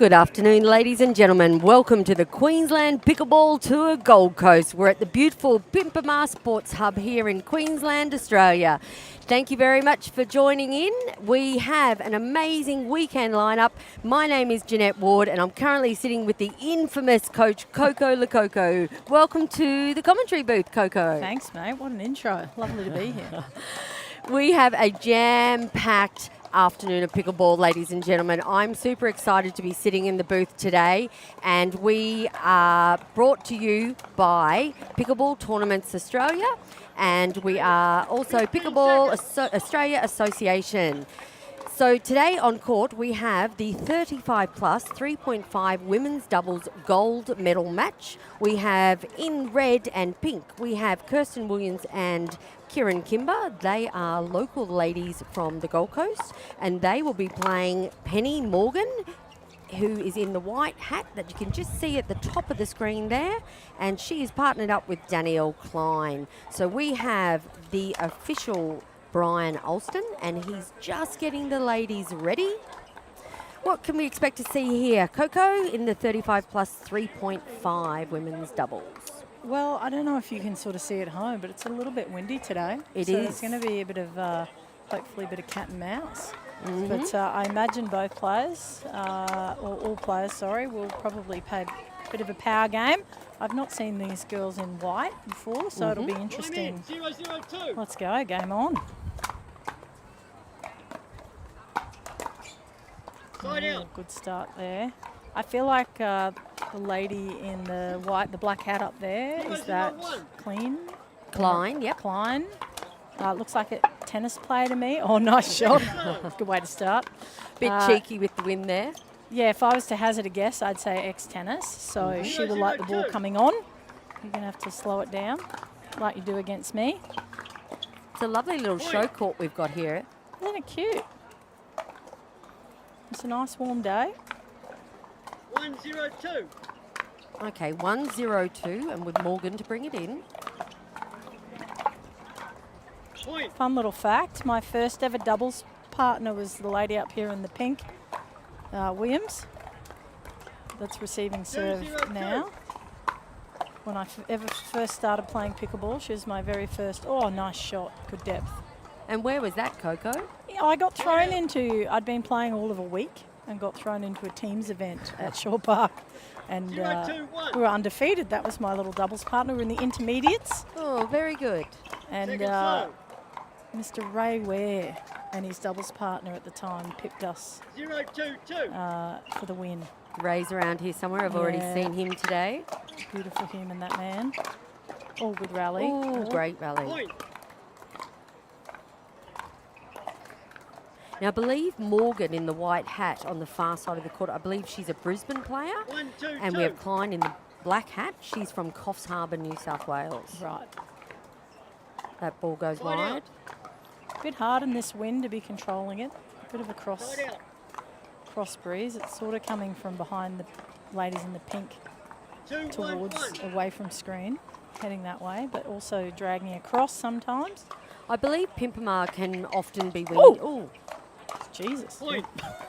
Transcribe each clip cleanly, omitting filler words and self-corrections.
Good afternoon, ladies and gentlemen. Welcome to the Queensland Pickleball Tour Gold Coast. We're at the beautiful Pimpama Sports Hub here in Queensland, Australia. Thank you very much for joining in. We have an amazing weekend lineup. My name is Jeanette Ward and I'm currently sitting with the infamous coach Coco Lococo. Welcome to the commentary booth, Coco. Thanks, mate. What an intro. Lovely to be here. We have a jam-packed afternoon of pickleball, ladies and gentlemen. I'm super excited to be sitting in the booth today, and we are brought to you by Pickleball Tournaments Australia, and we are also Pickleball Australia Association. So today on court we have the 35 plus 3.5 women's doubles gold medal match. We have in red and pink, we have Kirsten Williams and Kieran Kimber. They are local ladies from the Gold Coast, and they will be playing Penny Morgan, who is in the white hat that you can just see at the top of the screen there, and she is partnered up with Danielle Klein. So we have the official Brian Alston, and he's just getting the ladies ready. What can we expect to see here, Coco, in the 35 plus 3.5 women's doubles? Well, I don't know if you can sort of see at home, but it's a little bit windy today. It so is. It's going to be a bit of, hopefully a bit of cat and mouse. Mm-hmm. But I imagine both players, or all players, sorry, will probably play a bit of a power game. I've not seen these girls in white before, so it'll be interesting. 002. Let's go, game on. Side out. Good start there. I feel like the lady in the white, the black hat up there, is that Klein? Yep. Klein. Looks like a tennis player to me. Oh, nice shot. Good way to start. Bit cheeky with the win there. Yeah, if I was to hazard a guess, I'd say ex-tennis. So she will like the ball coming on. You're going to have to slow it down like you do against me. It's a lovely little show court we've got here. Isn't it cute? It's a nice warm day. 102. Okay, 102, and with Morgan to bring it in. Point. Fun little fact, my first ever doubles partner was the lady up here in the pink, Williams. That's receiving serve now. When I ever first started playing pickleball, she was my very first. Oh, nice shot, good depth. And where was that, Coco? Yeah, I got thrown into, I'd been playing all of a week and got thrown into a teams event at Shaw Park. And we were undefeated. That was my little doubles partner. We were in the intermediates. Oh, very good. And Mr. Ray Ware and his doubles partner at the time picked us 022. for the win. Ray's around here somewhere. I've already seen him today. Beautiful human, that man. All good rally. Oh, great rally. Point. Now, I believe Morgan in the white hat on the far side of the court, I believe she's a Brisbane player. 122. And we have Klein in the black hat. She's from Coffs Harbour, New South Wales. Right. That ball goes wide. A bit hard in this wind to be controlling it. A bit of a cross Side out. breeze. It's sort of coming from behind the ladies in the pink 211. towards, away from screen, heading that way, but also dragging across sometimes. I believe Pimpama can often be windy. Oh, Jesus. Point.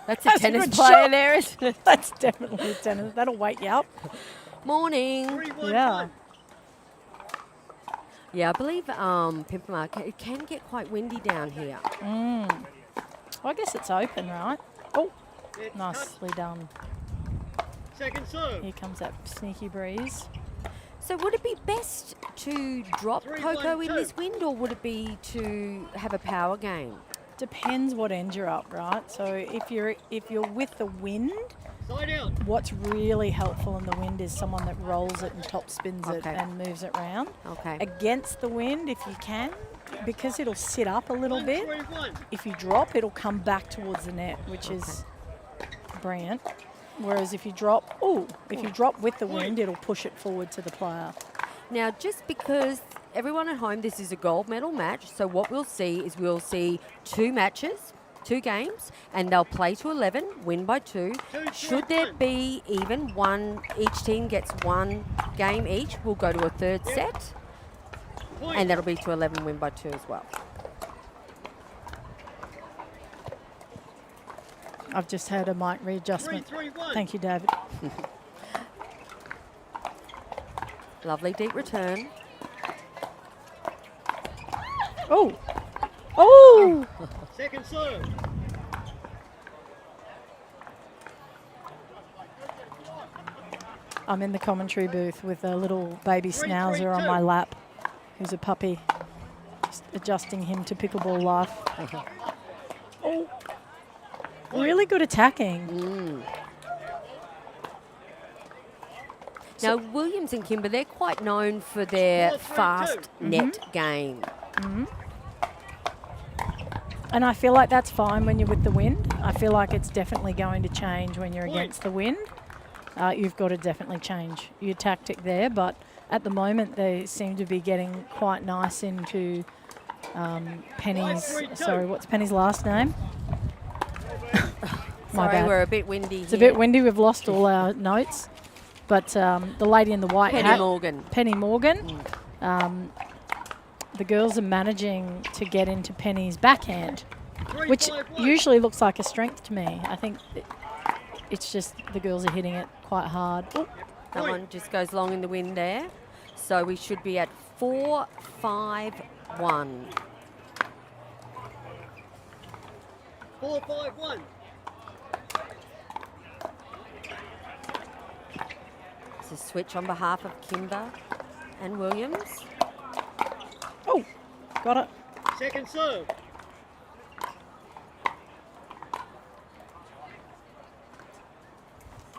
that's a That's a tennis good player shot. there, isn't it? That's definitely a tennis. That'll wake you up. Morning. 311. Yeah. Yeah, I believe Pimpama, it can get quite windy down here. Well, I guess it's open, right? Oh, It's nicely done. cut. Second serve. Here comes that sneaky breeze. So would it be best to drop 3-1-2. Coco in this wind, or would it be to have a power game? Depends what end you're up, right? So if you're with the wind, Side out. what's really helpful in the wind is someone that rolls it and top spins it Okay. and moves it around. Okay. Against the wind, if you can, because it'll sit up a little bit. 131. If you drop, it'll come back towards the net, which is brilliant. Whereas if you drop, with the wind, it'll push it forward to the player. Now, just because everyone at home, this is a gold medal match, so what we'll see is we'll see two matches, 2 games, and they'll play to 11, win by 2. Should there be even one, each team gets 1 game each, we'll go to a third set, Point. and that'll be to 11, win by 2 as well. I've just had a mic readjustment. 3-3-1. Thank you, David. Lovely deep return. Oh. Oh. Second serve. I'm in the commentary booth with a little baby schnauzer on my lap, who's a puppy. Just adjusting him to pickleball life. Oh. Really good attacking. Now, Williams and Kimber, they're quite known for their 4-3-2. fast net game. And I feel like that's fine when you're with the wind. I feel like it's definitely going to change when you're against the wind. You've got to definitely change your tactic there. But at the moment, they seem to be getting quite nice into Penny's. 5-3-2. Sorry, what's Penny's last name? My Sorry, bad. we're a bit windy It's here. a bit windy. We've lost all our notes. But the lady in the white Penny hat, Morgan. Penny Morgan, the girls are managing to get into Penny's backhand, which 3-5-1. usually looks like a strength to me. I think it's just the girls are hitting it quite hard. Oh, That one just goes long in the wind there. So we should be at 4-5-1. 4-5-1. It's a switch on behalf of Kimber and Williams. oh, got it. Second serve.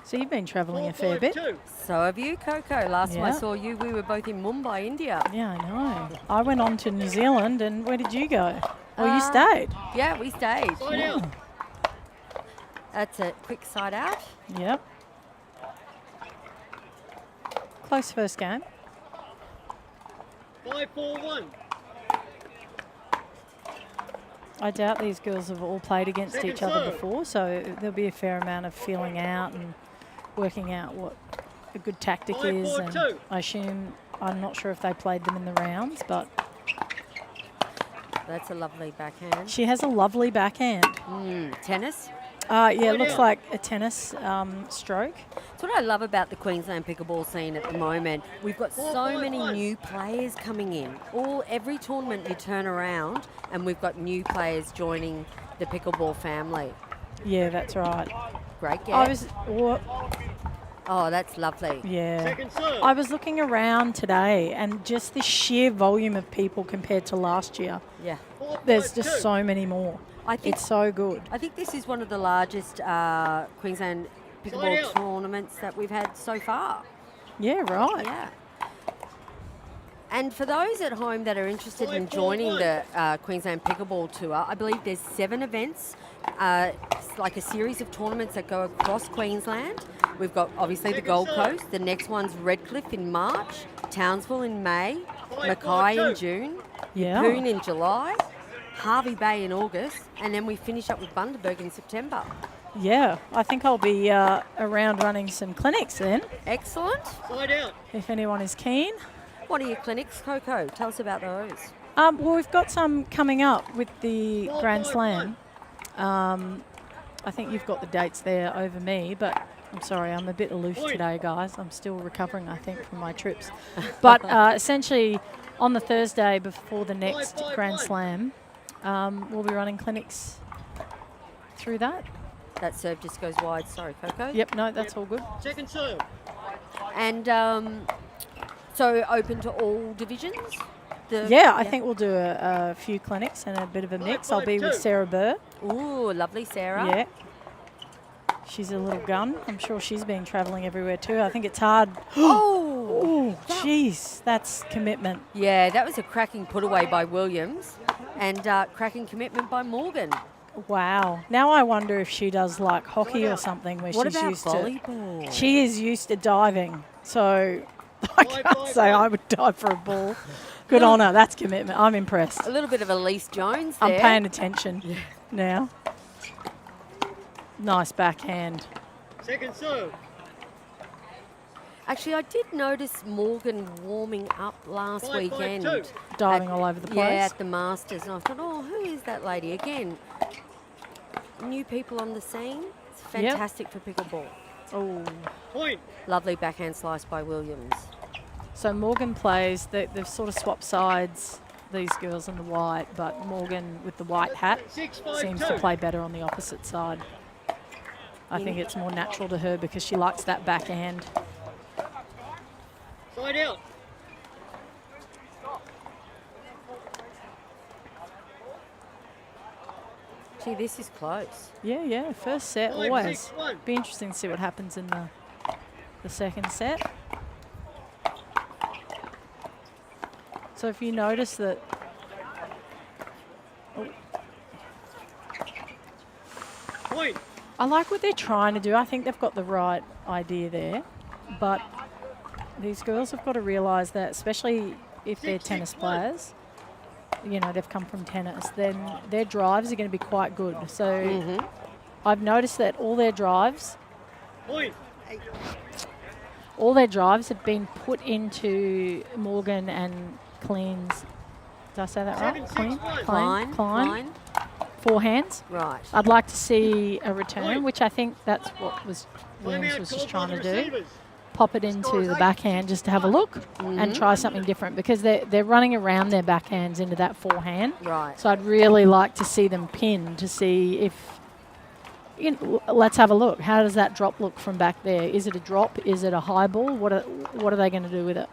So you've been travelling a fair bit. 4-5-2. So have you, Coco. Last time I Yeah. saw you, we were both in Mumbai, India. Yeah, I know. I went on to New Zealand, and where did you go? Oh, you Uh, stayed. Yeah, we stayed. Side out. That's a quick side out. Yep. Close first game. 5-4-1. I doubt these girls have all played against Second each other serve. before, so there'll be a fair amount of feeling out and working out what a good tactic is. And 5-4-2. I assume, I'm not sure if they played them in the rounds, but That's a lovely backhand. she has a lovely backhand. Tennis. Yeah, it Right looks out. like a tennis stroke. That's what I love about the Queensland pickleball scene at the moment. We've got so 4-5-1. many new players coming in. Every tournament you turn around and we've got new players joining the pickleball family. Yeah, that's right. Great get. I was, Oh, that's lovely. yeah. Second serve. I was looking around today, and just the sheer volume of people compared to last year. Yeah. 4-5-2. There's just so many more. I think It's so good. I think this is one of the largest Queensland Side pickleball out. tournaments that we've had so far. Yeah, right. Yeah. And for those at home that are interested in 5-4-1. joining the Queensland Pickleball Tour, I believe there's 7 events, it's like a series of tournaments that go across Queensland. We've got obviously the Second Gold serve. Coast. The next one's Redcliffe in March, Townsville in May, 5-4-2. Mackay in June, Yeah. Poon in July, Harvey Bay in August, and then we finish up with Bundaberg in September. Yeah, I think I'll be around running some clinics then, Excellent. Side out. if anyone is keen. What are your clinics, Coco? Tell us about those. Well, we've got some coming up with the 4-5-1. Grand Slam. I think you've got the dates there over me, but I'm sorry, I'm a bit aloof Point. today, guys. I'm still recovering, I think, from my trips. But essentially, on the Thursday before the next 5-5-1. Grand Slam, we'll be running clinics through that. That serve just goes wide. Sorry, Coco. Yep, no, that's all good. Second serve. And so open to all divisions? Yeah, I think we'll do a few clinics and a bit of a mix. I'll be with 5-5-2. Sarah Burr. Ooh, lovely, Sarah. Yeah. She's a little gun. I'm sure she's been travelling everywhere too. I think it's hard. Oh, Oh, jeez, that's commitment. yeah, that was a cracking put away by Williams and cracking commitment by Morgan. Wow. Now I wonder if she does like hockey or something where What she's about used volleyball? to. She is used to diving, so I can't say I would dive for a ball. Good on her. That's commitment. I'm impressed. A little bit of Elise Jones there. I'm paying attention now. Nice backhand. Second serve. Actually, I did notice Morgan warming up last 5-5-2. weekend. Diving all over the place. Yeah, at the Masters. And I thought, oh, who is that lady again? new people on the scene. It's fantastic for pickleball. Oh. Point. Lovely backhand slice by Williams. So Morgan plays, they've sort of swapped sides, these girls in the white, but Morgan with the white hat 6-5-2. seems to play better on the opposite side. I think it's more natural to her because she likes that backhand. Side out. Gee, this is close. Yeah. First set, 5, always. 6, 1. Be interesting to see what happens in the second set. So if you notice that... Oh, Point. I like what they're trying to do. I think they've got the right idea there. But these girls have got to realise that, especially if they're 6, tennis 6, 1. players, you know, they've come from tennis, then their drives are going to be quite good. So I've noticed that all their drives Point. have been put into Morgan and Clean's. Did I say that right? 7, 6, 1. Klein. Forehands. Right. I'd like to see a return, Point. which I think that's what Williams Timeout was called just by trying the to do. receivers. Pop it into the backhand just to have a look and try something different because they're running around their backhands into that forehand. Right. So I'd really like to see them pin to see if, let's have a look. How does that drop look from back there? Is it a drop? Is it a high ball? What are they going to do with it?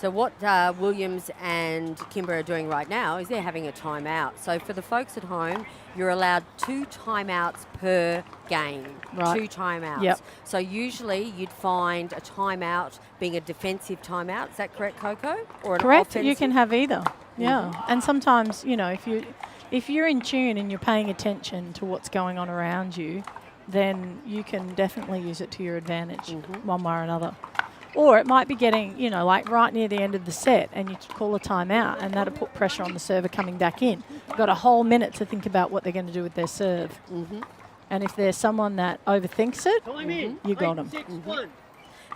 So what Williams and Kimber are doing right now is they're having a timeout. So for the folks at home, you're allowed 2 timeouts per game. Right. 2 timeouts. Yep. So usually you'd find a timeout being a defensive timeout. Is that correct, Coco? Or an Correct. offensive? You can have either. Yeah. And sometimes, if you're in tune and you're paying attention to what's going on around you, then you can definitely use it to your advantage one way or another. Or it might be getting, like right near the end of the set and you call a timeout and that'll put pressure on the server coming back in. You've got a whole minute to think about what they're going to do with their serve. And if there's someone that overthinks it, Time in. you got 8, them. 6, 1.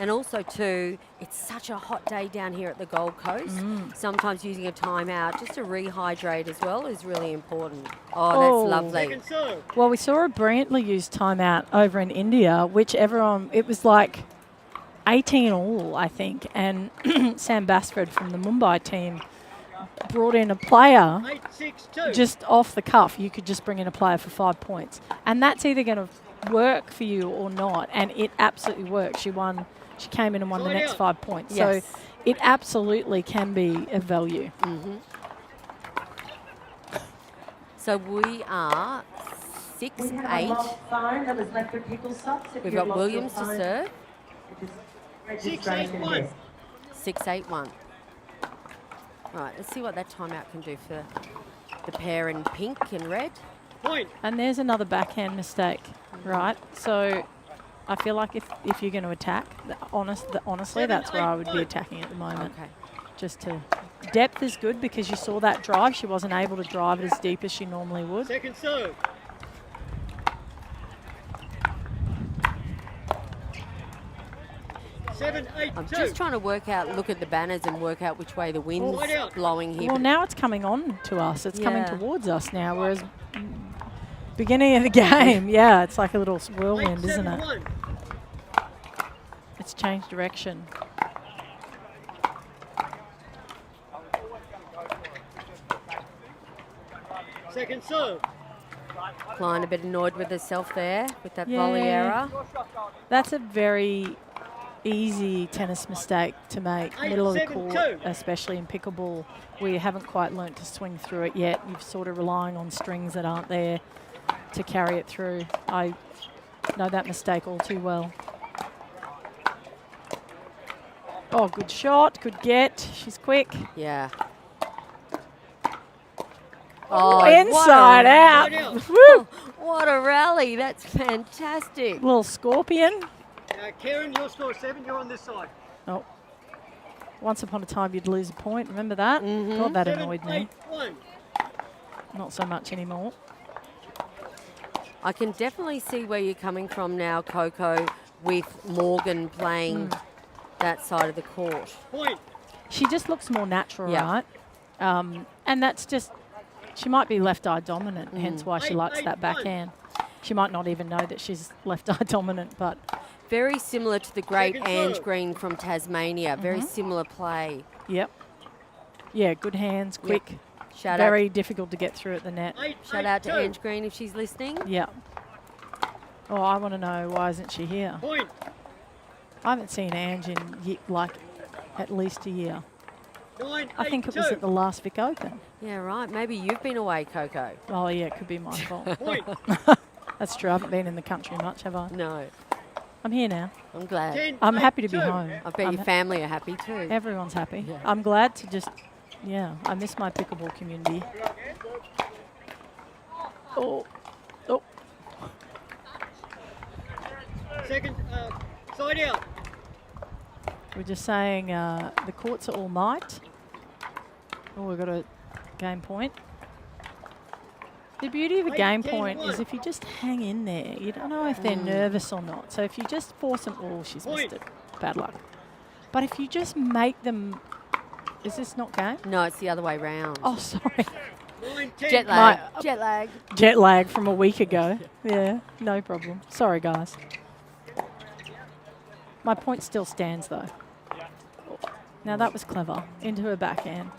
And also, too, it's such a hot day down here at the Gold Coast. Sometimes using a timeout just to rehydrate as well is really important. Oh, that's lovely. Second serve. Well, we saw a brilliantly used timeout over in India, which it was like 18 all, I think. And Sam Basford from the Mumbai team brought in a player 8, 6, 2. just off the cuff. You could just bring in a player for 5 points. And that's either going to work for you or not. And it absolutely worked. She came in and won the next 5 points. Yes. So it absolutely can be of value. So we are 6-8. We've got Williams to serve. 6, 8, 1. 6-8-1. Right, let's see what that timeout can do for the pair in pink and red. Point. And there's another backhand mistake, right? So I feel like if you're going to attack, honestly, that's where I would be attacking at the moment. Okay. Just to depth is good because you saw that drive. She wasn't able to drive it as deep as she normally would. Second serve. 7, 8, 2. I'm just trying to look at the banners and work out which way the wind's Wide out. blowing here. Well, now it's coming on to us. It's coming Yeah. towards us now, whereas beginning of the game, yeah, it's like a little 8, whirlwind, 7, isn't it? 1. It's changed direction. Second serve. Klein a bit annoyed with herself there with that volley error. That's a very easy tennis mistake to make, 8, middle of the 7, court, 2. especially in pickleball, where you haven't quite learnt to swing through it yet. You're sort of relying on strings that aren't there to carry it through. I know that mistake all too well. Oh, good shot, good get. She's quick. Yeah. Inside out. Inside out. Woo! What a rally. That's fantastic. Little scorpion. Karen, your score 7. You're on this side. Oh. Once upon a time, you'd lose a point. Remember that? God, that 7, annoyed 8, me. 1. Not so much anymore. I can definitely see where you're coming from now, Coco, with Morgan playing that side of the court. Point. She just looks more natural, Yeah. right? And that's just, she might be left eye dominant, hence why she 8, likes 8, that 1. backhand. She might not even know that she's left eye dominant, but Very similar to the great Second Ange serve. Green from Tasmania. Very similar play. yep. Yeah, good hands, quick. Shout Very difficult to get through at the net. Shout out to Ange Green if she's listening. Yeah. Oh, I want to know, why isn't she here? Point. I haven't seen Ange in like at least a year. 9, I think it was at the last Vic Open. Yeah, right. Maybe you've been away, Coco. Oh yeah, it could be my fault. Point. That's true. I haven't been in the country much, have I? No, I'm here now. I'm glad. 10, I'm 8, happy to be 2. home. I bet your family are happy too. Everyone's happy. Yeah. I'm glad to just, I miss my pickleball community. Oh, oh, Second, side out. we're just saying the courts are all night. Oh, we've got a game point. The beauty of a 8, game 10, point 1. is if you just hang in there, you don't know if they're nervous or not. So if you just force them, oh, she's missed Point. it. Bad luck. But if you just make them, is this not game? No, it's the other way round. Oh, sorry. 9, 10. Jet lag. My- Jet lag. Jet lag from a week ago. Yeah, no problem. Sorry, guys. My point still stands, though. Now, that was clever. Into her backhand.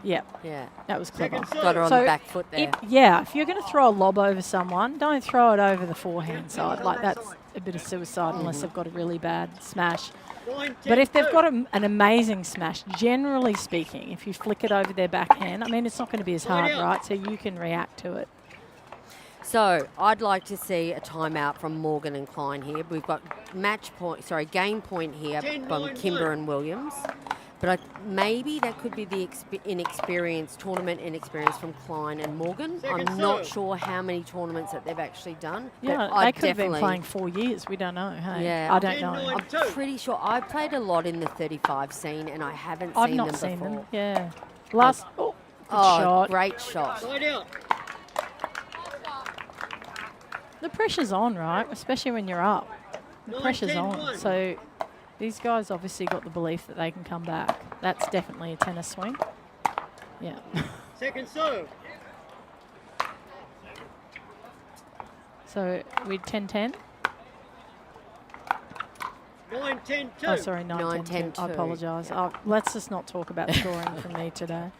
Yeah, Yeah. that was clever. Second serve. Got her on So the back foot there. If you're going to throw a lob over someone, don't throw it over the forehand side. Like, that's a bit of suicide unless they've got a really bad smash. 9, 10, But if they've 2. got an amazing smash, generally speaking, if you flick it over their backhand, I mean, it's not going to be as hard, out. right? So you can react to it. So I'd like to see a timeout from Morgan and Klein here. We've got game point here 10, from 9, Kimber 1. and Williams. But maybe that could be the tournament inexperience from Klein and Morgan. Second I'm not serve. sure how many tournaments that they've actually done. Yeah, but they I'd could have been definitely- playing 4 years. We don't know. Hey, Yeah. I don't 10, know. 9, I'm 2. pretty sure I played a lot in the 35 scene and I haven't I've seen not them seen before. them. Yeah. Last. Oh, good Oh, shot. great shot. Side out. The pressure's on, right? Especially when you're up. The 9, pressure's 10, on. 1. So these guys obviously got the belief that they can come back. That's definitely a tennis swing. Yeah. Second serve. So we're 10-10. 9, 10, 2. Oh, sorry, 9-10. 9-10 I two. apologise. Let's just not talk about scoring from me today.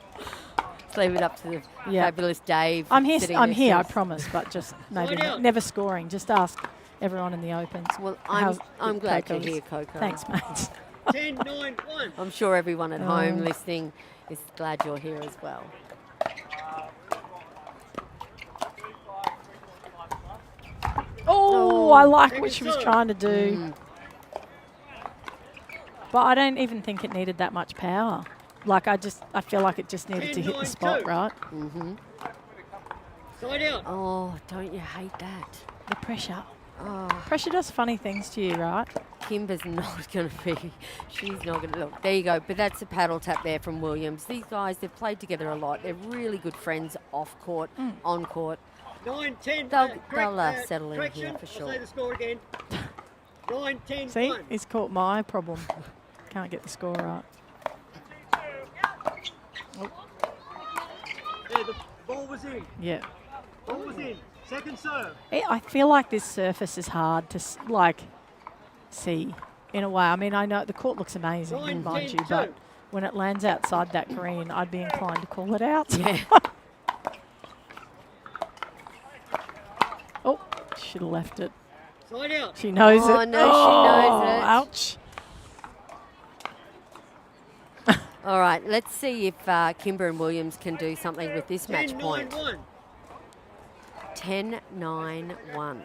Let's leave it up to the Yeah. fabulous Dave. I'm here. sitting I'm next here. to I us. promise, but just maybe out. never scoring. Just ask everyone in the opens. Well, how I'm good glad Coco you're is. here, Coco. Thanks, mate. 10, 9, 1. I'm sure everyone at home Oh. listening is glad you're here as well. Oh, I like Take what it she was slow. trying to do. Mm. But I don't even think it needed that much power. Like, I feel like it just needed to 10, hit the 9, spot, 2. right? Mm-hmm. Side out. Oh, don't you hate that? The pressure. Oh, Pressure does funny things to you, right? Kimber's not going to be. She's not going to look. There you go. But that's a paddle tap there from Williams. These guys, they've played together a lot. They're really good friends off court, on court. 9, 10. They'll settle in correction. here for sure. I'll say the score again. 9, 10, See, 1. he's caught my problem. Can't get the score right. Yeah, the ball was in. Yeah. Ball was in. Second serve. I feel like this surface is hard to see in a way. I mean, I know the court looks amazing, 9, mind 10, you, but 2. when it lands outside that green, I'd be inclined to call it out. Yeah. Oh, should have left it. Side out. She knows Oh, it. no, she knows it. Ouch. All right, let's see if Kimber and Williams can do something with this 10, match 9, point. 1. 10-9-1.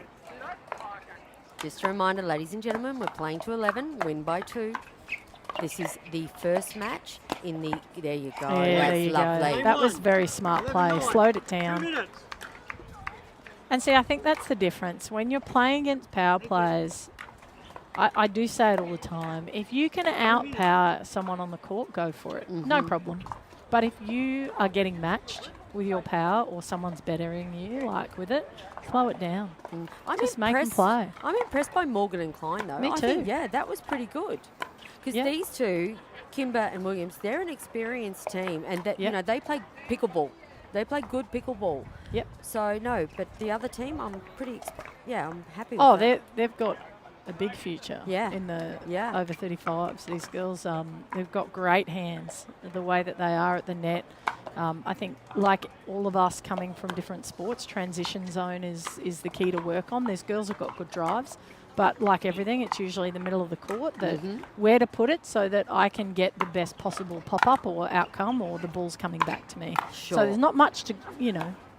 Just a reminder, ladies and gentlemen, we're playing to 11, win by 2. This is the first match in the... There you go. Yeah, That's there you lovely. go. That was very smart 11, play. 9. Slowed it 2 down. minutes. And see, I think that's the difference. When you're playing against power players, I do say it all the time. If you can outpower someone on the court, go for it. No problem. But if you are getting matched with your power or someone's bettering you, like with it, slow it down. I'm Just make 'em impressed- play. I'm impressed by Morgan and Klein, though. Me I think, too. yeah, that was pretty good. Because Yeah. these two, Kimber and Williams, they're an experienced team. And, that, you Yep. know, they play pickleball They play good pickleball. Yep. So no, but the other team, I'm I'm happy with Oh, that. they've got a big future. Yeah. In the Yeah. over 35s. These girls, they've got great hands. The way that they are at the net. I think, like all of us coming from different sports, transition zone is the key to work on. These girls have got good drives, but like everything, it's usually the middle of the court, where to put it so that I can get the best possible pop-up or outcome, or the ball's coming back to me. Sure. So there's not much to,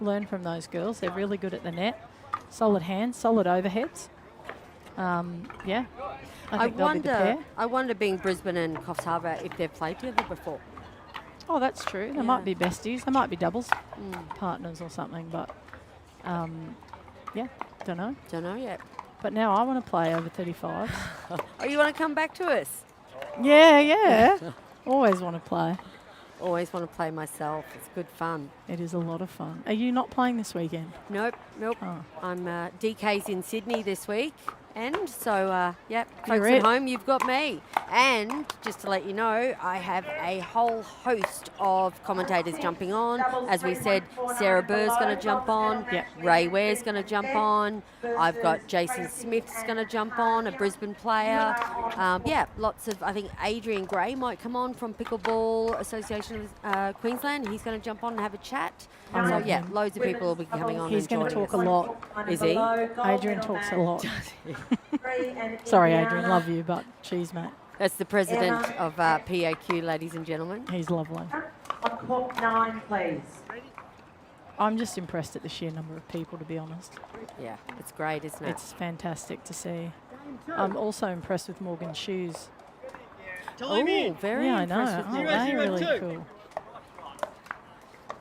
learn from those girls. They're really good at the net. Solid hands, solid overheads. Yeah. I think they'll be the pair. I wonder, being Brisbane and Coffs Harbour, if they've played together before. Oh, that's true. They might be besties. They might be doubles partners or something. But, yeah, don't know. Don't know yet. But now I want to play over 35s. Oh, you want to come back to us? Yeah. Always want to play. Always want to play myself. It's good fun. It is a lot of fun. Are you not playing this weekend? Nope. Oh. I'm DK's in Sydney this week. And so, You're folks it. at home, you've got me. And just to let you know, I have a whole host of commentators jumping on. As we said, Sarah Burr's going to jump on. Yep. Ray Ware's going to jump on. I've got Jason Smith's going to jump on, a Brisbane player. Lots of, I think Adrian Gray might come on from Pickleball Association of Queensland. He's going to jump on and have a chat. So, loads of people will be coming on. He's going to talk a lot. Is he? Adrian talks a lot. Sorry, Adrian, love you, but cheese, mate. That's the president of PAQ, ladies and gentlemen. He's lovely. On court 9, please. I'm just impressed at the sheer number of people, to be honest. Yeah, it's great, isn't it? It's fantastic to see. I'm also impressed with Morgan's shoes. Time in. Very Yeah, I know. impressed with Oh, you. they're 0-0-2. really cool.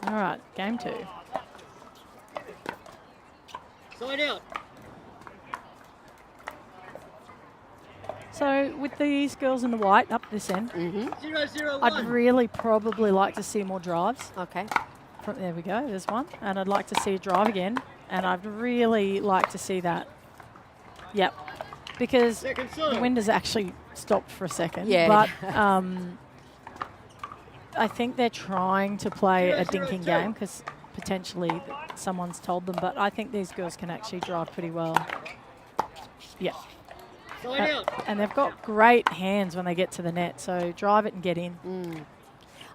All right, game 2. Side out. So with these girls in the white up this end, 0-0-1. I'd really probably like to see more drives. Okay. There we go, there's one. And I'd like to see a drive again. And I'd really like to see that. Yep. Because Second the serve. wind has actually stopped for a second. Yeah. But I think they're trying to play a 0-0-2. dinking game because potentially someone's told them. But I think these girls can actually drive pretty well. Yeah. Side out. And they've got great hands when they get to the net. So drive it and get in.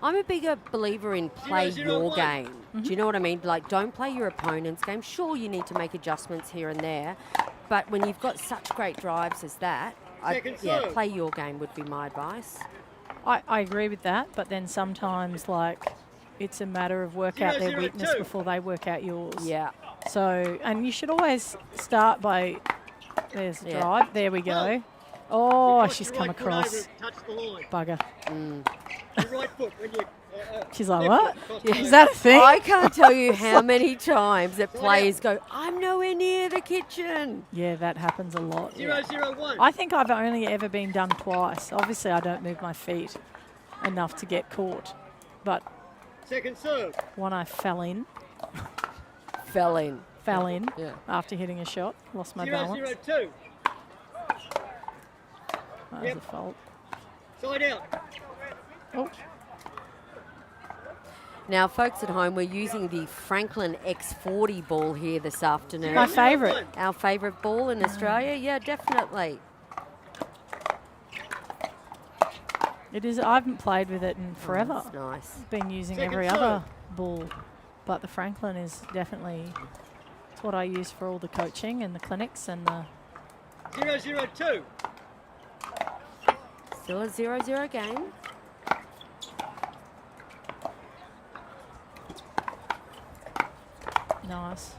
I'm a bigger believer in play 0-0-1. your game. Do you know what I mean? Like, don't play your opponent's game. Sure, you need to make adjustments here and there. But when you've got such great drives as that, Second serve. play your game would be my advice. I agree with that. But then sometimes, like, it's a matter of work out their 0-0-2. weakness before they work out yours. Yeah. So, and you should always start by, there's the Yeah. drive. There we go. Oh, Your she's right come foot over across. it, touch the line. Bugger. Your right foot when you. She's like, left what? foot across Yeah. the Is line. that a thing? I can't tell you how many times that players go, I'm nowhere near the kitchen. Yeah, that happens a lot. 0-0-1. I think I've only ever been done twice. Obviously, I don't move my feet enough to get caught. But Second serve. one I fell in Fell in. Yeah. after hitting a shot. Lost my balance. 0-0-2. That was Yep. a fault. Side out. Oh, Now, folks at home, we're using the Franklin X40 ball here this afternoon. my favourite. Our favourite ball in Australia? Yeah, definitely. It is. I haven't played with it in forever. That's nice. Been using Second every serve. other ball, but the Franklin is definitely, it's what I use for all the coaching and the clinics and the. 0-0-2. Still a 0-0 game. Nice.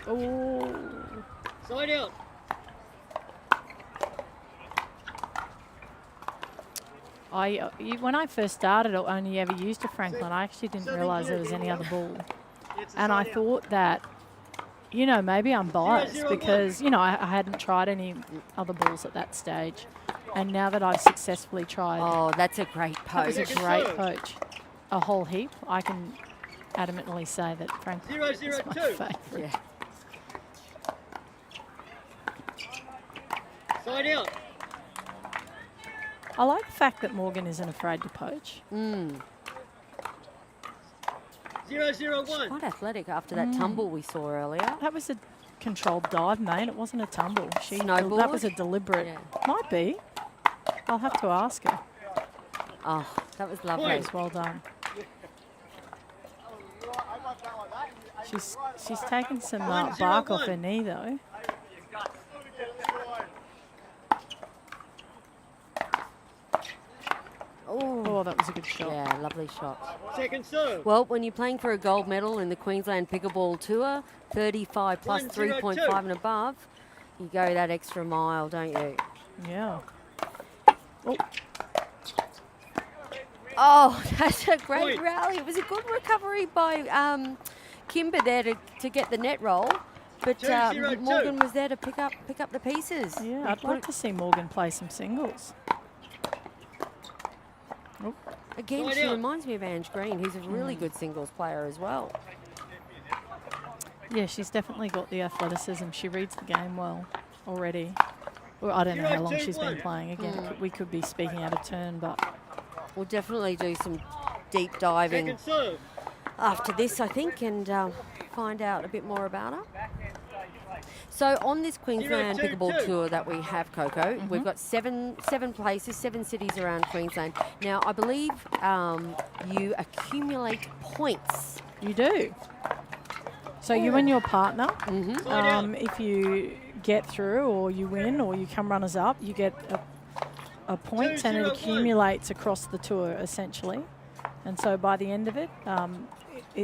Oh, Side out. when I first started, I only ever used a Franklin. I actually didn't realise there was any other ball, It's a and I side out. thought that, maybe I'm biased 0-0-1. because I hadn't tried any other balls at that stage, and now that I've successfully tried. Oh, that's a great That was poach. a great poach. A whole heap. I can adamantly say that Franklin is my 0-0-2. favourite. Yeah. Side out. I like the fact that Morgan isn't afraid to poach. 0-0-1. 001. Quite athletic after that tumble we saw earlier. That was a controlled dive, mate. It wasn't a tumble. Snowboard? That was a deliberate. Yeah. Might be. I'll have to ask her. Oh, that was lovely. That was well done. She's taken some bark off her knee though. Oh, that was a good shot. Yeah, lovely shot. Second serve. Well, when you're playing for a gold medal in the Queensland Pickleball Tour, 35 plus 102. 3.5 and above, you go that extra mile, don't you? Yeah. Oh, that's a great Point. rally. It was a good recovery by Kimber there to get the net roll, but 202. Morgan was there to pick up the pieces. Yeah, I'd like to see Morgan play some singles. Again, Side she out. reminds me of Ange Green, who's a really good singles player as well. Yeah, she's definitely got the athleticism. She reads the game well already. Well, I don't know how long she's been 0-2-1. playing. Again, we could be speaking out of turn, but We'll definitely do some deep diving Second serve. after this, I think, and find out a bit more about her. So on this Queensland 0-2-2. Pickleball Tour that we have, Coco, we've got seven places, 7 cities around Queensland. Now, I believe you accumulate points. you do. So you and your partner, Side out. if you get through or you win or you come runners up, you get a point and it 2-0-1. accumulates across the tour essentially. And so by the end of it,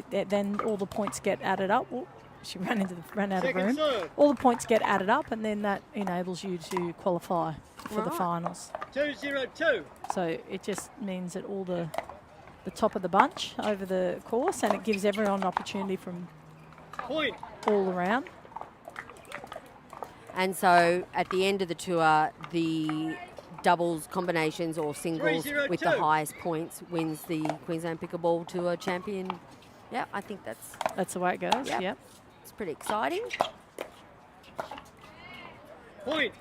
then all the points get added up. Oh, she ran out of Second room. serve. All the points get added up and then that enables you to qualify for the Right. finals. 202. So it just means that all the top of the bunch over the course, and it gives everyone an opportunity from Point. all around. And so at the end of the tour, the doubles, combinations or singles with the 3-0-2. highest points wins the Queensland Pickleball Tour champion. Yeah, I think That's the way it goes. Yep. Yep. it's pretty exciting. Point.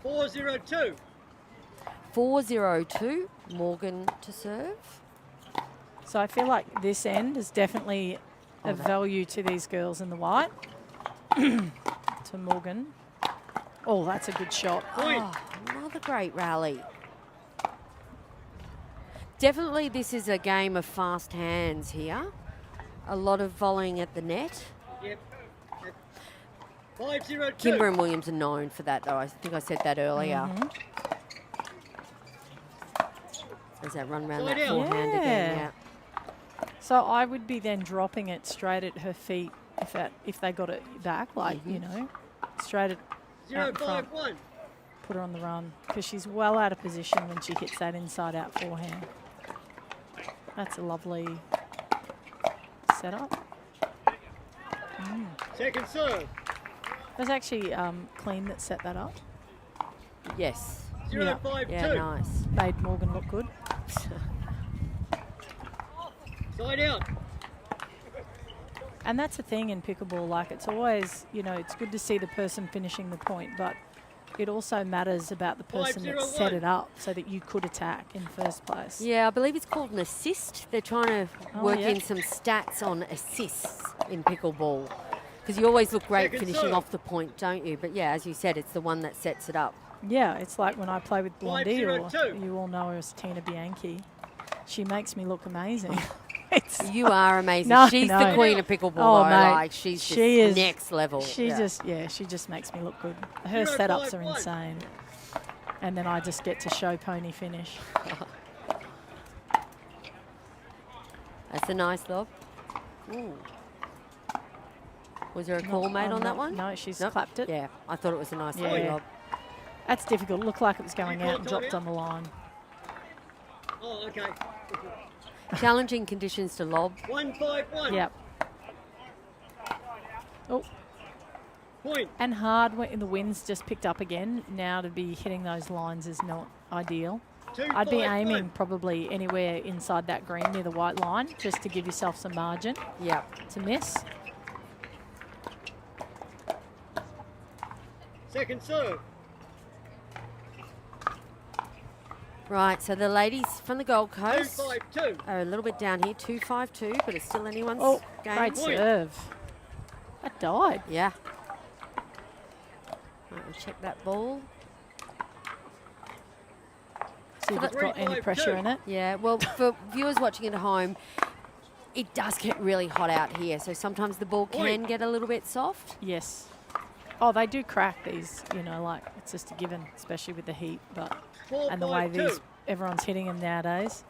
.402. 4-0-2, Morgan to serve. So I feel like this end is definitely of value to these girls in the white. To Morgan. Oh, that's a good shot. Point. Oh, another great rally. Definitely this is a game of fast hands here. A lot of volleying at the net. Yep. 502. Kimber and Williams are known for that, though. I think I said that earlier. There's that run around that Side out. forehand again. Yeah. Yeah. So I would be then dropping it straight at her feet if they got it back, like, you know, straight at out in front. 051. Put her on the run because she's well out of position when she hits that inside out forehand. That's a lovely setup. Second serve. It was actually Clean that set that up. Yes. 052. Yeah, nice. Made Morgan look good. Side out. And that's the thing in pickleball, like it's always, you know, it's good to see the person finishing the point, but it also matters about the person that set 501. it up so that you could attack in the first place. Yeah, I believe it's called an assist. They're trying to Oh, work yeah. in some stats on assists in pickleball. Because you always look great Second finishing serve. off the point, don't you? But yeah, as you said, it's the one that sets it up. Yeah, it's like when I play with Blondie, or 502. you all know her as Tina Bianchi. She makes me look amazing. It's You are amazing. No, She's no. the queen of pickleball, Oh, though. mate. Like, she's She just is- next level. She Yeah. she just makes me look good. Her setups are 051. insane. And then I just get to show pony finish. That's a nice lob. Ooh. Was there a call made on that one? No, she's Nope. clapped it. Yeah, I thought it was a nice Yeah. volley lob. That's difficult. Looked like it was going You out call and it, dropped Tony? on the line. Oh, okay. Challenging conditions to lob. 151. Yep. Oh, Point. and hard when the wind's just picked up again. Now to be hitting those lines is not ideal. I'd be 251. aiming probably anywhere inside that green near the white line just to give yourself some margin Yeah. to miss. Second serve. Right, so the ladies from the Gold Coast 2-5-2. are a little bit down here, 2-5-2, but it's still anyone's Oh, game. great serve. That died. Yeah. Right, we'll check that ball. See if it's got any pressure in it. Yeah, well, for viewers watching at home, it does get really hot out here, so sometimes the ball can get a little bit soft. Yes. Oh, they do crack these, you know, like it's just a given, especially with the heat. But and the way everyone's hitting them nowadays,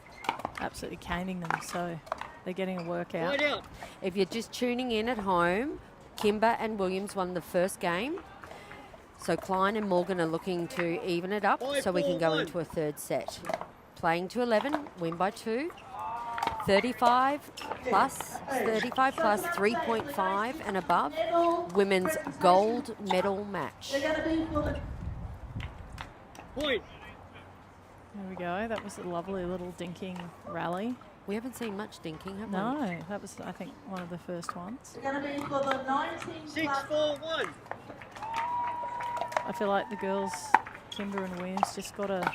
absolutely caning them. So they're getting a workout. Wide out. If you're just tuning in at home, Kimber and Williams won the first game. So Klein and Morgan are looking to even it up so we can go 5-4-1. into a third set. Playing to 11, win by 2. 35 plus, 3.5 and above. Women's gold medal match. Point. There we go. That was a lovely little dinking rally. We haven't seen much dinking, have we? No, that was, I think, one of the first ones. Going to be for the 19 plus 6-4-1. I feel like the girls, Kimber and Williams, just got to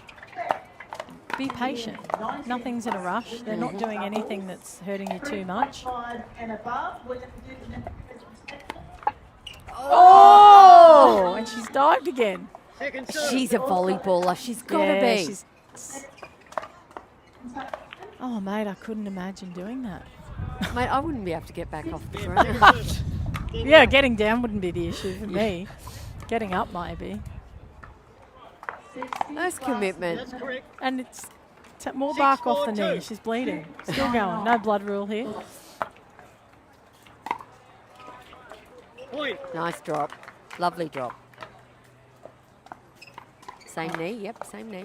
be patient. Nothing's in a rush. They're not doing anything that's hurting you too much. 3.5 and above. We're going to do the Oh! And she's dived again. Second serve. She's a volleyballer. She's got to Yeah, be. she's. Oh, mate, I couldn't imagine doing that. Mate, I wouldn't be able to get back off the Yeah, front. second serve. Yeah, getting down wouldn't be the issue for me. Getting up might be. Nice commitment. That's correct. And it's more bark off the 6-4-2. knee. She's bleeding. Still going. No blood rule here. Point. Nice drop. Lovely drop. Same knee, yep, same knee.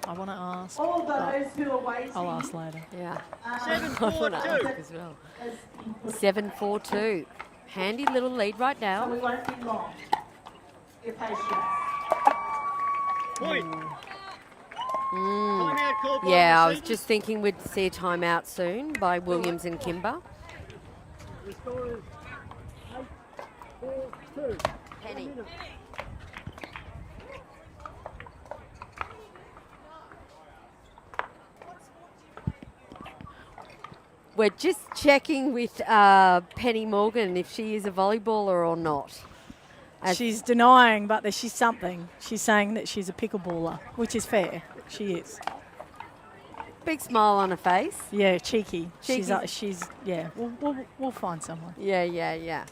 I want to ask. all those who are waiting. I'll ask later. Yeah. 7-4-2. As well. 7-4-2. Handy little lead right So now. we won't be long. Your patience. Point. Timeout called by Yeah, I the was just thinking we'd see a timeout soon by Williams and Kimber. The score is 8-4-2. Penny. We're just checking with Penny Morgan if she is a volleyballer or not. She's denying, but she's something. She's saying that she's a pickleballer, which is fair. She is. Big smile on her face. Yeah, cheeky. Cheeky. She's yeah. We'll find someone. Yeah.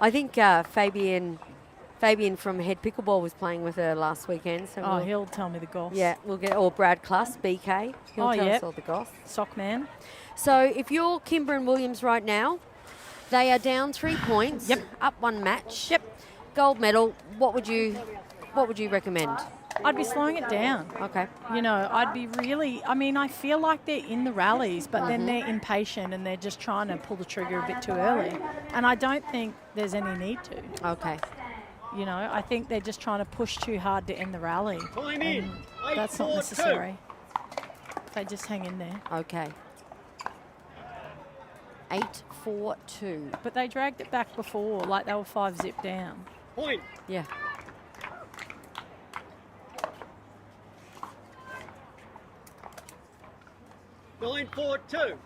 I think Fabian from Head Pickleball was playing with her last weekend. So Oh, we'll, he'll tell me the goss. yeah, we'll get, or Brad Kluss, BK. He'll Oh, tell yep. us all the goss. Sock man. So if you're Kimber and Williams right now, they are down 3 points. Yep. Up one match. Yep. Gold medal. What would you recommend? I'd be slowing it down. Okay. You know, I'd be really, I mean, I feel like they're in the rallies, but then they're impatient and they're just trying to pull the trigger a bit too early. And I don't think there's any need to. Okay. You know, I think they're just trying to push too hard to end the rally. Time in. And that's not 8-4-2. necessary. They just hang in there. Okay. 8-4-2. But they dragged it back before, like they were 5-zip down. Point. Yeah. 9-4-2.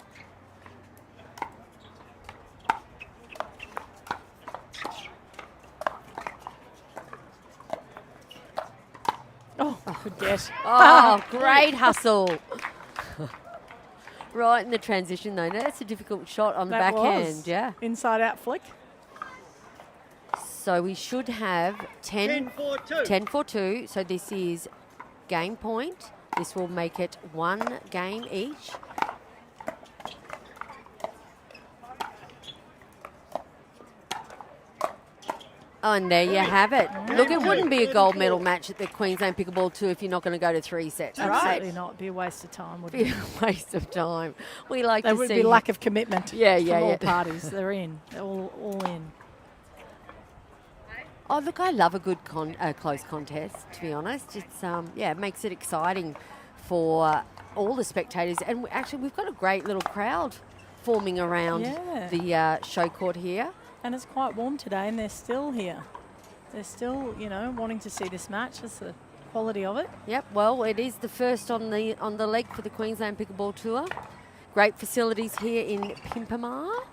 Oh, forget. Oh, great hustle. Right in the transition, though. That's a difficult shot on the That backhand, was. yeah. Inside out flick. So we should have 10-4-2. 10-4-2. So this is game point. This will make it one game each. Oh, and there you have it. Look, it wouldn't be a gold medal match at the Queensland Pickleball Tour if you're not going to go to 3 sets. Absolutely not. It'd be a waste of time, wouldn't It'd it? be a waste of time. We like There to would see be lack of commitment Yeah, from yeah, all yeah. parties. They're in. They're all in. Oh, look, I love a good close contest, to be honest. It's, yeah, it makes it exciting for all the spectators. And actually, we've got a great little crowd forming around Yeah. the show court here. And it's quite warm today, and they're still here. They're still, you know, wanting to see this match. It's a quality of it. Yep. Well, it is the first on the leg for the Queensland Pickleball Tour. Great facilities here in Pimpama.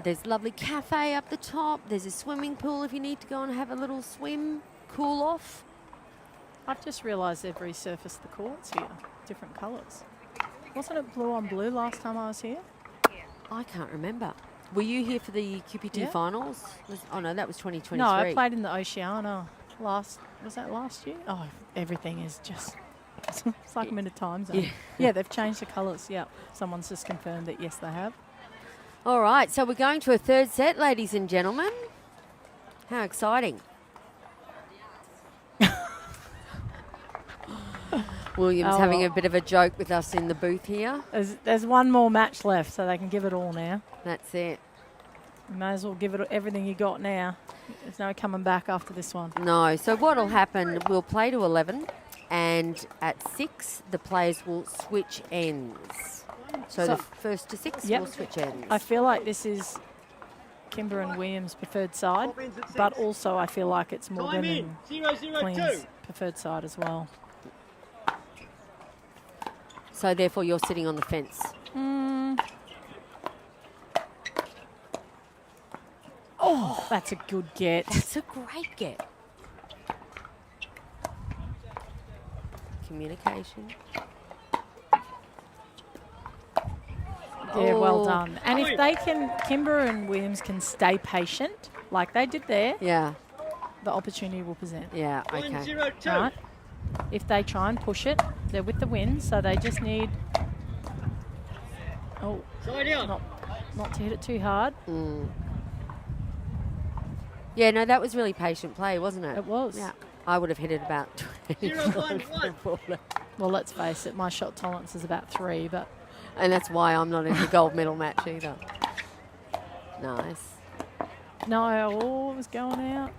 There's lovely cafe up the top. There's a swimming pool if you need to go and have a little swim, cool off. I've just realised they've resurfaced the courts here, different colours. Wasn't it blue on blue last time I was here? I can't remember. Were you here for the QPT Yeah. finals? Oh no, that was 2023. No, I played in the Oceania was that last year? Oh, everything is just, it's like I'm in a time zone. Yeah. Yeah, they've changed the colours. Yeah, someone's just confirmed that yes, they have. All right, so we're going to a third set, ladies and gentlemen. How exciting. William's Oh, having well. a bit of a joke with us in the booth here. There's one more match left, so they can give it all now. That's it. You may as well give it everything you got now. There's no coming back after this one. No, so what will happen, we'll play to 11, and at 6, the players will switch ends. So the first to 6 Yep. will switch ends. I feel like this is Kimber and Williams' preferred side, but also I feel like it's Time Morgan in. and 002. Queen's preferred side as well. So therefore you're sitting on the fence. Oh, that's a good get. That's a great get. Communication. Yeah, well Oh. done. And if they can, Kimber and Williams can stay patient, like they did there, Yeah, the opportunity will present. yeah, okay. 102. Right? If they try and push it, they're with the win, so they just need Side out. not to hit it too hard. Mm. Yeah, no, that was really patient play, wasn't it? It was. Yeah. I would have hit it about 25 Well, let's face it, my shot tolerance is about 3, but and that's why I'm not in the gold medal match either. Nice. no, it was going out.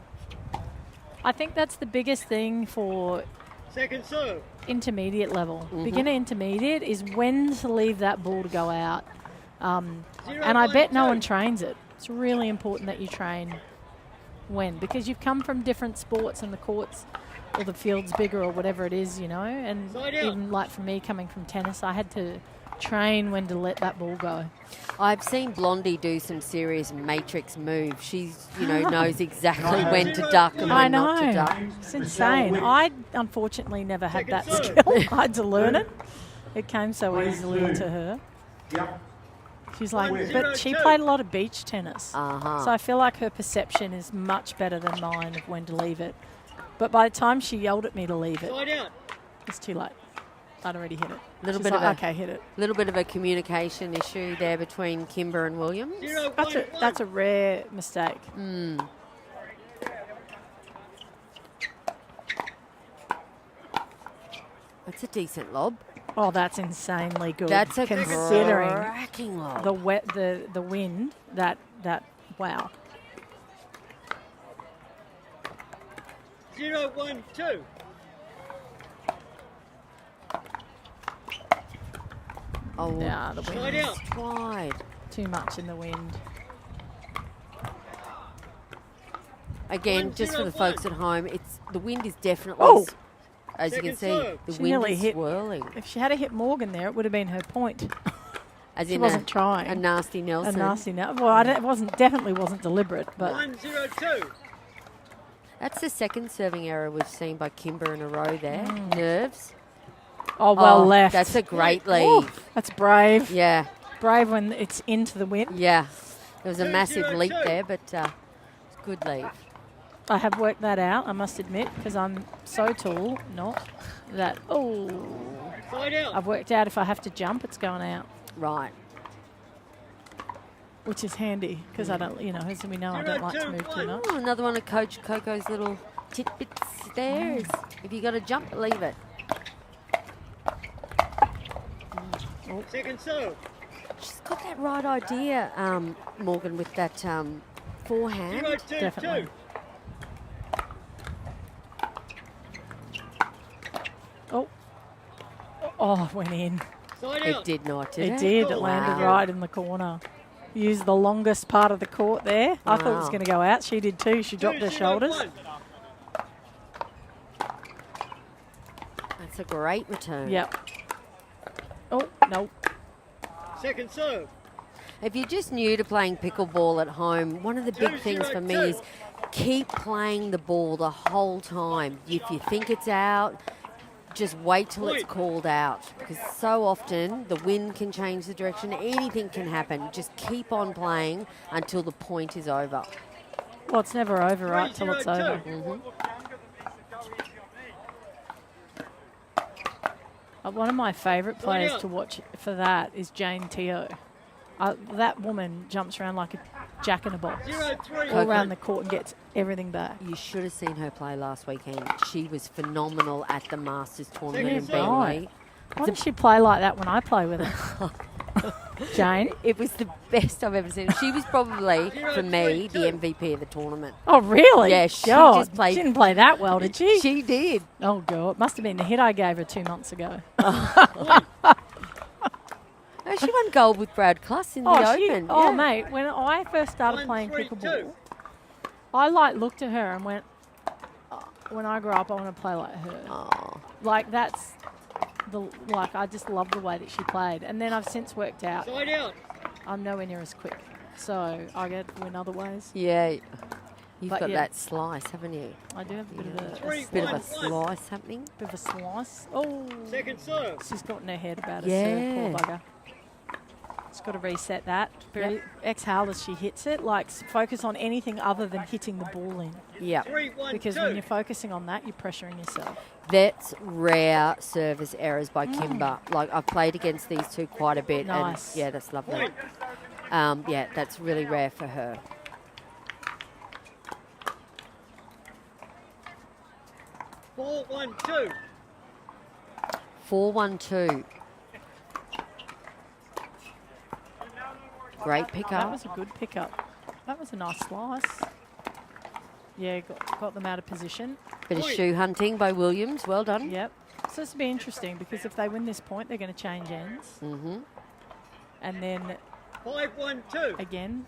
I think that's the biggest thing for Second serve. intermediate level. Beginner intermediate is when to leave that ball to go out. And I bet no one trains it. It's really important that you train when, because you've come from different sports and the courts or the field's bigger or whatever it is, you know. And Side out. even like for me coming from tennis, I had to train when to let that ball go. I've seen Blondie do some serious matrix moves. She's, knows exactly when to duck and I when not to know. duck. It's insane. I unfortunately never had that skill. I had to learn it. It came so easily to her. She's like, but she played a lot of beach tennis. Uh-huh. So I feel like her perception is much better than mine of when to leave it. But by the time she yelled at me to leave it, Side out. it's too late. I'd already hit it. Little She's bit like, of a- okay, hit it. Little bit of a communication issue there between Kimber and Williams. 011. That's a rare mistake. That's a decent lob. Oh, that's insanely good. That's a considering cracking lob. the wind. That wow. 012. Oh, Yeah, the wind. Side out. it's wide. Too much in the wind. Again, just for the 101. folks at home, the wind is definitely, Oh! as you can Second see, serve. the She wind nearly is hit- swirling. If she had hit Morgan there, it would have been her point. As She in wasn't trying. a nasty A Nelson. nasty now. Well, it definitely wasn't deliberate, but 102. That's the second serving error we've seen by Kimber in a row there. Nerves. oh well Oh, left. That's a great lead. Ooh, that's brave. Yeah, Brave when it's into the wind. yeah. There was a 2-0-2. massive leap there, but it's good lead. I have worked that out, I must admit, because I'm so tall, not that. Oh, Side out. I've worked out if I have to jump, it's going out, Right. which is handy because I don't, as we know, I don't like to move too much. Oh, another one of Coach Coco's little tidbits there is if you got to jump, leave it. Second serve. She's got that right idea, Morgan, with that forehand. 022. Definitely. Oh, it went in. Side It out. did not, did it? It did. It landed right in the corner. Used the longest part of the court there. I thought it was Wow. going to go out. She did too. She dropped her shoulders. 201. That's a great return. Yep. Oh, no. Second serve. If you're just new to playing pickleball at home, one of the big things for me is keep playing the ball the whole time. If you think it's out, just wait till it's called out, because so often the wind can change the direction, anything can happen. Just keep on playing until the point is over. Well, it's never over, right, till it's over. One of my favourite players to watch for that is Jane Teo. That woman jumps around like a jack in a box all around the court and gets everything back. You should have seen her play last weekend. She was phenomenal at the Masters tournament in Second Beenleigh. Why does she play like that when I play with her? Jane? It was the best I've ever seen. She was probably, for me, the MVP of the tournament. Oh, really? Yeah, she God, just played. She didn't play that well, did she? She did. Oh, God. It must have been the hit I gave her 2 months ago. Oh, she won gold with Brad Kluss in the Open. Oh, yeah. mate, when I first started playing pickleball, I looked at her and went, oh, when I grow up, I want to play like her. Oh. Like, that's I just love the way that she played. And then I've since worked out Side out. I'm nowhere near as quick. So I get to win other ways. Yeah. You've But got yeah. that slice, haven't you? I do have a bit of a Bit of a slice happening. bit of a slice. Oh, Second serve. she's gotten her head about her Yeah. serve, poor bugger. Just got to reset that. Exhale as she hits it. Like, focus on anything other than hitting the ball in. Yeah. 3-1-2. Because when you're focusing on that, you're pressuring yourself. That's rare service errors by Kimber. Like, I've played against these two quite a bit. Nice. And yeah, that's lovely. Point. Yeah, that's really rare for her. 4-1-2. 4-1-2. Great That pickup. was a good pickup. That was a nice slice. Yeah, got them out of position. Bit of shoe hunting by Williams. Well done. Yep. So this will be interesting because if they win this point, they're going to change ends. Mm-hmm. And then 5-1-2. again.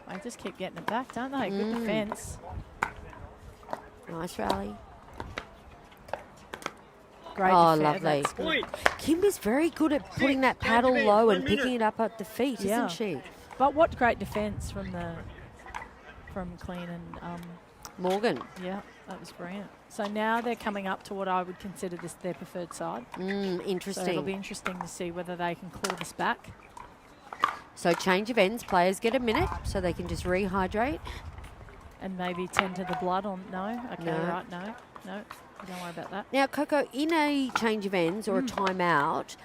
They just keep getting it back, don't they? Good defence. Nice rally. Great Oh, defence. lovely. That's good. Point. Kimber's very good at putting that paddle Change of low ends, and 1 picking minute. it up at the feet, Yeah. isn't she? But what great defence from Clean and Morgan. yeah, that was brilliant. So now they're coming up to what I would consider their preferred side. So it'll Interesting. be interesting to see whether they can claw this back. So change of ends. Players get a minute so they can just rehydrate. And maybe tend to the blood on. No? Okay, No. right, no. Don't worry about that. Now, Coco, in a change of ends or a timeout,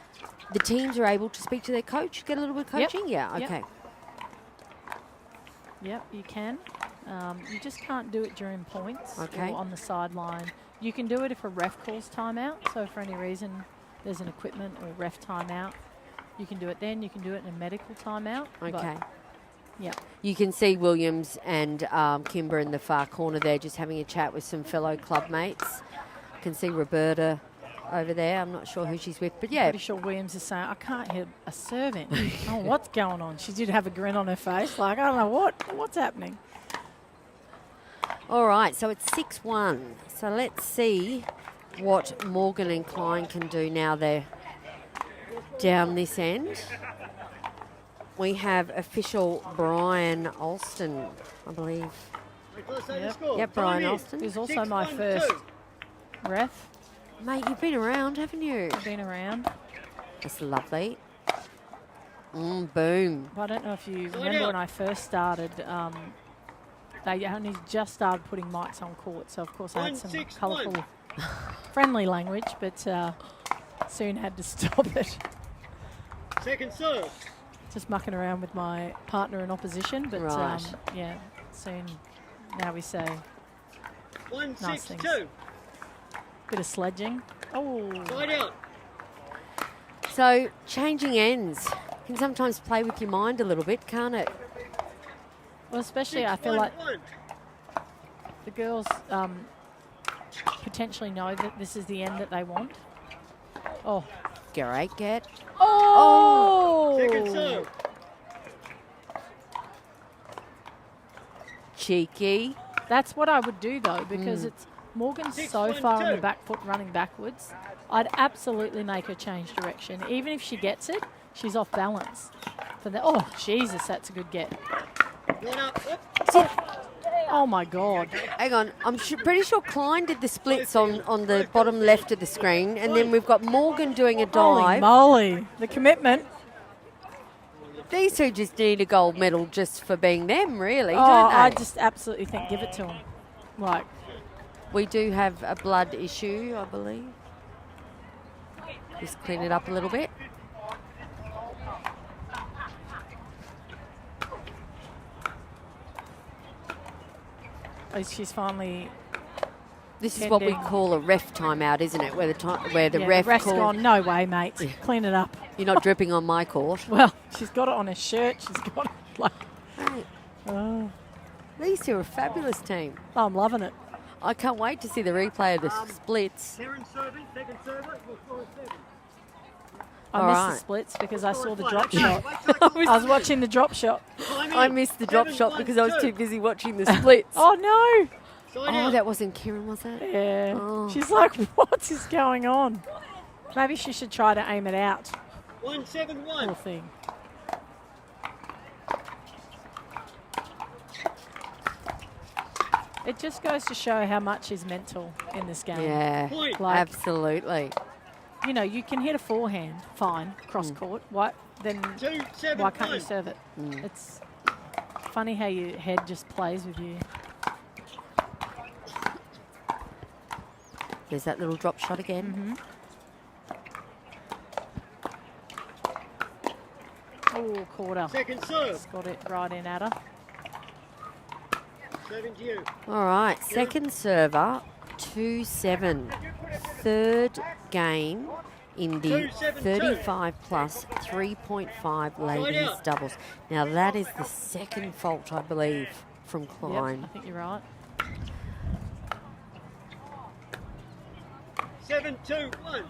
the teams are able to speak to their coach, get a little bit of Yep. coaching? Yeah, Yep. okay. Yep, you can. You just can't do it during points Okay. or on the sideline. You can do it if a ref calls timeout. So if for any reason there's an equipment or ref timeout, you can do it then. You can do it in a medical timeout. but Okay. yeah. You can see Williams and Kimber in the far corner there just having a chat with some fellow club mates. Can see Roberta over there. I'm not sure who she's with, but yeah. Pretty sure Williams is saying, I can't hit a serve in. Oh, what's going on? She did have a grin on her face. Like, I don't know what's happening. All right, so it's 6-1. So let's see what Morgan and Klein can do now they're down this end. We have official Brian Alston, I believe. Yep, Brian Alston. Who's also my first ref. Mate, you've been around, haven't you? I've been around. That's lovely. Boom. But I don't know if you remember when I first started, they only just started putting mics on court. So, of course, I had some 1-6-1. colourful, friendly language, but soon had to stop it. Second serve. Just mucking around with my partner in opposition. But, Right. yeah, soon now we say 1-6-2. bit of sledging. Oh, Side out. So changing ends can sometimes play with your mind a little bit, can't it? well, especially I feel like 6-1-1. the girls potentially know that this is the end that they want. Oh. Great get. Oh! Second serve. Cheeky. That's what I would do, though, because it's Morgan's so 6-1-2. far on the back foot running backwards. I'd absolutely make her change direction. Even if she gets it, she's off balance. For the, oh, Jesus, that's a good get. 1 up. Oh, my God. Hang on. I'm pretty sure Klein did the splits on the bottom left of the screen. And then we've got Morgan doing a Holy dive. moly. The commitment. These two just need a gold medal just for being them, really, Oh, don't they? I just absolutely think give it to them. Like, We do have a blood issue, I believe. Just clean it up a little bit. oh, she's finally... This is what we Pending. call a ref timeout, isn't it? Where the yeah, ref the ref's calls, gone, no way, mate. Clean it up. you're not dripping on my court. Well, she's got it on her shirt. She's got it like... Hey, Oh, these two are a fabulous team. I'm loving it. I can't wait to see the replay of the splits. Karen serving. Second server. We'll score a 7. I All missed right. the splits because I saw the Fine. drop Okay, shot. wait till I I was watching the drop shot. Time I in. missed the drop shot 7-1-2. because I was too busy watching the splits. Oh, no. Side Oh, out. that wasn't Kieran, was it? Yeah. Oh. She's like, what is going on? Maybe she should try to aim it out. 1-7-1. Poor thing. It just goes to show how much is mental in this game. Yeah, Point. Like, absolutely. you know, you can hit a forehand, fine, cross court. Why then? 2-7-1. Why can't you serve it? It's funny how your head just plays with you. There's that little drop shot again. Oh, quarter. Second serve. Got it right in at her. Serving to you. All right, second server, 2-7. Third game in the 2-7-2. 35 plus 3.5 ladies out. doubles. Now that is the second fault, I believe, from Yep, Klein. I think you're right. 7-2-1.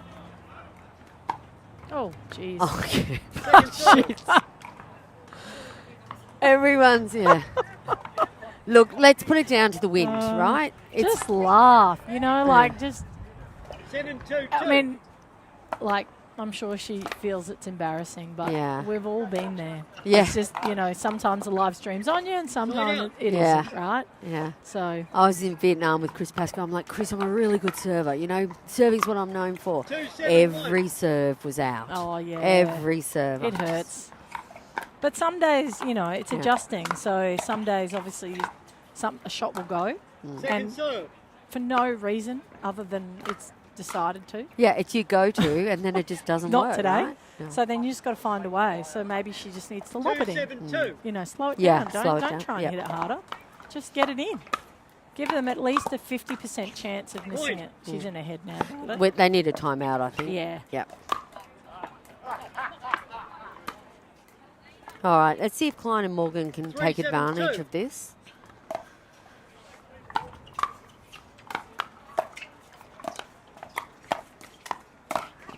Oh, jeez. Oh, okay. Second serve. Everyone's, yeah. Look, let's put it down to the wind, right? Just laugh, you know, like just, 7-2-2. I mean, like, I'm sure she feels it's embarrassing, but Yeah. we've all been there. Yeah. It's just, you know, sometimes the live stream's on you and sometimes it Yeah. isn't, right? Yeah. So, I was in Vietnam with Chris Pascoe. I'm like, Chris, I'm a really good server. You know, serving's what I'm known for. 2-7-1. Every serve was out. oh, yeah. Every serve. It hurts. But some days, you know, it's Yeah. adjusting. So some days, obviously, a shot will go Second and serve. for no reason other than it's decided to. Yeah, it's your go-to, and then it just doesn't Not work. today. Right? No. So then you just got to find a way. So maybe she just needs to lob it in. 2-7-2. You know, slow it Yeah, down. slow it Don't down. try and Yep. hit it harder. Just get it in. Give them at least a 50% chance of missing Point. it. She's in her head now. About it. They need a timeout, I think. Yeah. Yep. All right, let's see if Klein and Morgan can take 3-7-2. advantage of this.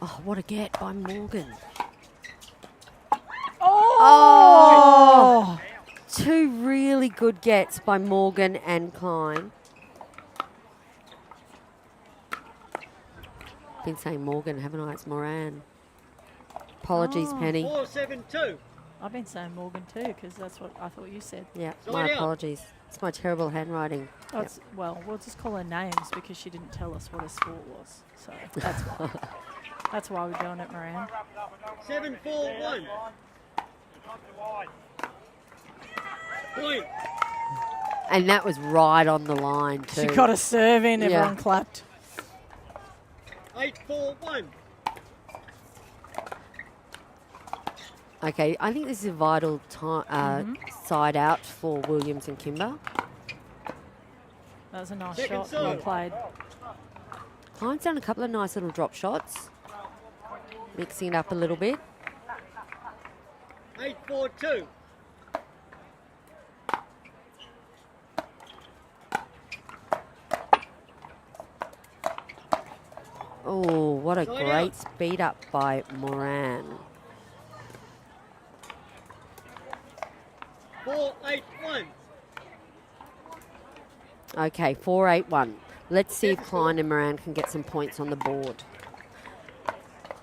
Oh, what a get by Morgan. Oh! Two really good gets by Morgan and Klein. Been saying Morgan, haven't I? It's Moran. Apologies, Penny. 4-7-2. I've been saying Morgan too because that's what I thought you said. Yeah, Side my out. apologies. It's my terrible handwriting. Oh, Yep. it's, well, we'll just call her names because she didn't tell us what her sport was. So that's why. That's why we're doing it, Moran. 7-4-1. Point. And that was right on the line too. She got a serve in, Yeah. everyone clapped. 8-4-1. Okay, I think this is a vital side out for Williams and Kimber. That was a nice Second shot. serve. Well played. Klein's done a couple of nice little drop shots. Mixing it up a little bit. 8-4-2. Oh, what a Side great out. speed up by Moran. 4-8-1. Okay, 4-8-1. Let's see if Klein and Moran can get some points on the board.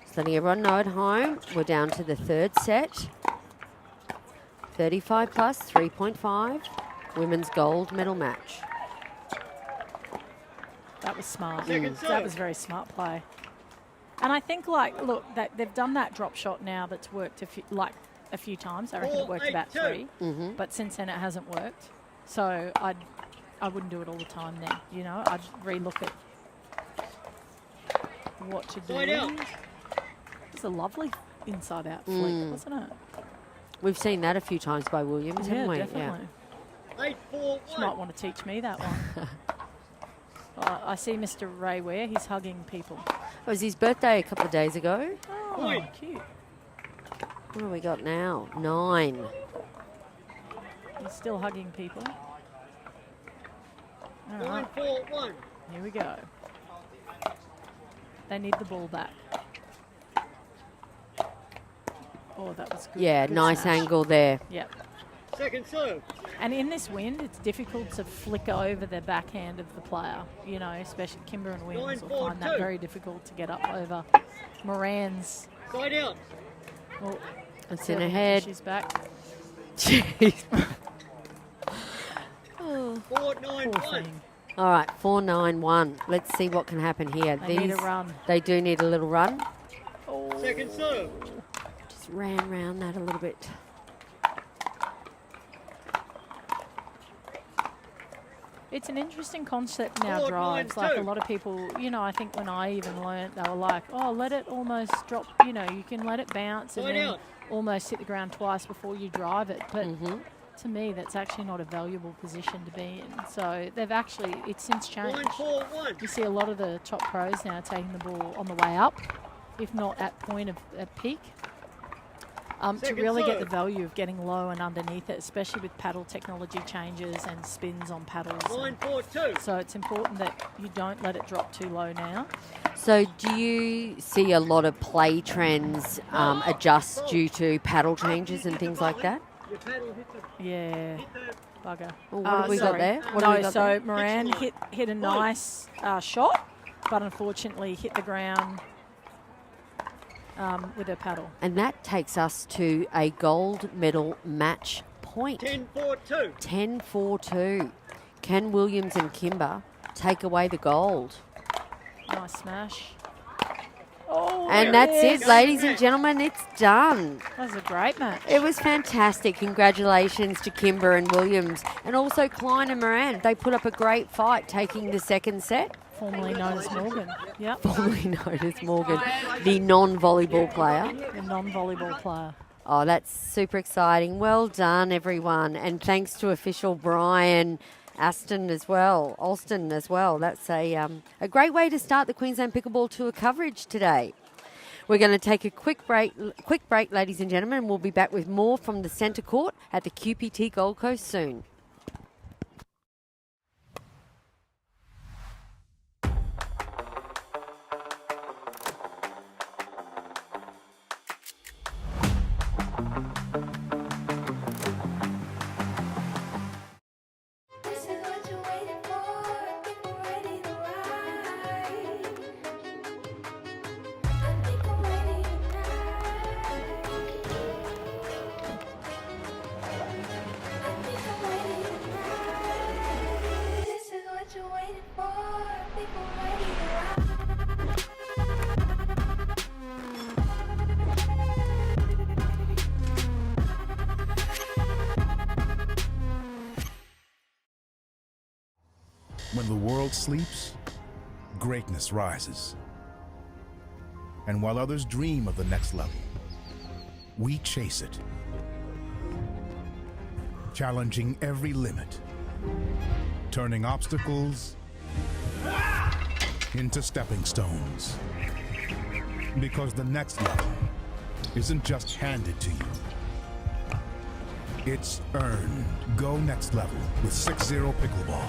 Just letting everyone know at home, we're down to the third set. 35 plus 3.5. Women's gold medal match. That was smart. Second That serve. was very smart play. And I think, like, look, that they've done that drop shot now that's worked a few times. I reckon it worked about 3. But since then it hasn't worked. So I wouldn't do it all the time then, you know. I'd relook at what to do. Side out. It's a lovely inside-out flick, wasn't it? We've seen that a few times by Williams, haven't we? Definitely. 8-4-1. She might want to teach me that one. I see Mr. Ray Ware. He's hugging people. It was his birthday a couple of days ago. Oh, Point. cute. What have we got now? 9. He's still hugging people. All right, 9-4-1. here we go. They need the ball back. Oh, that was good. Yeah, Good nice smash. angle there. Yep. Second serve. And in this wind, it's difficult to flick over the backhand of the player. You know, especially Kimber and Williams will find that 9-4-2. very difficult to get up over Moran's. Side out. Oh, It's in ahead. She's back. Jeez. Poor 4-9-1. thing. All right, 4-9-1. Let's see what can happen here. They need a run. They do need a little run. Oh. Second serve. Just ran around that a little bit. It's an interesting concept now, 4-9-2. drives. Like a lot of people, you know, I think when I even learnt, they were like, oh, let it almost drop, you know, you can let it bounce and Side then out. almost hit the ground twice before you drive it. But to me, that's actually not a valuable position to be in. So they've actually, it's since changed. 9-4-1. You see a lot of the top pros now taking the ball on the way up, if not at point of at peak. To Second really get the serve. value of getting low and underneath it, especially with paddle technology changes and spins on paddles. And 9-4-2. so it's important that you don't let it drop too low now. So do you see a lot of play trends adjust due to paddle changes and things like that? Your paddle hit the, Yeah, hit the bugger. Well, what have we got sorry. there? What have No, we got so there? Moran hit a nice shot, but unfortunately hit the ground with her paddle. And that takes us to a gold medal match point. 10-4-2. 10-4-2. Can Williams and Kimber take away the gold? Nice smash. Oh, And that's yes. it, ladies and gentlemen. It's done. That was a great match. It was fantastic. Congratulations to Kimber and Williams, and also Klein and Moran. They put up a great fight, taking the second set. Formerly known as Morgan. Yep, Formerly known as Morgan, the non-volleyball player. the non-volleyball player. Oh, that's super exciting. Well done, everyone. And thanks to official Brian Alston as well. That's a great way to start the Queensland Pickleball Tour coverage today. We're going to take a quick break, ladies and gentlemen, and we'll be back with more from the centre court at the QPT Gold Coast soon. This is what you're waiting for. People ready to ride. I think I'm ready tonight. I think I'm ready tonight. This is what you're waiting for. People ready to ride. When the world sleeps, greatness rises. And while others dream of the next level, we chase it. Challenging every limit, turning obstacles into stepping stones. Because the next level isn't just handed to you, it's earned. Go next level with 6-0 Pickleball.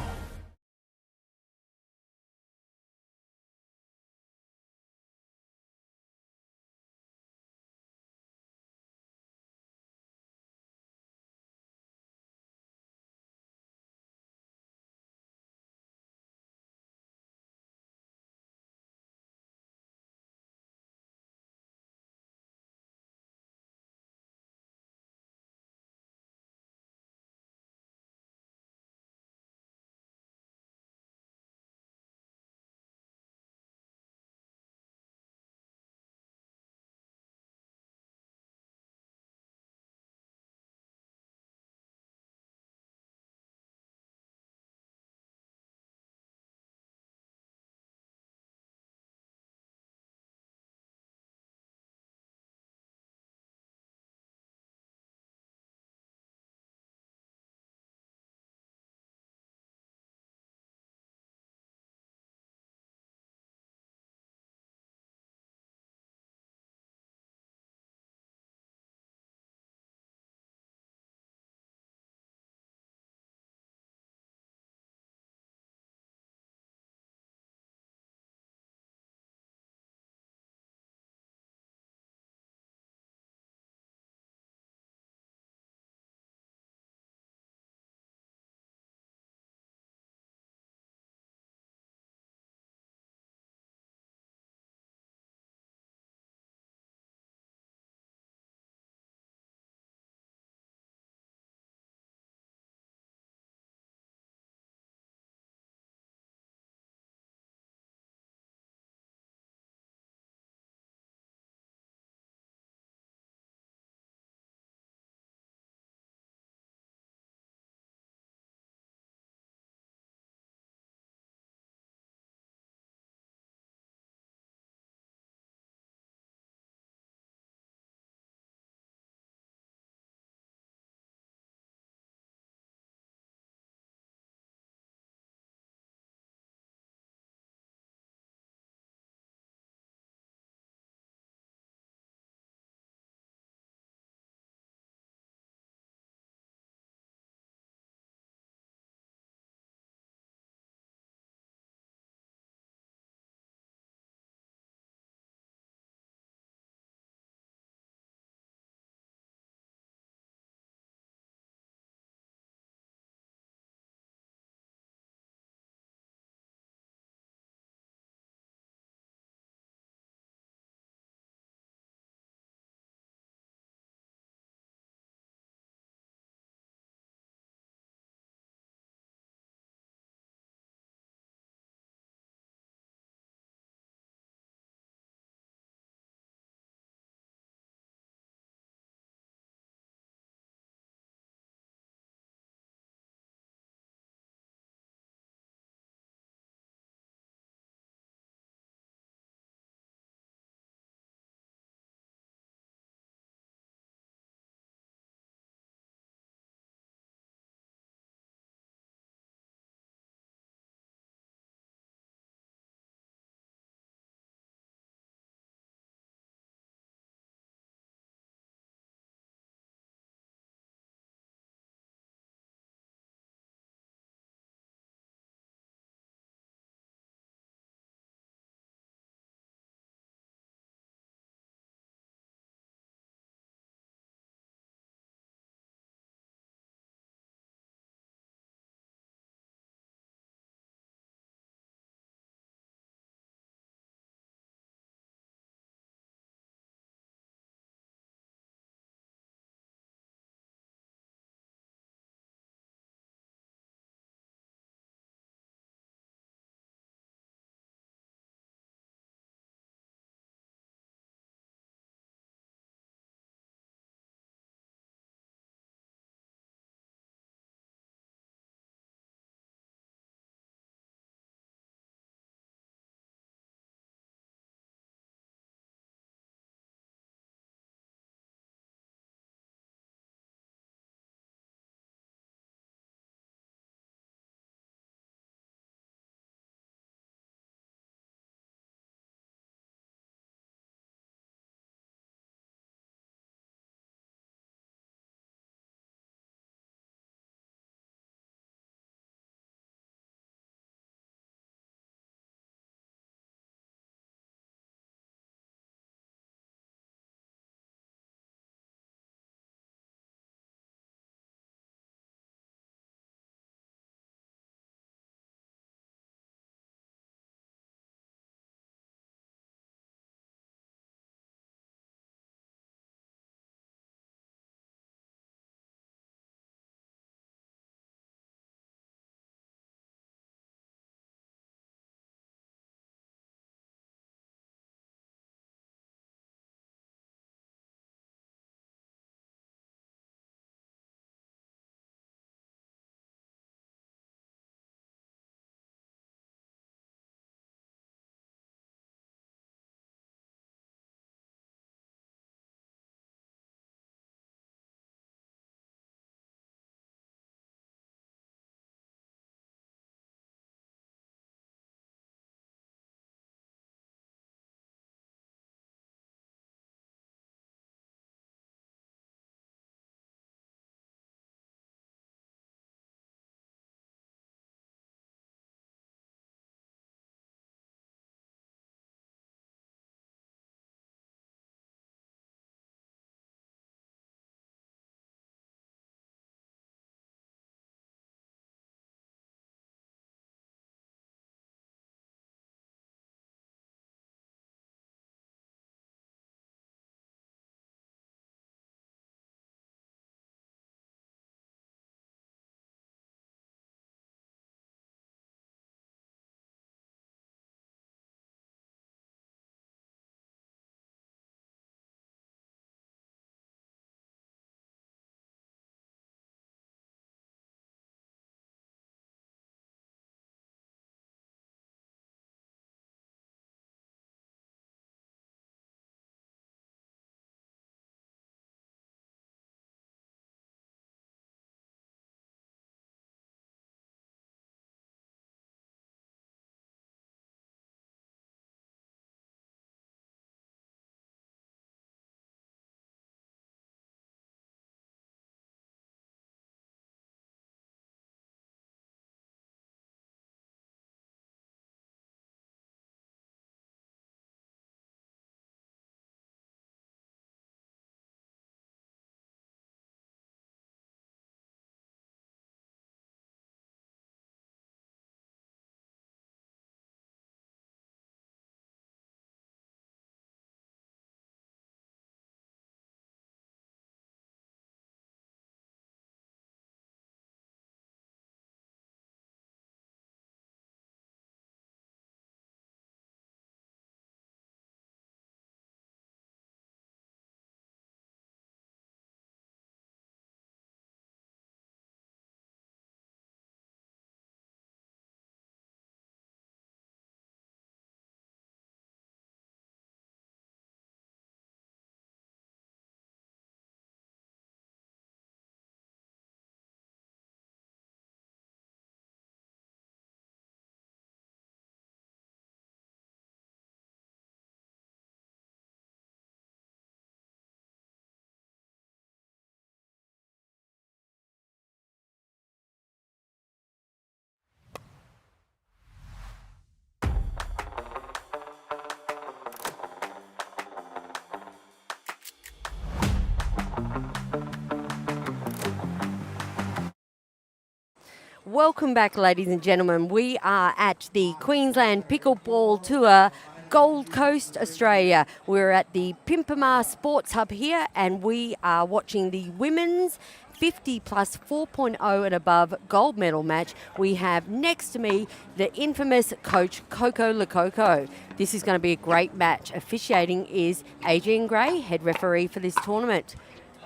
Welcome back, ladies and gentlemen. We are at the Queensland Pickleball Tour, Gold Coast, Australia. We're at the Pimpama Sports Hub here, and we are watching the women's 50 plus 4.0 and above gold medal match. We have next to me the infamous coach Coco Lococo. This is going to be a great match. Officiating is Adrian Gray, head referee for this tournament.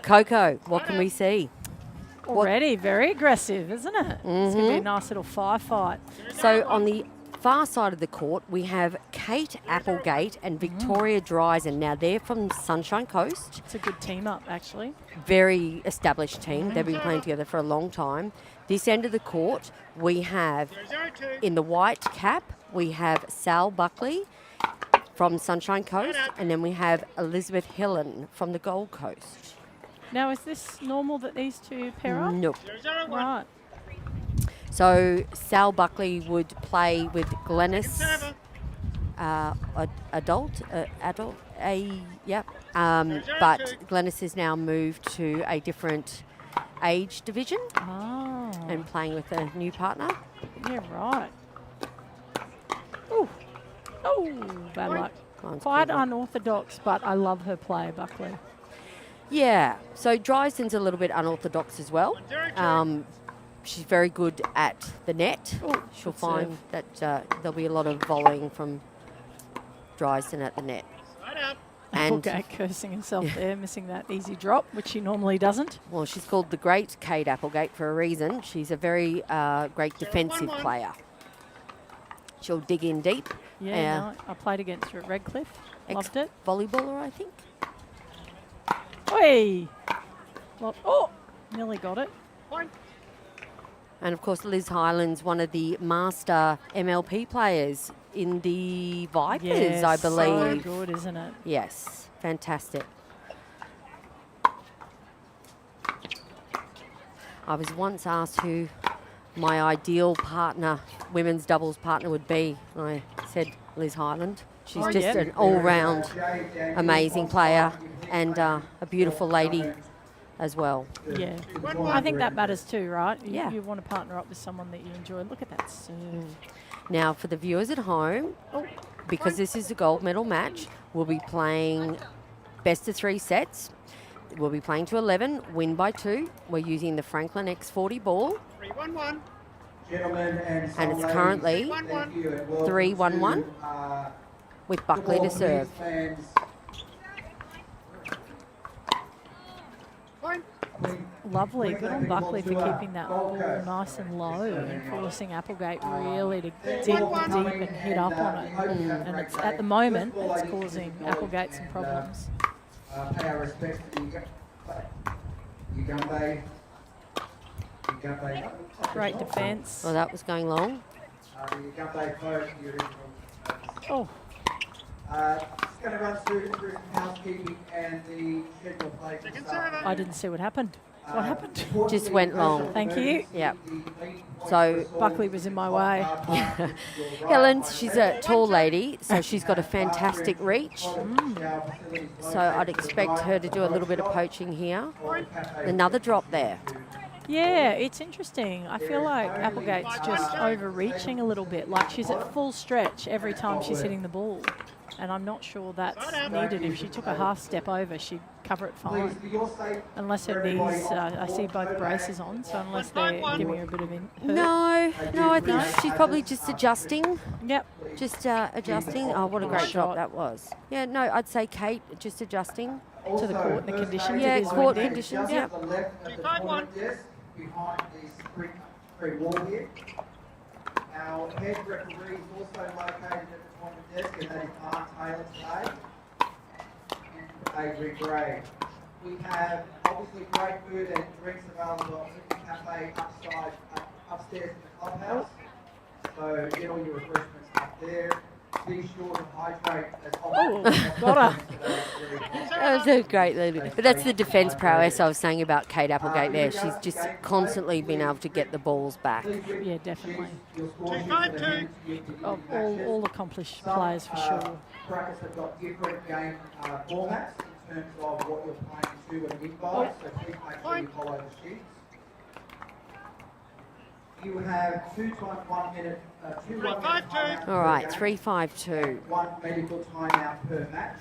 Coco, what can we see? Already very aggressive, isn't it? It's going to be a nice little firefight. So on the far side of the court, we have Kate Applegate and Victoria Dreisen. Now, they're from Sunshine Coast. It's a good team up, actually. Very established team. They've been playing together for a long time. This end of the court, we have, in the white cap, we have Sal Buckley from Sunshine Coast, and then we have Elizabeth Hillen from the Gold Coast. Now, is this normal that these two pair up? No. Right. So Sal Buckley would play with Glennis, adult. But Glennis has now moved to a different age division Oh. and playing with a new partner. Yeah, right. Ooh. Oh, bad luck. Mine's Quite cool. unorthodox, but I love her play, Buckley. Yeah, so Drysen's a little bit unorthodox as well. She's very good at the net. Ooh, She'll good find serve. that there'll be a lot of volleying from Drysen at the net. And Applegate cursing himself there, missing that easy drop, which he normally doesn't. well, she's called the Great Kate Applegate for a reason. She's a very great defensive player. She'll dig in deep. Yeah, no, I played against her at Redcliffe. Loved it. Volleyballer, I think. Oi! Well, oh, nearly got it. And of course, Liz Hyland's one of the master MLP players in the Vipers, Yes, I believe. So good, isn't it? Yes, fantastic. I was once asked who my ideal partner, women's doubles partner, would be. I said Liz Hyland. She's Oh, just yeah. an all-round amazing player and a beautiful lady as well. Yeah. I think that matters too, right? Yeah. You want to partner up with someone that you enjoy. Look at that serve. Now, for the viewers at home, because this is a gold medal match, we'll be playing best of 3 sets. We'll be playing to 11, win by 2. We're using the Franklin X40 ball. 3-1-1. Gentlemen And it's currently 3-1-1 with Buckley to serve. Lovely. Good on Buckley for keeping that ball nice and low and forcing Applegate really to dig deep and hit up on it. And it's at the moment, it's causing Applegate some problems. Pay our respects to Ugumbe. Great defence. Well, that was going long. The Ugumbe coach, the original. Oh, Just going to run through some housekeeping and the schedule play for the start. I didn't see what happened. What happened? Just went long. Thank you. Yeah. So Buckley was in my way. Helen, she's a tall lady, so she's got a fantastic reach. So I'd expect her to do a little bit of poaching here. Another drop there. Yeah, it's interesting. I feel like Applegate's just overreaching a little bit. Like she's at full stretch every time she's hitting the ball. And I'm not sure that's needed. If she took a half step over, she'd cover it fine. Unless her knees, I see both braces on, so unless they're giving her a bit of hurt. No, I think she's probably just adjusting. Yep. Just adjusting. Oh, what a great Shot. drop that was. Yeah, no, I'd say Kate just adjusting. To the court and the conditions. Yeah, it is court windy. conditions, To yeah. the left of the tournament desk, behind the sprint wall here. Our head referee is also located at the tournament desk, and that is Mark Taylor today. And Adrian Gray. We have obviously great food and drinks available at the cafe upstairs in the clubhouse. So get all your refreshments up there. Be sure to hydrate as often as possible. got her. That was a great lead. But that's the defence prowess I was saying about Kate Applegate there. She's just constantly been able to get the balls back. Yeah, definitely. 2-5-2. All accomplished players for sure. Brackets have got different game formats in terms of what you're playing to and with by, so please make sure you follow the sheets. You have 2 times 1 minute, 2 1 minute 3-5-2. timeouts All per right, game, 3-5-2. and 1 medical timeout per match.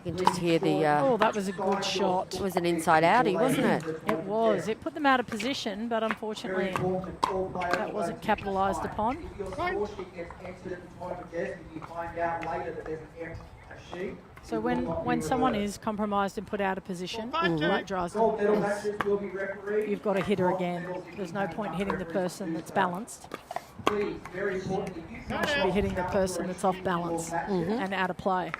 You can just hear the. Oh, that was a good shot. It was an inside outie, wasn't it? It was. It put them out of position, but unfortunately that wasn't capitalised upon. If your score sheet gets entered at the time of desk and you find out later that there's a sheet, So it will not be when someone reversed. is compromised and put out of position, like Gold Drysdale, medal matches will be refereed. you've got to hit her Bronze again. medals if There's you no have point not hitting the refereed person do that's so. balanced. Please, very importantly, you You should be hitting the person that's off balance and out of play.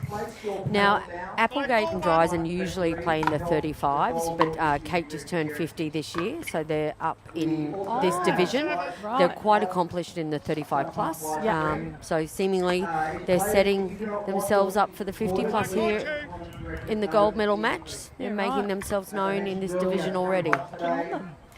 Now, Applegate and Dryden usually play in the 35s, but Kate just turned 50 this year, so they're up in this division. They're Right. quite accomplished in the 35 plus. Yeah. So seemingly they're setting themselves up for the 50 plus here in the gold medal match. They're Yeah, making right. themselves known in this division already.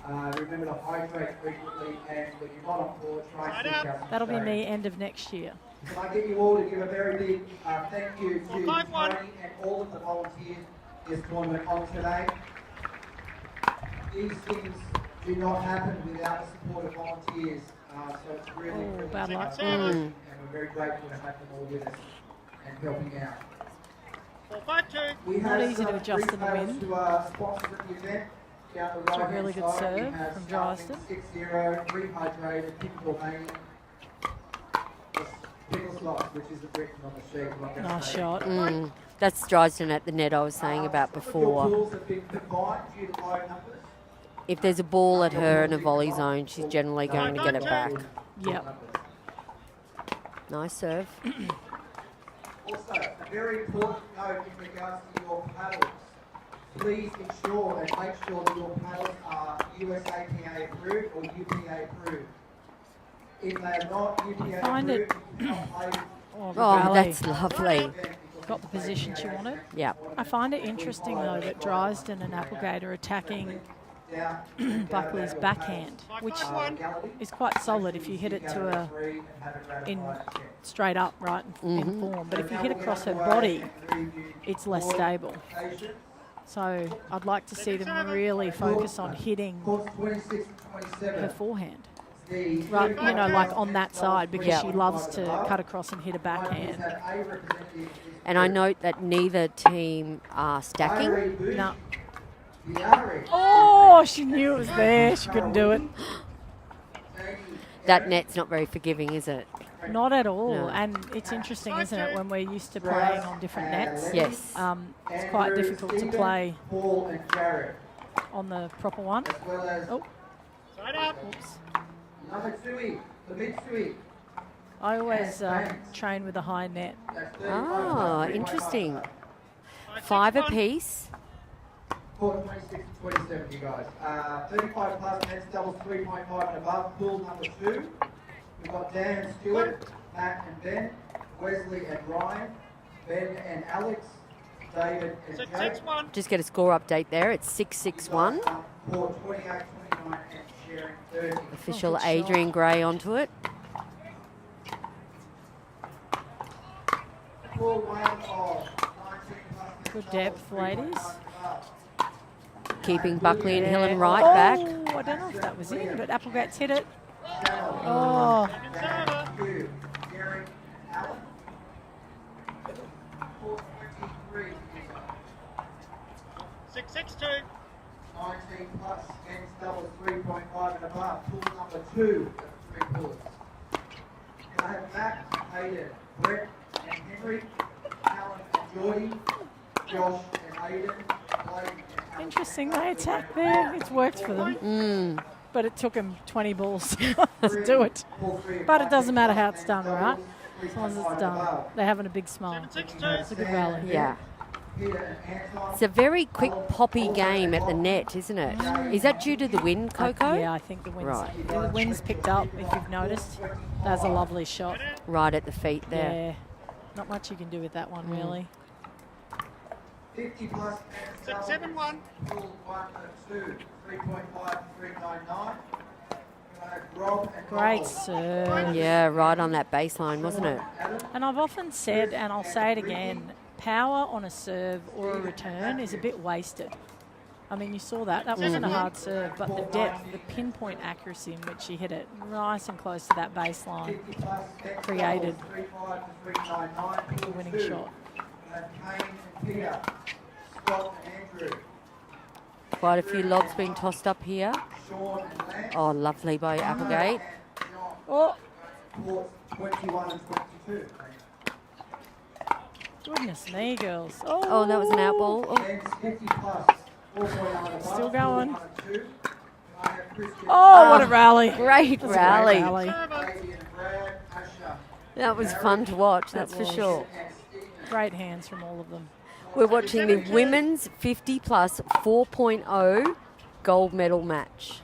Remember to hydrate frequently, and when you're not on board, try and seek out some That'll be shade. me end of next year. Can I get you all to give a very big thank you to 5-1. Tony and all of the volunteers this tournament on today. These things do not happen without the support of volunteers, so it's really, Oh, really bad luck. and we're very grateful to have them all with us and helping out. 4-5-2. We Not have easy to some adjust in the free wind. To sponsors at the event. Down the It's a right-hand really good side, serve we have from Starling Drysdale. 6-0, Rehydrated, Pickleball Mania. Pickle slots, which is written on the sheet. like I Nice say. shot. That's Dryden at the net I was saying about Some of your before. pools have been combined due to low numbers. If there's a ball at her in a volley zone, she's generally going to get it back. Yep. Nice serve. Also, a very important note in regards to your paddles. Please ensure and make sure that your paddles are USAPA approved or UPA approved. If they are not UPA find it- approved, you cannot play Oh, the Oh, rally. that's lovely. Got the position she wanted. Yeah. I find it interesting though that Drysdale and Applegate are attacking Buckley's backhand, which is quite solid if you hit it to a in straight up, right, in form. But if you hit across her body, it's less stable. So I'd like to see them really focus on hitting Course 26 and her 27. forehand, The right? You know, like on that side, because Yeah. she loves to cut across and hit a backhand. have a representative And I note that neither team are stacking. No. the Ari. Oh, she knew it was there. She couldn't do it. That net's not very forgiving, is it? Not at all. No. And it's interesting, isn't it, when we're used to playing on different nets? Yes. It's quite difficult to play Paul and Jared, on the proper one. as well as Oh, Side out. oops. number 2E, the mid 2E. I always train with a high net. That's Ah, 35, interesting. 5-6-1. 5 apiece. Court 26 and 27, you guys. 35 plus men's doubles 3.5 and above. Pool number 2. We've got Dan and Stuart, Matt and Ben, Wesley and Ryan, Ben and Alex, David and Jake. 6-6-1. Just get a score update there. It's 6-6-1. Court 28, 29 and sharing 30. Official good shot. Adrian Gray onto it. Pool 1 of 19 plus men's Good doubles, depth, 3.5 ladies. and above. Keeping Buckley and Hillen Yeah. right Oh, back. I don't know if that was in, but Applegate's hit it. Oh, Hugh, Gary, and Alan. Pool 23 is 6-6-2. 19 plus men's doubles 3.5 and above. Pool number 2 of 3 pools. Can I have Matt, Hayden, Brett, and Henry, Alan and Geordie, Josh and Aiden, Blake and Alex. interesting. They attacked there. It's worked for them. But it took them 20 balls to do it. Pool 3 of But it 5 doesn't matter how men's it's done, doubles, right? As long as 3.5 it's done. and above. They're having a big smile. 7-6-2. It's a good rally. Yeah. Peter and Anton. It's a very quick poppy game at the net, isn't it? Is that due to the wind, Coco? Yeah, I think the wind's, Right. the wind's picked up, if you've noticed. That's a lovely shot. Right at the feet there. Yeah. Not much you can do with that one, really. 50 plus men's 6-7-1. doubles, Pool 1 and 2, 3.5 and 3.99. Can I have Rob and Great Noel? serve. Yeah, right on that baseline, wasn't it? And I've often said, and I'll say it again, power on a serve or a return is a bit wasted. I mean, you saw that. That wasn't a hard serve, but the depth, the pinpoint accuracy in which she hit it, nice and close to that baseline, created the winning shot. Quite a few lobs being tossed up here. Oh, lovely by Applegate. Oh, 21 and 22. goodness me, girls. Oh, that was an out ball. Oh. Men's 50 plus. 4.91. Still going. 41 and 2. Oh, what a rally. Great That's a rally. great rally. That was fun to watch, that's for was. sure. Great hands from all of them. We're watching the women's 50 plus 4.0 gold medal match.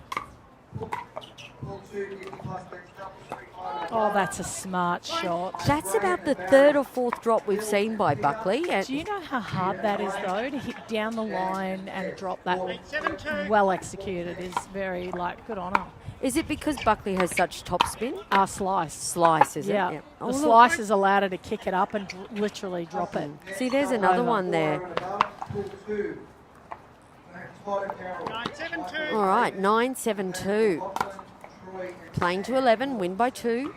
Oh, that's a smart shot. That's about the third or fourth drop we've seen by Buckley. Do you know how hard that is, though, to hit down the line and drop that well executed? Is very, good on her. Is it because Buckley has such top spin? Slice. Slice, is Yeah. it? The Oh, look. slice has allowed her to kick it up and literally drop it. See, there's another one there. 9-7-2. All right, 9-7-2. Playing to 11, win by 2.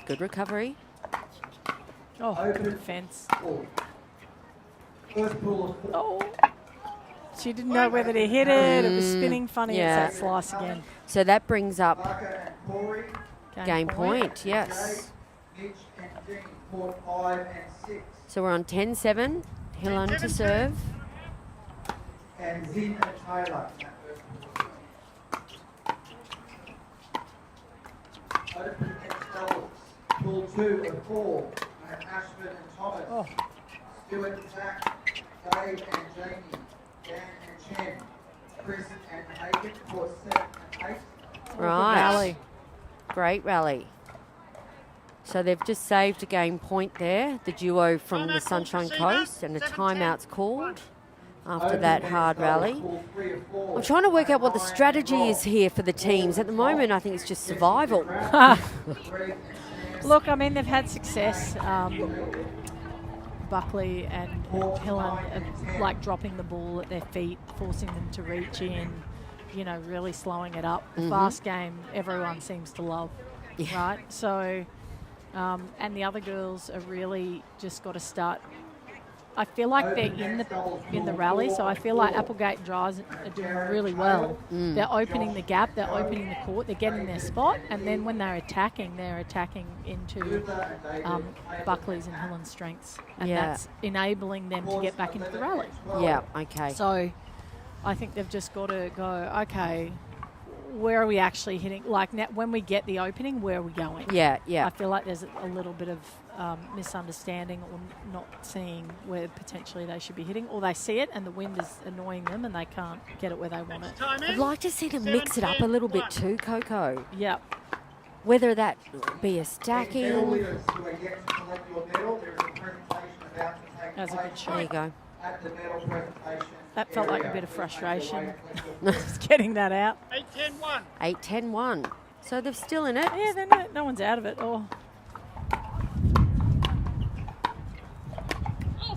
Good recovery. Oh, good defence. First pull of 4. Oh. She didn't know whether to hit it. It was spinning funny. yeah. It's that slice again. So that brings up Barker and Corey, game point, yes. Mitch and Dean, court 5 and 6. So we're on 10-7. Hillen to serve. And Zin and Taylor. Open next doubles. Pull 2 and 4. And Ashford and Thomas. Oh. Stuart and Zach. Dave and Jamie. Dan and Chen. Chris and Hagen. Court 7 and 8. Right. Rally. Great rally. So they've just saved a game point there, the duo from the Sunshine Coast, and a timeout's called after that hard rally. I'm trying to work out what the strategy is here for the teams. At the moment, I think it's just survival. Look, I mean, they've had success. Buckley and Hillen, dropping the ball at their feet, forcing them to reach in, really slowing it up. The fast game, everyone seems to love, right? So, and the other girls are really just got to start. I feel like they're in the rally, so I feel like Applegate and Dries are doing really well. They're opening the gap, they're opening the court, they're getting their spot, and then when they're attacking into Buckley's and Hillen's strengths, and that's enabling them to get back into the rally. Yeah, okay. So I think they've just got to go, okay, where are we actually hitting? When we get the opening, where are we going? Yeah. I feel like there's a little bit of misunderstanding or not seeing where potentially they should be hitting, or they see it and the wind is annoying them and they can't get it where they want it. I'd like to see them mix it up a little bit too, Coco. Yep. Whether that be a stacking. That's a good There shot. you go. That felt like a bit of frustration. Just getting that out. 8-10-1. 8-10-1. So they're still in it. Yeah, then no one's out of it. Oh.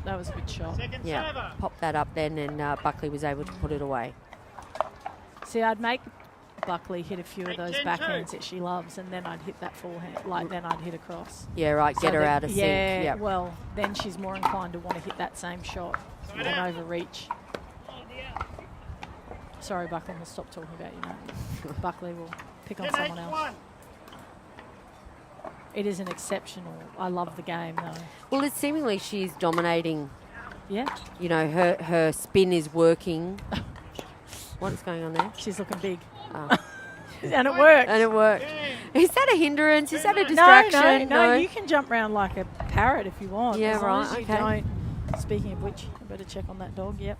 That was a good shot. Second Yeah, server. pop that up then, and Buckley was able to put it away. See, I'd make Buckley hit a few of those 8-10-2. backhands that she loves, and then I'd hit that forehand. Then I'd hit across. Yeah, right. Get her out of sync. Yeah, Yep. well, then she's more inclined to want to hit that same shot than overreach. Sorry, Buckley, we'll stop talking about you now. Buckley will pick on someone else. 10-8-1. It is an exceptional. I love the game, though. Well, it's seemingly she's dominating. Yeah, Her spin is working. What's going on there? she's looking big. Oh. And it worked. And it worked. Is that a hindrance? Is that a distraction? No, you can jump around like a parrot if you want. Yeah, as long as right, you okay. don't. Speaking of which, I better check on that dog. Yep.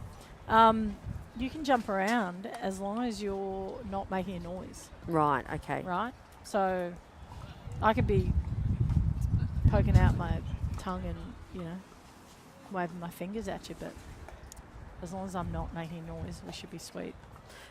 You can jump around as long as you're not making a noise, Right, okay. right? So I could be poking out my tongue and, waving my fingers at you, but as long as I'm not making noise, we should be sweet.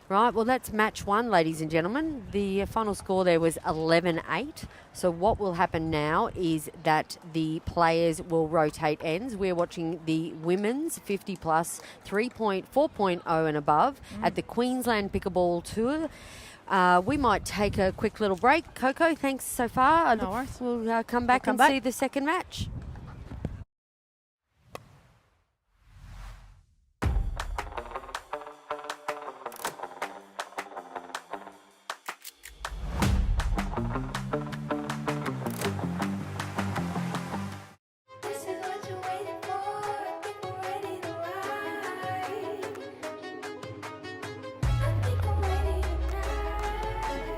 Right, well, that's match one, ladies and gentlemen. The final score there was 11-8. So what will happen now is that the players will rotate ends. We're watching the women's 50-plus 4.0 and above at the Queensland Pickleball Tour. We might take a quick little break. Coco, thanks so far. No worries. We'll come back We'll come and back. see the second match. This is what you're waiting for. People ready to ride. I think I'm ready tonight. I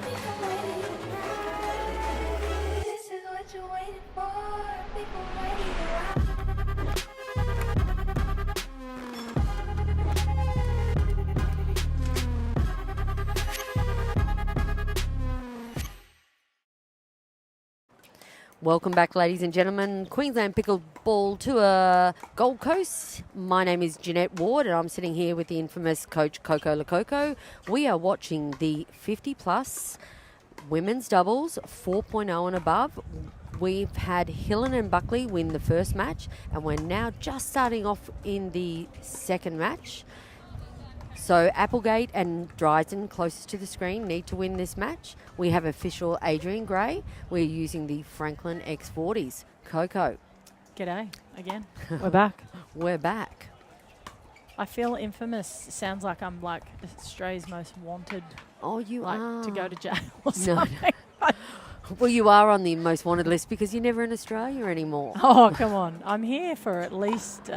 think I'm ready tonight. This is what you're waiting for. People ready to ride. Welcome back, ladies and gentlemen. Queensland Pickleball Tour Gold Coast. My name is Jeanette Ward and I'm sitting here with the infamous coach Coco Lococo. We are watching the 50-plus women's doubles 4.0 and above. We've had Hillen and Buckley win the first match and we're now just starting off in the second match. So Applegate and Dryden, closest to the screen, need to win this match. We have official Adrian Gray. We're using the Franklin X40s. Coco, G'day again. We're back. we're back. I feel infamous. Sounds like I'm like Australia's most wanted, Oh, you like are. to go to jail or No, no. something. Well, you are on the most wanted list because you're never in Australia anymore. Oh, come on. I'm here for at least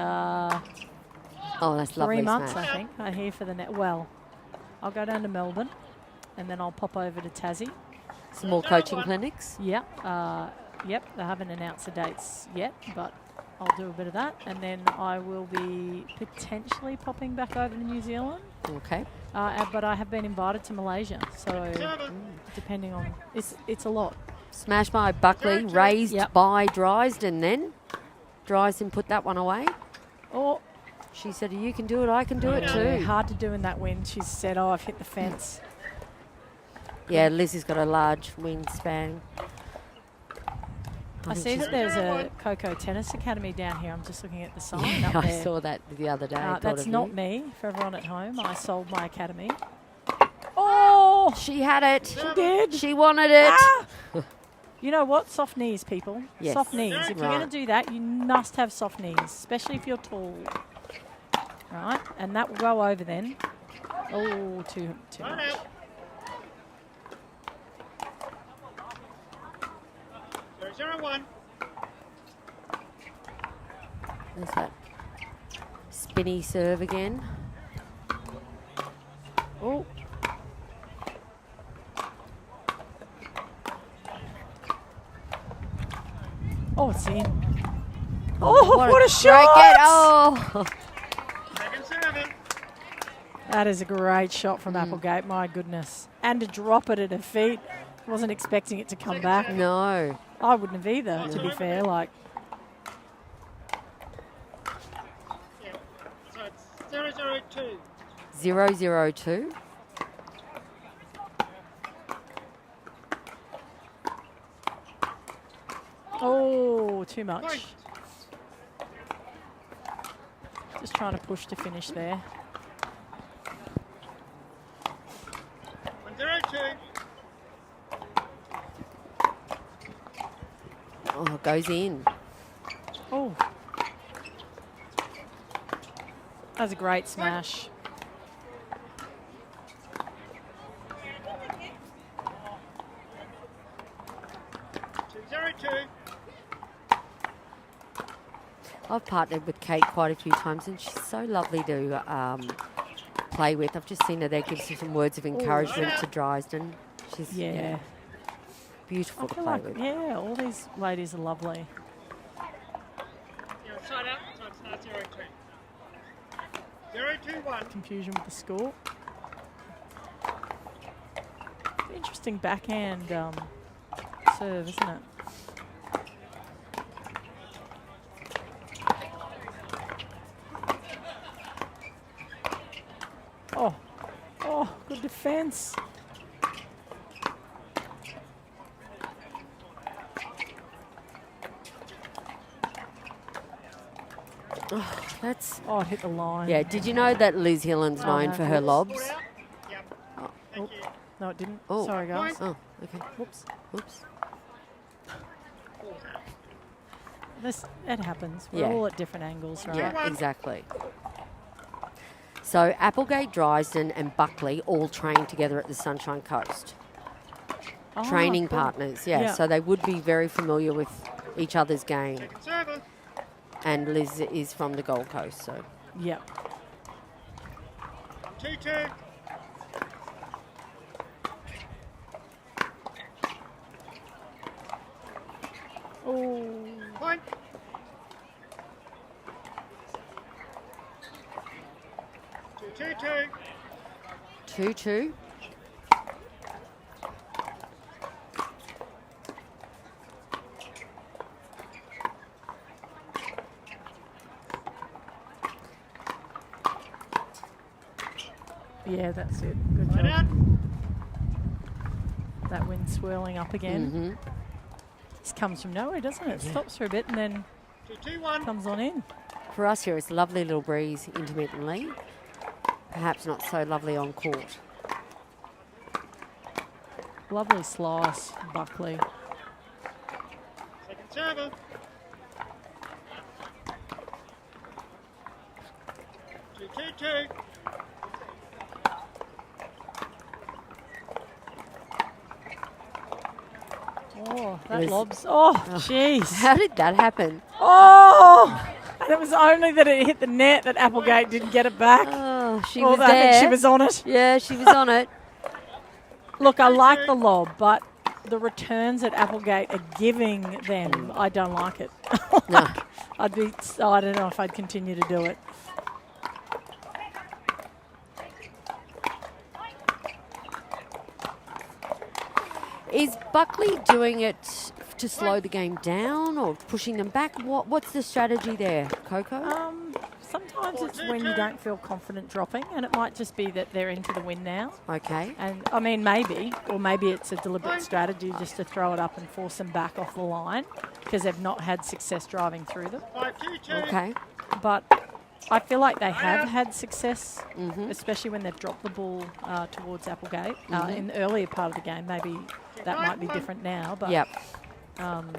Oh, that's lovely. 3 months, Smash. I think. I'm here for the Well, I'll go down to Melbourne and then I'll pop over to Tassie. Some more coaching clinics. Yep. Yep. They haven't announced the dates yet, but I'll do a bit of that. And then I will be potentially popping back over to New Zealand. Okay. But I have been invited to Malaysia. So depending on, it's a lot. Smashed by Buckley, raised Yep. by Drysden then. Drysden put that one away. Oh, She said, you can do it, I can do it yeah, too. hard to do in that wind. She said, oh, I've hit the fence. Yeah, Lizzie's got a large wingspan. I think see she's- that there's a Coco Tennis Academy down here. I'm just looking at the sign up I there. saw that the other day. I thought That's of not you. me. For everyone at home, I sold my academy. Oh, She had it. she did. She wanted it. Ah! You know what? Soft knees, people. Yes. Soft knees. If you're Right. going to do that, you must have soft knees, especially if you're tall. Right? And that will go over then. Oh, too much. out. 0-0-1. There's that spinny serve again. Oh. Oh, it's in. Oh, what a great shot! get. Oh. Second serving. That is a great shot from Applegate, my goodness. And to drop it at her feet. Wasn't expecting it to come back. No. I wouldn't have either, to be fair. Like, Yeah. So it's 0-0-2. 0-0-2. oh, too much. Point. Just trying to push to finish there. 1-0-2. Oh, it goes in. Oh. That was a great smash. I've partnered with Kate quite a few times and she's so lovely to play with. I've just seen her there give some words of encouragement to Drysden. She's Yeah. beautiful I to feel play like, with. yeah, all these ladies are lovely. Yeah, side out, so it's now 0-2. 0-2-1. Confusion with the score. Interesting backhand serve, isn't it? defence. That's Oh, it hit the line. yeah. Did you know that Liz Hillen's known no, for her whoops. lobs? Ball out. Yep. Thank you. No, it didn't. Oh. Sorry, guys. Oh, okay. Whoops. Oops. It happens. We're Yeah. all at different angles, right? Yeah, exactly. So Applegate, Dryden, and Buckley all train together at the Sunshine Coast. Oh, Training cool. partners, yeah. Yeah. So they would be very familiar with each other's game. Second server. And Liz is from the Gold Coast, so. Yep. 2-2. Oh. Point. 2-2. 2-2. Yeah, that's it. Good Right out. job. That wind swirling up again. Mm-hmm. This comes from nowhere, doesn't it? It stops for a bit and then 2-2-1. comes on in. For us here, it's a lovely little breeze intermittently. Perhaps not so lovely on court. Lovely slice, Buckley. Second server. 2-2-2. Oh, that Liz- lobs. Oh, jeez. How did that happen? Oh! And it was only that it hit the net that Applegate didn't get it back. Oh, she Although was I think there. she was on it. Yeah, she was on it. Look, I like the lob, but the returns that Applegate are giving them, I don't like it. No. I don't know if I'd continue to do it. Is Buckley doing it to slow the game down or pushing them back? What's the strategy there, Coco? Sometimes it's when you don't feel confident dropping, and it might just be that they're into the wind now. Okay. And I mean, maybe it's a deliberate strategy just to throw it up and force them back off the line because they've not had success driving through them. 5-2-2. Okay. But I feel like they have had success, Mm-hmm. especially when they've dropped the ball towards Applegate in the earlier part of the game. Maybe that might be different now, but Yep.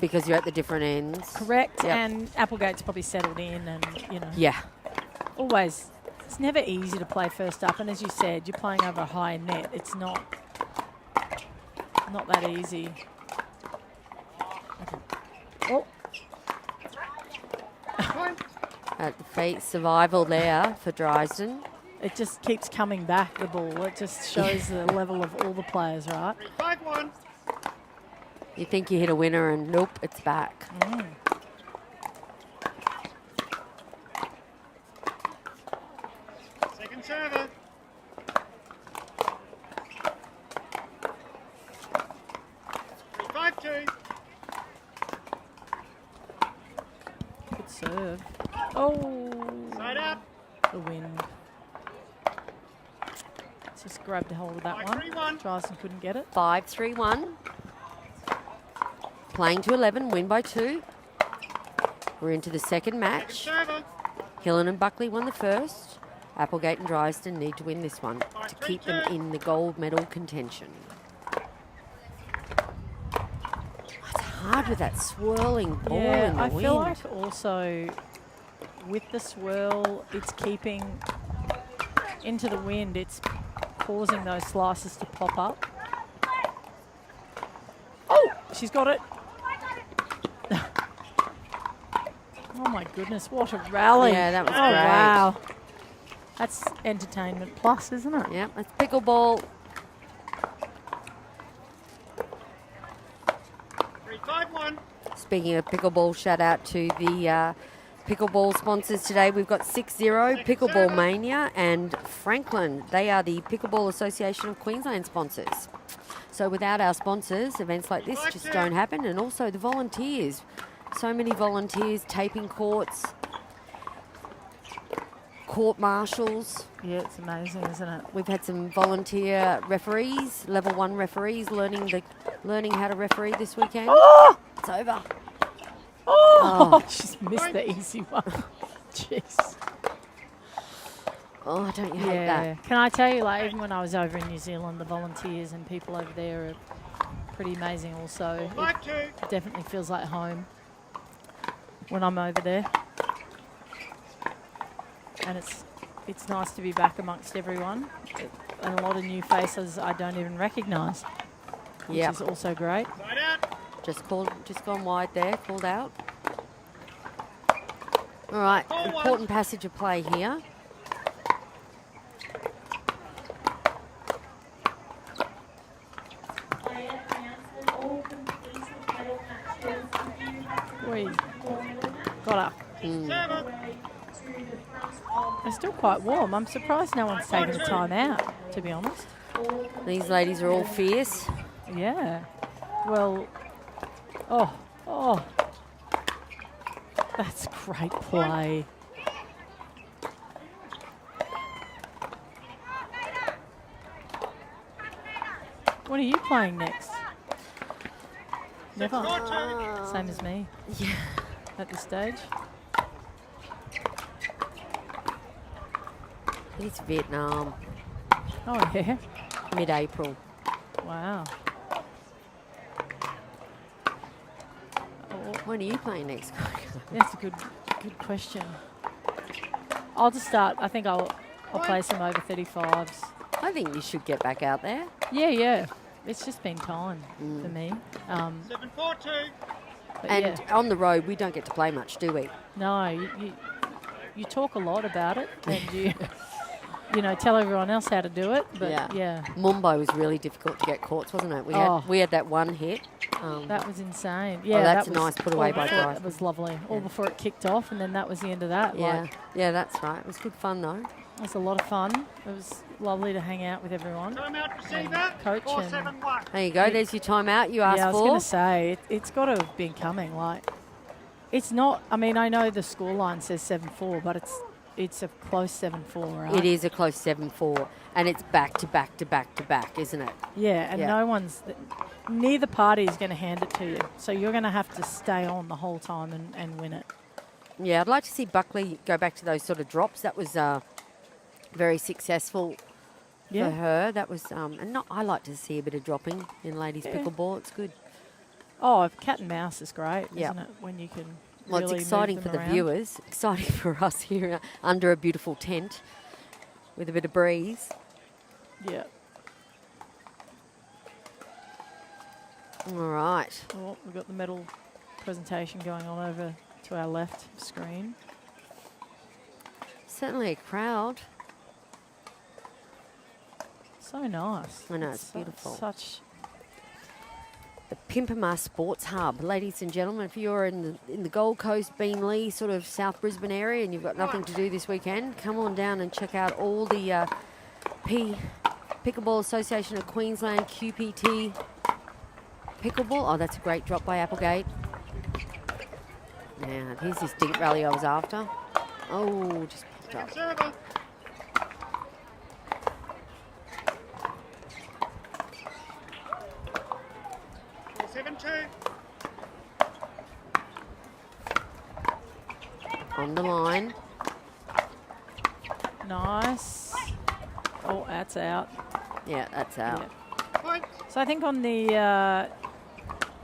Because you're at the different ends. correct. Yep. And Applegate's probably settled in, and Yeah. always. It's never easy to play first up, and as you said, you're playing over a high net. It's not that easy. Oh, At the feet, survival there for Dryden. it just keeps coming back, the ball. It just shows the level of all the players, right? 3-5-1. You think you hit a winner and nope, it's back. Second server. 3-5-2. Good serve. Oh, Side out. the wind. Just grabbed a hold of that 5-3-1. one. Dryden couldn't get it. 5-3-1. Playing to 11, win by 2. We're into the second Second match. server. Hillen and Buckley won the first. Applegate and Dryden need to win this one to keep them in the gold medal contention. It's hard with that swirling ball in the I wind. feel like also with the swirl, it's keeping into the wind. It's causing those slices to pop up. Oh, she's got it. Oh my goodness, what a rally. Yeah, that was oh, great. Wow. That's entertainment plus, isn't it? Yeah, that's pickleball. 3-5-1. Speaking of pickleball, shout out to the pickleball sponsors today. We've got 6-0, Pickleball Mania, and Franklin. They are the Pickleball Association of Queensland sponsors. So without our sponsors, events like this just don't happen. And also the volunteers. So many volunteers taping courts. court marshals. Yeah, it's amazing, isn't it? We've had some volunteer referees, level 1 referees, learning how to referee this weekend. Oh! It's over. Oh, she's missed the easy one. Jeez. Oh, don't you hate Yeah. that? Can I tell you, like, even when I was over in New Zealand, the volunteers and people over there are pretty amazing also. It definitely feels like home when I'm over there. And it's nice to be back amongst everyone. And a lot of new faces I don't even recognise, which Yep. is also great. Side out. Just gone wide there, called out. All right, important passage of play here. We got up. Server. They're still quite warm. I'm surprised no one's taken a time out, to be honest. These ladies are all fierce. Yeah. Well, oh. That's great play. What are you playing next? Never. Same as me. Yeah. At this stage. It's Vietnam, Oh, yeah. mid-April. Wow. When are you playing next? That's a good question. I'll just start. I think I'll play some over 35s. I think you should get back out there. Yeah. It's just been time for me. 7-4-2. But And yeah. on the road, we don't get to play much, do we? No, you talk a lot about it, and you know, tell everyone else how to do it. But yeah. Mumbai was really difficult to get courts, wasn't it? We had that one hit. That was insane. Yeah, that's that a was nice put away by before- Bryce. It was lovely. All before it kicked off, and then that was the end of that. Yeah, Like, yeah, that's right. It was good fun though. it was a lot of fun. It was lovely to hang out with everyone. Timeout receiver. Coach 4-7-1. There you go. There's your timeout you asked Yeah, I was for. going to say, it's got to have been coming. Like, it's not, I mean, I know the scoreline says 7-4, but it's a close 7-4, right? It is a close 7-4, and it's back to back to back to back, isn't it? Yeah, and neither party is going to hand it to you. So you're going to have to stay on the whole time and win it. Yeah, I'd like to see Buckley go back to those sort of drops. That was very successful for her. That was, I like to see a bit of dropping in ladies pickleball. It's good. Oh, cat and mouse is great, Yeah. isn't it? When you can Well, really it's exciting move for them the around. viewers, exciting for us here under a beautiful tent with a bit of breeze. Yeah. All right. Well, we've got the medal presentation going on over to our left screen. Certainly a crowd. So nice. I know, it's beautiful. Such. The Pimpama Sports Hub. Ladies and gentlemen, if you're in the Gold Coast, Beenleigh, sort of South Brisbane area, and you've got nothing to do this weekend, come on down and check out all the Pickleball Association of Queensland, QPT Pickleball. Oh, that's a great drop by Applegate. Now, here's this dink rally I was after. Oh, just popped up. Server. On the line. Nice. Oh, that's out. Yeah, that's out. Point. So I think on the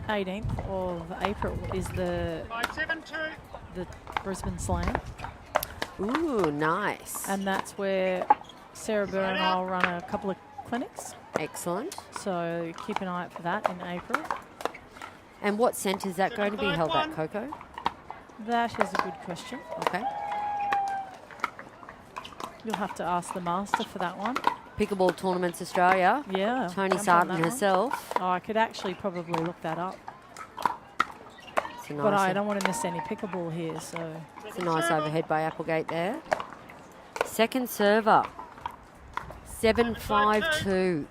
18th of April is the 5-7-2. Brisbane Slam, Ooh, nice. and that's where Sarah Burr and I'll run a couple of clinics. Excellent. So keep an eye out for that in April. And what centre is that going to be held at, Coco? That is a good question. Okay. You'll have to ask the master for that one. Pickleball Tournaments Australia. Yeah. Tony jump on Sarton that one. herself. Oh, I could actually probably look that up. It's a But I nice, don't want to miss any pickleball here, so it's a nice overhead by Applegate there. Second server. 7-5-2.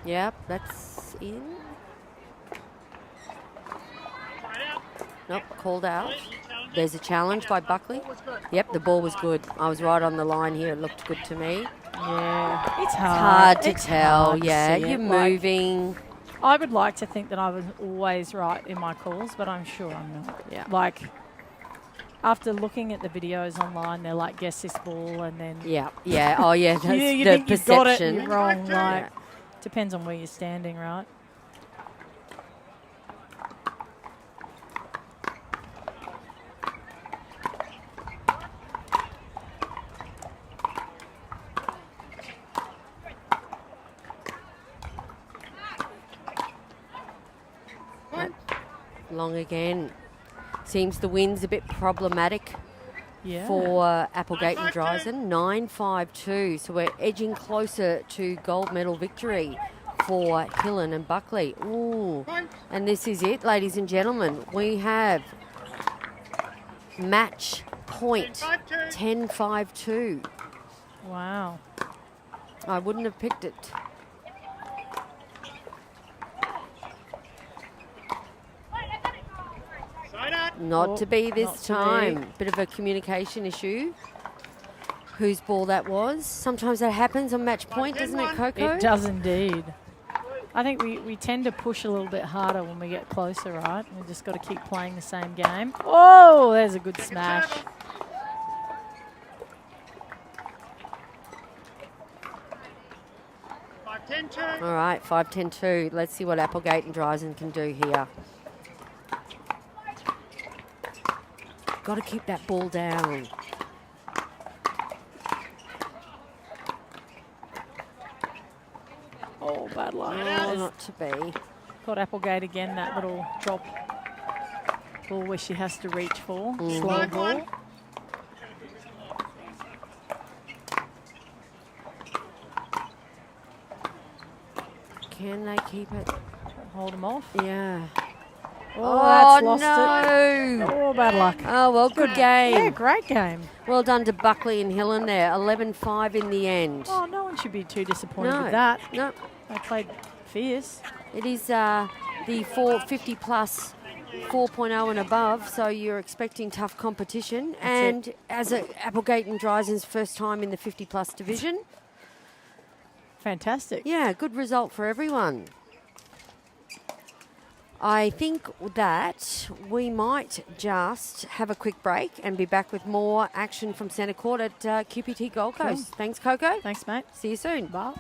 Yep, that's in. Nope, called out. There's a challenge by Buckley. Yep, the ball was good. I was right on the line here. It looked good to me. Yeah, it's It's hard. hard to It's tell. hard to Yeah, see it. you're Like, moving. I would like to think that I was always right in my calls, but I'm sure I'm not. Yeah. Like, after looking at the videos online, they're like, guess this ball, and then Yeah, yeah. Oh, yeah. That's you the think you've got it, perception. and you're wrong. Like, Yeah. depends on where you're standing, right? Long again. Seems the wind's a bit problematic Yeah. for Applegate and Dryden. 9-5-2. So we're edging closer to gold medal victory for Hillen and Buckley. Ooh. And this is it, ladies and gentlemen. We have match point 10-5-2. Wow. I wouldn't have picked it. Not Oh, to be not this to be. time. Bit of a communication issue. Whose ball that was. Sometimes that happens on match point, doesn't it, Coco? It does indeed. I think we tend to push a little bit harder when we get closer, right? We've just got to keep playing the same game. Oh, there's a good smash. All right, 5-10-2. Let's see what Applegate and Dryden can do here. Got to keep that ball down. Oh, bad luck. Oh, not to be. Got Applegate again, that little drop ball where she has to reach for. Slow ball. Can they keep it? Hold them off. Yeah. Oh, that's lost no. it. Oh, bad luck. Oh, well, good game. Yeah, great game. Well done to Buckley and Hillen there. 11-5 in the end. Oh, no one should be too disappointed No. with that. No, They played fierce. it is the 450 plus 4.0 and above, so you're expecting tough competition. And as Applegate and Dryden's first time in the 50 plus division, Fantastic. yeah, good result for everyone. I think that we might just have a quick break and be back with more action from Centre Court at QPT Gold Coast. Thanks, Coco. Thanks, mate. See you soon. Bye.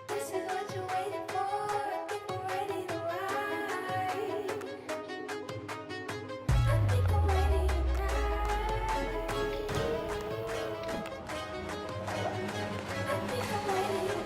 This is what you're waiting for. I think we're ready to ride. I think I'm ready tonight. I think I'm ready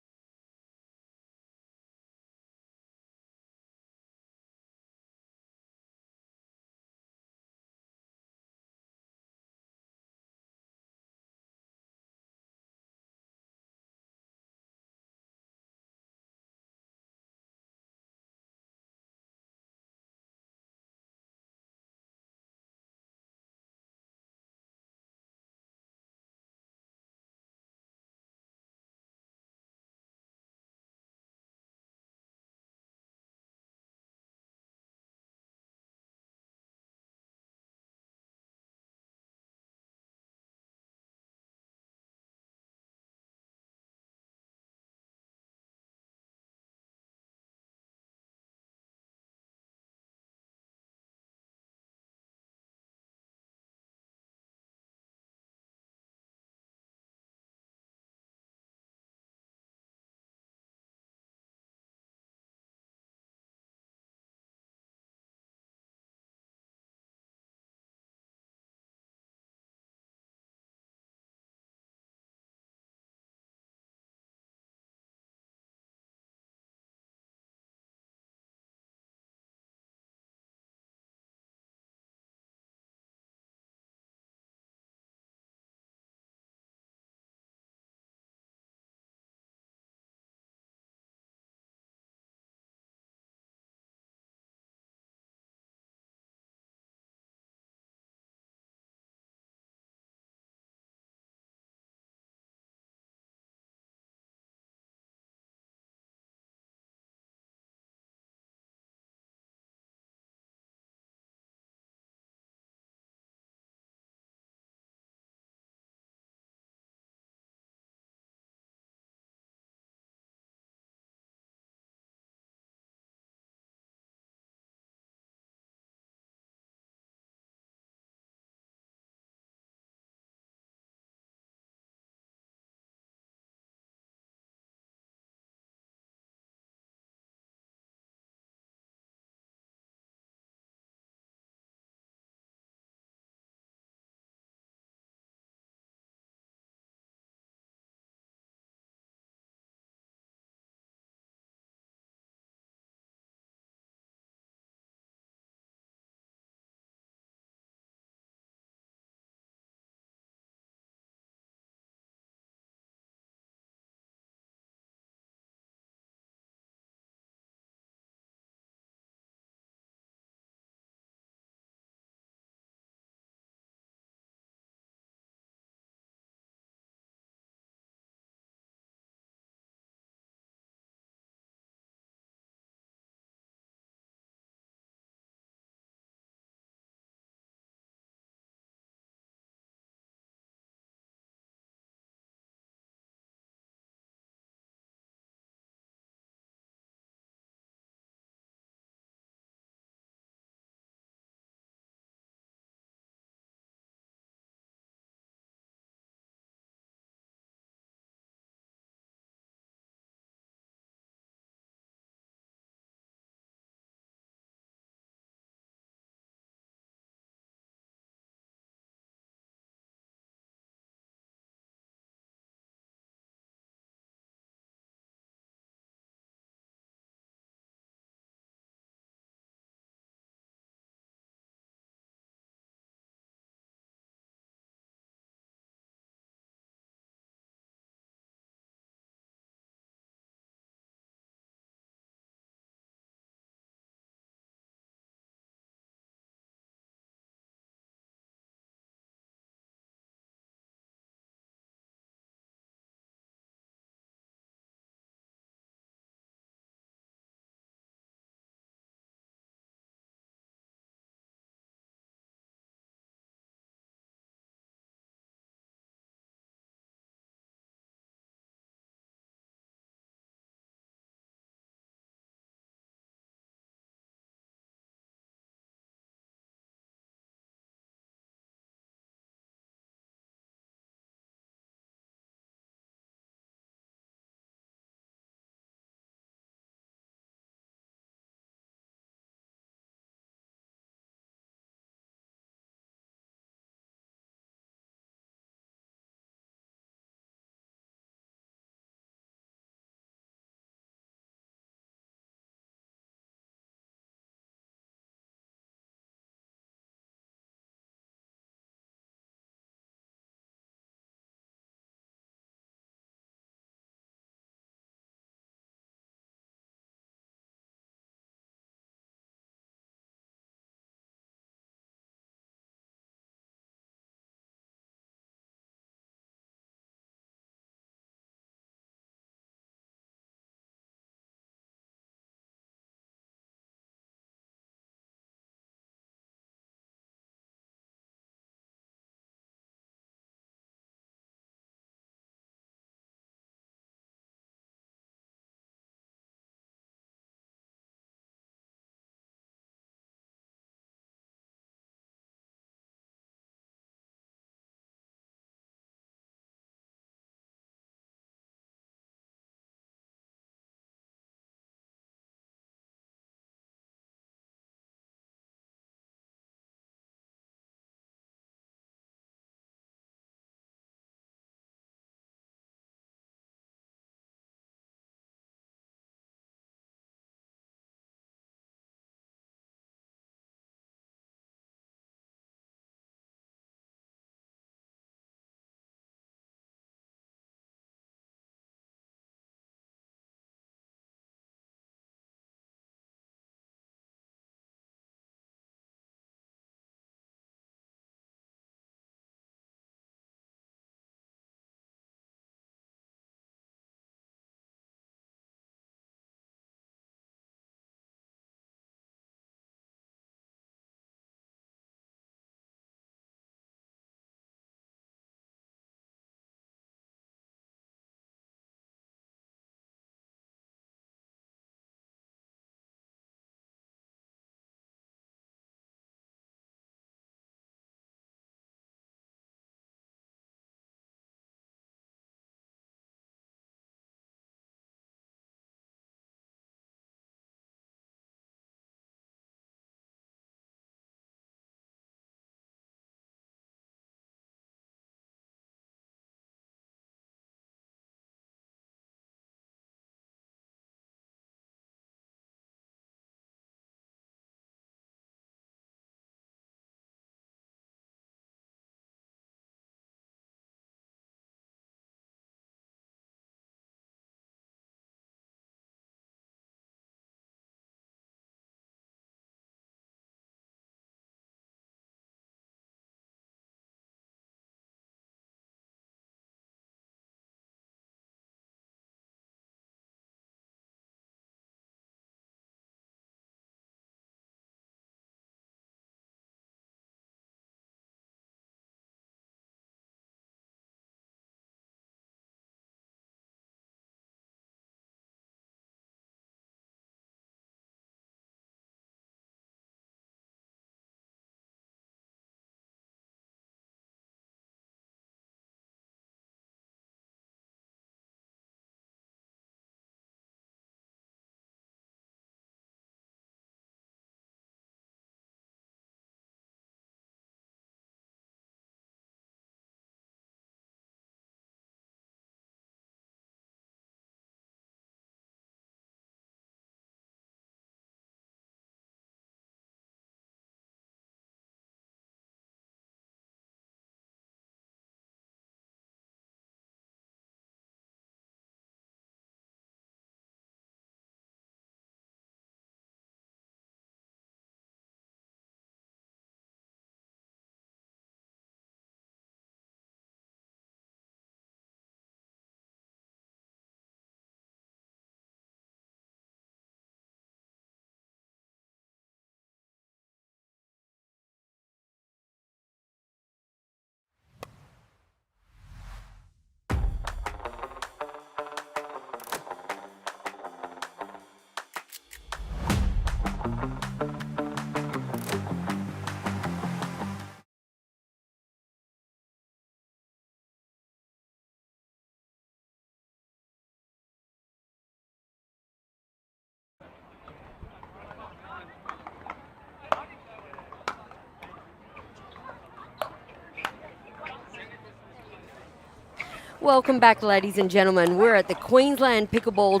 Welcome back, ladies and gentlemen. We're at the Queensland Pickleball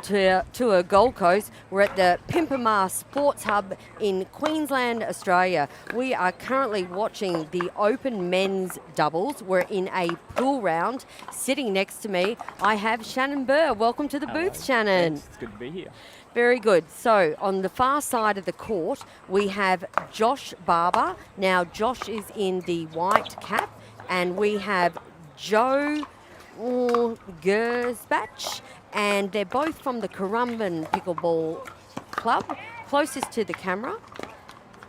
Tour Gold Coast. We're at the Pimpama Sports Hub in Queensland, Australia. We are currently watching the Open Men's Doubles. We're in a pool round. Sitting next to me, I have Shannon Burr. Welcome to the booth, Shannon. Thanks. It's good to be here. Very good. So on the far side of the court, we have Josh Barber. Now, Josh is in the white cap, and we have Joe Gersbach, and they're both from the Currumbin Pickleball Club, closest to the camera.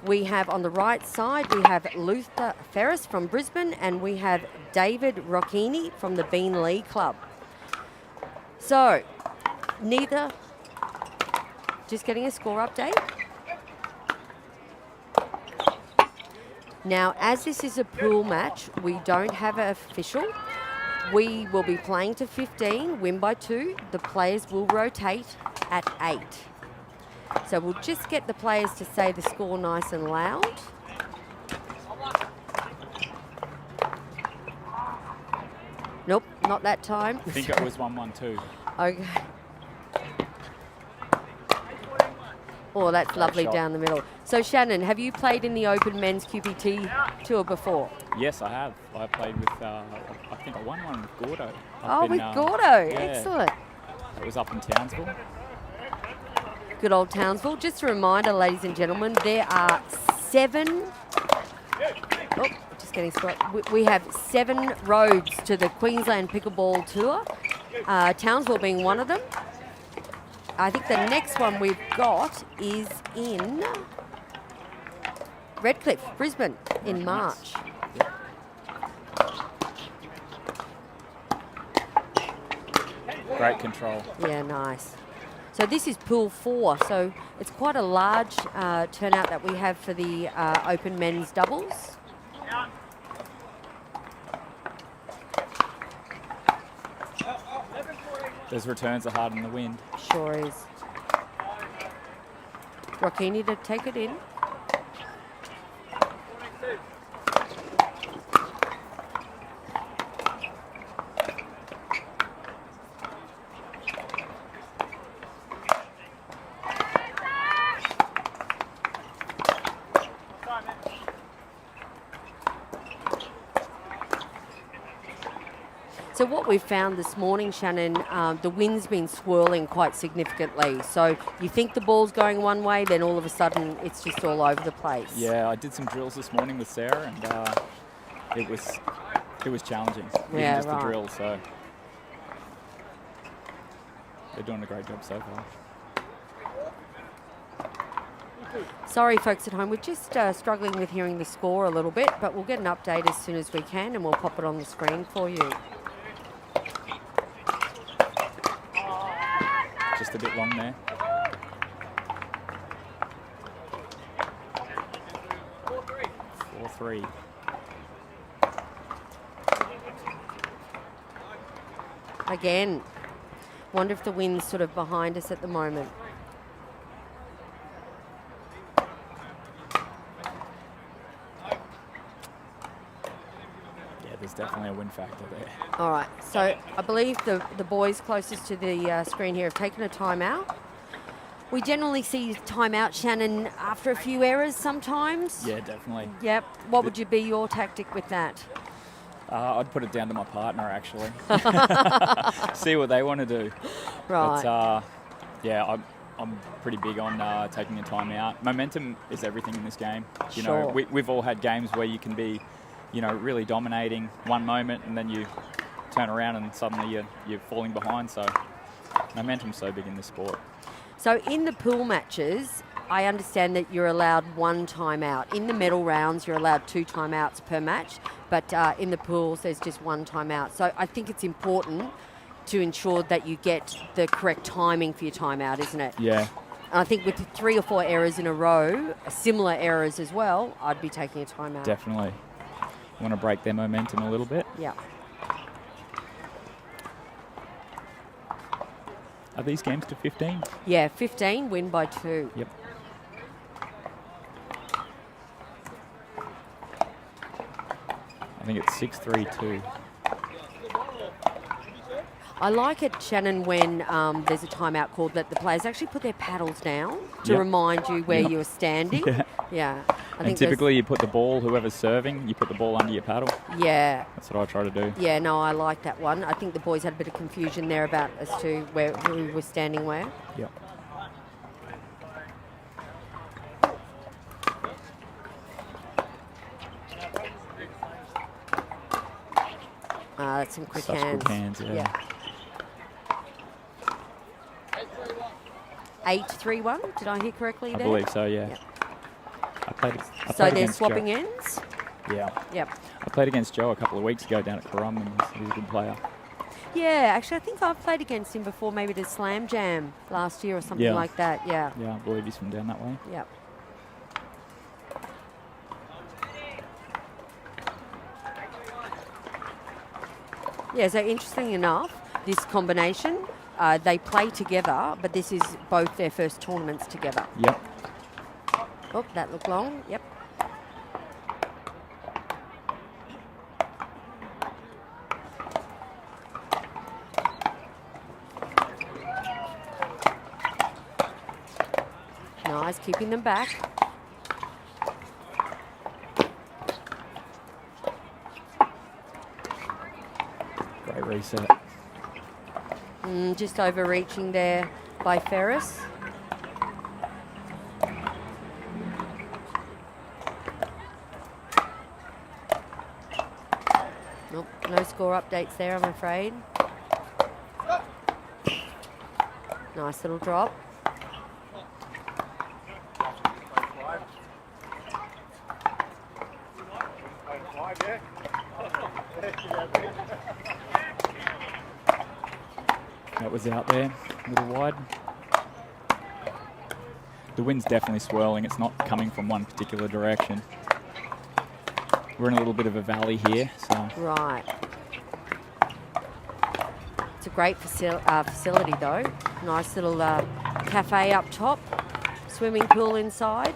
We have on the right side, we have Luther Ferris from Brisbane, and we have David Rocchini from the Bean Lee Club. So, just getting a score update. Now, as this is a pool match, we don't have an official. We will be playing to 15, win by 2. The players will rotate at 8. So we'll just get the players to say the score nice and loud. Nope, not that time. I think it was 1-1-2. Okay. Oh, that's Great lovely shot. down the middle. So Shannon, have you played in the Open Men's QPT Tour before? Yes, I have. I played with, I think I won one with Gordo. Oh, with Gordo. yeah. Excellent. It was up in Townsville. Good old Townsville. Just a reminder, ladies and gentlemen, there are 7... Oh, just getting spot. We have 7 roads to the Queensland Pickleball Tour, Townsville being one of them. I think the next one we've got is in Redcliffe, Brisbane, in March. Great control. Yeah, nice. So this is pool 4, so it's quite a large turnout that we have for the Open Men's Doubles. Those returns are hard in the wind. Sure is. Rocchini to take it in. So what we've found this morning, Shannon, the wind's been swirling quite significantly. So you think the ball's going one way, then all of a sudden it's just all over the place. Yeah, I did some drills this morning with Sarah, and it was challenging. Yeah, Just right. a drill, so they're doing a great job so far. Sorry, folks at home, we're just struggling with hearing the score a little bit, but we'll get an update as soon as we can, and we'll pop it on the screen for you. Just a bit long there. Four-three. Again, wonder if the wind's sort of behind us at the moment. Yeah, there's definitely a wind factor there. All right, so I believe the boys closest to the screen here have taken a timeout. We generally see timeout, Shannon, after a few errors sometimes. Yeah, definitely. Yep. What would you be your tactic with that? I'd put it down to my partner, actually. See what they want to do. Right. But, yeah, I'm pretty big on taking a timeout. Momentum is everything in this game. You know, Sure. we've all had games where you can be, you know, really dominating one moment and then you turn around and suddenly you're falling behind. So momentum's so big in this sport. So in the pool matches, I understand that you're allowed 1 timeout. In the medal rounds, you're allowed 2 timeouts per match, but in the pools, there's just 1 timeout. So I think it's important to ensure that you get the correct timing for your timeout, isn't it? Yeah. And I think with 3 or 4 errors in a row, similar errors as well, I'd be taking a timeout. Definitely. Want to break their momentum a little bit. Yeah. Are these games to 15? Yeah, 15, win by 2. Yep. I think it's 6-3-2. I like it, Shannon, when there's a timeout called that the players actually put their paddles down to Yep. remind you where Yep. you're standing. Yeah. Yeah. I And think typically you put the ball, whoever's serving, you put the ball under your paddle. yeah. That's what I try to do. Yeah, no, I like that one. I think the boys had a bit of confusion there about as to who was standing where. Yep. That's some quick Such hands. good hands, yeah. 8-3-1, did I hear correctly I there? believe so, yeah. Yep. I played So they're against swapping Joe. ends? Yeah. Yep. I played against Joe a couple of weeks ago down at Currum, and he's a good player. Yeah, actually, I think I've played against him before, maybe the Slam Jam last year or something Yeah. like that. Yeah. Yeah, I believe he's from down that way. Yep. Yeah, so interesting enough, this combination, they play together, but this is both their first tournaments together. Yep. Oh, that looked long. Yep. Nice, keeping them back. Great reset. Just overreaching there by Ferris. Nope, no score updates there, I'm afraid. Nice little drop. That was out there, a little wide. The wind's definitely swirling. It's not coming from one particular direction. We're in a little bit of a valley here, so Right. It's a great facility though. Nice little cafe up top, swimming pool inside.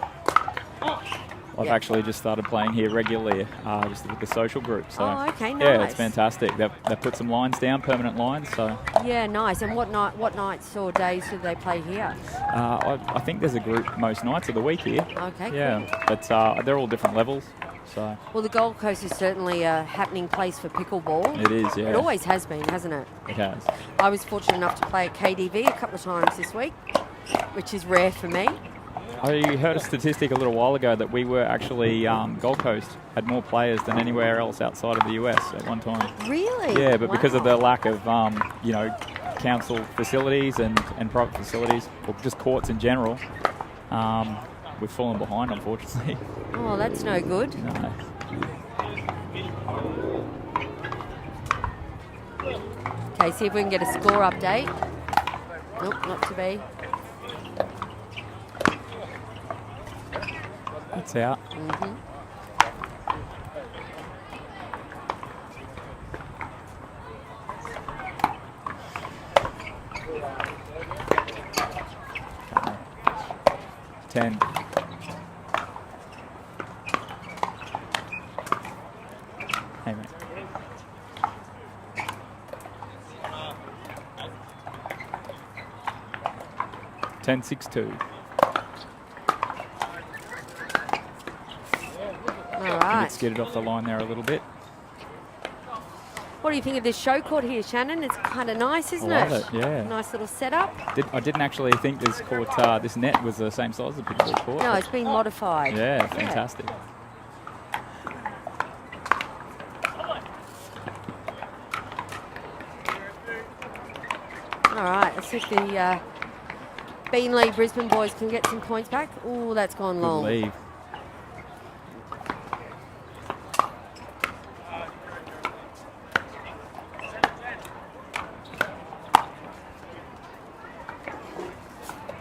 I've Yep. actually just started playing here regularly, just with the social group. So Oh, okay, yeah, nice. it's fantastic. They've put some lines down, permanent lines. So Yeah, nice. And what nights or days do they play here? I think there's a group most nights of the week here. Okay, Yeah, cool. but they're all different levels. So Well, the Gold Coast is certainly a happening place for pickleball. it is, yeah. It always has been, hasn't it? It has. I was fortunate enough to play at KDV a couple of times this week, which is rare for me. I heard a statistic a little while ago that we were actually Gold Coast had more players than anywhere else outside of the US at one time. Really? Yeah, but because of Wow. the lack of council facilities and private facilities, or just courts in general, we've fallen behind, unfortunately. Oh, that's no good. No. Okay, see if we can get a score update. Nope, not to be. It's out. Mm-hmm. Ten. Hey, mate. Ten, 6-2. All Get right. skidded off the line there a little bit. What do you think of this show court here, Shannon? It's kind of nice, isn't love it? it, yeah. Nice little setup. I didn't actually think this court, this net was the same size as the pickleball court. No, but it's been modified. yeah, fantastic. All right, let's see if the Beanley Brisbane boys can get some points back. Oh, that's gone Good long. leave.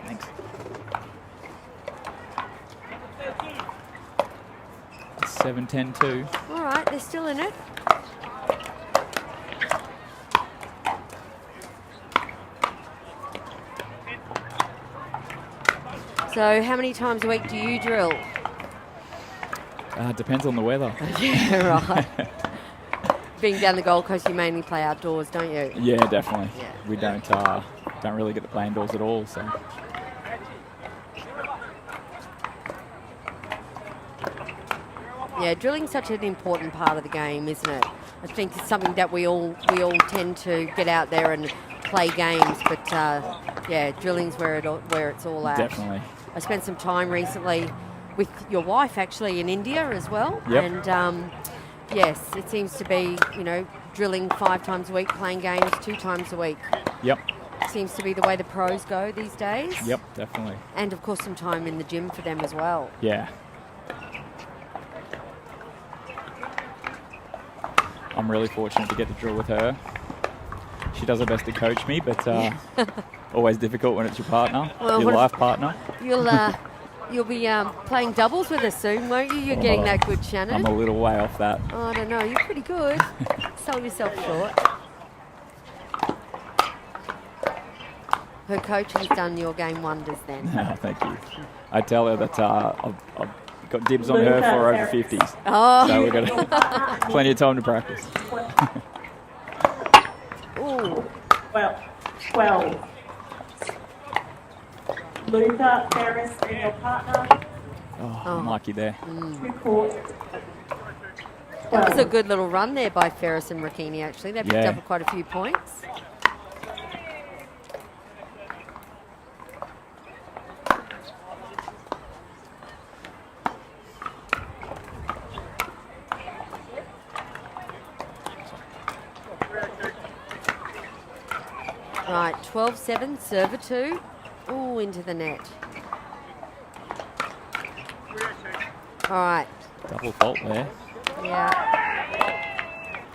Thanks. 7-10-2. All right, they're still in it. So how many times a week do you drill? Depends on the weather. Yeah, right. being down the Gold Coast, you mainly play outdoors, don't you? Yeah, definitely. Yeah. We don't really get to play indoors at all. So Yeah, drilling's such an important part of the game, isn't it? I think it's something that we all tend to get out there and play games, but yeah, drilling's where it's all at. definitely. I spent some time recently with your wife actually in India as well, Yep. and yes, it seems to be drilling 5 times a week, playing games 2 times a week. Yep. Seems to be the way the pros go these days. Yep. Definitely. And of course some time in the gym for them as well. Yeah. I'm really fortunate to get to drill with her. She does her best to coach me, but always difficult when it's your partner, Well, your what if- life partner. You'll be playing doubles with us soon, won't you? You're getting that good, Shannon. I'm a little way off that. Oh, I don't know. You're pretty good. Sell yourself short. Her coaching's done your game wonders then. Thank you. I tell her that I've got dibs on her for over 50s. Oh. So we've got plenty of time to practice. Ooh. 12. Luther, Ferris, and your partner. Oh, I'm lucky there. 2 courts. That was a good little run there by Ferris and Rakini, actually. They picked Yeah. up quite a few points. Right, 12-7, server 2. Ooh, into the net. All right. Double fault there. Yeah.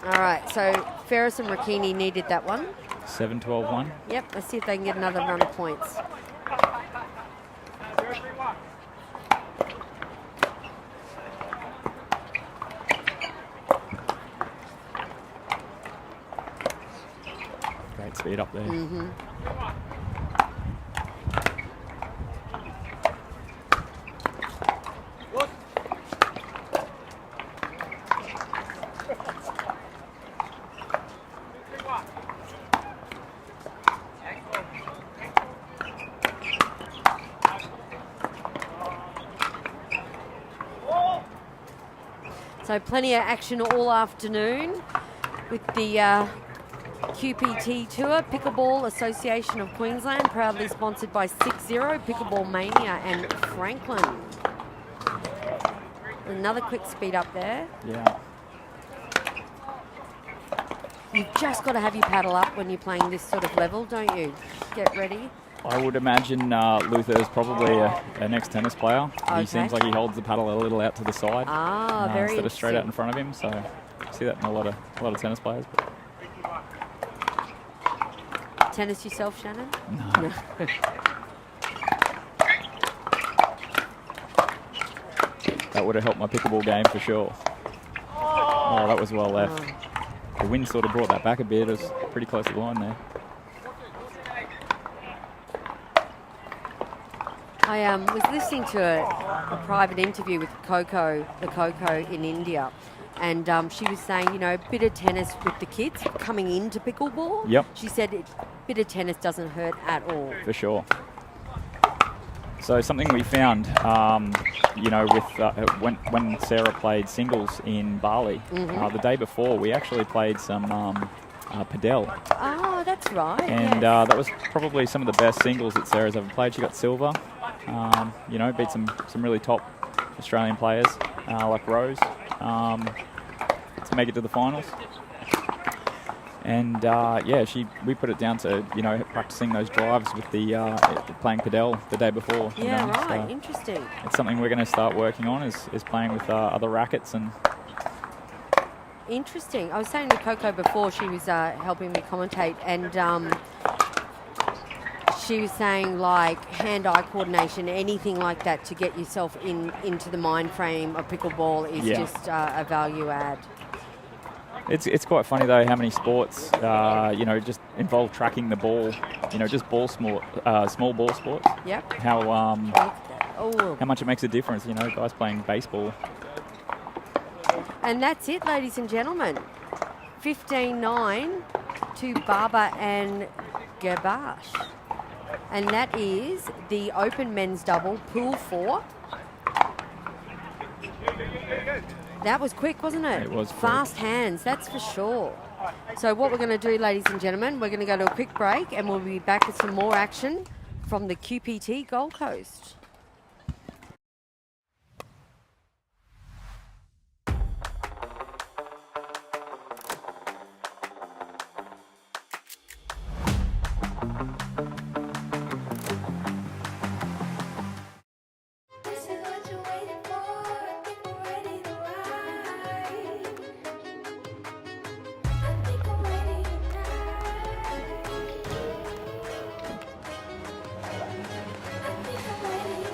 All right, so Ferris and Rakini needed that one. 7-12-1. Yep, let's see if they can get another run of points. Great speed up there. Mm-hmm. So plenty of action all afternoon with the QPT Tour, Pickleball Association of Queensland, proudly sponsored by 6-0, Pickleball Mania and Franklin. Another quick speed up there. Yeah. You've just got to have your paddle up when you're playing this sort of level, don't you? Get ready. I would imagine Luther is probably an ex-tennis player. Okay. He seems like he holds the paddle a little out to the side. Ah, very instead of straight out in interesting. front of him. So I see that in a lot of tennis players. But Tennis yourself, Shannon? no. That would have helped my pickleball game for sure. Oh, that was well left. The wind sort of brought that back a bit. It was pretty close to the line there. I was listening to a private interview with Coco, the Coco in India, and she was saying, a bit of tennis with the kids coming into pickleball. Yep. She said a bit of tennis doesn't hurt at all. For sure. So something we found, with when Sarah played singles in Bali, the day before we actually played some padel. Oh, that's right. And yes. that was probably some of the best singles that Sarah's ever played. She got silver. Beat some really top Australian players like Rose to make it to the finals. And we put it down to practicing those drives with the playing padel the day before. Yeah, right. So Interesting. it's something we're going to start working on is playing with other rackets and. Interesting. I was saying to Coco before, she was helping me commentate, and she was saying like hand-eye coordination, anything like that to get yourself into the mind frame of pickleball is just a value add. It's quite funny though how many sports just involve tracking the ball, just small ball sports. Yep. How Oh. much it makes a difference, guys playing baseball. And that's it, ladies and gentlemen. 15-9 to Barber and Gabash. And that is the Open Men's Double, Pool 4. That was quick, wasn't it? It was quick. Fast hands, that's for sure. So what we're going to do, ladies and gentlemen, we're going to go to a quick break and we'll be back with some more action from the QPT Gold Coast. This is what you're waiting for. I think we're ready to ride. I think I'm ready tonight. I think I'm ready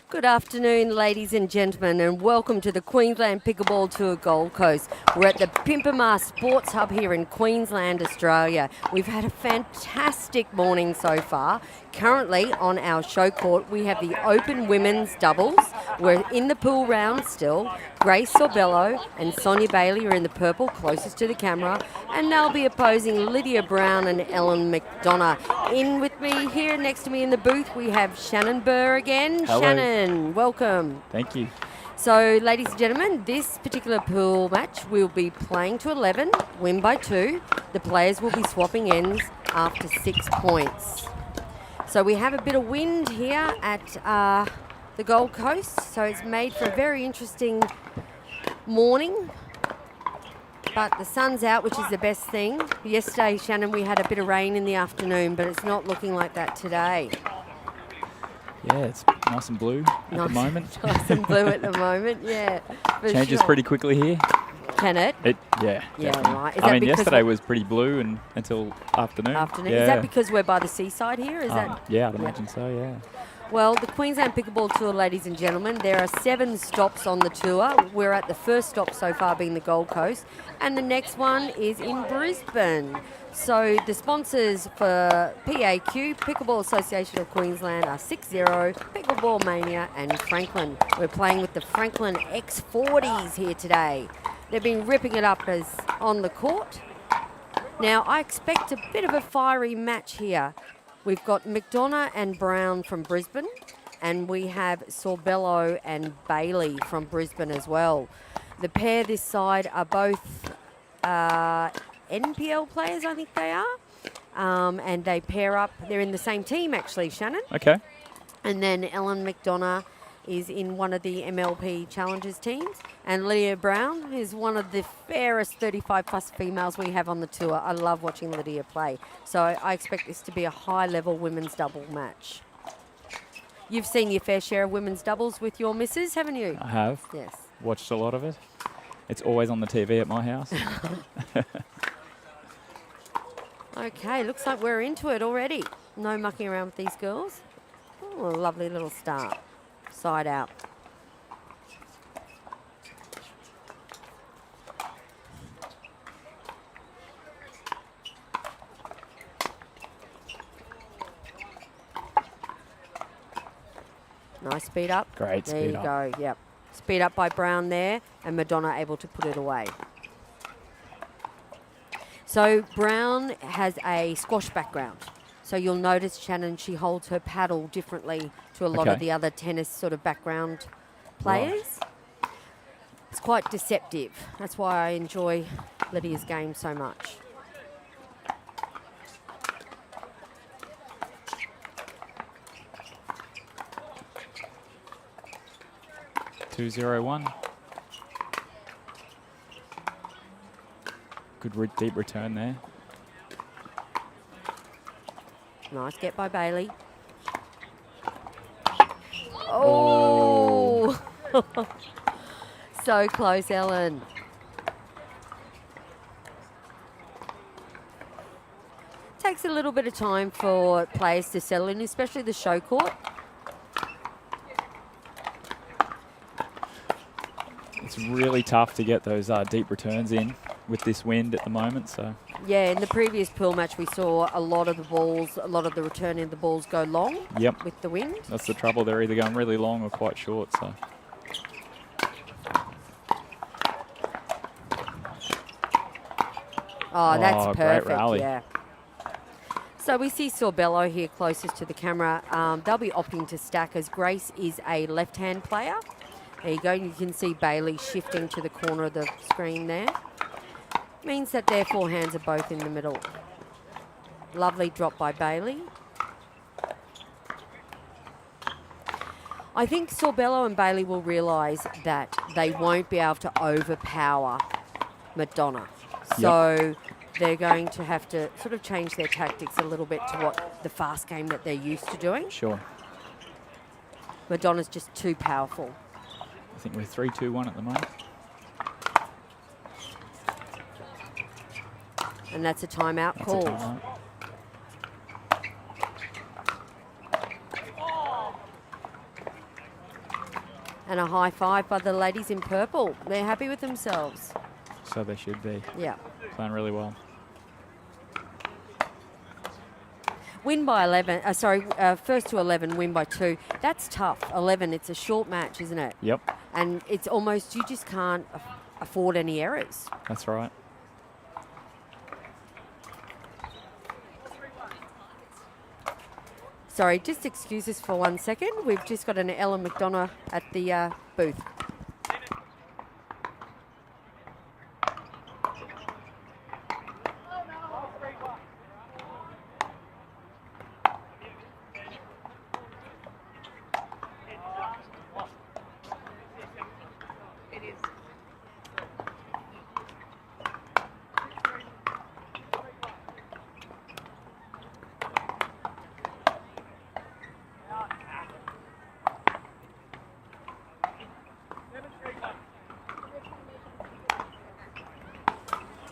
Good afternoon, ladies and gentlemen, and welcome to the Queensland Pickleball Tour Gold Coast. We're at the Pimpama Sports Hub here in Queensland, Australia. We've had a fantastic morning so far. Currently on our show court, we have the open women's doubles. We're in the pool round still. Grace Sorbello and Sonia Bailey are in the purple, closest to the camera, and they'll be opposing Lydia Brown and Ellen McDonough. In with me here next to me in the booth, we have Shannon Burr again. Hello. Shannon, welcome. Thank you. So, ladies and gentlemen, this particular pool match we'll be playing to 11, win by 2. The players will be swapping ends after 6 points. So we have a bit of wind here at the Gold Coast, so it's made for a very interesting morning. But the sun's out, which is the best thing. Yesterday, Shannon, we had a bit of rain in the afternoon, but it's not looking like that today. Yeah, it's nice and blue at the moment. Nice and blue at the moment, yeah. Changes sure. pretty quickly here. Can it? Yeah, Yeah, definitely. right. Is I that mean, because yesterday was pretty blue and until afternoon. Afternoon. Yeah. Is that because we're by the seaside here? Is that? Yeah, I'd imagine so, yeah. Well, the Queensland Pickleball Tour, ladies and gentlemen, there are 7 stops on the tour. We're at the first stop so far being the Gold Coast, and the next one is in Brisbane. So the sponsors for PAQ, Pickleball Association of Queensland, are 6-0, Pickleball Mania and Franklin. We're playing with the Franklin X40s here today. They've been ripping it up as on the court. Now, I expect a bit of a fiery match here. We've got McDonough and Brown from Brisbane, and we have Sorbello and Bailey from Brisbane as well. The pair this side are both NPL players, I think they are, and they pair up. They're in the same team, actually, Shannon. Okay. And then Ellen McDonough is in one of the MLP Challengers teams, and Lydia Brown is one of the fairest 35-plus females we have on the tour. I love watching Lydia play. So I expect this to be a high-level women's double match. You've seen your fair share of women's doubles with your missus, haven't you? I have. Yes. Watched a lot of it. It's always on the TV at my house. Okay, looks like we're into it already. No mucking around with these girls. Oh, a lovely little start. Side out. Nice speed up. Great There speed you up. go, yep. Speed up by Brown there, and Madonna able to put it away. So Brown has a squash background. So you'll notice, Shannon, she holds her paddle differently to a lot of Okay. the other tennis sort of background players. It's quite deceptive. That's why I enjoy Lydia's game so much. Two 2-0-1. Good deep return there. Nice get by Bailey. Oh! So close, Ellen. Takes a little bit of time for players to settle in, especially the show court. It's really tough to get those deep returns in with this wind at the moment. So Yeah, in the previous pool match, we saw a lot of the balls, a lot of the return in the balls go long yep, with the wind. that's the trouble. They're either going really long or quite short. So Oh, that's great perfect, rally. yeah. So we see Sorbello here closest to the camera. They'll be opting to stack as Grace is a left-hand player. There you go. You can see Bailey shifting to the corner of the screen there. Means that their forehands are both in the middle. Lovely drop by Bailey. I think Sorbello and Bailey will realise that they won't be able to overpower Madonna. So they're going to have to sort of change their tactics a little bit to what the fast game that they're used to doing. sure. Madonna's just too powerful. I think we're 3-2-1 at the moment. And that's a timeout That's call. a timeout. And a high five by the ladies in purple. They're happy with themselves. So they should be. Yeah. Playing really well. Win by 11. First to 11, win by 2. That's tough. 11, it's a short match, isn't it? Yep, And it's almost, you just can't afford any errors. that's right. Sorry, just excuse us for 1 second. We've just got an Ellen McDonough at the booth.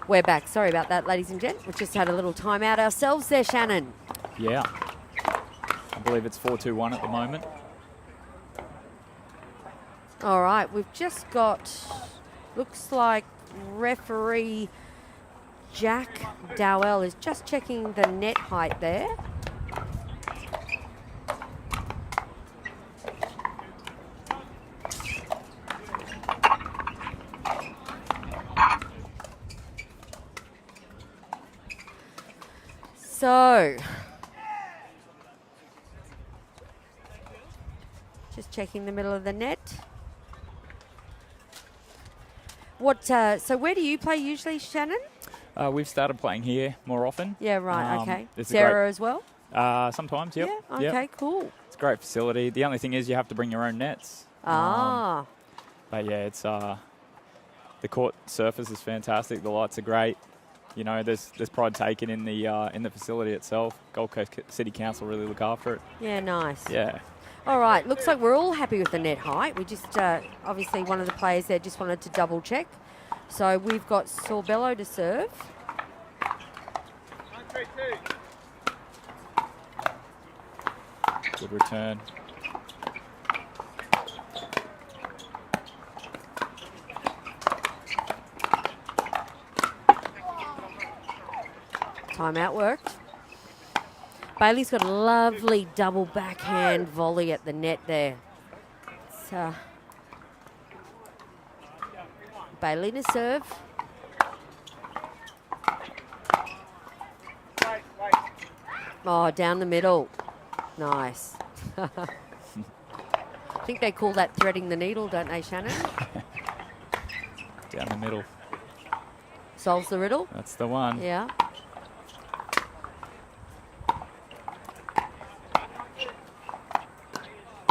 We're back. Sorry about that, ladies and gents. We've just had a little timeout ourselves there, Shannon. Yeah. I believe it's 4-2-1 at the moment. All right, we've just got, looks like referee Jack Dowell is just checking the net height there. So, just checking the middle of the net. What? So where do you play usually, Shannon? We've started playing here more often. Yeah, right. Okay. It's a Sarah great- as well. Sometimes, yep. Yeah. Yep. Okay. Cool. It's a great facility. The only thing is you have to bring your own nets. Ah. But yeah, it's the court surface is fantastic. The lights are great. You know, there's pride taken in the facility itself. Gold Coast City Council really look after it. Yeah. Nice. Yeah. All right. Looks like we're all happy with the net height. We just obviously one of the players there just wanted to double check. So we've got Sorbello to serve. 1-3-2. Good return. Timeout worked. Bailey's got a lovely double backhand volley at the net there. It's, Bailey to serve. Oh, down the middle. Nice. I think they call that threading the needle, don't they, Shannon? Down the middle. Solves the riddle. That's the one. Yeah.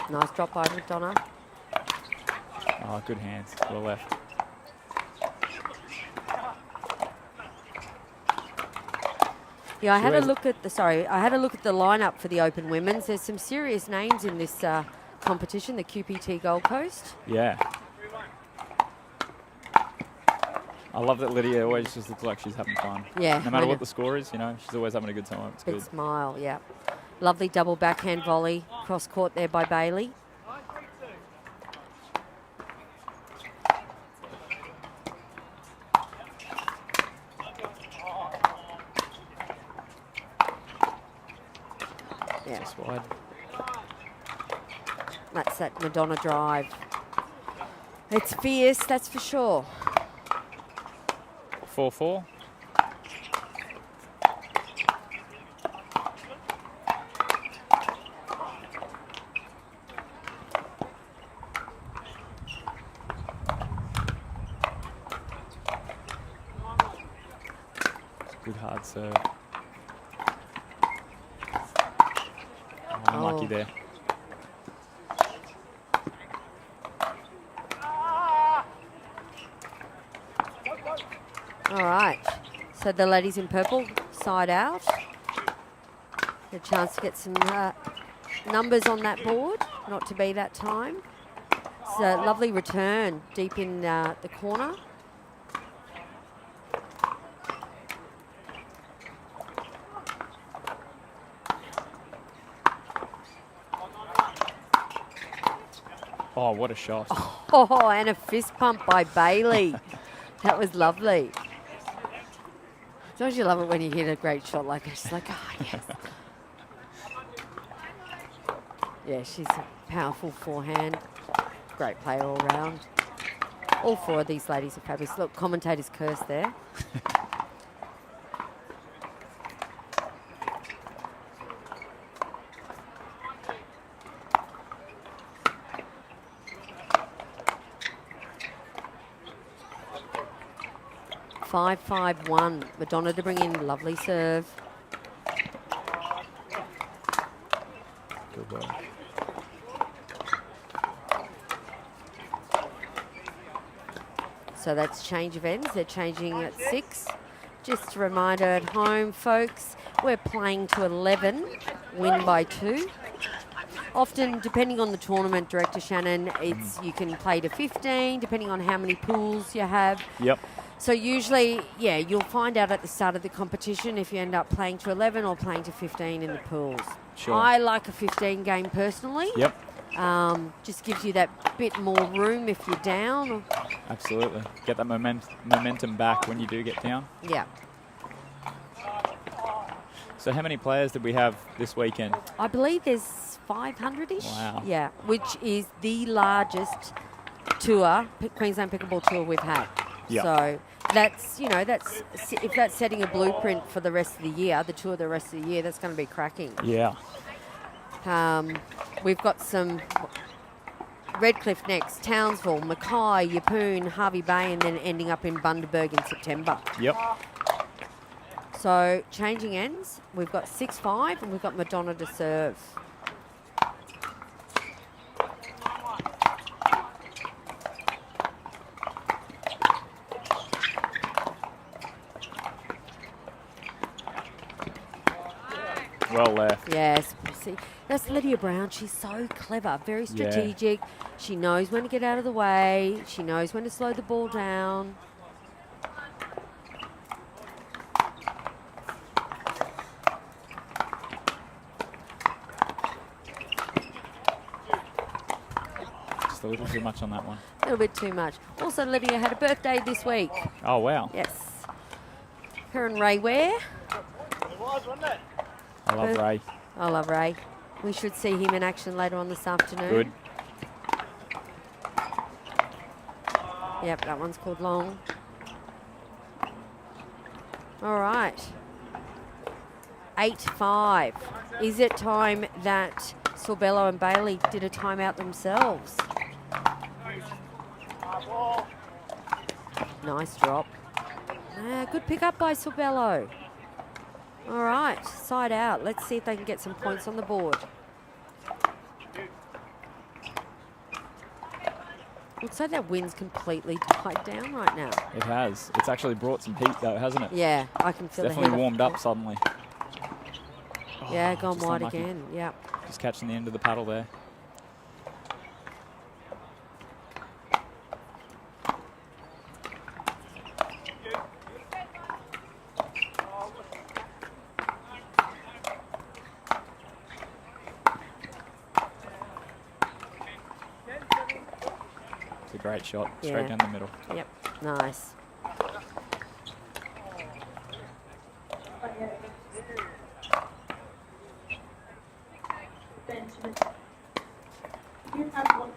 Nice drop by McDonough. Oh, good hands to the left. Yeah, I had a Where's- look at the lineup for the Open Women's. There's some serious names in this competition, the QPT Gold Coast. Yeah. I love that Lydia always just looks like she's having fun. Yeah. No matter what the score is, you know, she's always having a good time. It's Big good. smile, yeah. Lovely double backhand volley cross court there by Bailey. Yeah, Just wide. that's that Madonna drive. It's fierce, that's for sure. 4-4. Good hard serve. Oh, unlucky there. All right, so the ladies in purple side out. A chance to get some numbers on that board, not to be that time. It's a lovely return deep in the corner. Oh, what a shot. Oh, and a fist pump by Bailey. That was lovely. Don't you love it when you hit a great shot like that? She's like, oh, yes. Yeah, she's a powerful forehand. Great player all round. All four of these ladies are fabulous. Look, commentator's curse there. Five, 5-1. Madonna to bring in lovely serve. Good work. So that's change of ends. They're changing at 6. Just a reminder at home, folks, we're playing to 11, win by 2. Often, depending on the tournament, Director Shannon, it's you can play to 15, depending on how many pools you have. Yep. So usually, yeah, you'll find out at the start of the competition if you end up playing to 11 or playing to 15 in the pools. Sure. I like a 15 game personally. Yep. Just gives you that bit more room if you're down. Absolutely. Get that momentum back when you do get down. Yeah. So how many players did we have this weekend? I believe there's 500-ish. Wow. Yeah, which is the largest tour, Queensland Pickleball tour we've had. Yep. So that's, if that's setting a blueprint for the rest of the year, the tour the rest of the year, that's going to be cracking. Yeah. We've got some Redcliffe next, Townsville, Mackay, Yeppoon, Harvey Bay, and then ending up in Bundaberg in September. Yep. So changing ends, we've got 6-5 and we've got Madonna to serve. Well left. Yes, see, that's Lydia Brown. She's so clever, very strategic. She knows when to get out of the way. She knows when to slow the ball down. Just a little too much on that one. A little bit too much. Also, Lydia had a birthday this week. Oh, wow. Yes. Her and Ray Ware. I love Ray. I love Ray. We should see him in action later on this afternoon. Good. Yep, that one's called long. All right. 8-5. Is it time that Sorbello and Bailey did a timeout themselves? Nice drop. Good pick up by Sorbello. All right, side out. Let's see if they can get some points on the board. Looks like that wind's completely died down right now. It has. It's actually brought some heat, though, hasn't it? Yeah, I can feel It's the definitely heat. warmed up suddenly. Yeah, Oh, gone just wide unlucky. again. Yep. Just catching the end of the paddle there. It's a great shot, straight Yeah. down the middle. Yep. Nice. Benjamin. You have one.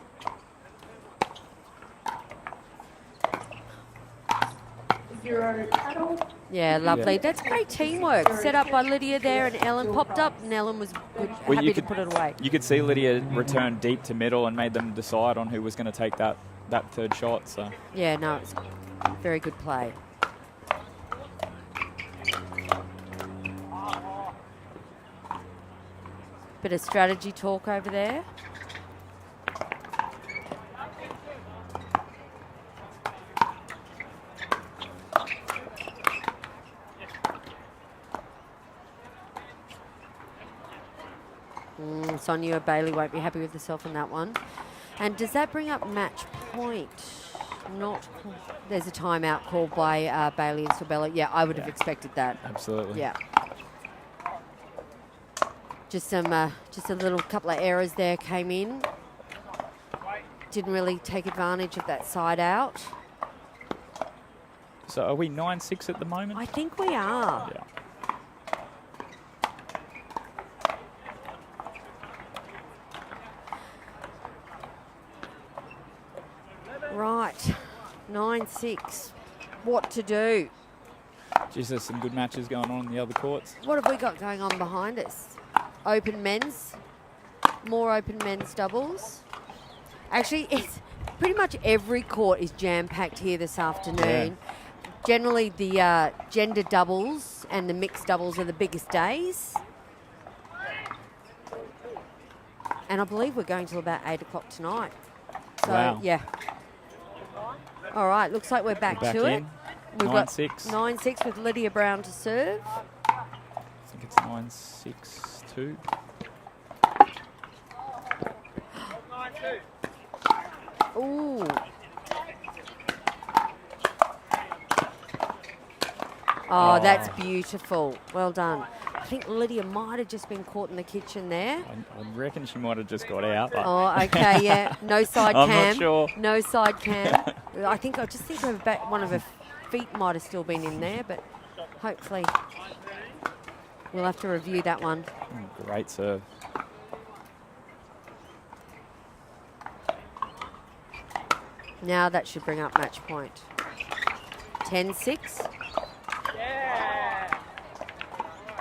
Zero paddle. Yeah, lovely. Yeah. That's great teamwork. Set up by Lydia there, and Ellen popped up, and Ellen was good, Well, happy you to could- put it away. You could see Lydia return deep to middle and made them decide on who was going to take that third shot. So Yeah, no, it's very good play. Bit of strategy talk over there. Sonia Bailey won't be happy with herself on that one. And does that bring up match point? Not. There's a timeout called by Bailey and Sorbello. Yeah, I would have expected that. absolutely. Yeah. Just a little couple of errors there came in. didn't really take advantage of that side out. So are we 9-6 at the moment? I think we are. Yeah. Right, 9-6. What to do? Geez, there's some good matches going on in the other courts. What have we got going on behind us? Open men's, more open men's doubles. Actually, it's pretty much every court is jam-packed here this afternoon. Yeah. Generally, the gender doubles and the mixed doubles are the biggest days. And I believe we're going till about 8 o'clock tonight. So, Wow. yeah. All right, looks like we're back to it. In. We've got 9-6. 9-6 with Lydia Brown to serve. I think it's 9-6-2. Ooh. Oh, that's beautiful. Well done. I think Lydia might have just been caught in the kitchen there. I reckon she might have just got out. But Oh, okay, yeah. No side I'm cam. not sure. No side cam. I just think her back, one of her feet might have still been in there, but hopefully we'll have to review that one. Great serve. Now that should bring up match point. 10-6.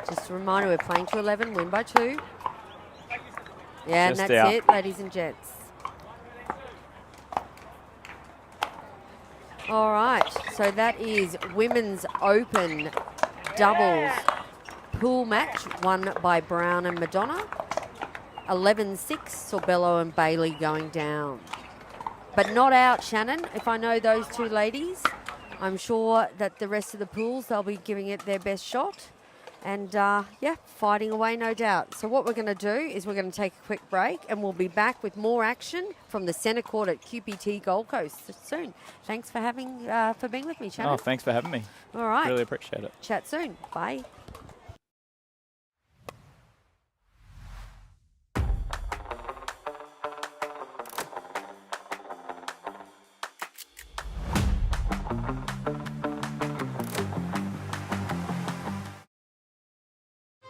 Just a reminder, we're playing to 11, win by 2. Yeah, and Just that's out. it, ladies and gents. All right, so that is Women's Open doubles pool match won by Brown and Madonna. 11-6, Sorbello and Bailey going down. But not out, Shannon. If I know those two ladies, I'm sure that the rest of the pools, they'll be giving it their best shot. And, yeah, fighting away, no doubt. So what we're going to do is we're going to take a quick break and we'll be back with more action from the centre court at QPT Gold Coast soon. Thanks for being with me, Shannon. Oh, thanks for having me. All right. Really appreciate it. Chat soon. Bye.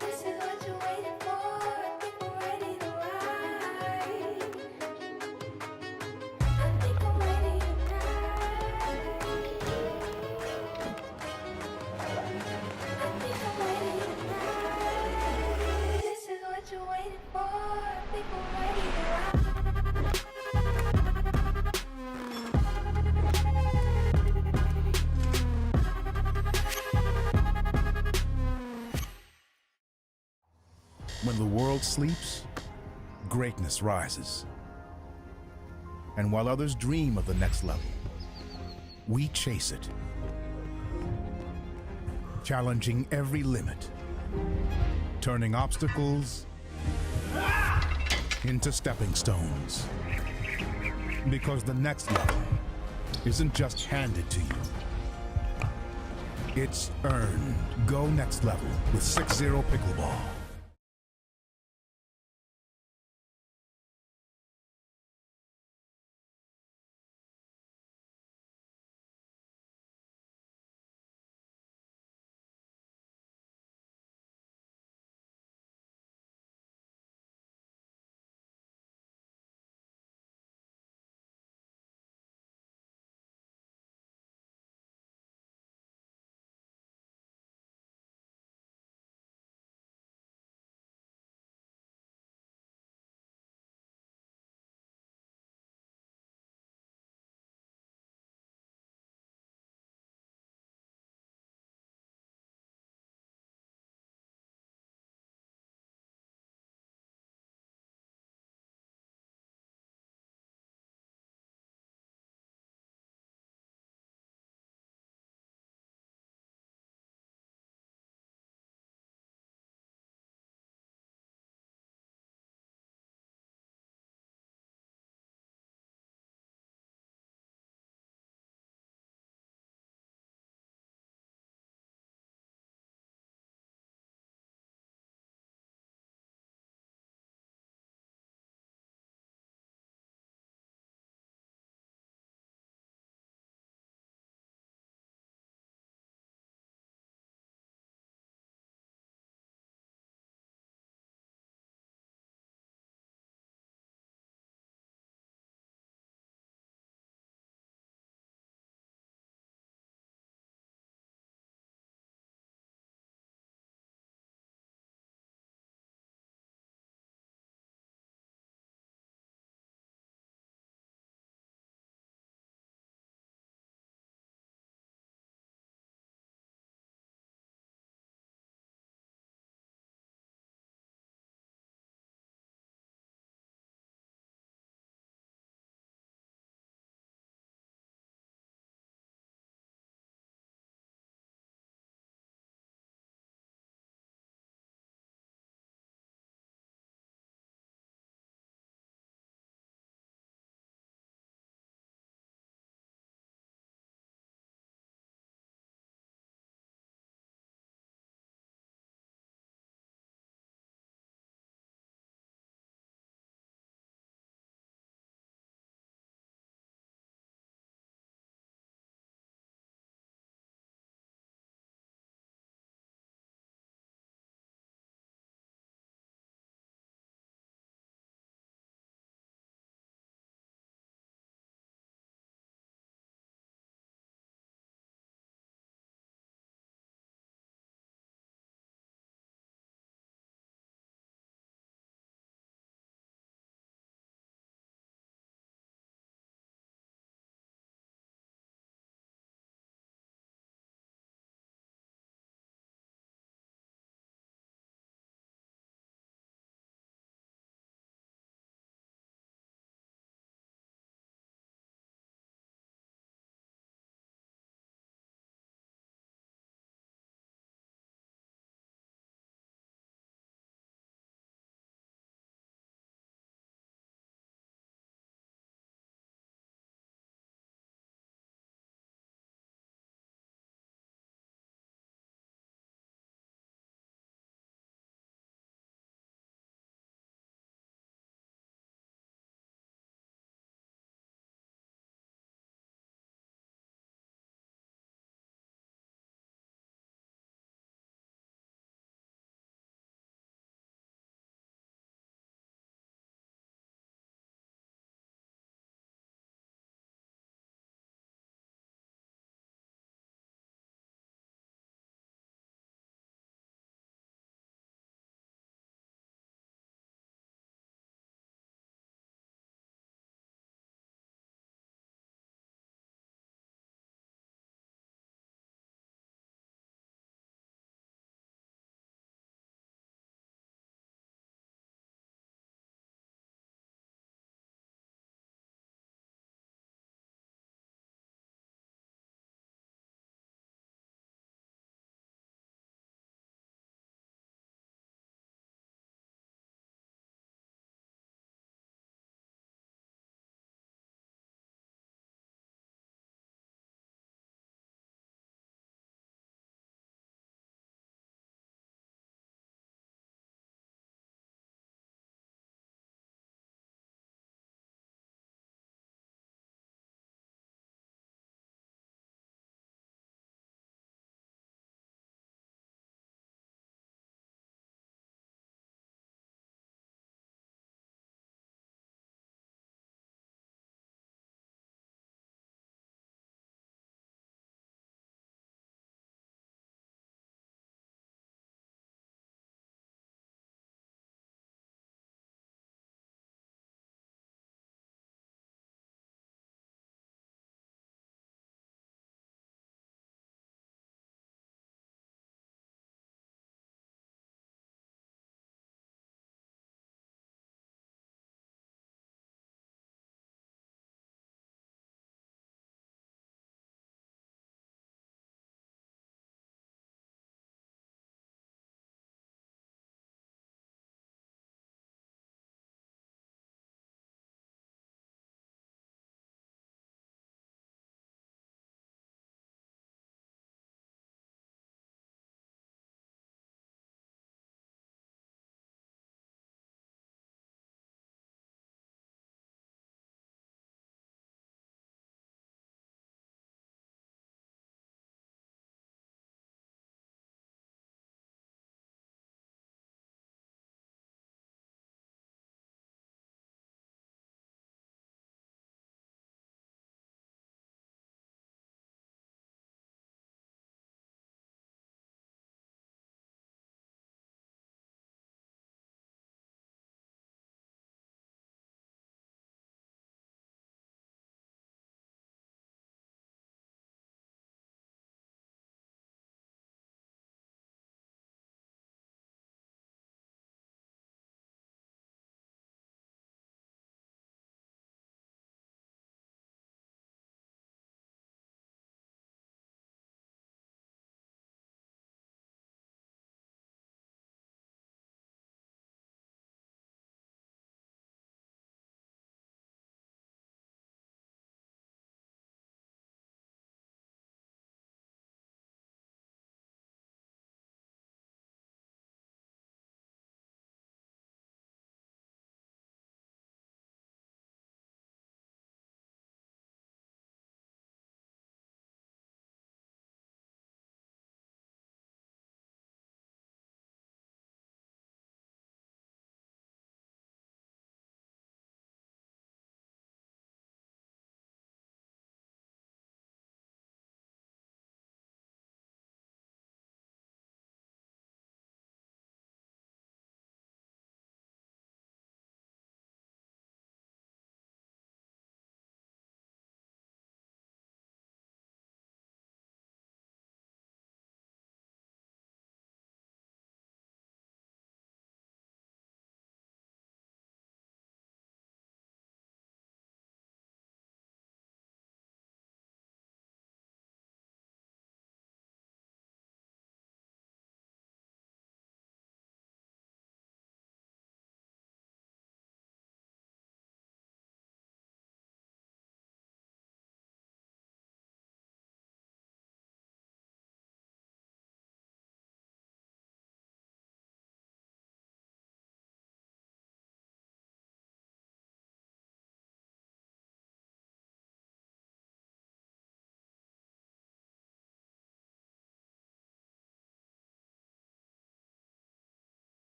This is what you're waiting for. People ready to ride. I think I'm ready tonight. I think I'm ready tonight. This is what you're waiting for. People ready to ride. When the world sleeps, greatness rises. And while others dream of the next level, we chase it. Challenging every limit, turning obstacles into stepping stones. Because the next level isn't just handed to you, it's earned. Go next level with 6-0 Pickleball.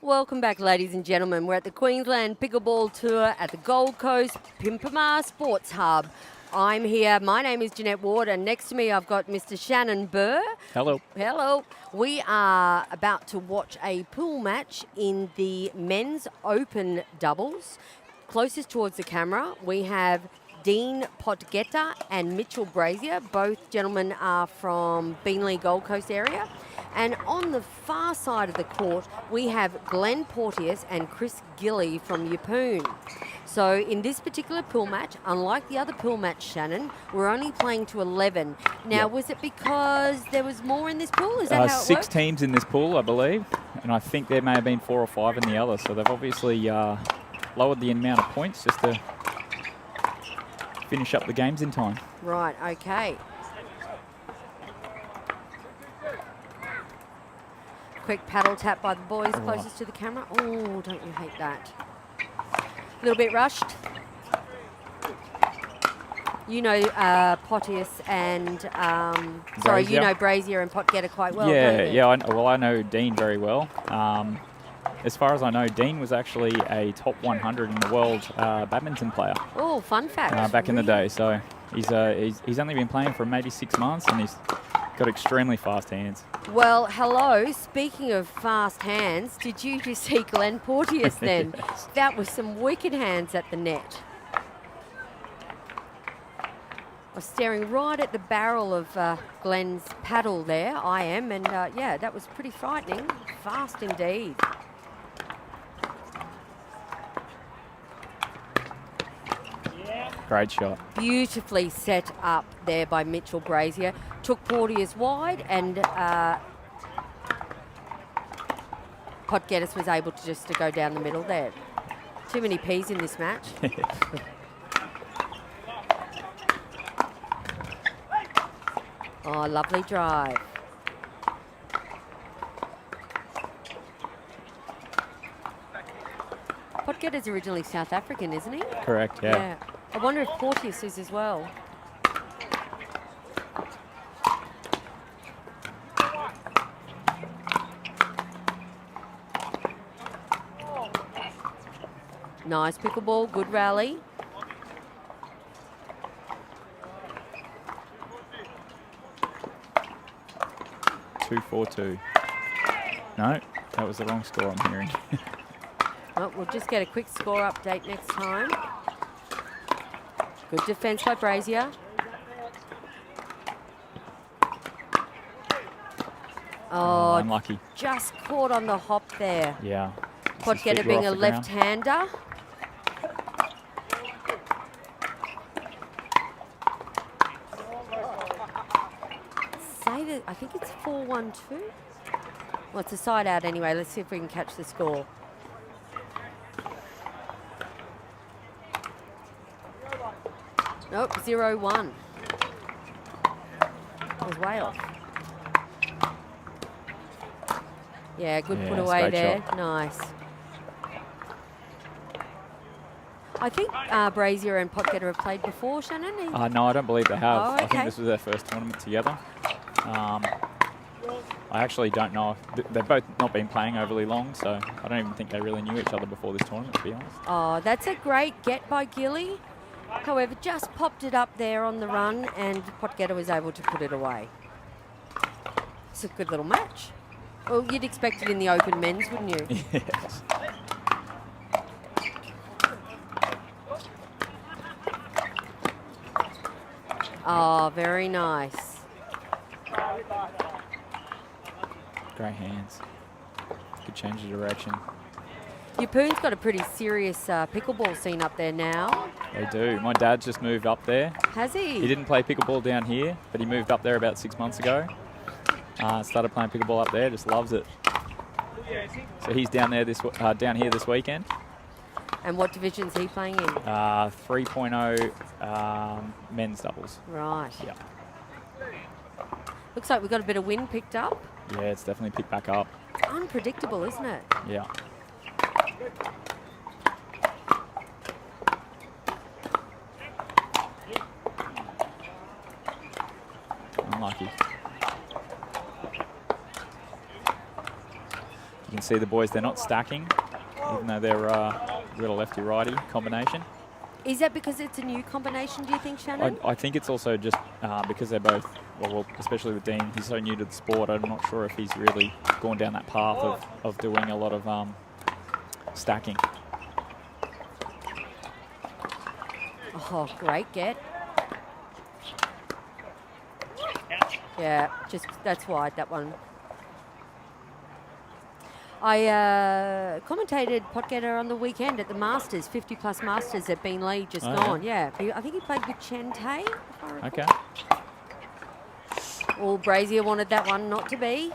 Welcome back, ladies and gentlemen. We're at the Queensland Pickleball Tour at the Gold Coast Pimpama Sports Hub. I'm here. My name is Jeanette Ward, and next to me I've got Mr. Shannon Burr. Hello. Hello. We are about to watch a pool match in the men's open doubles. Closest towards the camera, we have Dean Potgetta and Mitchell Brazier. Both gentlemen are from Beenleigh, Gold Coast area. And on the far side of the court, we have Glenn Porteous and Chris Gilly from Yeppoon. So in this particular pool match, unlike the other pool match, Shannon, we're only playing to 11. Now, was it because there was more in this pool? Is that how it 6 worked? teams in this pool, I believe. And I think there may have been 4 or 5 in the other. So they've obviously lowered the amount of points just to finish up the games in time. Right, okay. Quick paddle tap by the boys closest to the camera. Oh, don't you hate that? A little bit rushed. You know Pottius and, sorry, you Brazier. know Brazier and Potgetta quite well, don't you? Yeah. I know Dean very well. As far as I know, Dean was actually a top 100 in the world badminton player Oh, fun fact. back in the Really? day. So he's only been playing for maybe 6 months, and he's got extremely fast hands. Well, hello. Speaking of fast hands, did you just see Glenn Porteous then? Yes. That was some wicked hands at the net. I was staring right at the barrel of Glenn's paddle there, I am, and yeah, that was pretty frightening. Fast indeed. Great shot. Beautifully set up there by Mitchell Brazier. Took Porteous wide, and Potgettis was able to just to go down the middle there. Too many P's in this match. Oh, lovely drive. Potgettis originally South African, isn't he? Correct, yeah. I wonder if Porteous is as well. Nice pickleball, good rally. Two, 4-2. No, that was the wrong score I'm hearing. Well, we'll just get a quick score update next time. Good defence by Brazier. Oh, Unlucky. just caught on the hop there. Yeah. Potgetta being a left-hander. Say that, I think it's 4-1-2. Well, it's a side out anyway. Let's see if we can catch the score. Nope, 0-1. That was way off. Yeah, good put away straight there. shot. Nice. I think Brazier and Potgetta have played before, Shannon. No, I don't believe they have. Oh, I think okay. this was their first tournament together. I actually don't know. They've both not been playing overly long, so I don't even think they really knew each other before this tournament, to be honest. Oh, that's a great get by Gilly. However, just popped it up there on the run, and Potgetta was able to put it away. It's a good little match. Well, you'd expect it in the open men's, wouldn't you? Yes. Oh, very nice. Great hands. Good change of direction. Yeppoon's got a pretty serious pickleball scene up there now. They do. My dad just moved up there. Has he? He didn't play pickleball down here, but he moved up there about 6 months ago. Started playing pickleball up there, just loves it. So he's down there down here this weekend. And what division's he playing in? 3.0 men's doubles. Right. Yeah. Looks like we've got a bit of wind picked up. Yeah, it's definitely picked back up. It's unpredictable, isn't it? Yeah. Unlucky. can see the boys, they're not stacking, even though they're got a lefty-righty combination. Is that because it's a new combination, do you think, Shannon? I think it's also just because they're both, well, especially with Dean, he's so new to the sport, I'm not sure if he's really gone down that path of doing a lot of stacking. Oh, great get. Yeah, just that's wide, that one. I commentated Potgetter on the weekend at the Masters, 50-plus Masters at Beenleigh, just gone. Yeah, I think he played with Chen Tay. Okay. Well, Brazier wanted that one not to be.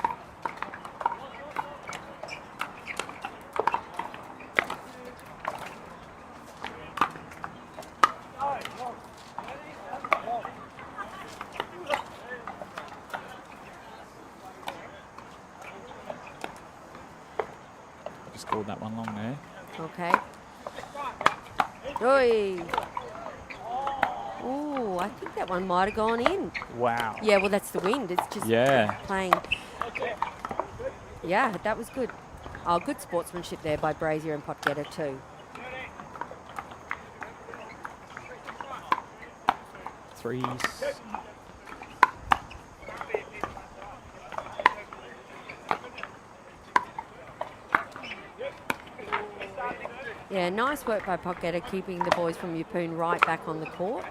Just called that one long there. Okay. Oi. Ooh, I think that one might have gone in. Wow. Yeah, well, that's the wind. It's just playing. Yeah, that was good. Oh, good sportsmanship there by Brazier and Potgetter too. Threes. Yeah, nice work by Potgetter, keeping the boys from Yeppoon right back on the court.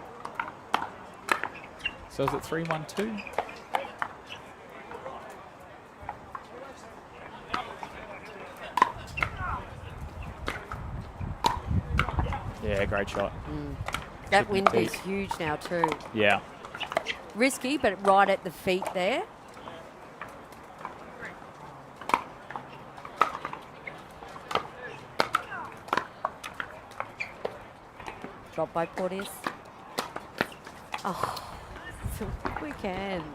So is it 3-1-2? Yeah, great shot. That wind is huge now too. Yeah. Risky, but right at the feet there. Drop by Porteous. Oh, some quick hands.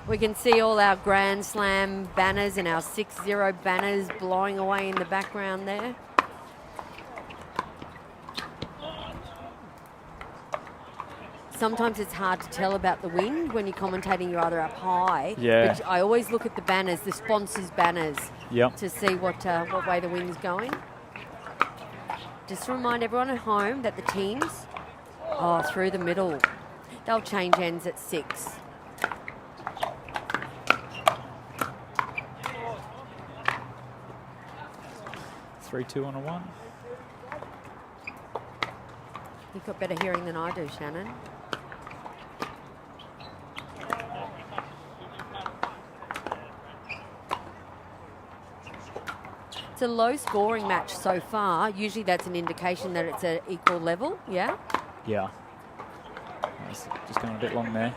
We can see all our Grand Slam banners and our 6-0 banners blowing away in the background there. Sometimes it's hard to tell about the wind when you're commentating. You're either up high. Yeah. But I always look at the banners, the sponsors' banners, Yep. to see what way the wind's going. Just to remind everyone at home that the teams, through the middle, they'll change ends at 6. Three, 2 on a 1. You've got better hearing than I do, Shannon. It's a low scoring match so far. Usually that's an indication that it's an equal level, yeah? Yeah. That's just going a bit long there.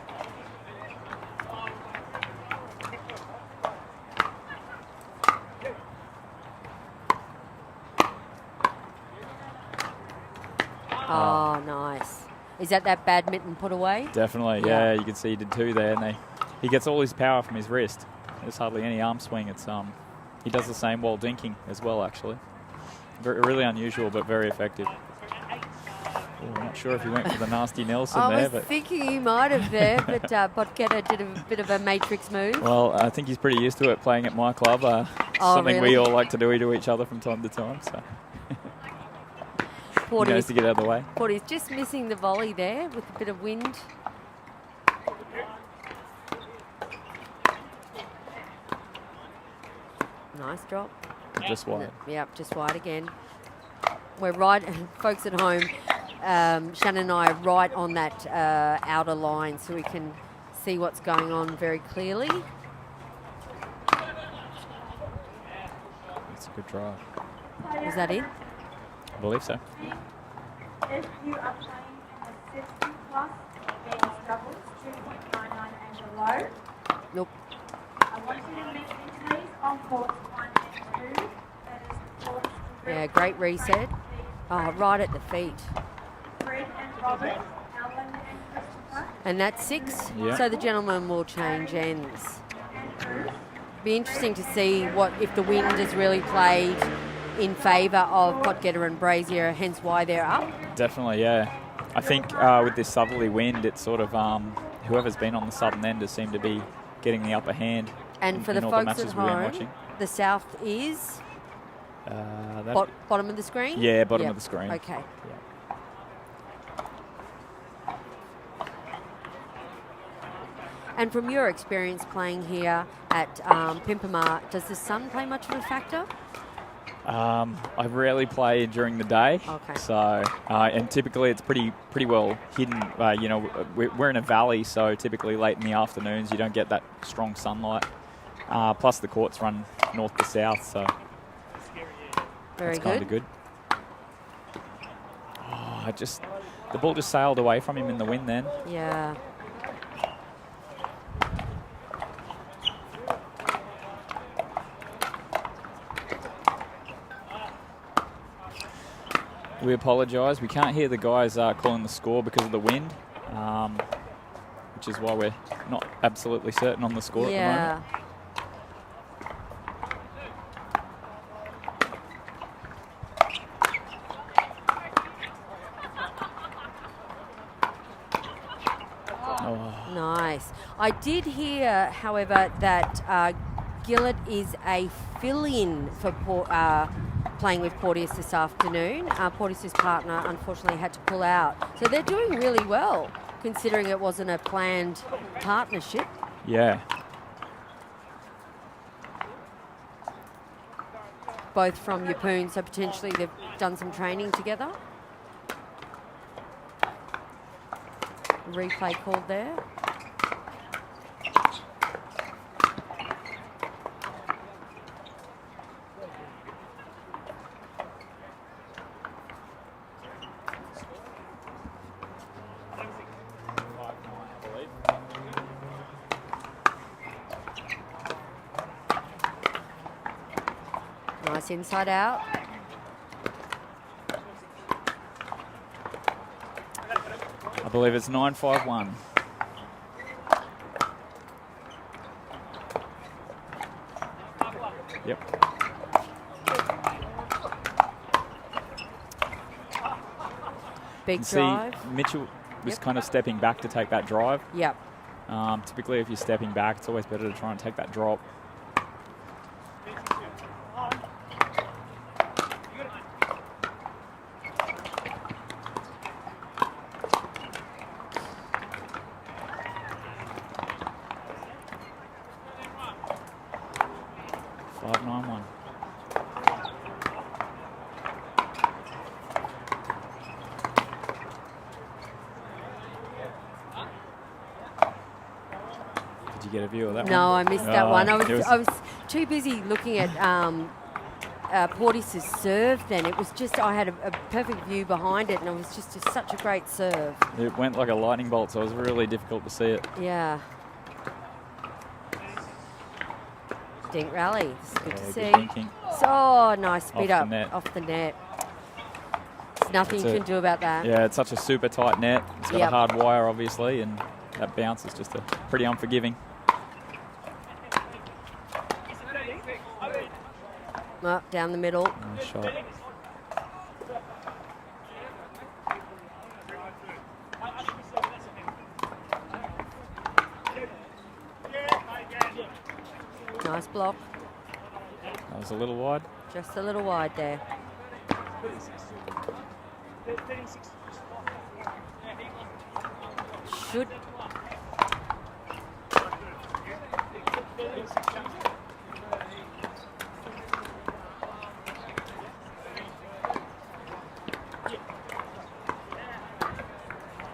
Oh, nice. Is that badminton put away? Definitely, yeah. You can see he did 2 there, and he gets all his power from his wrist. There's hardly any arm swing. It's he does the same while dinking as well, actually. Really unusual, but very effective. Ooh, I'm not sure if he went for the nasty Nelson there. I was thinking he might have there, but Potgetter did a bit of a matrix move. Well, I think he's pretty used to it playing at my club. Something really? we all like to do to each other from time to time. So he knows to get out of the way. Porty's just missing the volley there with a bit of wind. Nice drop. Just wide. Yep, just wide again. We're right, folks at home, Shannon and I are right on that outer line so we can see what's going on very clearly. It's a good drive. Was that it? I believe so. If you are playing in a 50 plus men's doubles, 2.99 and below, Nope. I want you to maintain on courts 1 and 2. That is courts Yeah, great reset. Oh, right at the feet. Fred and Robert, Alan and Christopher, And that's 6. Yeah. So the gentleman will change ends. Be interesting to see if the wind has really played in favour of Potgetter and Brazier, hence why they're up. Definitely, yeah. I think with this southerly wind, it's sort of whoever's been on the southern end has seemed to be getting the upper hand. And for in the all folks matches at we've been home, watching. the south is bottom of the screen? Yeah, bottom Yep. of the screen. Okay. Yeah. And from your experience playing here at Pimpama, does the sun play much of a factor? I rarely play during the day, Okay. so and typically it's pretty well hidden. You know, we're in a valley, so typically late in the afternoons you don't get that strong sunlight. Plus the courts run north to south, so Very that's kind of good. Oh, the ball just sailed away from him in the wind then. Yeah. We apologise. We can't hear the guys calling the score because of the wind, which is why we're not absolutely certain on the score at the moment. Oh. Nice. I did hear, however, that Gillett is a fill-in for playing with Porteous this afternoon. Porteous' partner unfortunately had to pull out. So they're doing really well, considering it wasn't a planned partnership. Yeah. Both from Yeppoon, so potentially they've done some training together. Replay called there. Nice inside out. I believe it's 9-5-1. Yep. Big You drive. see, Mitchell was Yep. kind of stepping back to take that drive. Yep. Typically, if you're stepping back, it's always better to try and take that drop. Get a view of that one? No, I missed that one. I it was too busy looking at Porteous' serve then. It was just, I had a perfect view behind it, and it was just such a great serve. It went like a lightning bolt, so it was really difficult to see it. Yeah. Dink rally. It's good to good see. dinking. So nice speed Off the up net. off the net. There's nothing That's you it. can do about that. Yeah, it's such a super tight net. It's got Yep. a hard wire, obviously, and that bounce is just pretty unforgiving. Up, down the middle. Nice shot. Nice block. That was a little wide. Just a little wide there. Should.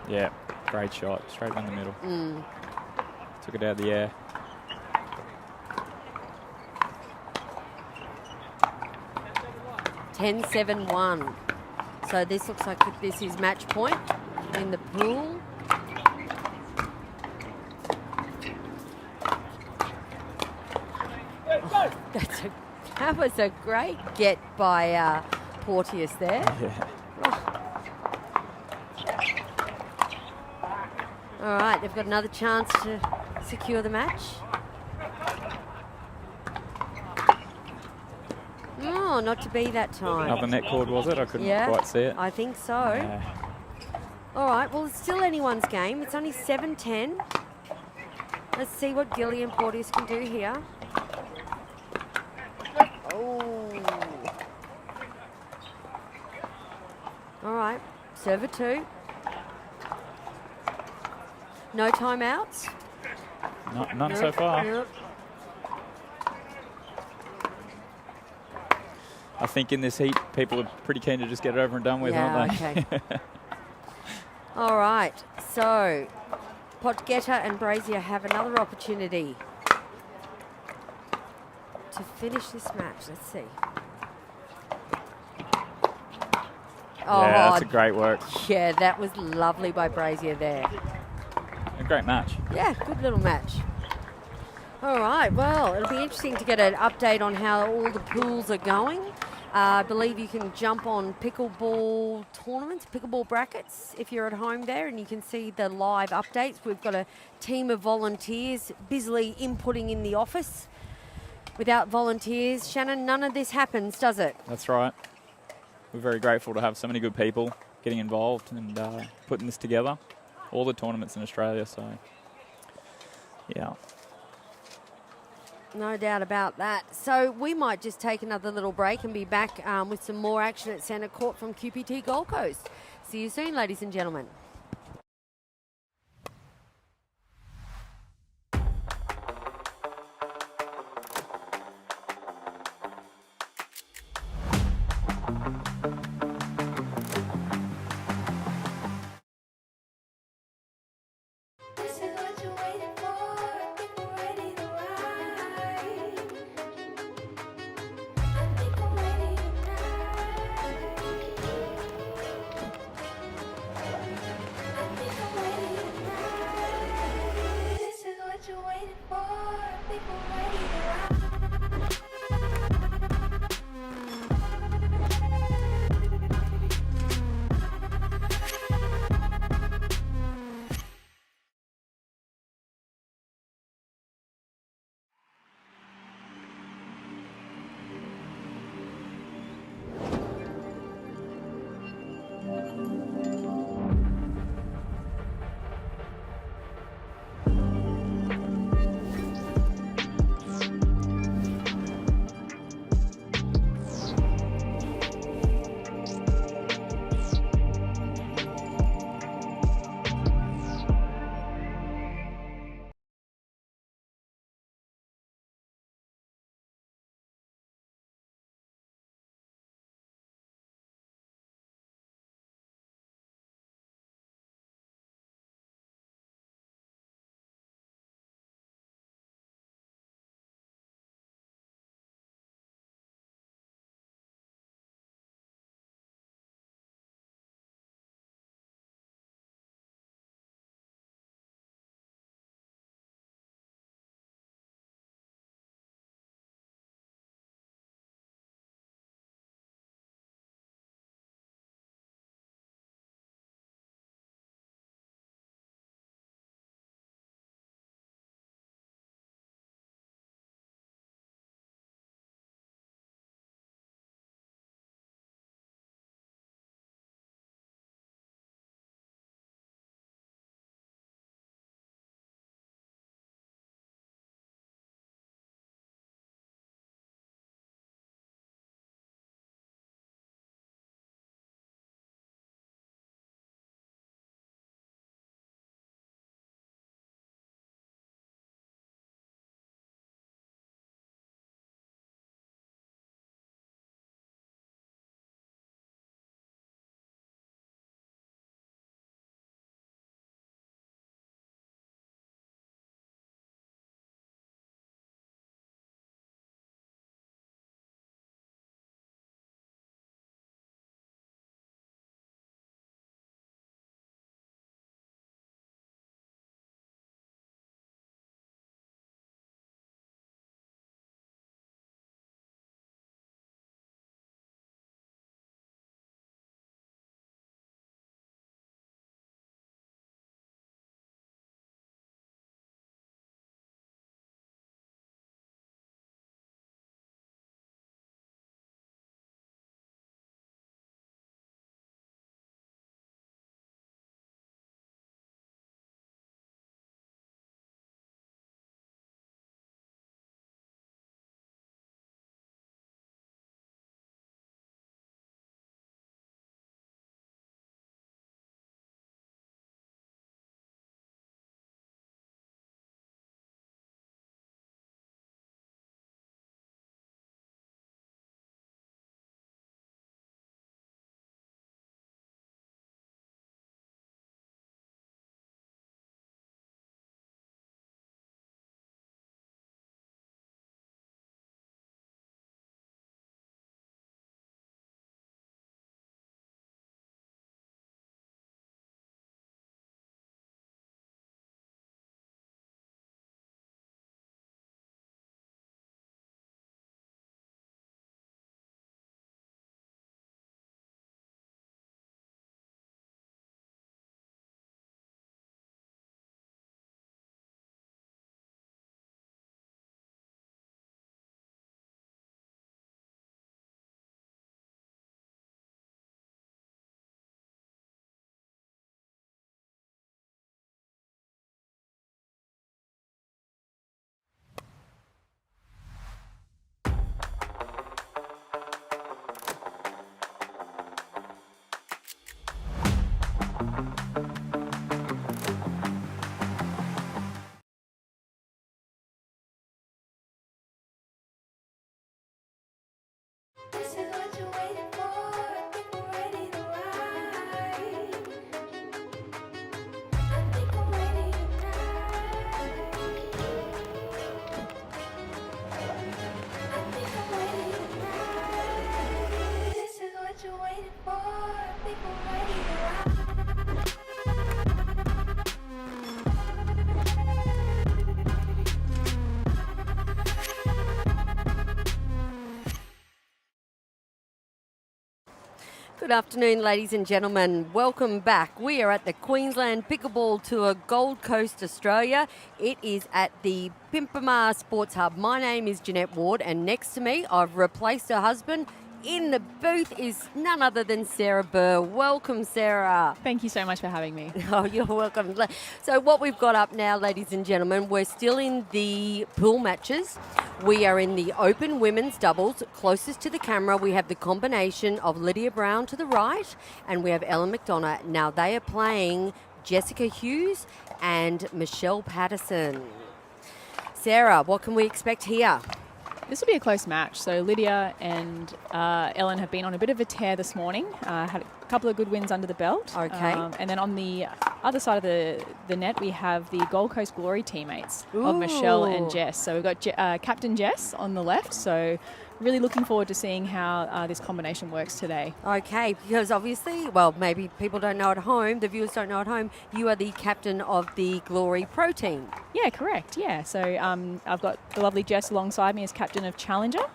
Yeah, great shot. Straight down the middle. Took it out of the air. Ten 7-1. So this looks like this is match point in the pool. Oh, that was a great get by Porteous there. Yeah. All right, they've got another chance to secure the match. Oh, not to be that time. Another net cord, was it? I couldn't Yeah, quite see it. I think so. Yeah. All right, well, it's still anyone's game. It's only 7-10. Let's see what Gilly and Porteous can do here. All right. Server 2. No timeouts? None so far. Nope. I think in this heat, people are pretty keen to just get it over and done with, aren't they? Okay. All right. So, Potgetta and Brazier have another opportunity to finish this match. Let's see. Oh, Yeah, that's a great work. yeah, that was lovely by Brazier there. A great match. Yeah, good little match. All right, well, it'll be interesting to get an update on how all the pools are going. I believe you can jump on pickleball tournaments, pickleball brackets, if you're at home there, and you can see the live updates. We've got a team of volunteers busily inputting in the office. Without volunteers, Shannon, none of this happens, does it? That's right. We're very grateful to have so many good people getting involved and putting this together. All the tournaments in Australia, so yeah. No doubt about that. So we might just take another little break and be back with some more action at Centre Court from QPT Gold Coast. See you soon, ladies and gentlemen. This is what you're waiting for. People ready to ride. I think I'm ready tonight. Good afternoon, ladies and gentlemen. Welcome back. We are at the Queensland Pickleball Tour, Gold Coast, Australia. It is at the Pimpama Sports Hub. My name is Jeanette Ward, and next to me, I've replaced her husband. In the booth is none other than Sarah Burr. Welcome, Sarah. Thank you so much for having me. Oh, you're welcome. So what we've got up now, ladies and gentlemen, we're still in the pool matches. We are in the open women's doubles. Closest to the camera, we have the combination of Lydia Brown to the right, and we have Ellen McDonough. Now, they are playing Jessica Hughes and Michelle Patterson. Sarah, what can we expect here? This will be a close match. So Lydia and Ellen have been on a bit of a tear this morning. Had a couple of good wins under the belt. Okay. And then on the other side of the net, we have the Gold Coast Glory teammates of Michelle and Jess. So we've got Captain Jess on the left. So really looking forward to seeing how this combination works today. Okay, because obviously, well, maybe people don't know at home, the viewers don't know at home, you are the captain of the Glory Pro team. Yeah, correct. Yeah, so I've got the lovely Jess alongside me as captain of Challenger.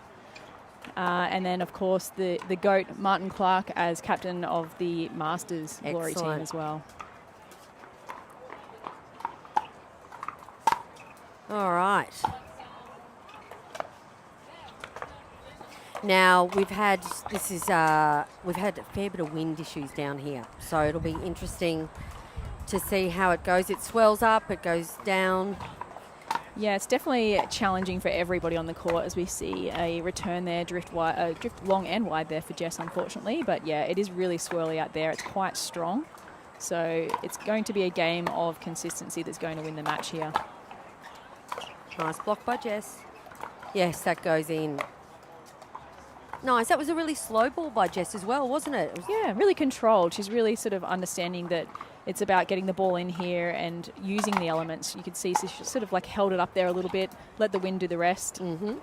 And then, of course, the GOAT, Martin Clark, as captain of the Masters Glory team as well. All right. Now we've had a fair bit of wind issues down here, so it'll be interesting to see how it goes. It swells up, it goes down. Yeah, it's definitely challenging for everybody on the court as we see a return there, drift long and wide there for Jess, unfortunately. But yeah, it is really swirly out there. It's quite strong, so it's going to be a game of consistency that's going to win the match here. Nice block by Jess. Yes, that goes in. Nice. That was a really slow ball by Jess as well, wasn't it? Yeah, really controlled. She's really sort of understanding that it's about getting the ball in here and using the elements. You could see she sort of like held it up there a little bit, let the wind do the rest. Mm-hmm.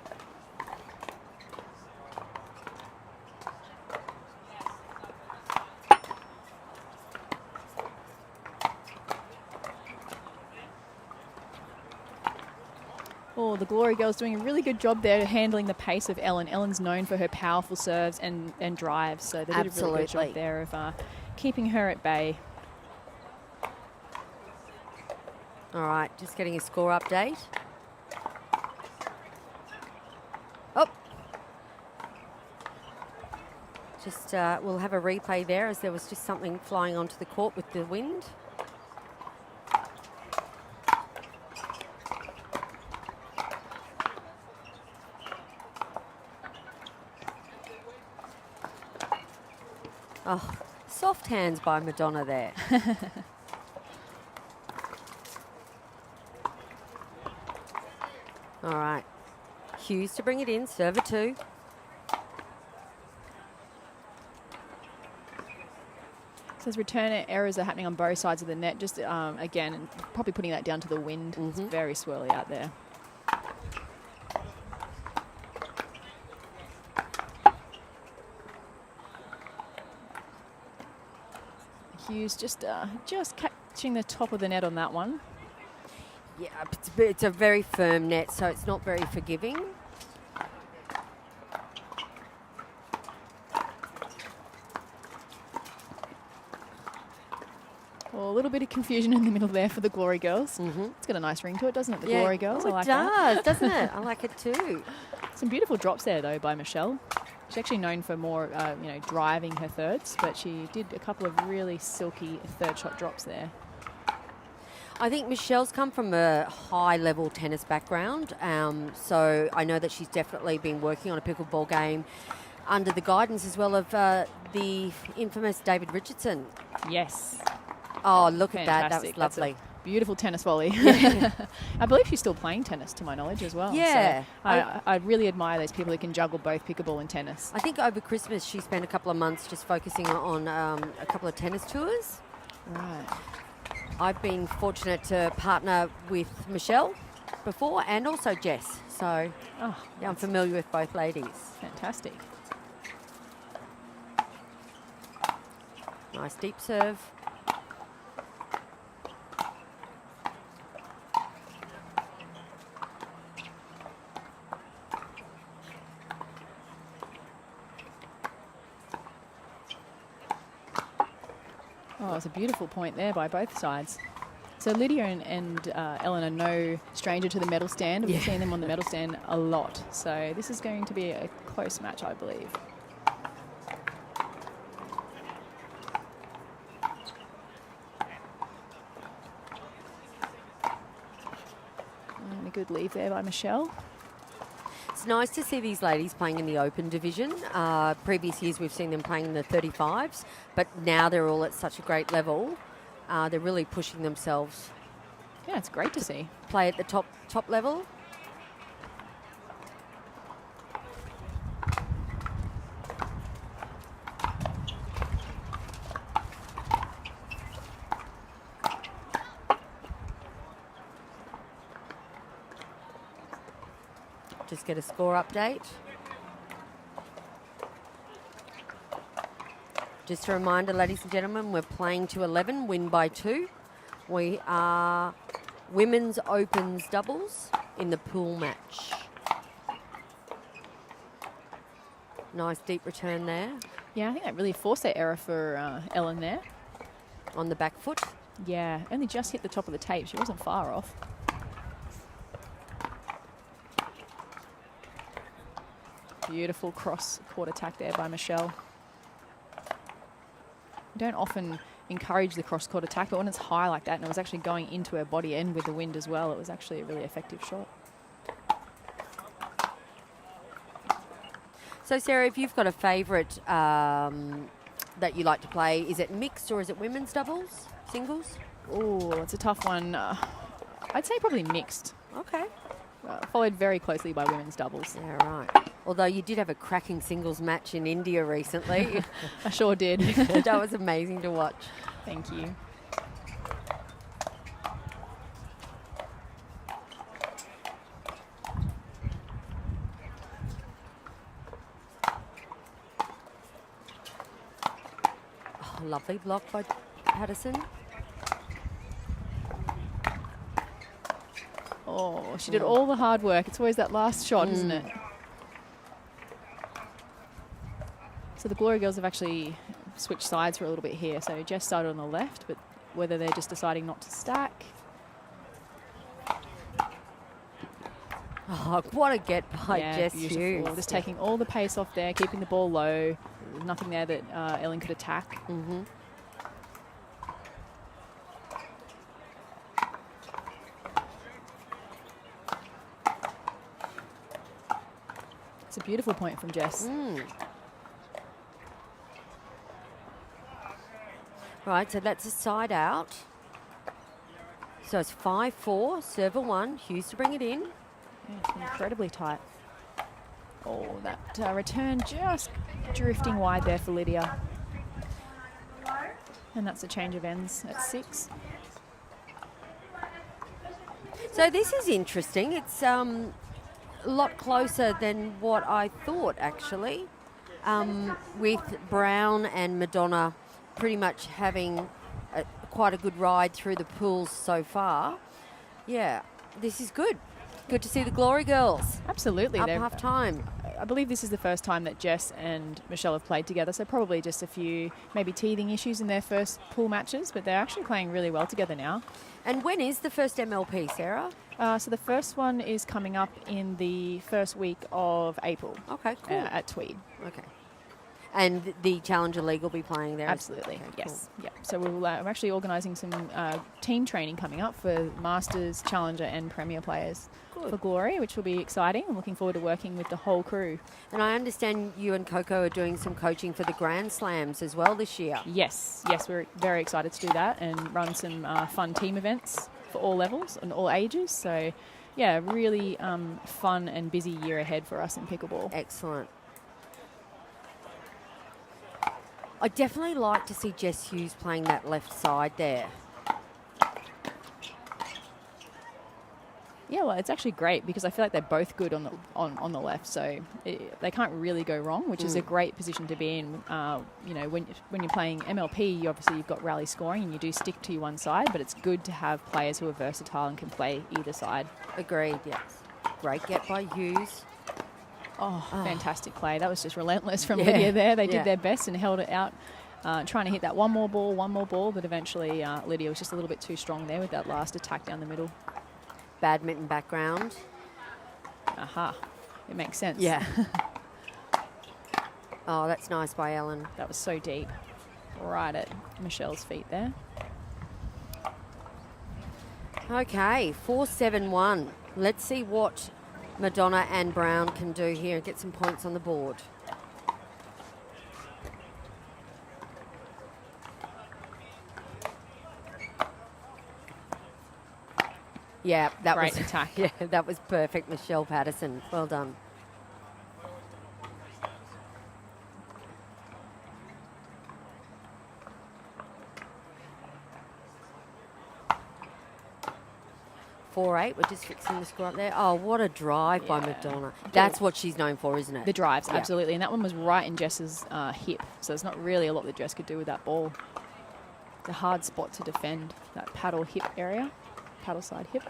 Oh, the Glory girls doing a really good job there handling the pace of Ellen. Ellen's known for her powerful serves and drives, so they did a really good job there of keeping her at bay. All right, just getting a score update. Oh. Just, we'll have a replay there as there was just something flying onto the court with the wind. Oh, soft hands by Madonna there. All right. Hughes to bring it in, server 2. So as return errors are happening on both sides of the net, just again, probably putting that down to the wind. Mm-hmm. It's very swirly out there. Hughes just catching the top of the net on that one. Yeah, it's a very firm net, so it's not very forgiving. Well, a little bit of confusion in the middle there for the Glory girls. Mm-hmm. It's got a nice ring to it, doesn't it, the Glory girls? Oh, I like it does, that. doesn't it? I like it too. Some beautiful drops there, though, by Michelle. She's actually known for more, driving her thirds, but she did a couple of really silky third shot drops there. I think Michelle's come from a high-level tennis background, so I know that she's definitely been working on a pickleball game under the guidance as well of the infamous David Richardson. Yes. Oh, look at that. Fantastic. That was lovely. Beautiful tennis volley. Yeah. I believe she's still playing tennis, to my knowledge, as well. Yeah. So I really admire those people who can juggle both pickleball and tennis. I think over Christmas she spent a couple of months just focusing on a couple of tennis tours. Right. I've been fortunate to partner with Michelle before and also Jess. So yeah, I'm familiar with both ladies. Fantastic. Nice deep serve. Oh, it's a beautiful point there by both sides. So Lydia and Ellen are no stranger to the medal stand. We've seen them on the medal stand a lot. So this is going to be a close match, I believe. And a good leave there by Michelle. It's nice to see these ladies playing in the open division. Previous years we've seen them playing in the 35s, but now they're all at such a great level. They're really pushing themselves. Yeah, it's great to see. Play at the top level. Just get a score update. Just a reminder, ladies and gentlemen, we're playing to 11, win by 2. We are women's opens doubles in the pool match. Nice deep return there. Yeah, I think that really forced that error for Ellen there. On the back foot. Yeah, only just hit the top of the tape. She wasn't far off. Beautiful cross court attack there by Michelle. We don't often encourage the cross court attack, but when it's high like that and it was actually going into her body and with the wind as well, it was actually a really effective shot. So Sarah, if you've got a favourite that you like to play, is it mixed or is it women's doubles, singles? Oh, it's a tough one. I'd say probably mixed. Okay. Followed very closely by women's doubles. Yeah, right. Although you did have a cracking singles match in India recently. I sure did. That was amazing to watch. Thank you. Oh, lovely block by Patterson. Oh, she did all the hard work. It's always that last shot, isn't it? So the Glory Girls have actually switched sides for a little bit here. So Jess started on the left, but whether they're just deciding not to stack. Oh, what a get by Jess beautiful. Hughes. Just taking all the pace off there, keeping the ball low. There's nothing there that Ellen could attack. Mm-hmm. It's a beautiful point from Jess. Right, so that's a side out. So it's 5-4, server 1, Hughes to bring it in. Yeah, it's incredibly tight. Oh, that return just drifting wide there for Lydia. And that's a change of ends at 6. So this is interesting. It's a lot closer than what I thought, actually, with Brown and Madonna pretty much having quite a good ride through the pools so far. Yeah, this is good. Good to see the Glory Girls. Absolutely. Up half time. I believe this is the first time that Jess and Michelle have played together, so probably just a few maybe teething issues in their first pool matches, but they're actually playing really well together now. And when is the first MLP, Sarah? So the first one is coming up in the first week of April. Okay, cool. At Tweed. Okay. And the Challenger League will be playing there? Absolutely, Okay, yes. Cool. Yeah. So we're actually organising some team training coming up for Masters, Challenger and Premier players for Glory, which will be exciting. I'm looking forward to working with the whole crew. And I understand you and Coco are doing some coaching for the Grand Slams as well this year. Yes, we're very excited to do that and run some fun team events for all levels and all ages. So, yeah, really fun and busy year ahead for us in pickleball. Excellent. I definitely like to see Jess Hughes playing that left side there. Yeah, well, it's actually great because I feel like they're both good on the left, so they can't really go wrong, which is a great position to be in. You know, when you're playing MLP, obviously you've got rally scoring and you do stick to one side, but it's good to have players who are versatile and can play either side. Agreed, yes. Great get by Hughes. Oh, fantastic play. That was just relentless from Lydia there. They did their best and held it out trying to hit that one more ball, but eventually Lydia was just a little bit too strong there with that last attack down the middle. Badminton background. Aha, it makes sense. Yeah. Oh, that's nice by Ellen. That was so deep. Right at Michelle's feet there. Okay, 4-7-1. Let's see what Madonna and Brown can do here and get some points on the board. Yeah, that Great was attack. Yeah, that was perfect, Michelle Patterson. Well done. We're just fixing the score up there. Oh, what a drive by Madonna. That's what she's known for, isn't it? The drives, Yeah. absolutely. And that one was right in Jess's hip. So there's not really a lot that Jess could do with that ball. It's a hard spot to defend, that paddle hip area, paddle side hip.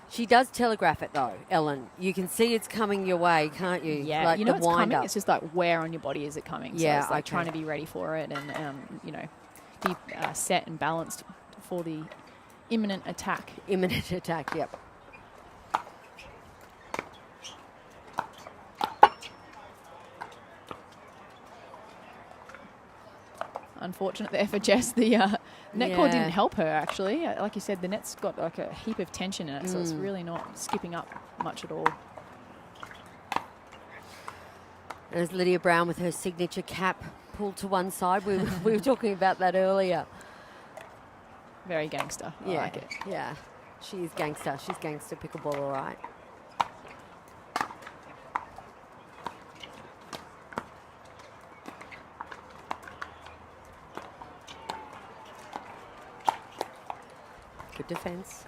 She does telegraph it, though, Ellen. You can see it's coming your way, can't you? Yeah, like you know the it's coming. wind-up. It's just like where on your body is it coming? Yeah, so it's like okay. trying to be ready for it and, you know, be set and balanced for the imminent attack. Imminent attack, yep. Unfortunate there for Jess. The net cord Yeah. didn't help her, actually. Like you said, the net's got like a heap of tension in it, so it's really not skipping up much at all. There's Lydia Brown with her signature cap pulled to one side. We were talking about that earlier. Very gangster. I like it. Yeah. She is gangster. She's gangster pickleball, all right. Good defense.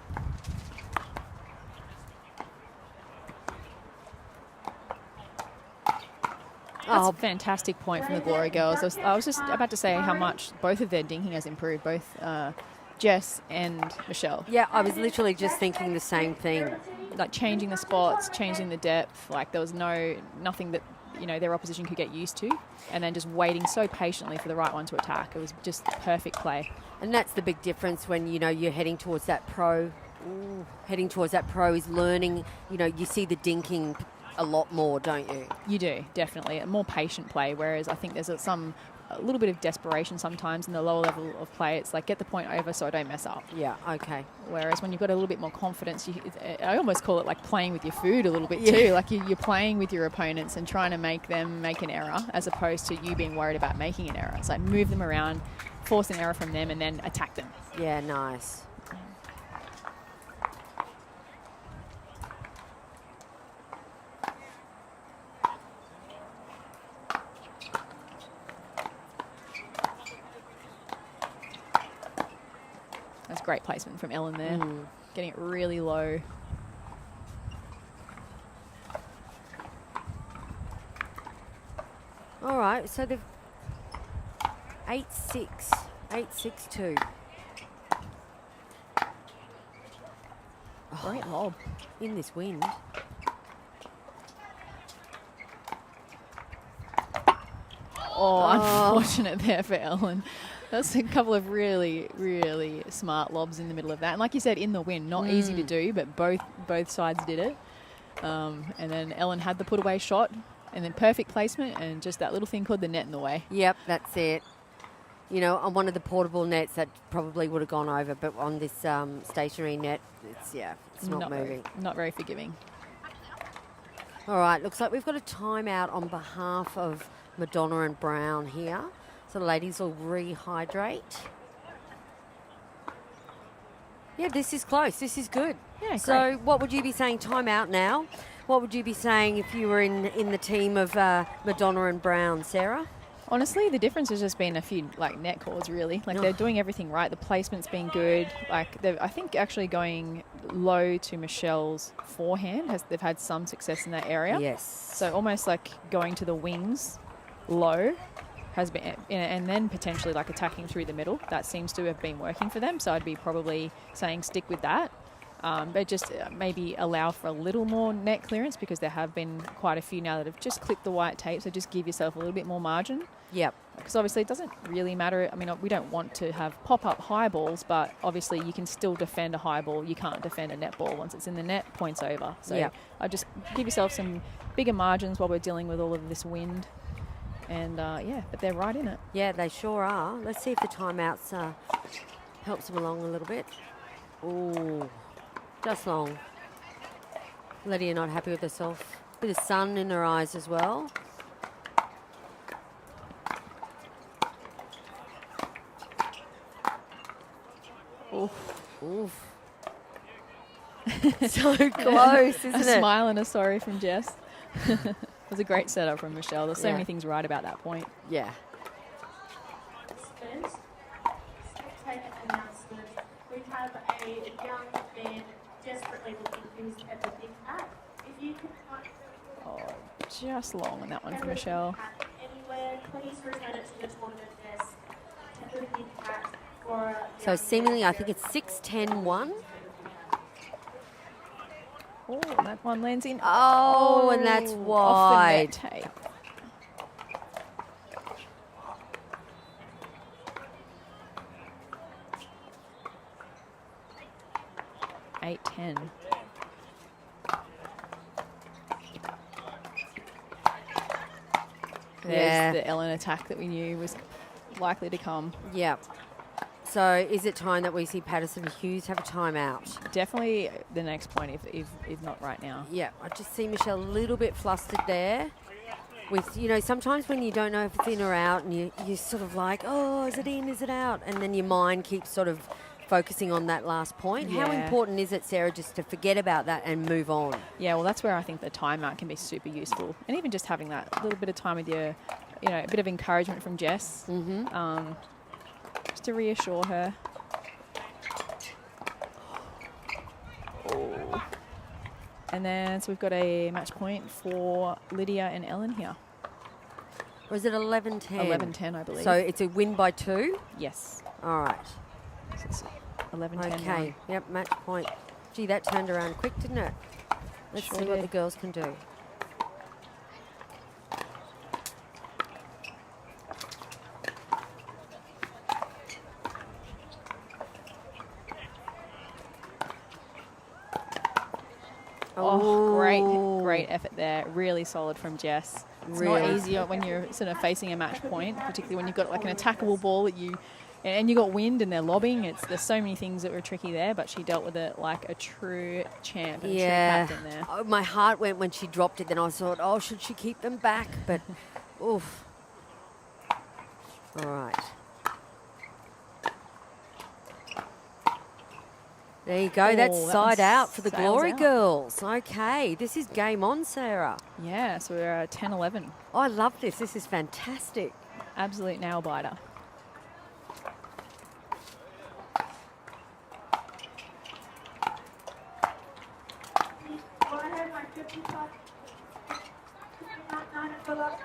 That's a fantastic point from the Glory Girls. I was just about to say how much both of their dinking has improved, both Jess and Michelle. Yeah, I was literally just thinking the same thing. Like changing the spots, changing the depth. Like there was nothing that, you know, their opposition could get used to. And then just waiting so patiently for the right one to attack. It was just perfect play. And that's the big difference when, you know, you're heading towards that pro. Heading towards that pro is learning, you know, you see the dinking a lot more, don't you? You do, definitely. A more patient play, whereas I think there's a little bit of desperation sometimes in the lower level of play. It's like, get the point over so I don't mess up. Yeah, okay. Whereas when you've got a little bit more confidence, I almost call it like playing with your food a little bit too. Like you're playing with your opponents and trying to make them make an error as opposed to you being worried about making an error. It's like move them around, force an error from them and then attack them. Yeah, nice. That's great placement from Ellen there. Getting it really low. All right, so they've 8-6, 8-6-2. Great lob. In this wind. Oh, unfortunate there for Ellen. That's a couple of really, really smart lobs in the middle of that. And like you said, in the wind, not easy to do, but both sides did it. And then Ellen had the put-away shot, and then perfect placement, and just that little thing called the net in the way. Yep, that's it. You know, on one of the portable nets that probably would have gone over, but on this stationary net, it's not moving. Not very forgiving. All right, looks like we've got a timeout on behalf of Madonna and Brown here. So the ladies will rehydrate. Yeah, this is close. This is good. Yeah, so great. what would you be saying? Timeout now. What would you be saying if you were in the team of Madonna and Brown, Sarah? Honestly, the difference has just been a few net calls, really. Like they're doing everything right. The placement's been good. Like I think actually going low to Michelle's forehand they've had some success in that area. Yes. So almost like going to the wings low has been, and then potentially like attacking through the middle. That seems to have been working for them. So I'd be probably saying stick with that. But just maybe allow for a little more net clearance, because there have been quite a few now that have just clipped the white tape. So just give yourself a little bit more margin. Yep. Because obviously it doesn't really matter. I mean, we don't want to have pop-up high balls, but obviously you can still defend a high ball. You can't defend a net ball. Once it's in the net, points over. So Yep. I just give yourself some bigger margins while we're dealing with all of this wind. And yeah, but they're right in it. Yeah, they sure are. Let's see if the timeouts helps them along a little bit. Ooh, just long. Lydia not happy with herself. Bit of sun in her eyes as well. Oof. Oof. So close, isn't A it? smile and a sorry from Jess. It was a great setup from Michelle. There's so Yeah. many things right about that point. Yeah. First, spectator announcement. We have a young man desperately looking who's at the big hat. If you could find Oh, just long on that one for the Michelle. hat anywhere, please return it to the tournament desk. To the big hat for a So young seemingly, man. I think it's 6-10-1. Oh, that one lands in. Oh, and that's Off the wide. net tape. Eight, 10. There's Yeah. the Ellen attack that we knew was likely to come. Yep. So is it time that we see Patterson and Hughes have a timeout? Definitely the next point, if not right now. Yeah, I just see Michelle a little bit flustered there. With, you know, sometimes when you don't know if it's in or out and you're sort of like, oh, is it in, is it out? And then your mind keeps sort of focusing on that last point. How Yeah. important is it, Sarah, just to forget about that and move on? Yeah, well, that's where I think the timeout can be super useful. And even just having that little bit of time with your, you know, a bit of encouragement from Jess. Mm-hmm. Just to reassure her. Oh. And then, so we've got a match point for Lydia and Ellen here. Or is it 11-10? 11-10, I believe. So it's a win by 2? Yes. All right. So it's 11-10. Okay. Yep, match point. Gee, that turned around quick, didn't it? Let's Sure see what did. the girls can do. Oh, great Ooh. effort there. Really solid from Jess. It's Really. not easy when you're sort of facing a match point, particularly when you've got like an attackable ball that you, and you got wind and they're lobbing. There's so many things that were tricky there, but she dealt with it like a true champ and Yeah. a true captain there. Oh, my heart went when she dropped it. Then I thought, oh, should she keep them back? But, oof. All right. There you go. That's Oh, that side one out for the sails Glory out. Girls. Okay, this is game on, Sarah. Yeah, so we're 10-11. Oh, I love this. This is fantastic. Absolute nail biter. Go ahead, my 55. Fill up.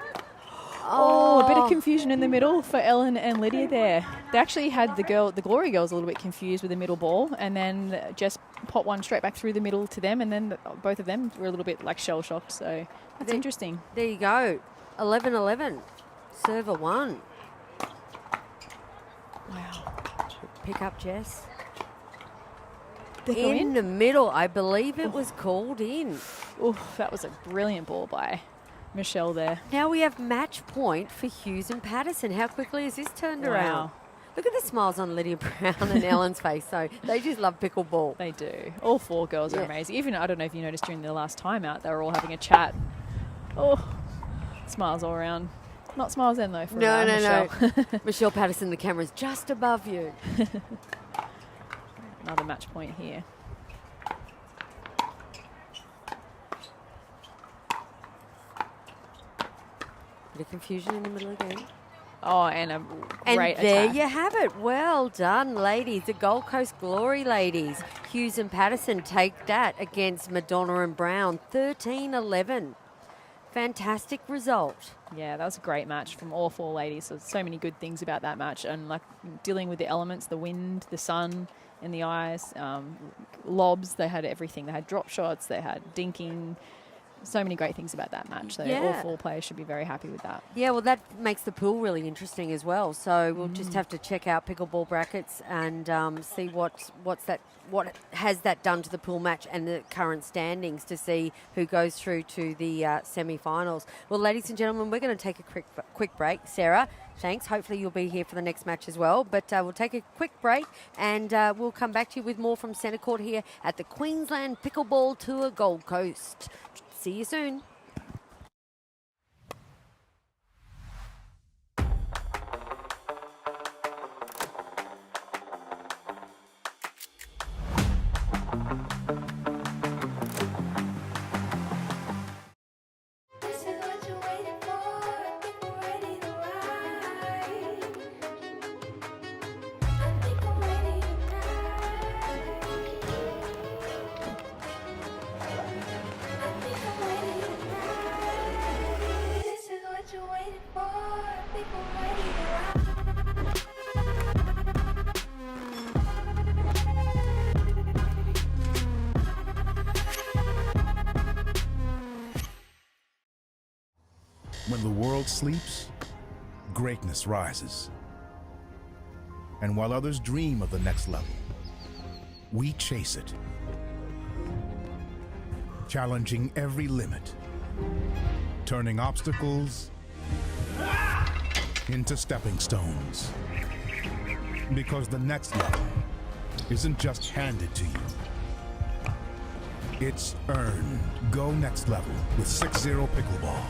Oh, a bit of confusion in the middle for Ellen and Lydia there. They actually had the Glory Girls a little bit confused with the middle ball, and then just popped one straight back through the middle to them, and then both of them were a little bit like shell shocked. So that's interesting. There you go. 11-11. Server 1. Wow. Pick up, Jess. They go In the middle. I believe it was called in. Oof, that was a brilliant ball by Michelle there. Now we have match point for Hughes and Patterson. How quickly has this turned Wow. around? Look at the smiles on Lydia Brown and Ellen's face. So they just love pickleball. They do. All four girls are Yeah. amazing. Even, I don't know if you noticed during the last timeout, they were all having a chat. Oh, smiles all around. Not smiles then, though, for Michelle. No. Michelle Patterson, the camera's just above you. Another match point here. Bit of confusion in the middle again. Oh, and a And great there attack. you have it. Well done, ladies. The Gold Coast Glory ladies. Hughes and Patterson take that against Madonna and Brown. 13-11. Fantastic result. Yeah, that was a great match from all four ladies. So many good things about that match, and like dealing with the elements, the wind, the sun in the eyes, lobs. They had everything. They had drop shots. They had dinking. So many great things about that match. So all four players should be very happy with that. Yeah, well, that makes the pool really interesting as well. So we'll just have to check out pickleball brackets and see what has that done to the pool match and the current standings to see who goes through to the semi-finals. Well, ladies and gentlemen, we're going to take a quick break. Sarah, thanks. Hopefully you'll be here for the next match as well. But we'll take a quick break and we'll come back to you with more from Centre Court here at the Queensland Pickleball Tour Gold Coast. See you soon. This is what you're waiting for. I think we're ready to ride. I think I'm ready tonight. I think I'm ready tonight. This is what you're waiting for. I think I'm ready to ride. When the world sleeps, greatness rises. And while others dream of the next level, we chase it. Challenging every limit, turning obstacles into stepping stones. Because the next level isn't just handed to you, it's earned. Go next level with 6-0 Pickleball.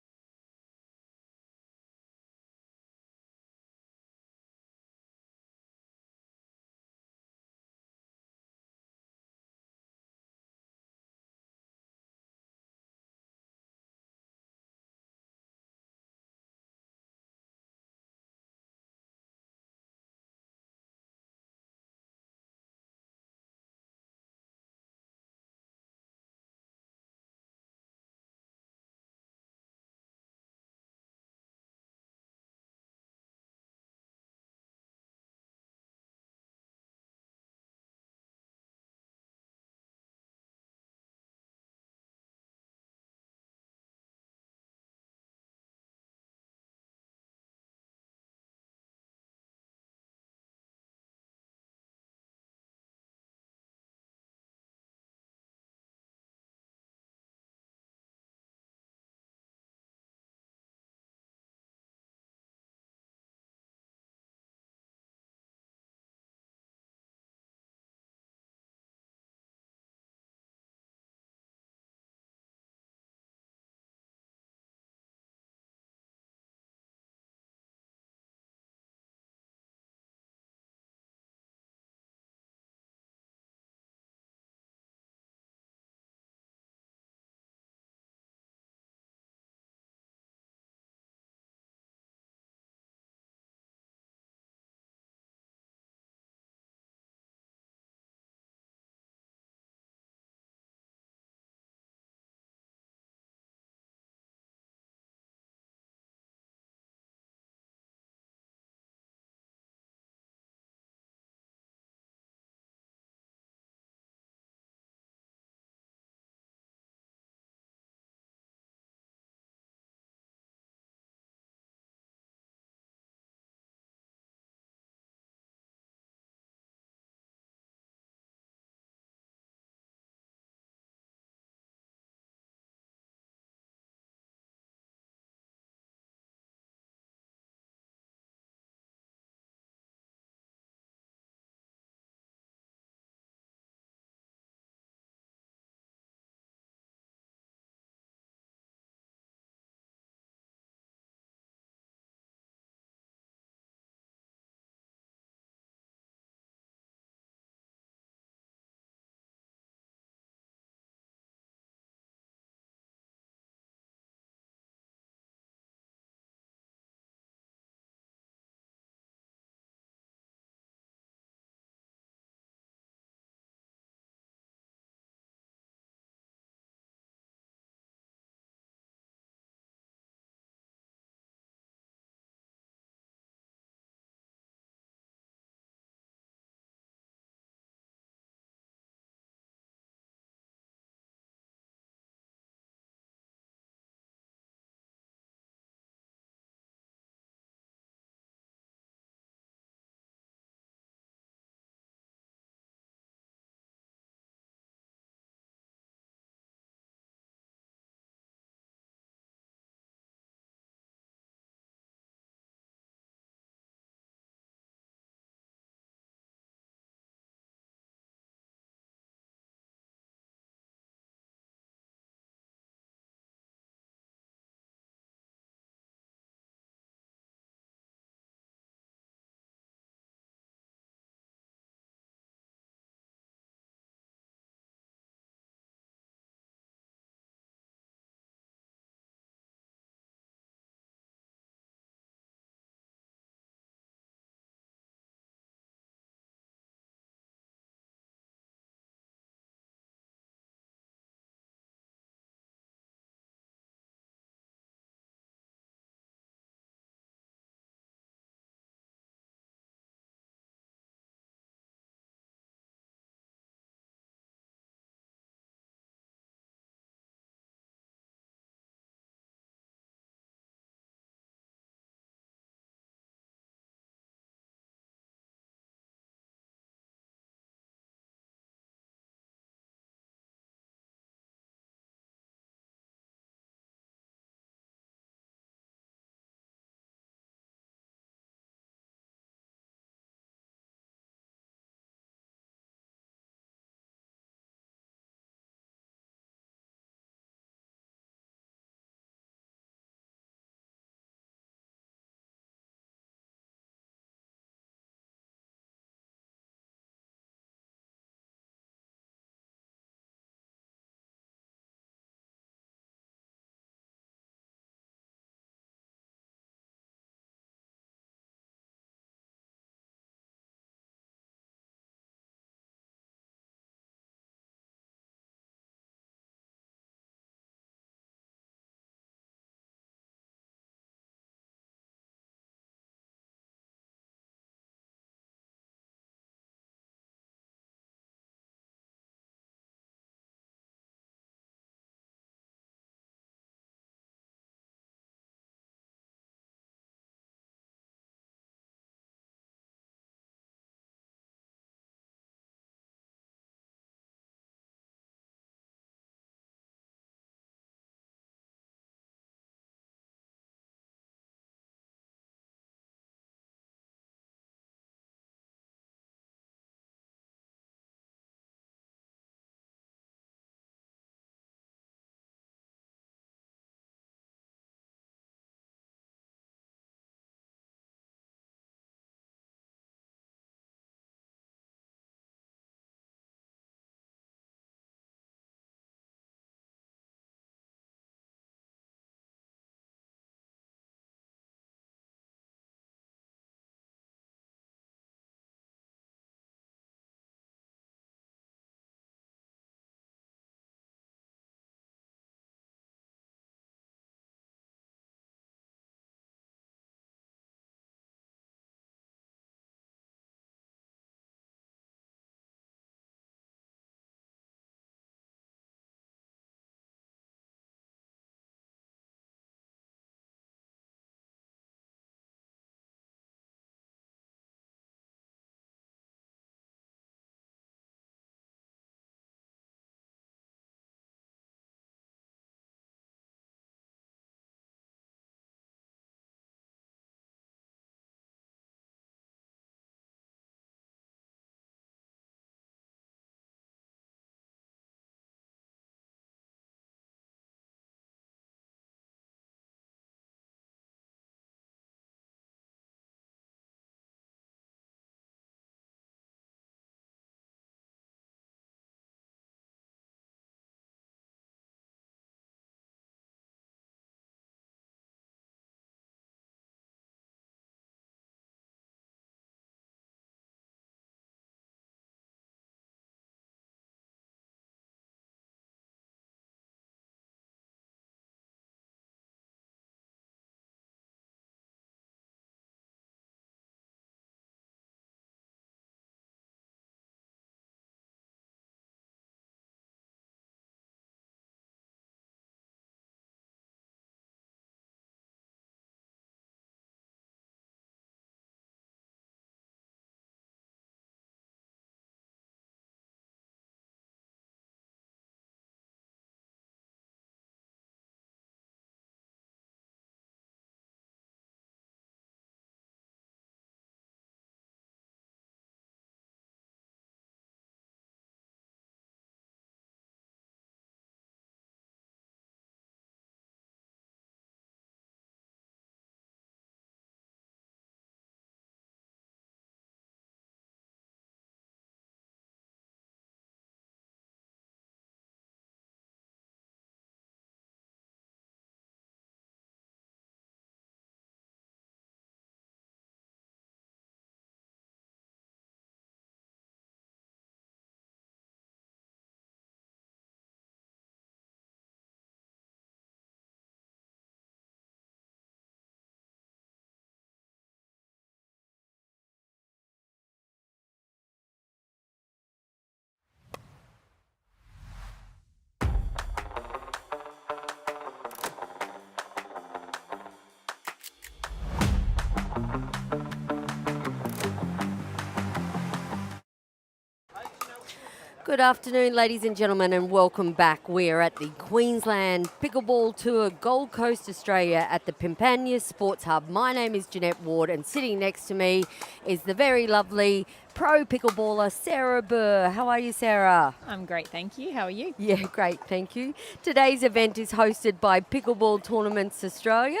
Good afternoon, ladies and gentlemen, and welcome back. We're at the Queensland Pickleball Tour, Gold Coast, Australia, at the Pimpama Sports Hub. My name is Jeanette Ward, and sitting next to me is the very lovely pro pickleballer, Sarah Burr. How are you, Sarah? I'm great, thank you. How are you? Yeah, great, thank you. Today's event is hosted by Pickleball Tournaments Australia.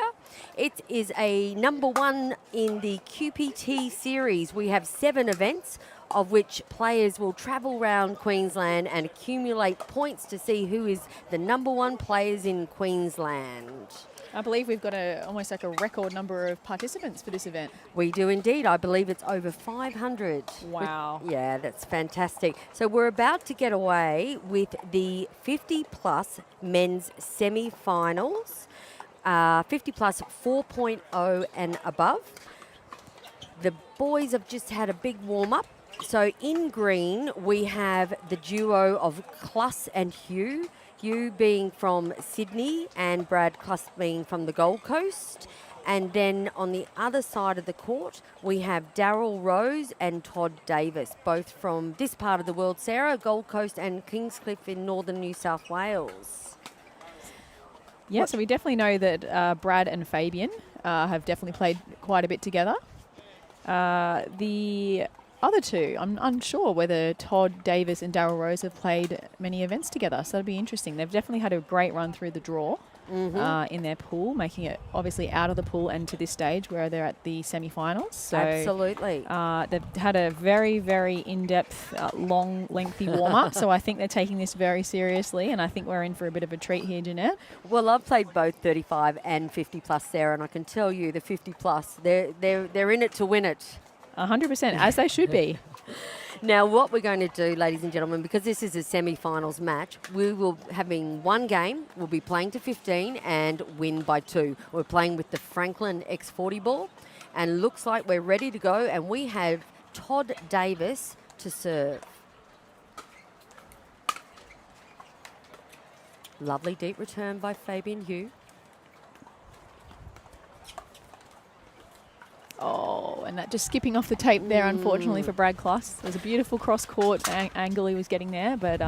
It is a number one in the QPT series. We have 7 events, of which players will travel around Queensland and accumulate points to see who is the number one players in Queensland. I believe we've got almost like a record number of participants for this event. We do indeed. I believe it's over 500. Wow. Yeah, that's fantastic. So we're about to get away with the 50 plus men's semi-finals, 50 plus 4.0 and above. The boys have just had a big warm-up. So in green, we have the duo of Cluss and Hugh. Hugh being from Sydney and Brad Cluss being from the Gold Coast. And then on the other side of the court, we have Daryl Rose and Todd Davis, both from this part of the world, Sarah, Gold Coast and Kingscliff in northern New South Wales. Yeah, so we definitely know that Brad and Fabian have definitely played quite a bit together. The other two, I'm unsure whether Todd Davis and Daryl Rose have played many events together, so that'd be interesting. They've definitely had a great run through the draw in their pool, making it obviously out of the pool and to this stage where they're at the semi-finals. So, absolutely. They've had a very, very in-depth, long, lengthy warm-up, so I think they're taking this very seriously, and I think we're in for a bit of a treat here, Jeanette. Well, I've played both 35 and 50 plus, Sarah, and I can tell you the 50 plus, they're in it to win it. 100%, as they should be. Now, what we're going to do, ladies and gentlemen, because this is a semi-finals match, we will having one game. We'll be playing to 15 and win by 2. We're playing with the Franklin X40 ball, and looks like we're ready to go. And we have Todd Davis to serve. Lovely deep return by Fabian Hugh. Oh, and that just skipping off the tape there, unfortunately, for Brad Cluss. There's a beautiful cross-court angle he was getting there, but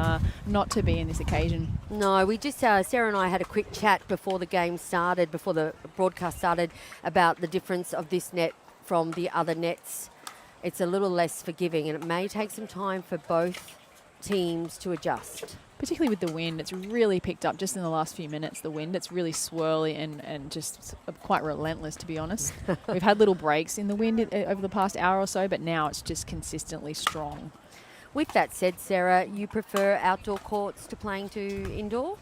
not to be in this occasion. No, we just, Sarah and I had a quick chat before the game started, before the broadcast started, about the difference of this net from the other nets. It's a little less forgiving, and it may take some time for both teams to adjust. Particularly with the wind, it's really picked up just in the last few minutes, the wind. It's really swirly and just quite relentless, to be honest. We've had little breaks in the wind over the past hour or so, but now it's just consistently strong. With that said, Sarah, you prefer outdoor courts to playing to indoor?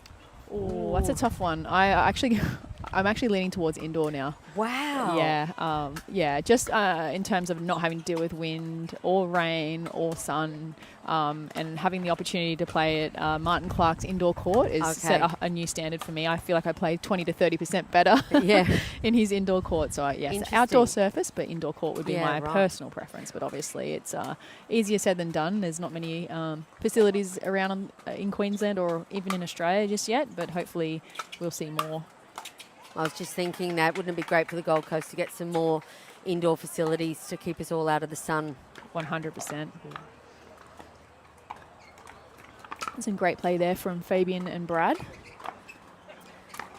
Oh, that's a tough one. I'm actually leaning towards indoor now. Wow. Yeah. Just in terms of not having to deal with wind or rain or sun, and having the opportunity to play at Martin Clark's indoor court is set a new standard for me. I feel like I play 20 to 30% better in his indoor court. So yes, outdoor surface, but indoor court would be my personal preference. But obviously it's easier said than done. There's not many facilities around in Queensland or even in Australia just yet, but hopefully we'll see more. I was just thinking that wouldn't it be great for the Gold Coast to get some more indoor facilities to keep us all out of the sun? 100%. Some great play there from Fabian and Brad.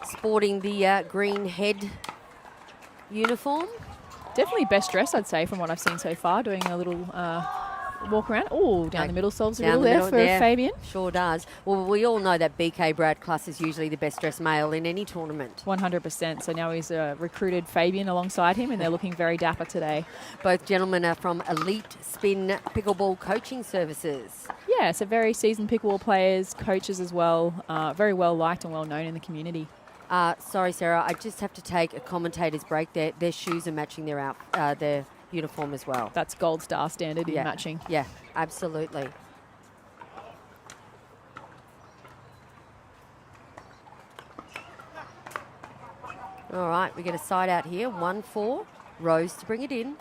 Sporting the green head uniform. Definitely best dressed, I'd say, from what I've seen so far, doing a little walk around. Oh, down the middle solves a little there for Fabian. Sure does. Well, we all know that BK Brad Cluss is usually the best dressed male in any tournament. 100%. So now he's recruited Fabian alongside him, and they're looking very dapper today. Both gentlemen are from Elite Spin Pickleball Coaching Services. Yeah, so very seasoned pickleball players, coaches as well, very well liked and well known in the community. Sorry, Sarah, I just have to take a commentator's break there. Their shoes are matching their uniform as well. That's gold star standard in matching. Yeah, absolutely. All right, we get a side out here. 1-4. Rose to bring it in.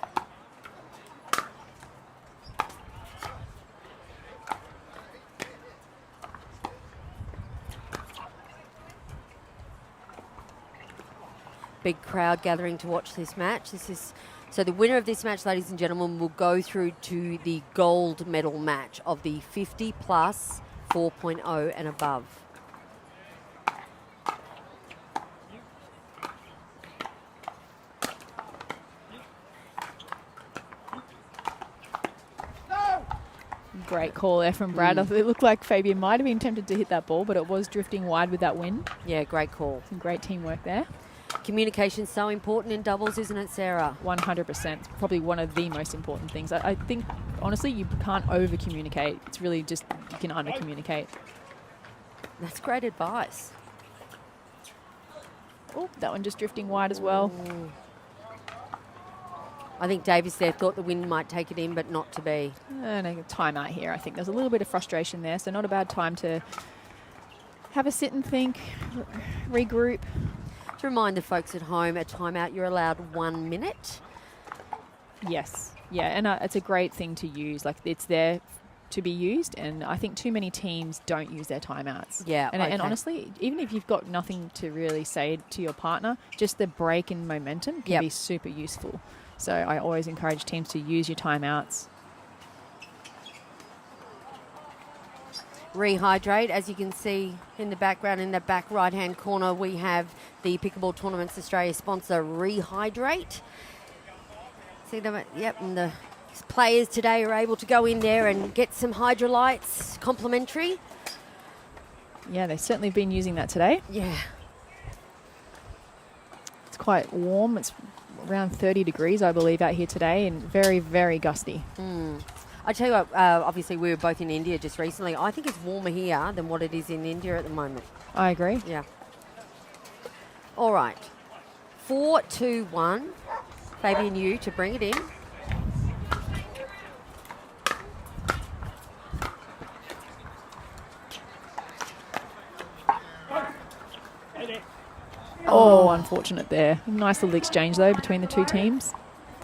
big crowd gathering to watch this match. So the winner of this match, ladies and gentlemen, will go through to the gold medal match of the 50 plus 4.0 and above. Great call there from Brad. It looked like Fabian might have been tempted to hit that ball, but it was drifting wide with that wind. Yeah, great call. Some great teamwork there. Communication's so important in doubles, isn't it, Sarah? 100%. It's probably one of the most important things. I think, honestly, you can't over-communicate. It's really just you can under-communicate. That's great advice. Oh, that one just drifting wide as well. Ooh. I think Davis there thought the wind might take it in, but not to be. And a timeout here. I think there's a little bit of frustration there, so not a bad time to have a sit and think, regroup. To remind the folks at home, a timeout, you're allowed 1 minute. Yes. Yeah, and it's a great thing to use. Like, it's there to be used, and I think too many teams don't use their timeouts. Yeah, and honestly, even if you've got nothing to really say to your partner, just the break in momentum can be super useful. So I always encourage teams to use your timeouts. Rehydrate, as you can see in the background, in the back right-hand corner, we have the Pickleball Tournaments Australia sponsor, Rehydrate. See them? Yep, and the players today are able to go in there and get some hydrolytes complimentary. Yeah, they've certainly been using that today. Yeah. It's quite warm. It's around 30 degrees, I believe, out here today, and very, very gusty. I tell you what, obviously we were both in India just recently. I think it's warmer here than what it is in India at the moment. I agree. Yeah. All right. 4-2-1. Fabian, you to bring it in. Oh, unfortunate there. Nice little exchange, though, between the two teams.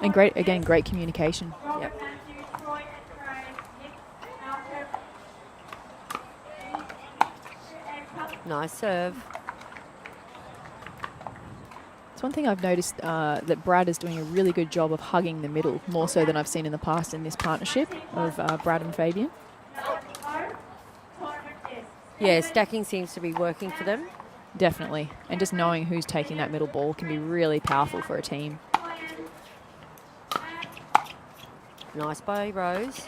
And great communication. Yep. Nice serve. It's one thing I've noticed that Brad is doing a really good job of hugging the middle, more so than I've seen in the past in this partnership of Brad and Fabian. Yeah, stacking seems to be working for them. Definitely. And just knowing who's taking that middle ball can be really powerful for a team. Nice by Rose.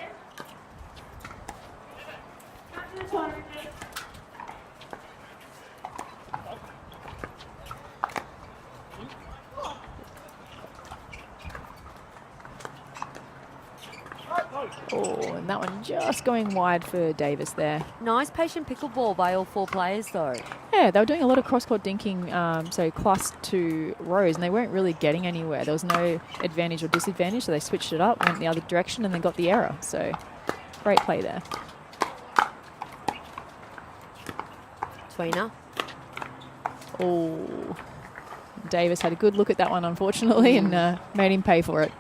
Oh, and that one just going wide for Davis there. Nice patient pickleball by all four players, though. Yeah, they were doing a lot of cross-court dinking, so class to Rose, and they weren't really getting anywhere. There was no advantage or disadvantage, so they switched it up, went the other direction, and then got the error. So, great play there. Tweener. Oh, Davis had a good look at that one, unfortunately, and made him pay for it.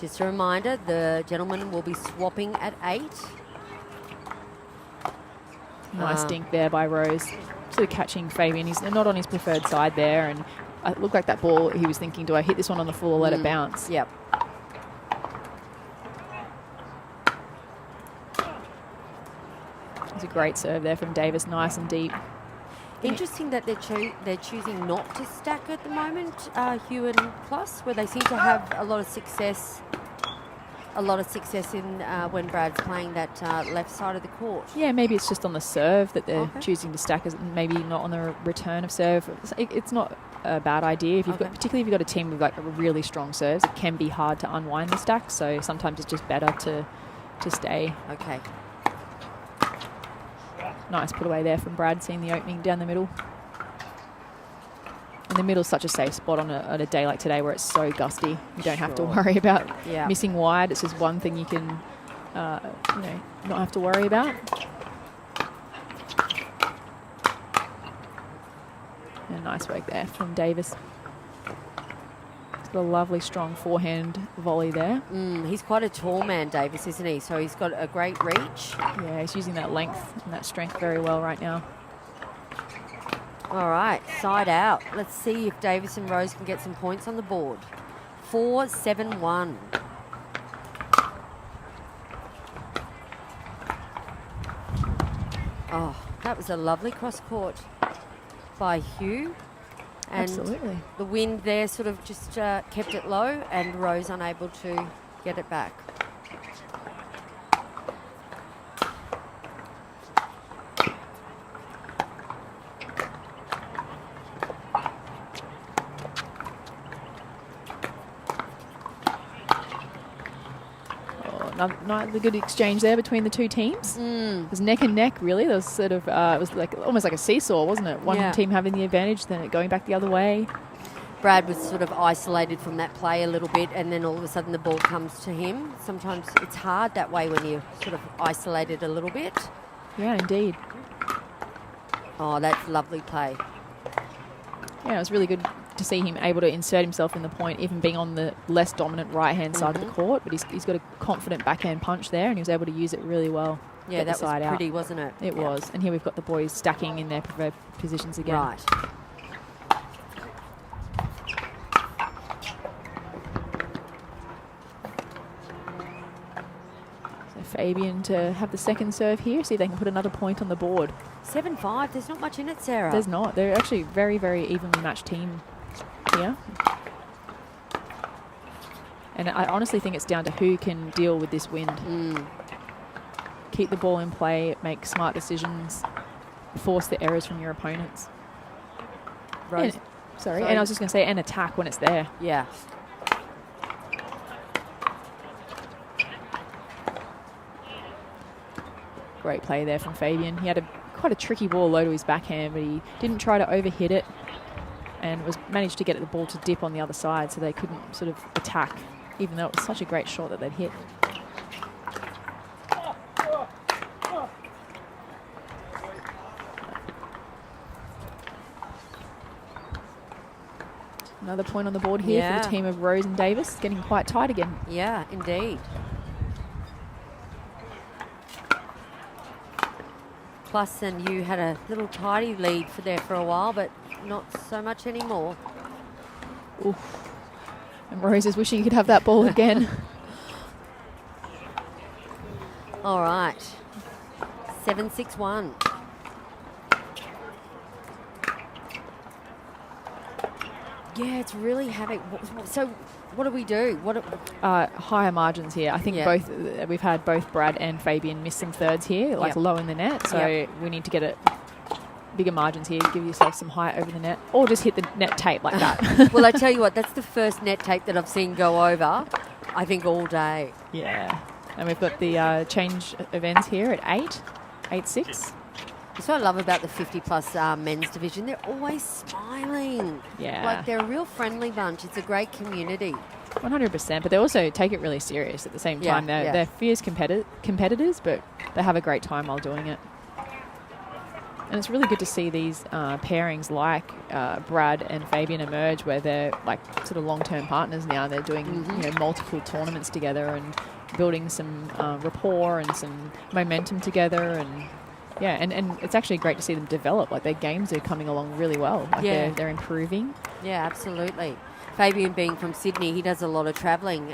Just a reminder, the gentleman will be swapping at 8. Nice dink there by Rose. Sort of catching Fabian. He's not on his preferred side there, and it looked like that ball, he was thinking, do I hit this one on the full or let it bounce? Yep. It's a great serve there from Davis, nice and deep. Interesting that they're choosing not to stack at the moment, Hugh and Plus, where they seem to have a lot of success. In when Brad's playing that left side of the court. Yeah, maybe it's just on the serve that they're choosing to stack, maybe not on the return of serve. It's not a bad idea. If you've got, particularly if you've got a team with like really strong serves, it can be hard to unwind the stack. So sometimes it's just better to stay. Okay. Nice put away there from Brad, seeing the opening down the middle. And the middle's such a safe spot on a day like today where it's so gusty. You don't have to worry about missing wide. It's just one thing you can, not have to worry about. And nice work there from Davis. He's got a lovely, strong forehand volley there. He's quite a tall man, Davis, isn't he? So he's got a great reach. Yeah, he's using that length and that strength very well right now. All right, side out. Let's see if Davis and Rose can get some points on the board. 4-7-1. Oh, that was a lovely cross court by Hugh. And Absolutely. the wind there sort of just kept it low, and Rose unable to get it back. Another good exchange there between the two teams. It was neck and neck, really. There was sort of, it was like almost like a seesaw, wasn't it? One team having the advantage, then it going back the other way. Brad was sort of isolated from that play a little bit, and then all of a sudden the ball comes to him. Sometimes it's hard that way when you're sort of isolated a little bit. Yeah, indeed. Oh, that's lovely play. Yeah, it was really good to see him able to insert himself in the point, even being on the less dominant right-hand side of the court. But he's got a confident backhand punch there, and he was able to use it really well. Yeah, that was pretty, wasn't it? It was. And here we've got the boys stacking in their preferred positions again. Right. So Fabian to have the second serve here, see if they can put another point on the board. 7-5, there's not much in it, Sarah. There's not. They're actually a very, very evenly matched team here. And I honestly think it's down to who can deal with this wind. Keep the ball in play, make smart decisions, force the errors from your opponents. Rose. And I was just going to say, and attack when it's there. Yeah. Great play there from Fabian. He had quite a tricky ball low to his backhand, but he didn't try to overhit it and managed to get the ball to dip on the other side, so they couldn't sort of attack, even though it was such a great shot that they'd hit. Another point on the board here for the team of Rose and Davis, getting quite tight again. Yeah, indeed. Plus, and you had a little tidy lead for a while, but not so much anymore. Oof. And Rose is wishing he could have that ball again. All right. 7-6-1. Yeah, it's really having... So what do we do? Higher margins here. I think we've had both Brad and Fabian miss some thirds here, like low in the net. So we need to get it bigger margins here. Give yourself some height over the net, or just hit the net tape like that. Well, I tell you what, that's the first net tape that I've seen go over, I think, all day. Yeah. And we've got the change of ends here at 8-6. That's what I love about the 50-plus men's division. They're always smiling. Yeah. Like, they're a real friendly bunch. It's a great community. 100%, but they also take it really serious at the same time. They're fierce competitors, but they have a great time while doing it. And it's really good to see these pairings like Brad and Fabian emerge, where they're like sort of long-term partners now. They're doing multiple tournaments together and building some rapport and some momentum together, and and it's actually great to see them develop. Like, their games are coming along really well. Like, they're improving. Yeah, absolutely. Fabian being from Sydney, he does a lot of travelling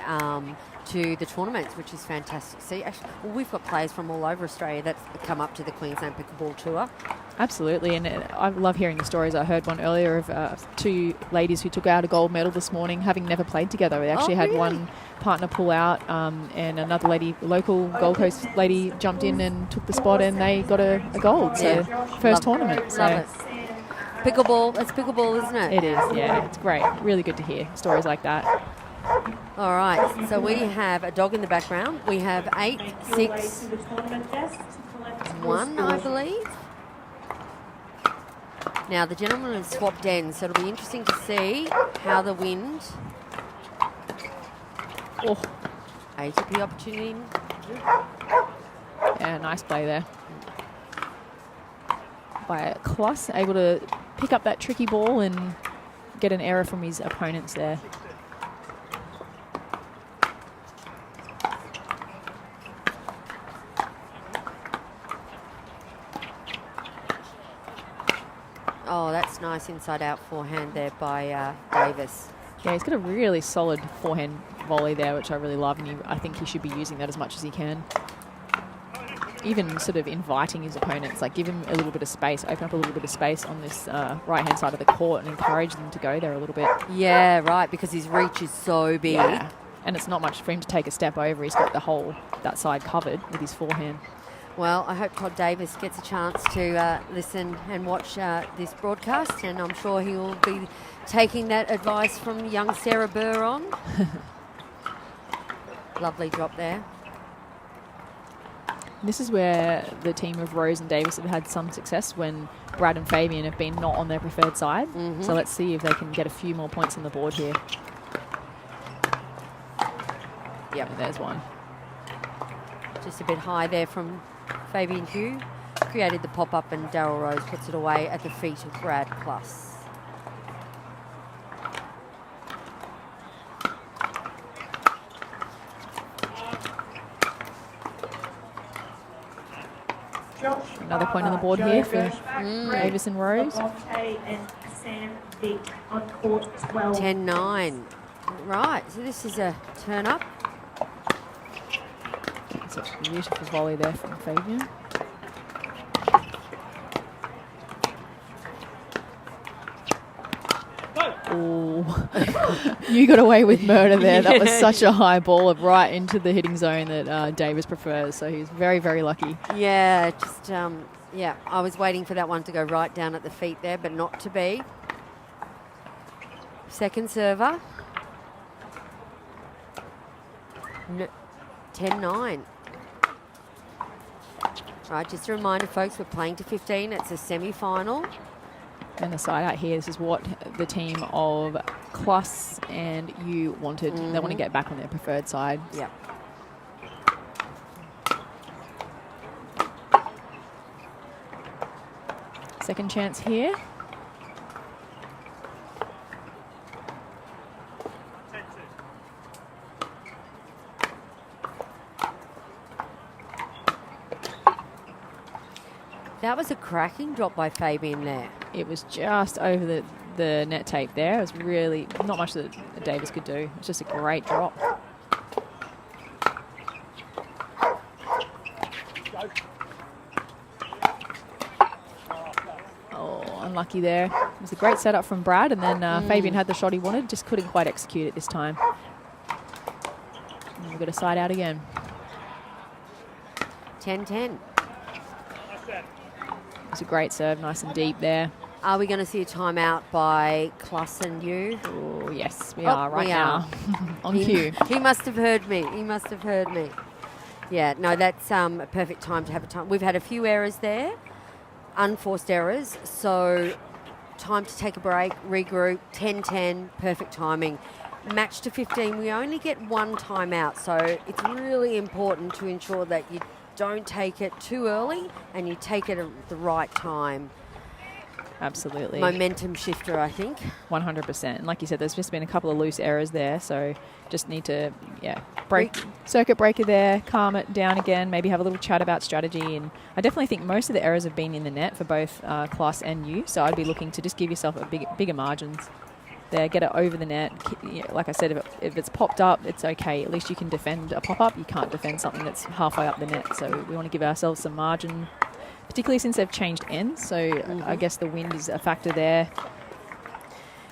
to the tournaments, which is fantastic. See, actually, we've got players from all over Australia that come up to the Queensland Pickleball Tour. Absolutely, and I love hearing the stories. I heard one earlier of two ladies who took out a gold medal this morning, having never played together. They actually had one partner pull out, and another lady, local Gold Coast lady, jumped in and took the spot, and they got a gold. So first tournament. So. Love it. Pickleball, that's pickleball, isn't it? It is, yeah. It's great. Really good to hear stories like that. All right, so we have a dog in the background. We have 8-6-1, I believe. Now, the gentleman has swapped ends, so it'll be interesting to see how the wind... Oh. ATP opportunity. Yeah, nice play there. By Kloss, able to pick up that tricky ball and get an error from his opponents there. Oh, that's nice inside-out forehand there by Davis. Yeah, he's got a really solid forehand volley there, which I really love, and I think he should be using that as much as he can. Even sort of inviting his opponents, like give him a little bit of space, open up a little bit of space on this right-hand side of the court and encourage them to go there a little bit. Yeah, right, because his reach is so big. Yeah, and it's not much for him to take a step over. He's got that side covered with his forehand. Well, I hope Todd Davis gets a chance to listen and watch this broadcast, and I'm sure he will be taking that advice from young Sarah Burr on. Lovely drop there. This is where the team of Rose and Davis have had some success when Brad and Fabian have been not on their preferred side. Mm-hmm. So let's see if they can get a few more points on the board here. Yep, and there's one. Just a bit high there from Fabian Hugh. Created the pop-up, and Daryl Rose puts it away at the feet of Brad Plus. Another point on the board here for Davis and Rose. 10-9. Right, so this is a turn up. It's a beautiful volley there from Fabian. Oh, you got away with murder there. That was such a high ball right into the hitting zone that Davis prefers. So he's very, very lucky. Yeah, just, yeah, I was waiting for that one to go right down at the feet there, but not to be. Second server. 10-9. Right, just a reminder, folks, we're playing to 15. It's a semi-final. And the side out here, this is what the team of Kluss and you wanted. They want to get back on their preferred side. Yep. Second chance here. That was a cracking drop by Fabian there. It was just over the net tape there. It was really not much that Davis could do. It was just a great drop. Oh, unlucky there. It was a great setup from Brad, and then Fabian had the shot he wanted, just couldn't quite execute it this time. And we've got a side out again. 10-10. It's a great serve, nice and deep there. Are we going to see a timeout by Kluss and you? Oh, yes, we are right now. On cue. He must have heard me. He must have heard me. Yeah, no, that's a perfect time to have a time. We've had a few errors there, unforced errors. So time to take a break, regroup, 10-10, perfect timing. Match to 15, we only get one timeout. So it's really important to ensure that you don't take it too early and you take it at the right time. Absolutely. Momentum shifter, I think. 100%. And like you said, there's just been a couple of loose errors there, so just need to, break, circuit breaker there, calm it down again, maybe have a little chat about strategy. And I definitely think most of the errors have been in the net for both Kluss and you, so I'd be looking to just give yourself bigger margins there, get it over the net. Like I said, if it's popped up, it's okay. At least you can defend a pop-up. You can't defend something that's halfway up the net, so we want to give ourselves some margin, particularly since they've changed ends, so I guess the wind is a factor there.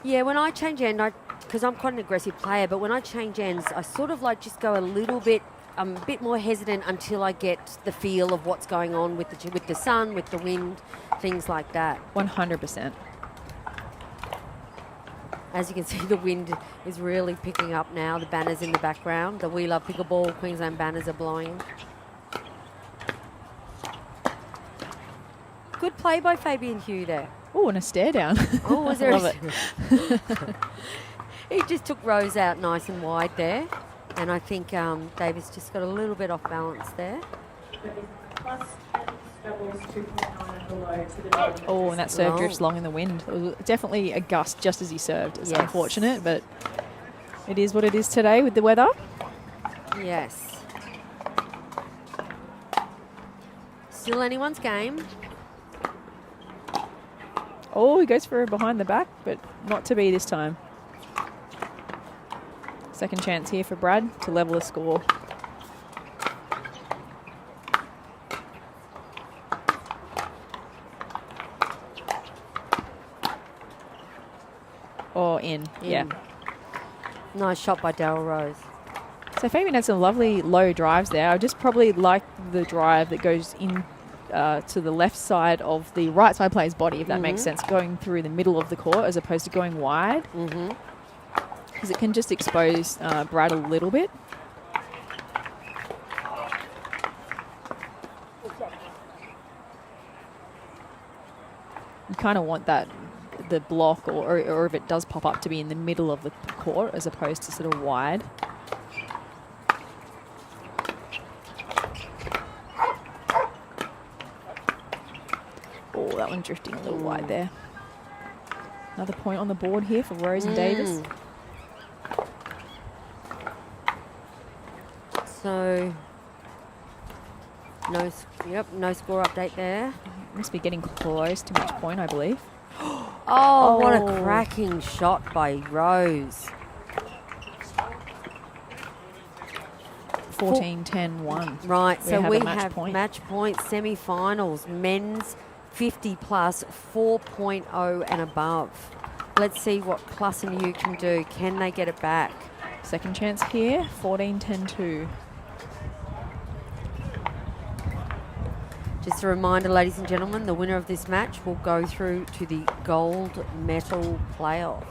Yeah, when I change end, because I'm quite an aggressive player, but when I change ends, I sort of like just go a little bit, I'm a bit more hesitant until I get the feel of what's going on with the sun, with the wind, things like that. 100%. As you can see, the wind is really picking up now. The banners in the background, the We Love Pickleball Queensland banners are blowing. Good play by Fabian Hugh there. Oh, and a stare down. Oh, was there? Love it. He just took Rose out nice and wide there. And I think Davis just got a little bit off balance there. Plus and doubles 2.9 and below to the double. Oh, and that serve Long. drifts long in the wind. It was definitely a gust just as he served. It's Yes. unfortunate, but it is what it is today with the weather. Yes. Still anyone's game. Oh, he goes for a behind the back, but not to be this time. Second chance here for Brad to level the score. Oh, in. Yeah. Nice shot by Daryl Rose. So Fabian had some lovely low drives there. I just probably like the drive that goes in to the left side of the right side player's body, if that makes sense, going through the middle of the court as opposed to going wide. Because it can just expose Brad a little bit. You kind of want that, the block, or if it does pop up, to be in the middle of the court as opposed to sort of wide. Oh, that one drifting a little wide there. Another point on the board here for Rose and Davis. So, no score update there. Must be getting close to match point, I believe. Oh, what a cracking shot by Rose. 14-10-1. Right, so we a match have point. match point semi-finals, men's 50 plus 4.0 and above. Let's see what Plus and You can do. Can they get it back? Second chance here, 14-10-2. Just a reminder, ladies and gentlemen, the winner of this match will go through to the gold medal playoff.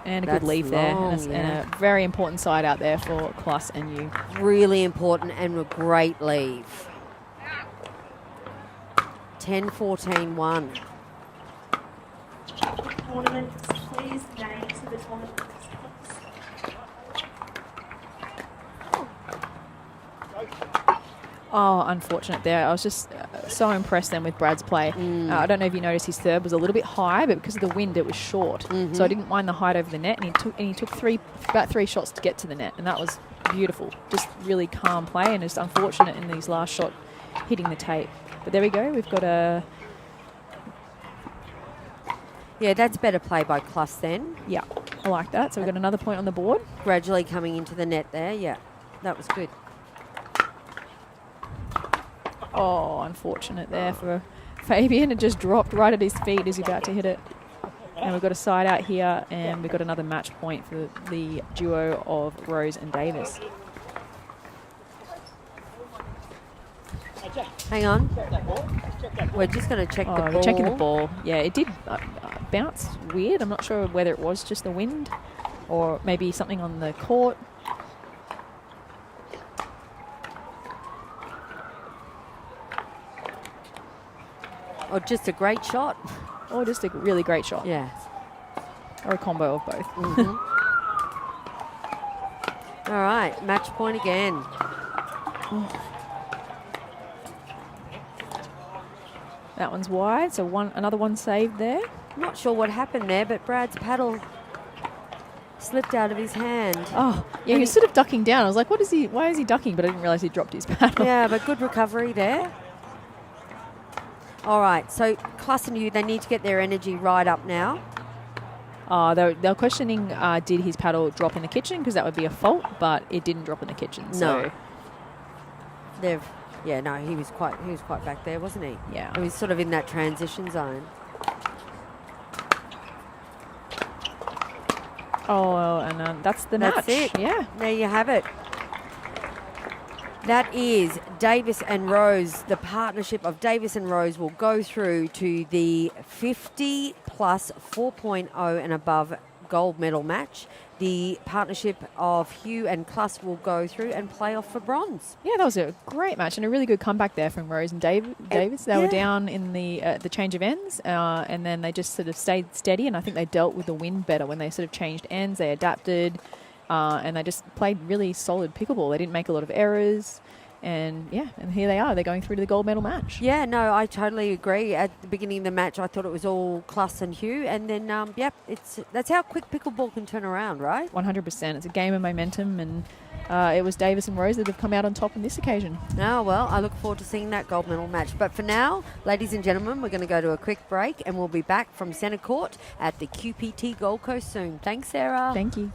And a That's good leave there. long, And a very important side out there for Plus and You. Really important and a great leave. 10-14-1. Tournament, please name to the tournament. Oh, unfortunate there. I was just so impressed then with Brad's play. I don't know if you noticed his serve was a little bit high, but because of the wind, it was short. So I didn't mind the height over the net, and he took about three shots to get to the net, and that was beautiful. Just really calm play, and it's unfortunate in these last shot hitting the tape. But there we go. We've got a... Yeah, that's better play by Plus then. Yeah, I like that. So we've got another point on the board. Gradually coming into the net there. Yeah, that was good. Oh, unfortunate there for Fabian. It just dropped right at his feet as he's about to hit it. And we've got a side out here, and we've got another match point for the duo of Rose and Davis. Hang on. We're just going to check the ball. We're checking the ball. Yeah, it did bounce weird. I'm not sure whether it was just the wind or maybe something on the court. Or just a great shot. Or just a really great shot. Yeah. Or a combo of both. All right, match point again. That one's wide, so another one saved there. Not sure what happened there, but Brad's paddle slipped out of his hand. Oh, yeah, he was sort of ducking down. I was like, why is he ducking? But I didn't realise he dropped his paddle. Yeah, but good recovery there. All right, so Plus and You, they need to get their energy right up now. They're questioning did his paddle drop in the kitchen, because that would be a fault, but it didn't drop in the kitchen. So. No. He was quite back there, wasn't he? Yeah. He was sort of in that transition zone. Oh, and that's the match. That's it. Yeah. There you have it. That is Davis and Rose. The partnership of Davis and Rose will go through to the 50 plus 4.0 and above gold medal match. The partnership of Hugh and Cluss will go through and play off for bronze. Yeah, that was a great match and a really good comeback there from Rose and Davis. They were down in the change of ends, and then they just sort of stayed steady, and I think they dealt with the wind better when they sort of changed ends. They adapted, and they just played really solid pickleball. They didn't make a lot of errors. And here they are. They're going through to the gold medal match. Yeah, no, I totally agree. At the beginning of the match, I thought it was all class and hue, and then that's how quick pickleball can turn around, right? 100%. It's a game of momentum, and it was Davis and Rose that have come out on top on this occasion. Oh, well, I look forward to seeing that gold medal match. But for now, ladies and gentlemen, we're going to go to a quick break, and we'll be back from Centre Court at the QPT Gold Coast soon. Thanks, Sarah. Thank you.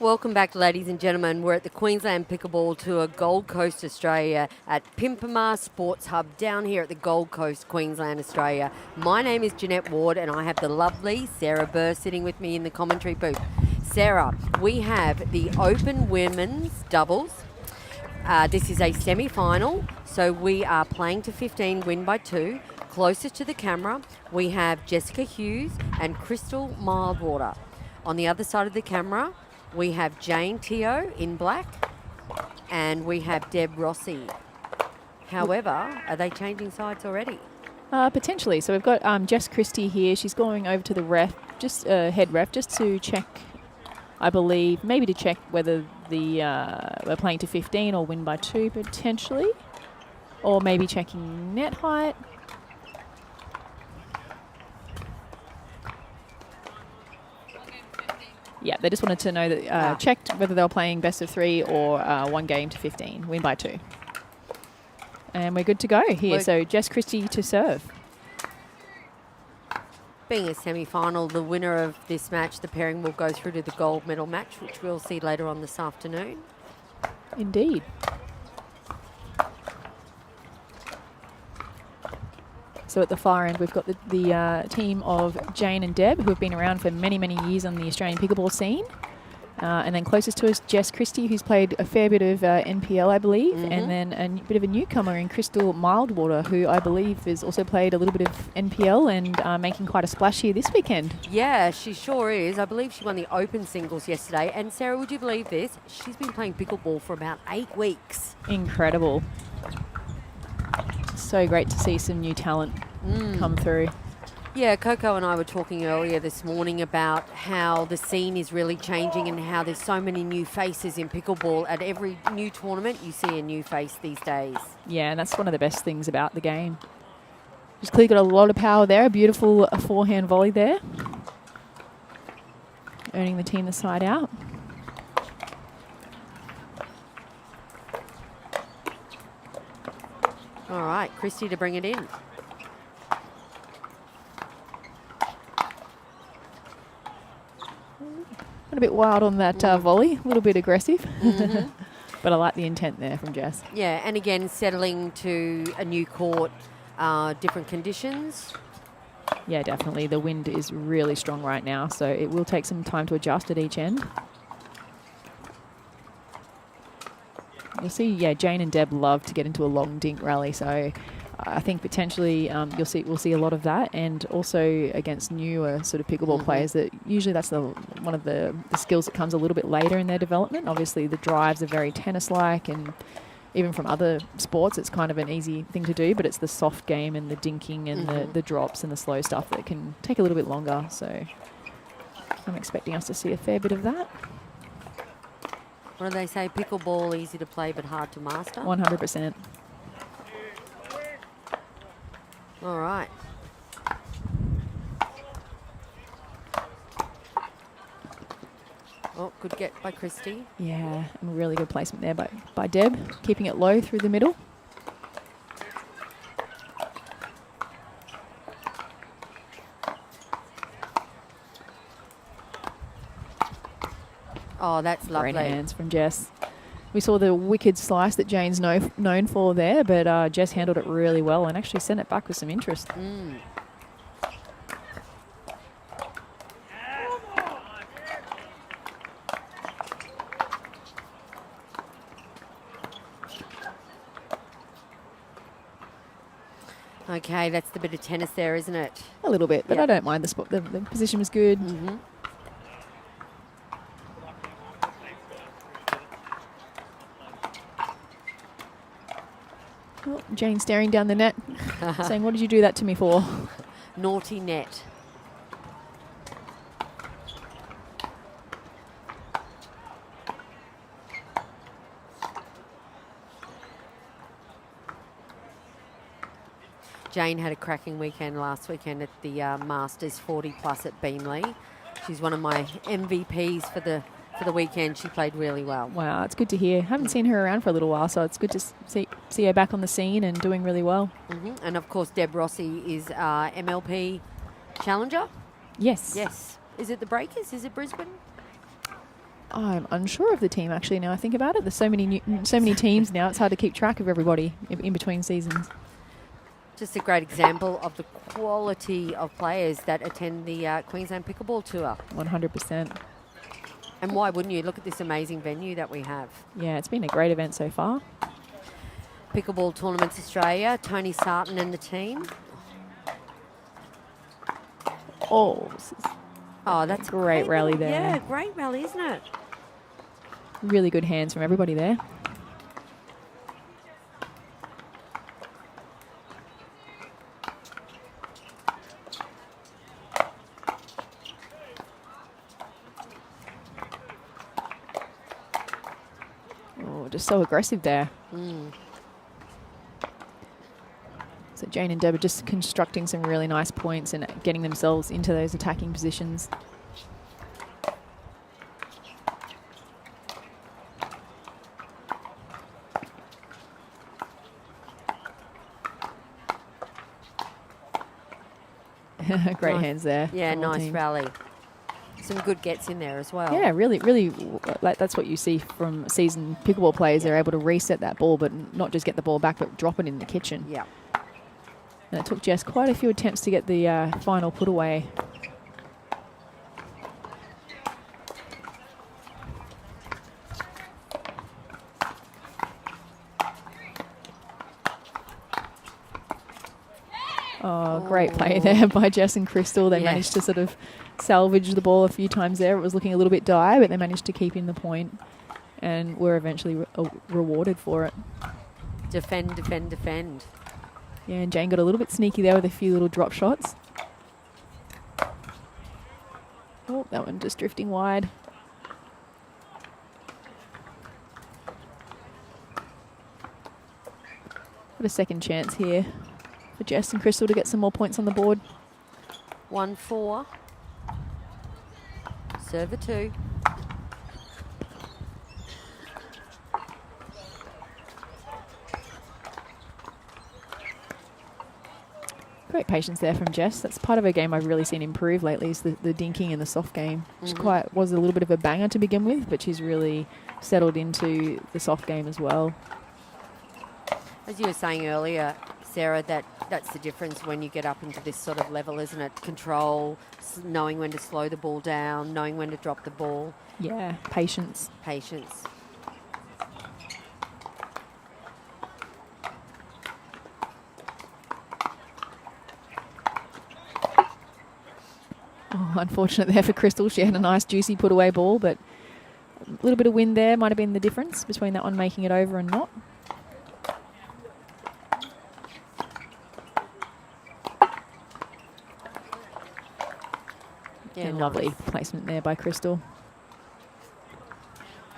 Welcome back, ladies and gentlemen. We're at the Queensland Pickleball Tour, Gold Coast, Australia, at Pimpama Sports Hub down here at the Gold Coast, Queensland, Australia. My name is Jeanette Ward, and I have the lovely Sarah Burr sitting with me in the commentary booth. Sarah, we have the Open Women's Doubles. This is a semi-final, so we are playing to 15, win by 2. Closest to the camera, we have Jessica Hughes and Crystal Mildwater. On the other side of the camera, we have Jane Teo in black, and we have Deb Rossi. However, are they changing sides already? Potentially. So we've got Jess Christie here. She's going over to the ref, just head ref, just to check, I believe, maybe to check whether we're playing to 15 or win by 2 potentially, or maybe checking net height. Yeah, they just wanted to know that, checked whether they were playing best of 3 or 1 game to 15, win by 2. And we're good to go here. So Jess Christie to serve. Being a semi-final, the winner of this match, the pairing will go through to the gold medal match, which we'll see later on this afternoon. Indeed. So at the far end, we've got the team of Jane and Deb, who have been around for many, many years on the Australian pickleball scene. And then closest to us, Jess Christie, who's played a fair bit of NPL, I believe. And then a bit of a newcomer in Crystal Mildwater, who I believe has also played a little bit of NPL and making quite a splash here this weekend. Yeah, she sure is. I believe she won the open singles yesterday. And Sarah, would you believe this? She's been playing pickleball for about 8 weeks. Incredible. So great to see some new talent come through. Yeah, Coco and I were talking earlier this morning about how the scene is really changing and how there's so many new faces in pickleball. At every new tournament, you see a new face these days. Yeah, and that's one of the best things about the game. Just clearly got a lot of power there. A beautiful forehand volley there. Earning the team the side out. All right, Christie to bring it in. Went a bit wild on that volley, a little bit aggressive. But I like the intent there from Jess. Yeah, and again, settling to a new court, different conditions. Yeah, definitely. The wind is really strong right now, so it will take some time to adjust at each end. You'll see, yeah, Jane and Deb love to get into a long dink rally, so I think potentially we'll see a lot of that, and also against newer sort of pickleball players, that usually that's one of the skills that comes a little bit later in their development. Obviously, the drives are very tennis-like, and even from other sports, it's kind of an easy thing to do, but it's the soft game and the dinking and the drops and the slow stuff that can take a little bit longer. So I'm expecting us to see a fair bit of that. What do they say? Pickleball, easy to play but hard to master? 100%. All right. Oh, good get by Christie. Yeah, and really good placement there by Deb, keeping it low through the middle. Oh, that's lovely. Great hands from Jess. We saw the wicked slice that Jane's known for there, but Jess handled it really well and actually sent it back with some interest. Okay, that's the bit of tennis there, isn't it? A little bit, but I don't mind the spot. The position was good. Oh, Jane staring down the net, saying, "What did you do that to me for?" Naughty net. Jane had a cracking weekend last weekend at the Masters 40 Plus at Beamley. She's one of my MVPs for the weekend. She played really well. Wow, it's good to hear. Haven't seen her around for a little while, so it's good to see her back on the scene and doing really well. And of course, Deb Rossi is MLP challenger. Yes. Yes. Is it the Breakers? Is it Brisbane? I'm unsure of the team actually. Now I think about it, there's so many teams now. It's hard to keep track of everybody in between seasons. Just a great example of the quality of players that attend the Queensland Pickleball Tour. 100%. And why wouldn't you? Look at this amazing venue that we have. Yeah, it's been a great event so far. Pickleball Tournaments Australia, Tony Sarton and the team. Oh, That's a great rally there. Yeah, great rally, isn't it? Really good hands from everybody there. Oh, just so aggressive there. So Jane and Deb are just constructing some really nice points and getting themselves into those attacking positions. Great hands there. Yeah, from all nice teams. rally. Some good gets in there as well. Yeah, really, like that's what you see from seasoned pickleball players. They're able to reset that ball, but not just get the ball back, but drop it in the kitchen. Yeah. And it took Jess quite a few attempts to get the final put away. Oh, great play there by Jess and Crystal. They managed to sort of salvage the ball a few times there. It was looking a little bit dire, but they managed to keep in the point and were eventually rewarded for it. Defend, defend, defend. Yeah, and Jane got a little bit sneaky there with a few little drop shots. Oh, that one just drifting wide. Got a second chance here for Jess and Crystal to get some more points on the board. 1-4. Server 2. Great patience there from Jess. That's part of her game I've really seen improve lately is the dinking and the soft game. She was a little bit of a banger to begin with, but she's really settled into the soft game as well. As you were saying earlier, Sarah, that's the difference when you get up into this sort of level, isn't it? Control, knowing when to slow the ball down, knowing when to drop the ball. Yeah, patience. Patience. Oh, unfortunate there for Crystal. She had a nice juicy put away ball, but a little bit of wind there might have been the difference between that one making it over and not. Yeah, lovely nice. placement there by Crystal.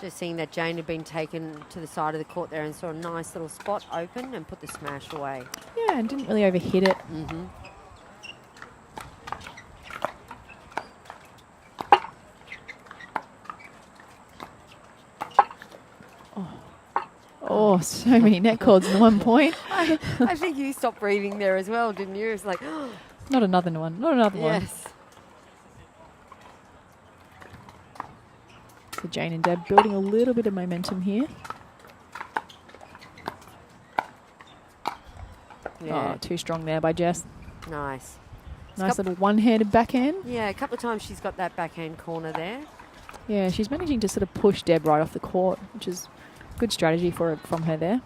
Just seeing that Jane had been taken to the side of the court there and saw a nice little spot open and put the smash away. Yeah, and didn't really overhit it. Oh, so many net cords in 1 point. I think you stopped breathing there as well, didn't you? It's like, Not another one. Not another one. yes. So Jane and Deb building a little bit of momentum here. Yeah, Oh, too strong there by Jess. nice. Nice little one-handed backhand. Yeah, a couple of times she's got that backhand corner there. Yeah, she's managing to sort of push Deb right off the court, which is good strategy from her there.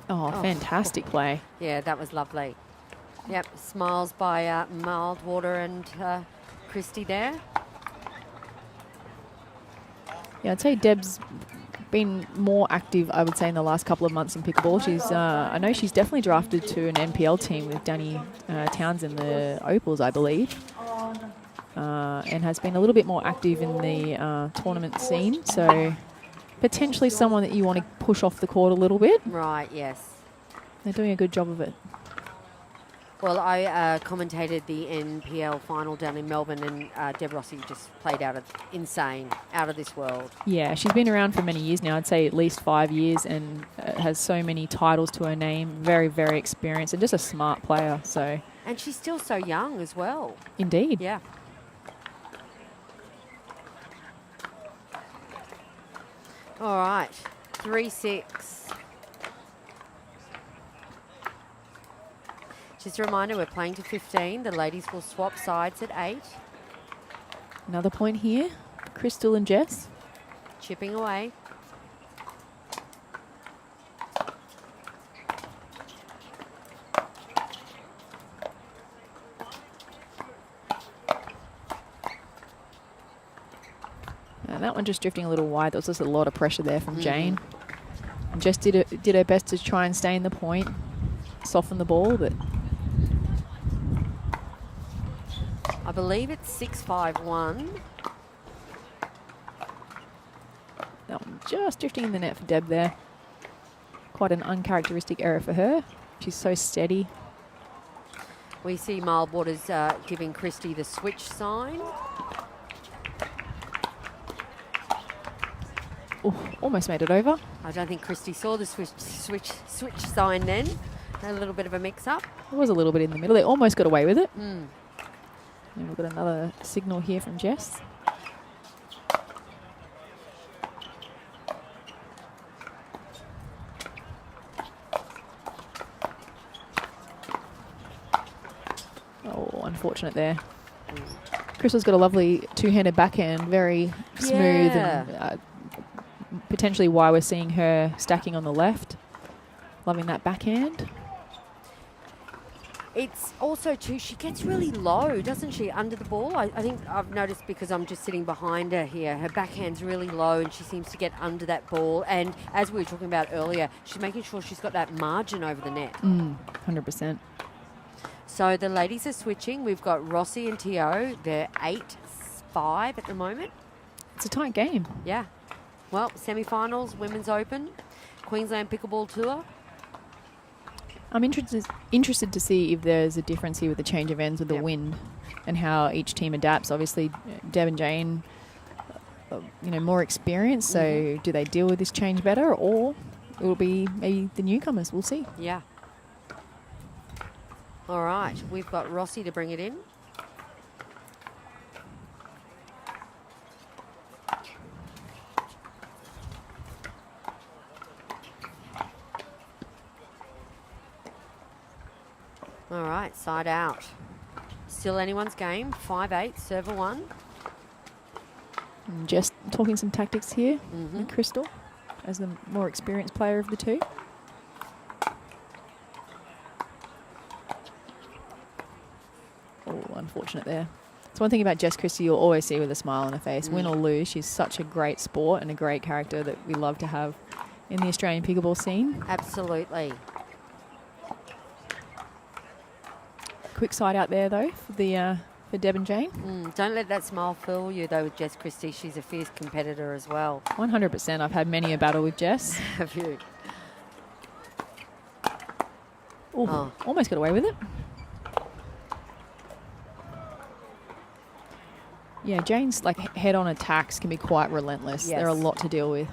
Oh, fantastic play. Yeah, that was lovely. Yep, smiles by Mildwater and Christy there. Yeah, I'd say Deb's been more active, I would say, in the last couple of months in pickleball. She's, I know she's definitely drafted to an NPL team with Danny Townsend, the Opals, I believe, and has been a little bit more active in the tournament scene. So potentially someone that you want to push off the court a little bit. Right, yes. They're doing a good job of it. Well, I commentated the NPL final down in Melbourne, and Deb Rossi just played insane, out of this world. Yeah, she's been around for many years now. I'd say at least 5 years, and has so many titles to her name. Very, very experienced, and just a smart player. So, And she's still so young as well. indeed. Yeah. All right, 3-6. Just a reminder, we're playing to 15. The ladies will swap sides at 8. Another point here. Crystal and Jess. Chipping away. And that one just drifting a little wide. There was just a lot of pressure there from Jane. And Jess did her best to try and stay in the point, soften the ball, but I believe it's 6-5-1. that one just drifting in the net for Deb there. Quite an uncharacteristic error for her. She's so steady. We see Mildwater's giving Christy the switch sign. Oh, almost made it over. I don't think Christy saw the switch sign then. A little bit of a mix-up. It was a little bit in the middle. They almost got away with it. And we've got another signal here from Jess. Oh, unfortunate there. Crystal's got a lovely two-handed backhand, very smooth, and potentially why we're seeing her stacking on the left. Loving that backhand. It's also, too, she gets really low, doesn't she, under the ball? I think I've noticed because I'm just sitting behind her here. Her backhand's really low and she seems to get under that ball. And as we were talking about earlier, she's making sure she's got that margin over the net. 100%. So the ladies are switching. We've got Rossi and Tio. They're 8-5 at the moment. It's a tight game. Yeah. Well, semi-finals, Women's Open, Queensland Pickleball Tour. I'm interested to see if there's a difference here with the change of ends with the wind and how each team adapts. Obviously, Deb and Jane, more experience. So do they deal with this change better, or it will be maybe the newcomers? We'll see. Yeah. All right, we've got Rossi to bring it in. All right, side out. Still anyone's game. 5-8, server 1. And just talking some tactics here with Crystal as the more experienced player of the two. Oh, unfortunate there. It's one thing about Jess Christie you'll always see with a smile on her face. Win or lose, she's such a great sport and a great character that we love to have in the Australian pickleball scene. Absolutely. Quick side out there, though, for Deb and Jane. Don't let that smile fool you, though, with Jess Christie. She's a fierce competitor as well. 100%. I've had many a battle with Jess. Have you? Ooh, almost got away with it. Yeah, Jane's head-on attacks can be quite relentless. Yes. They're a lot to deal with.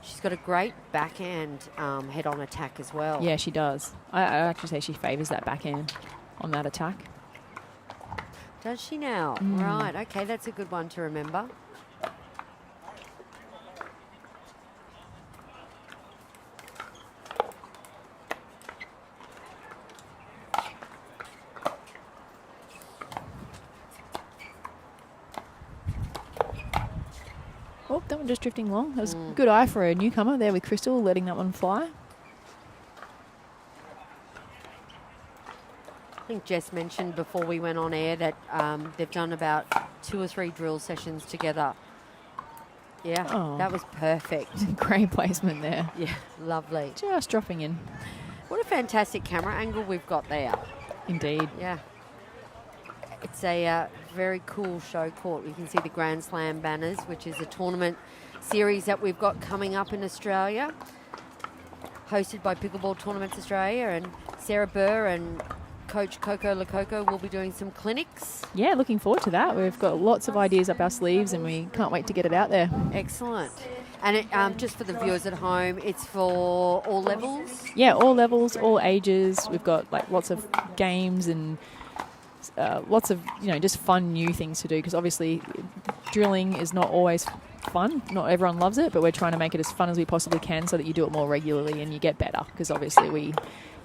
She's got a great backhand head-on attack as well. Yeah, she does. I actually say she favours that backhand on that attack. Does she now? Right, okay, that's a good one to remember. Oh, that one just drifting long. That was a good eye for a newcomer there with Crystal, letting that one fly. I think Jess mentioned before we went on air that they've done about 2 or 3 drill sessions together. Yeah, that was perfect. Great placement there. Yeah, lovely. Just dropping in. What a fantastic camera angle we've got there. Indeed. Yeah. It's a very cool show court. You can see the Grand Slam banners, which is a tournament series that we've got coming up in Australia, hosted by Pickleball Tournaments Australia, and Sarah Burr and Coach Coco Lococo will be doing some clinics. Yeah, looking forward to that. We've got lots of ideas up our sleeves and we can't wait to get it out there. Excellent. And it, just for the viewers at home, it's for all levels? Yeah, all levels, all ages. We've got lots of games and lots of just fun new things to do, because obviously drilling is not always fun. Not everyone loves it, but we're trying to make it as fun as we possibly can so that you do it more regularly and you get better. Because obviously we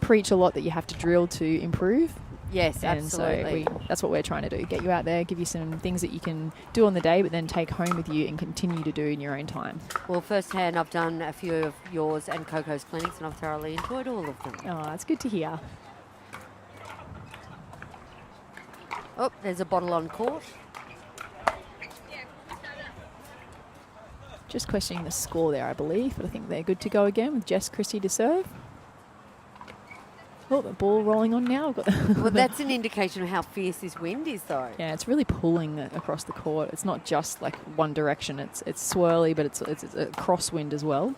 preach a lot that you have to drill to improve. Yes, And absolutely. so that's what we're trying to do. Get you out there, give you some things that you can do on the day, but then take home with you and continue to do in your own time. Well, firsthand, I've done a few of yours and Coco's clinics, and I've thoroughly enjoyed all of them. Oh, that's good to hear. Oh, there's a bottle on court. Just questioning the score there, I believe, but I think they're good to go again with Jess Christie to serve. Oh, the ball rolling on now. Got Well, that's an indication of how fierce this wind is, though. yeah, it's really pulling across the court. It's not just like one direction. It's swirly, but it's a crosswind as well.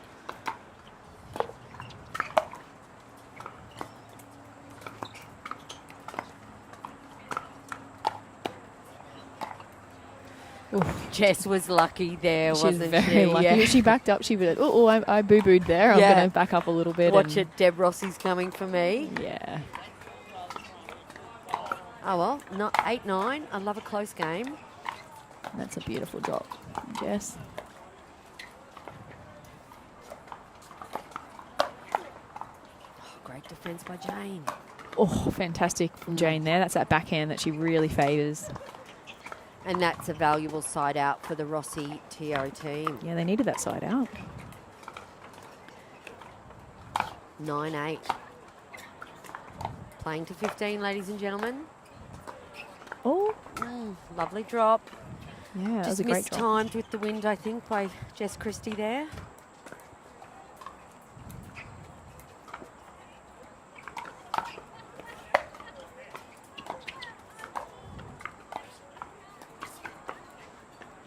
Jess was lucky there, She's wasn't very she? lucky. Yeah. She backed up. She was, I boo-booed there. I'm Yeah. going to back up a little bit. Watch and it, Deb Rossi's coming for me. Yeah. Oh, well, not 8-9. I love a close game. That's a beautiful drop, Jess. Oh, great defence by Jane. Oh, fantastic from Jane there. That's that backhand that she really favours. And that's a valuable side out for the Rossi TO team. Yeah, they needed that side out. 9-8. Playing to 15, ladies and gentlemen. Oh, Lovely drop. yeah, that was Just a great drop. mistimed with the wind, I think, by Jess Christie there.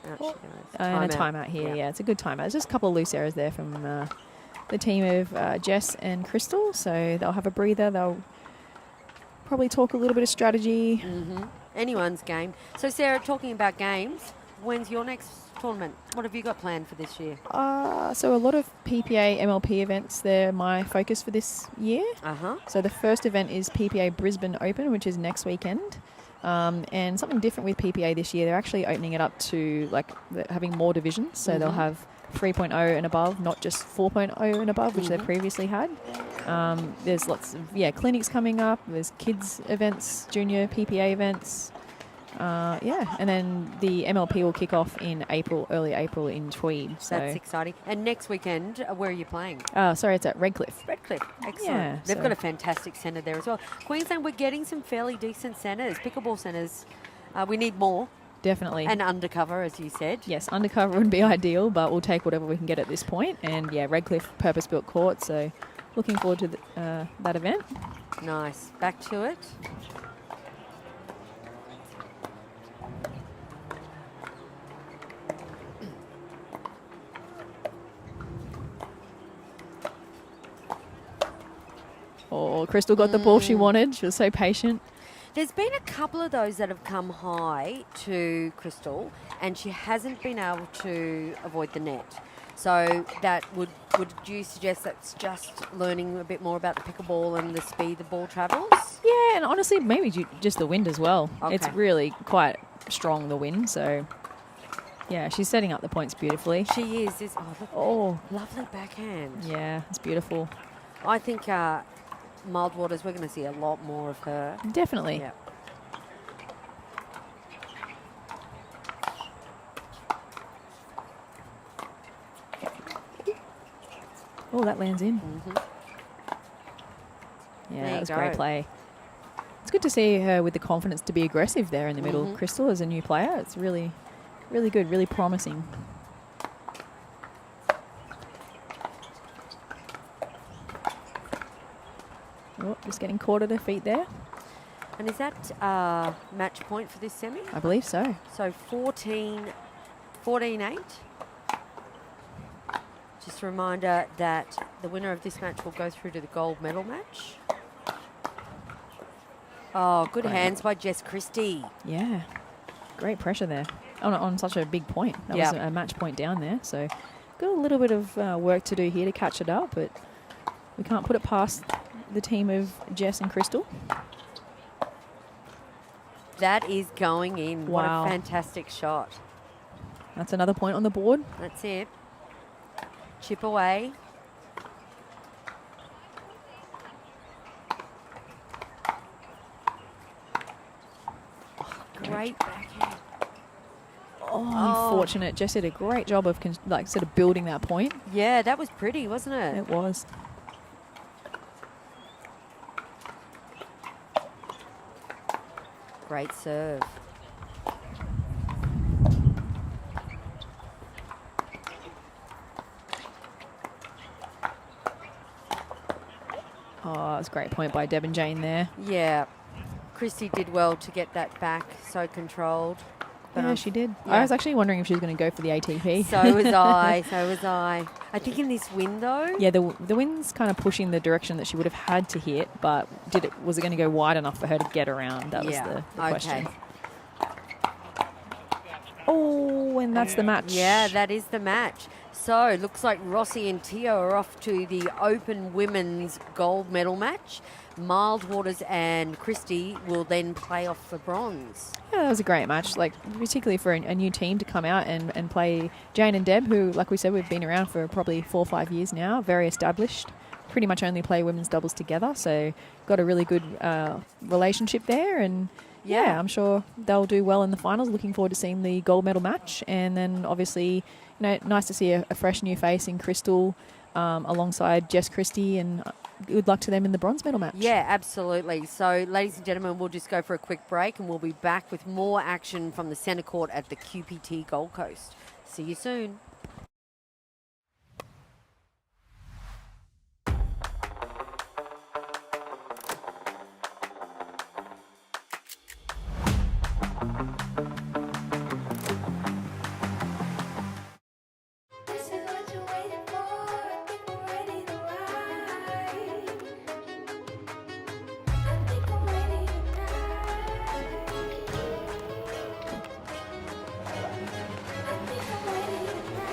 Out she goes. And a timeout here. Yeah, it's a good timeout. There's just a couple of loose errors there from the team of Jess and Crystal. So they'll have a breather. They'll probably talk a little bit of strategy. Anyone's game. So, Sarah, talking about games, when's your next tournament? What have you got planned for this year? So a lot of PPA, MLP events. They're my focus for this year. So the first event is PPA Brisbane Open, which is next weekend. And something different with PPA this year, they're actually opening it up to having more divisions. So they'll have 3.0 and above, not just 4.0 and above, which they previously had. There's lots of clinics coming up. There's kids events, junior PPA events. And then the MLP will kick off in early April in Tweed. So That's exciting. And next weekend, where are you playing? sorry, it's at Redcliffe. Redcliffe. Excellent. Yeah, They've so- got a fantastic centre there as well. Queensland, we're getting some fairly decent centres, pickleball centres. We need more. Definitely. And undercover, as you said. Yes, undercover would be ideal, but we'll take whatever we can get at this point. And Redcliffe purpose-built court, so looking forward to that event. Nice. Back to it. Oh, Crystal got the ball she wanted. She was so patient. There's been a couple of those that have come high to Crystal, and she hasn't been able to avoid the net. So that would you suggest that's just learning a bit more about the pickleball and the speed the ball travels? Yeah, and honestly, maybe just the wind as well. Okay. It's really quite strong, the wind, so yeah, she's setting up the points beautifully. She is. Look, lovely backhand. Yeah, it's beautiful. I think Mild Waters, we're going to see a lot more of her. Definitely. Yeah. Oh, that lands in. Yeah, There that you was go. great play. It's good to see her with the confidence to be aggressive there in the middle. Crystal, as a new player, it's really, really good, really promising. Oh, just getting caught at her feet there. And is that match point for this semi? I believe so. So 14-8. Just a reminder that the winner of this match will go through to the gold medal match. Oh, good Great. hands by Jess Christie. Yeah, great pressure there on such a big point. That was a match point down there. So got a little bit of work to do here to catch it up, but we can't put it past the team of Jess and Crystal. That is going in. Wow. What a fantastic shot. That's another point on the board. That's it. Chip away. Oh, great backhand. Oh, unfortunate. Jess did a great job of sort of building that point. Yeah, that was pretty, wasn't it? It was. Great serve. Oh, it was a great point by Deb and Jane there. Yeah. Christy did well to get that back so controlled. But Yeah, she did. yeah. I was actually wondering if she was going to go for the ATP. So was I. So was I. I think in this window. Yeah, the wind's kind of pushing the direction that she would have had to hit, but was it going to go wide enough for her to get around? That was the question. Oh, and that's the match. Yeah, that is the match. So, looks like Rossi and Tio are off to the Open Women's Gold Medal match. Mildwaters and Christie will then play off for bronze. Yeah, that was a great match, particularly for a new team to come out and play Jane and Deb, who, like we said, we've been around for probably 4 or 5 years now, very established, pretty much only play women's doubles together, so got a really good relationship there, and yeah, I'm sure they'll do well in the finals. Looking forward to seeing the gold medal match, and then obviously, nice to see a fresh new face in Crystal alongside Jess Christie, and good luck to them in the bronze medal match. Yeah, absolutely. So, ladies and gentlemen, we'll just go for a quick break and we'll be back with more action from the centre court at the QPT Gold Coast. See you soon. This is what you're waiting for. I think I'm ready to ride. I think I'm ready tonight. I think I'm ready tonight.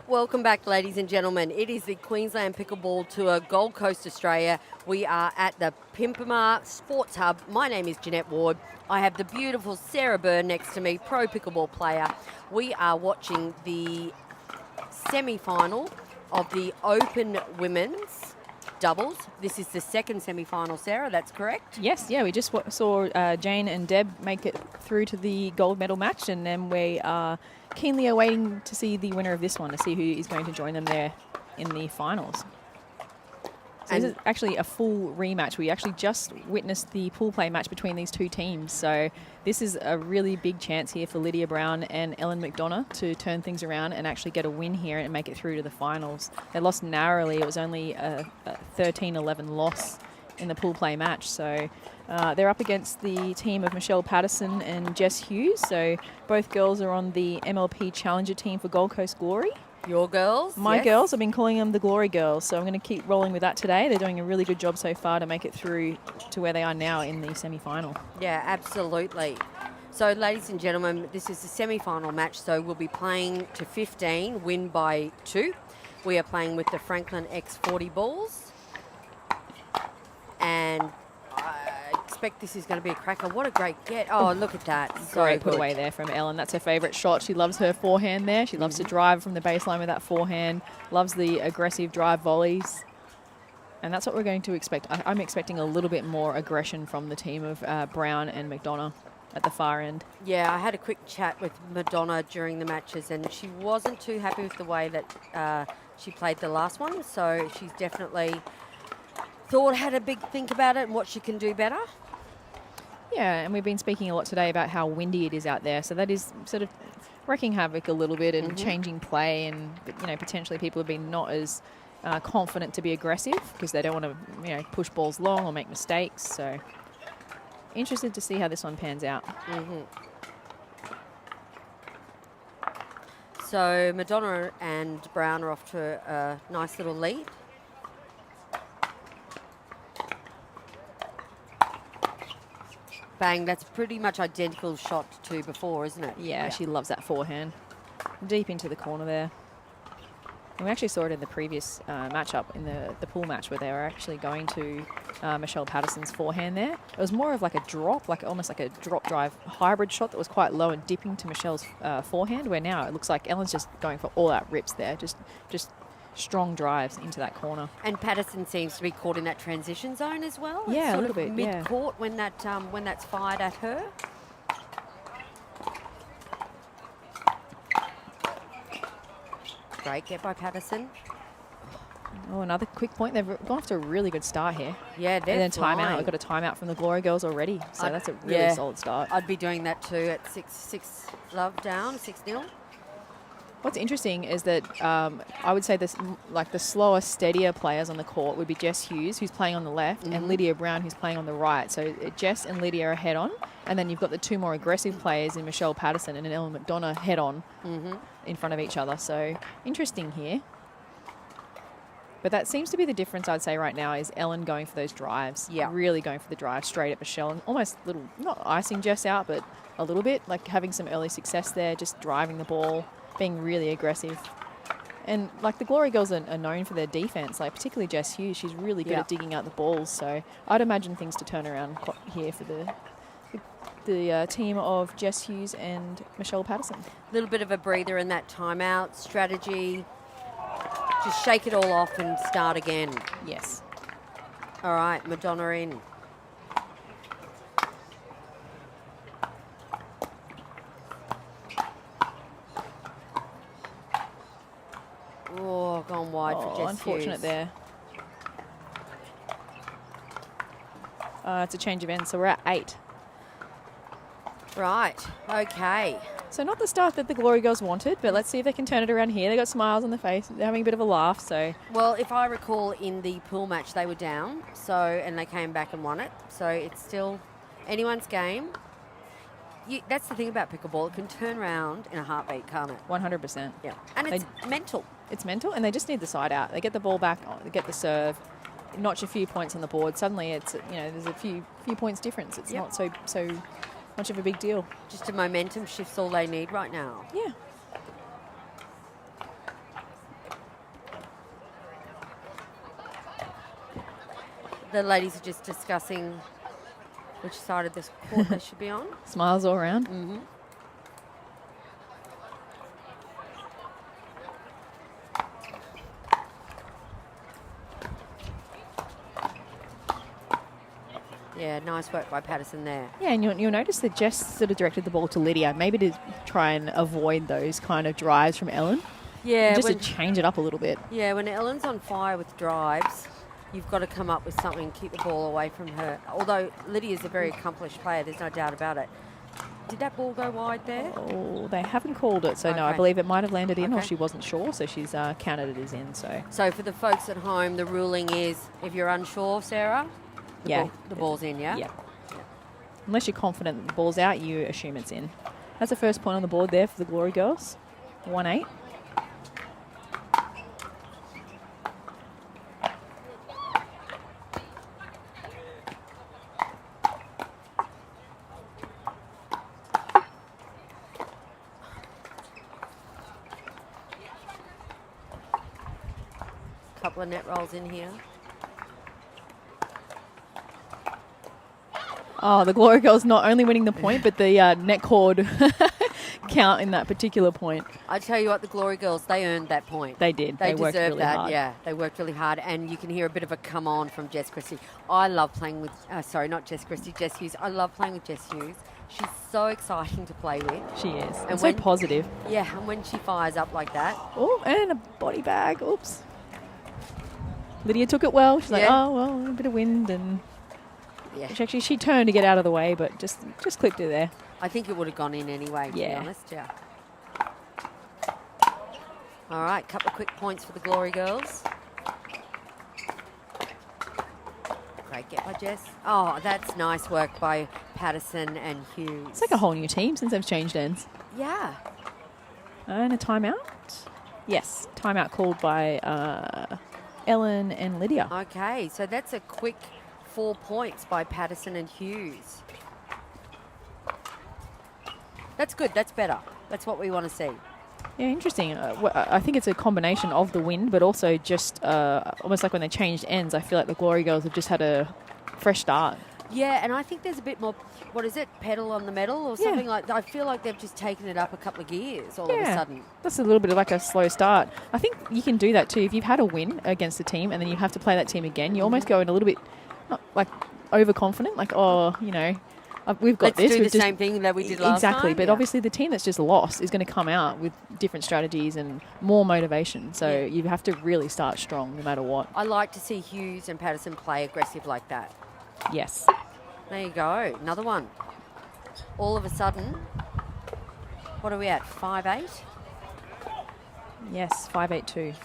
Welcome back, ladies and gentlemen. It is the Queensland Pickleball Tour, Gold Coast, Australia. We are at the Pimpama Sports Hub. My name is Jeanette Ward. I have the beautiful Sarah Byrne next to me, pro pickleball player. We are watching the semi-final of the Open Women's Doubles. This is the second semi-final, Sarah, that's correct? Yes, yeah, we just saw Jane and Deb make it through to the gold medal match, and then we are keenly awaiting to see the winner of this one, to see who is going to join them there in the finals. So this is actually a full rematch. We actually just witnessed the pool play match between these two teams. So this is a really big chance here for Lydia Brown and Ellen McDonough to turn things around and actually get a win here and make it through to the finals. They lost narrowly. It was only a 13-11 loss in the pool play match. So they're up against the team of Michelle Patterson and Jess Hughes. So both girls are on the MLP Challenger team for Gold Coast Glory. Your girls? My yes. girls, I've been calling them the Glory Girls, so I'm going to keep rolling with that today. They're doing a really good job so far to make it through to where they are now in the semi-final. Yeah, absolutely. So, ladies and gentlemen, this is the semi-final match, so we'll be playing to 15, win by 2. We are playing with the Franklin X40 balls, and I expect this is going to be a cracker. What a great get. Oh, look at that. So Great put good. away there from Ellen. That's her favourite shot. She loves her forehand there. She loves to drive from the baseline with that forehand, loves the aggressive drive volleys. And that's what we're going to expect. I'm expecting a little bit more aggression from the team of Brown and McDonough at the far end. Yeah, I had a quick chat with Madonna during the matches, and she wasn't too happy with the way that she played the last one. So she's definitely had a big think about it and what she can do better. Yeah, and we've been speaking a lot today about how windy it is out there. So that is sort of wreaking havoc a little bit and changing play, and potentially people have been not as confident to be aggressive because they don't want to push balls long or make mistakes. So interested to see how this one pans out. So Madonna and Brown are off to a nice little lead. Bang, that's pretty much identical shot to before, isn't it? Yeah, she loves that forehand. Deep into the corner there. And we actually saw it in the previous matchup, in the pool match, where they were actually going to Michelle Patterson's forehand there. It was more of like a drop, almost like a drop drive hybrid shot that was quite low and dipping to Michelle's forehand, where now it looks like Ellen's just going for all out rips there, just strong drives into that corner. And Patterson seems to be caught in that transition zone as well. Yeah, it's a sort little of bit, yeah. mid-court when that's fired at her. Great get by Patterson. Oh, another quick point. They've gone off to a really good start here. Yeah, they're And then flying. timeout. We've got a timeout from the Glory Girls already. So that's a really solid start. I'd be doing that too at 6 love down, 6-0. What's interesting is that I would say this, like the slower, steadier players on the court would be Jess Hughes, who's playing on the left, and Lydia Brown, who's playing on the right. So Jess and Lydia are head on, and then you've got the two more aggressive players in Michelle Patterson and Ellen McDonough head on in front of each other. So interesting here. But that seems to be the difference, I'd say, right now, is Ellen going for those drives. Yeah. Really going for the drive straight at Michelle, and almost little, not icing Jess out, but a little bit, like having some early success there, just driving the ball, being really aggressive. And like the Glory Girls are known for their defense, like particularly Jess Hughes. She's really good at digging out the balls. So I'd imagine things to turn around here for the team of Jess Hughes and Michelle Patterson. A little bit of a breather in that timeout strategy. Just shake it all off and start again. Yes. All right, Madonna in. Oh, gone wide for Jess unfortunate Hughes. there. It's a change of end, so we're at 8. Right, okay. So not the start that the Glory Girls wanted, but let's see if they can turn it around here. They got smiles on their face. They're having a bit of a laugh. So Well, if I recall, in the pool match, they were down, and they came back and won it. So it's still anyone's game. That's the thing about pickleball. It can turn around in a heartbeat, can't it? 100%. Yeah. And it's mental. It's mental, and they just need the side out. They get the ball back, they get the serve, notch a few points on the board. Suddenly, it's there's a few points difference. It's not so much of a big deal. Just a momentum shift's all they need right now. Yeah. The ladies are just discussing which side of this court they should be on. Smiles all around. Mm-hmm. Yeah, nice work by Patterson there. Yeah, and you'll notice that Jess sort of directed the ball to Lydia, maybe to try and avoid those kind of drives from Ellen. Yeah, Just to change it up a little bit. Yeah, when Ellen's on fire with drives, you've got to come up with something, keep the ball away from her. Although Lydia's a very accomplished player, there's no doubt about it. Did that ball go wide there? Oh, they haven't called it, so no, I Okay. believe it might have landed in, or Okay. she wasn't sure, so she's counted it as in. So for the folks at home, the ruling is if you're unsure, Sarah, the ball's in, yeah? Yeah. Unless you're confident that the ball's out, you assume it's in. That's the first point on the board there for the Glory Girls. 1-8. Couple of net rolls in here. Oh, the Glory Girls not only winning the point, but the net cord count in that particular point. I tell you what, the Glory Girls, they earned that point. They did. They worked deserve really that, hard. yeah. They worked really hard, and you can hear a bit of a come on from Jess Christie. I love playing with, sorry, not Jess Christie, Jess Hughes. I love playing with Jess Hughes. She's so exciting to play with. She is. And so when- positive. Yeah, and when she fires up like that. Oh, and a body bag. Oops. Lydia took it well. She's like, Yeah. oh, well, a bit of wind. And Yeah. she turned to get out of the way, but just clipped her there. I think it would have gone in anyway, to be Yeah. honest, yeah. All right, couple of quick points for the Glory Girls. Great get by Jess. Oh, that's nice work by Patterson and Hughes. It's like a whole new team since they've changed ends. Yeah. And a timeout. Yes, timeout called by Ellen and Lydia. Okay, so that's a quick 4 points by Patterson and Hughes. That's good. That's better. That's what we want to see. Yeah, interesting. I think it's a combination of the wind, but also just almost like when they changed ends, I feel like the Glory Girls have just had a fresh start. Yeah, and I think there's a bit more, what is it, pedal on the metal or something like that. I feel like they've just taken it up a couple of gears all of a sudden. That's a little bit of like a slow start. I think you can do that too. If you've had a win against a team and then you have to play that team again, you almost go in a little bit like overconfident, like, oh, you know, we've got Let's this. do We've the same thing that we did last time. Exactly, but Yeah. obviously the team that's just lost is going to come out with different strategies and more motivation. So you have to really start strong no matter what. I like to see Hughes and Patterson play aggressive like that. Yes. There you go. Another one. All of a sudden, what are we at? 5-8? Yes, 5-8-2.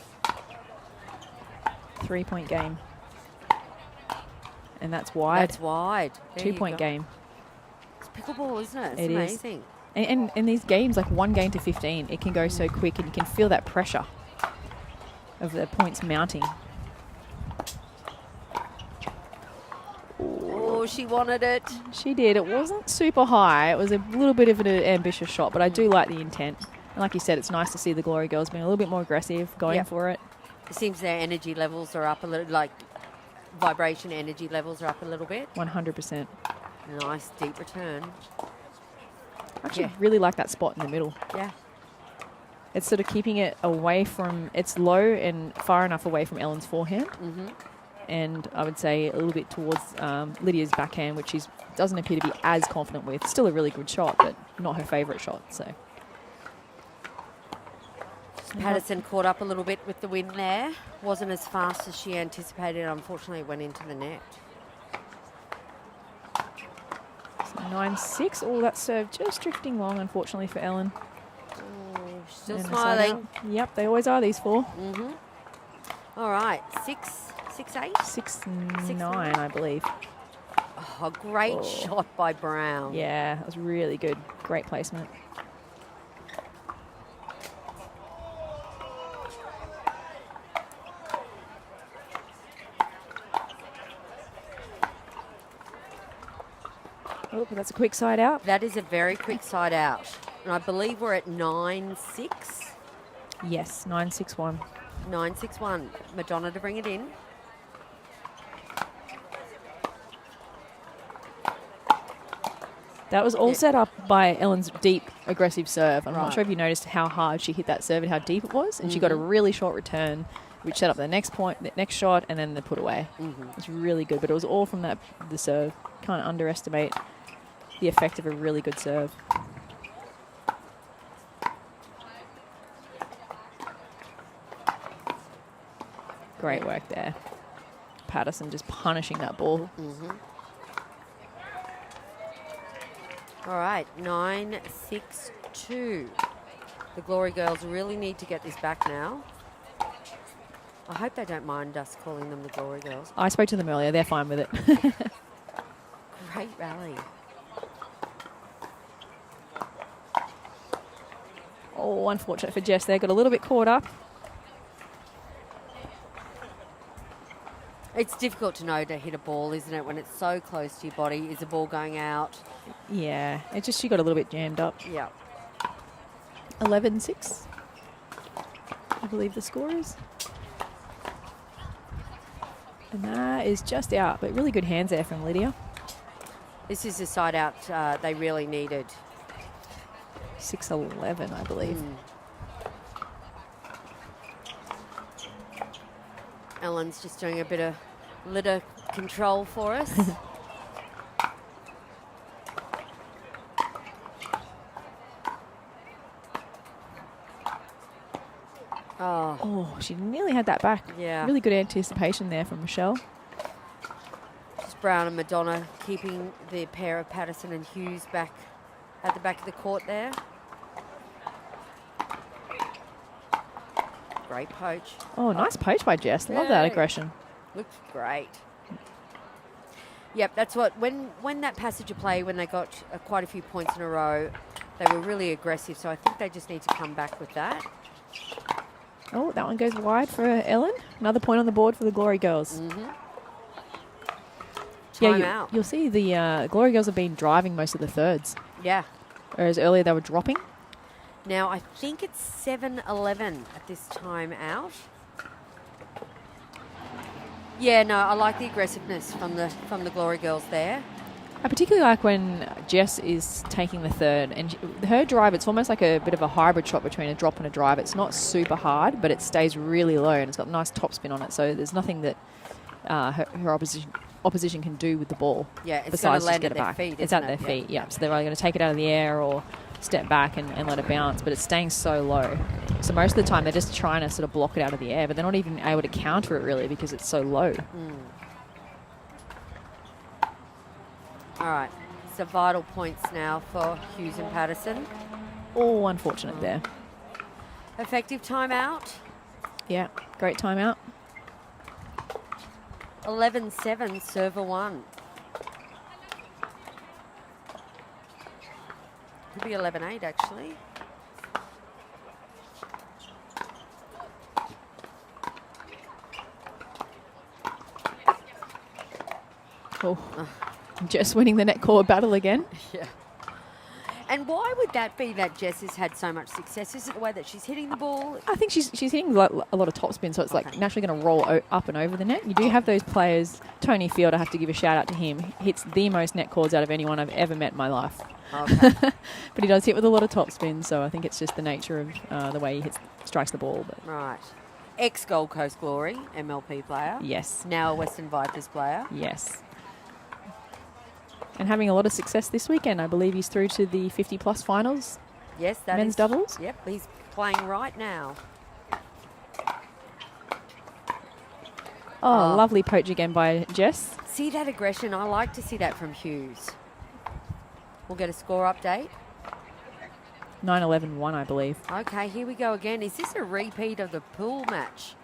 3-point game. And that's wide. That's wide. There you 2-point go. game. It's pickleball, isn't it? It's It is. amazing. And in these games, like 1 game to 15, it can go so quick and you can feel that pressure of the points mounting. Oh, she wanted it. She did. It wasn't super high. It was a little bit of an ambitious shot, but I do like the intent. And like you said, it's nice to see the Glory Girls being a little bit more aggressive, going Yep. for it. It seems their energy levels are up a little, like vibration energy levels are up a little bit. 100%. Nice deep return. I actually Yeah. really like that spot in the middle. Yeah. It's sort of keeping it away from, it's low and far enough away from Ellen's forehand. Mm-hmm. And I would say a little bit towards Lydia's backhand, which she doesn't appear to be as confident with. Still a really good shot, but not her favourite shot. So Patterson caught up a little bit with the wind there. Wasn't as fast as she anticipated. Unfortunately, it went into the net. 9-6. Oh, that serve just drifting long, unfortunately, for Ellen. Oh, still And the side smiling. out. Yep, they always are, these four. Mm-hmm. All right, 6-8. 6-9, I believe. Oh, great shot by Brown. Yeah, that was really good. Great placement. Oh, that's a quick side out. That is a very quick side out. And I believe we're at 9-6. Yes, 9-6-1. 9-6-1. Madonna to bring it in. That was all set up by Ellen's deep, aggressive serve. I'm Right. not sure if you noticed how hard she hit that serve and how deep it was. And she got a really short return, which set up the next point, the next shot, and then the put away. It's really good, but it was all from the serve. Can't underestimate the effect of a really good serve. Great work there. Patterson just punishing that ball. All right, 9-6-2. The Glory Girls really need to get this back now. I hope they don't mind us calling them the Glory Girls. I spoke to them earlier. They're fine with it. Great rally. Oh, unfortunate for Jess there. Got a little bit caught up. It's difficult to know to hit a ball, isn't it, when it's so close to your body? Is the ball going out? Yeah, it just she got a little bit jammed up. Yeah. 11-6, I believe the score is. And that is just out, but really good hands there from Lydia. This is the side out they really needed. 6-11, I believe. Ellen's just doing a bit of litter control for us. Oh, she nearly had that back. Yeah. Really good anticipation there from Michelle. Just Brown and Madonna keeping the pair of Patterson and Hughes back at the back of the court there. Great poach. Oh, nice poach by Jess. Love that Yeah. aggression. Looks great. Yep, that's what, when that passage of play, when they got quite a few points in a row, they were really aggressive. So I think they just need to come back with that. Oh, that one goes wide for Ellen. Another point on the board for the Glory Girls. Time Yeah, out. you'll see the Glory Girls have been driving most of the thirds, Yeah. whereas earlier they were dropping. Now I think it's 7-11 at this time out. Yeah, no, I like the aggressiveness from the Glory Girls there. I particularly like when Jess is taking the third, and her drive, it's almost like a bit of a hybrid shot between a drop and a drive. It's not super hard, but it stays really low, and it's got nice topspin on it, so there's nothing that her opposition can do with the ball. Yeah, it's besides gonna land just get at it their back. feet, It's isn't at their it? feet, yeah. So they're either going to take it out of the air or step back and let it bounce, but it's staying so low. So most of the time they're just trying to sort of block it out of the air, but they're not even able to counter it really because it's so low. All right, so vital points now for Hughes and Patterson. Oh, unfortunate there. Effective timeout. Yeah, great timeout. 11-7, server one. Could be 11-8 actually. Oh, Jess winning the net court battle again. Yeah. And why would that be that Jess has had so much success? Is it the way that she's hitting the ball? I think she's hitting a lot of topspin, so it's like naturally going to roll up and over the net. You do have those players. Tony Field, I have to give a shout out to him. He hits the most net cords out of anyone I've ever met in my life. Okay. But he does hit with a lot of topspin, so I think it's just the nature of the way he strikes the ball. But Right. Ex-Gold Coast Glory, MLP player. yes, Now a Western Vipers player. yes. And having a lot of success this weekend. I believe he's through to the 50-plus finals. Yes, that Men's is- doubles? Yep, he's playing right now. Oh, lovely poach again by Jess. See that aggression? I like to see that from Hughes. We'll get a score update. 9-11-1, I believe. Okay, here we go again. Is this a repeat of the pool match?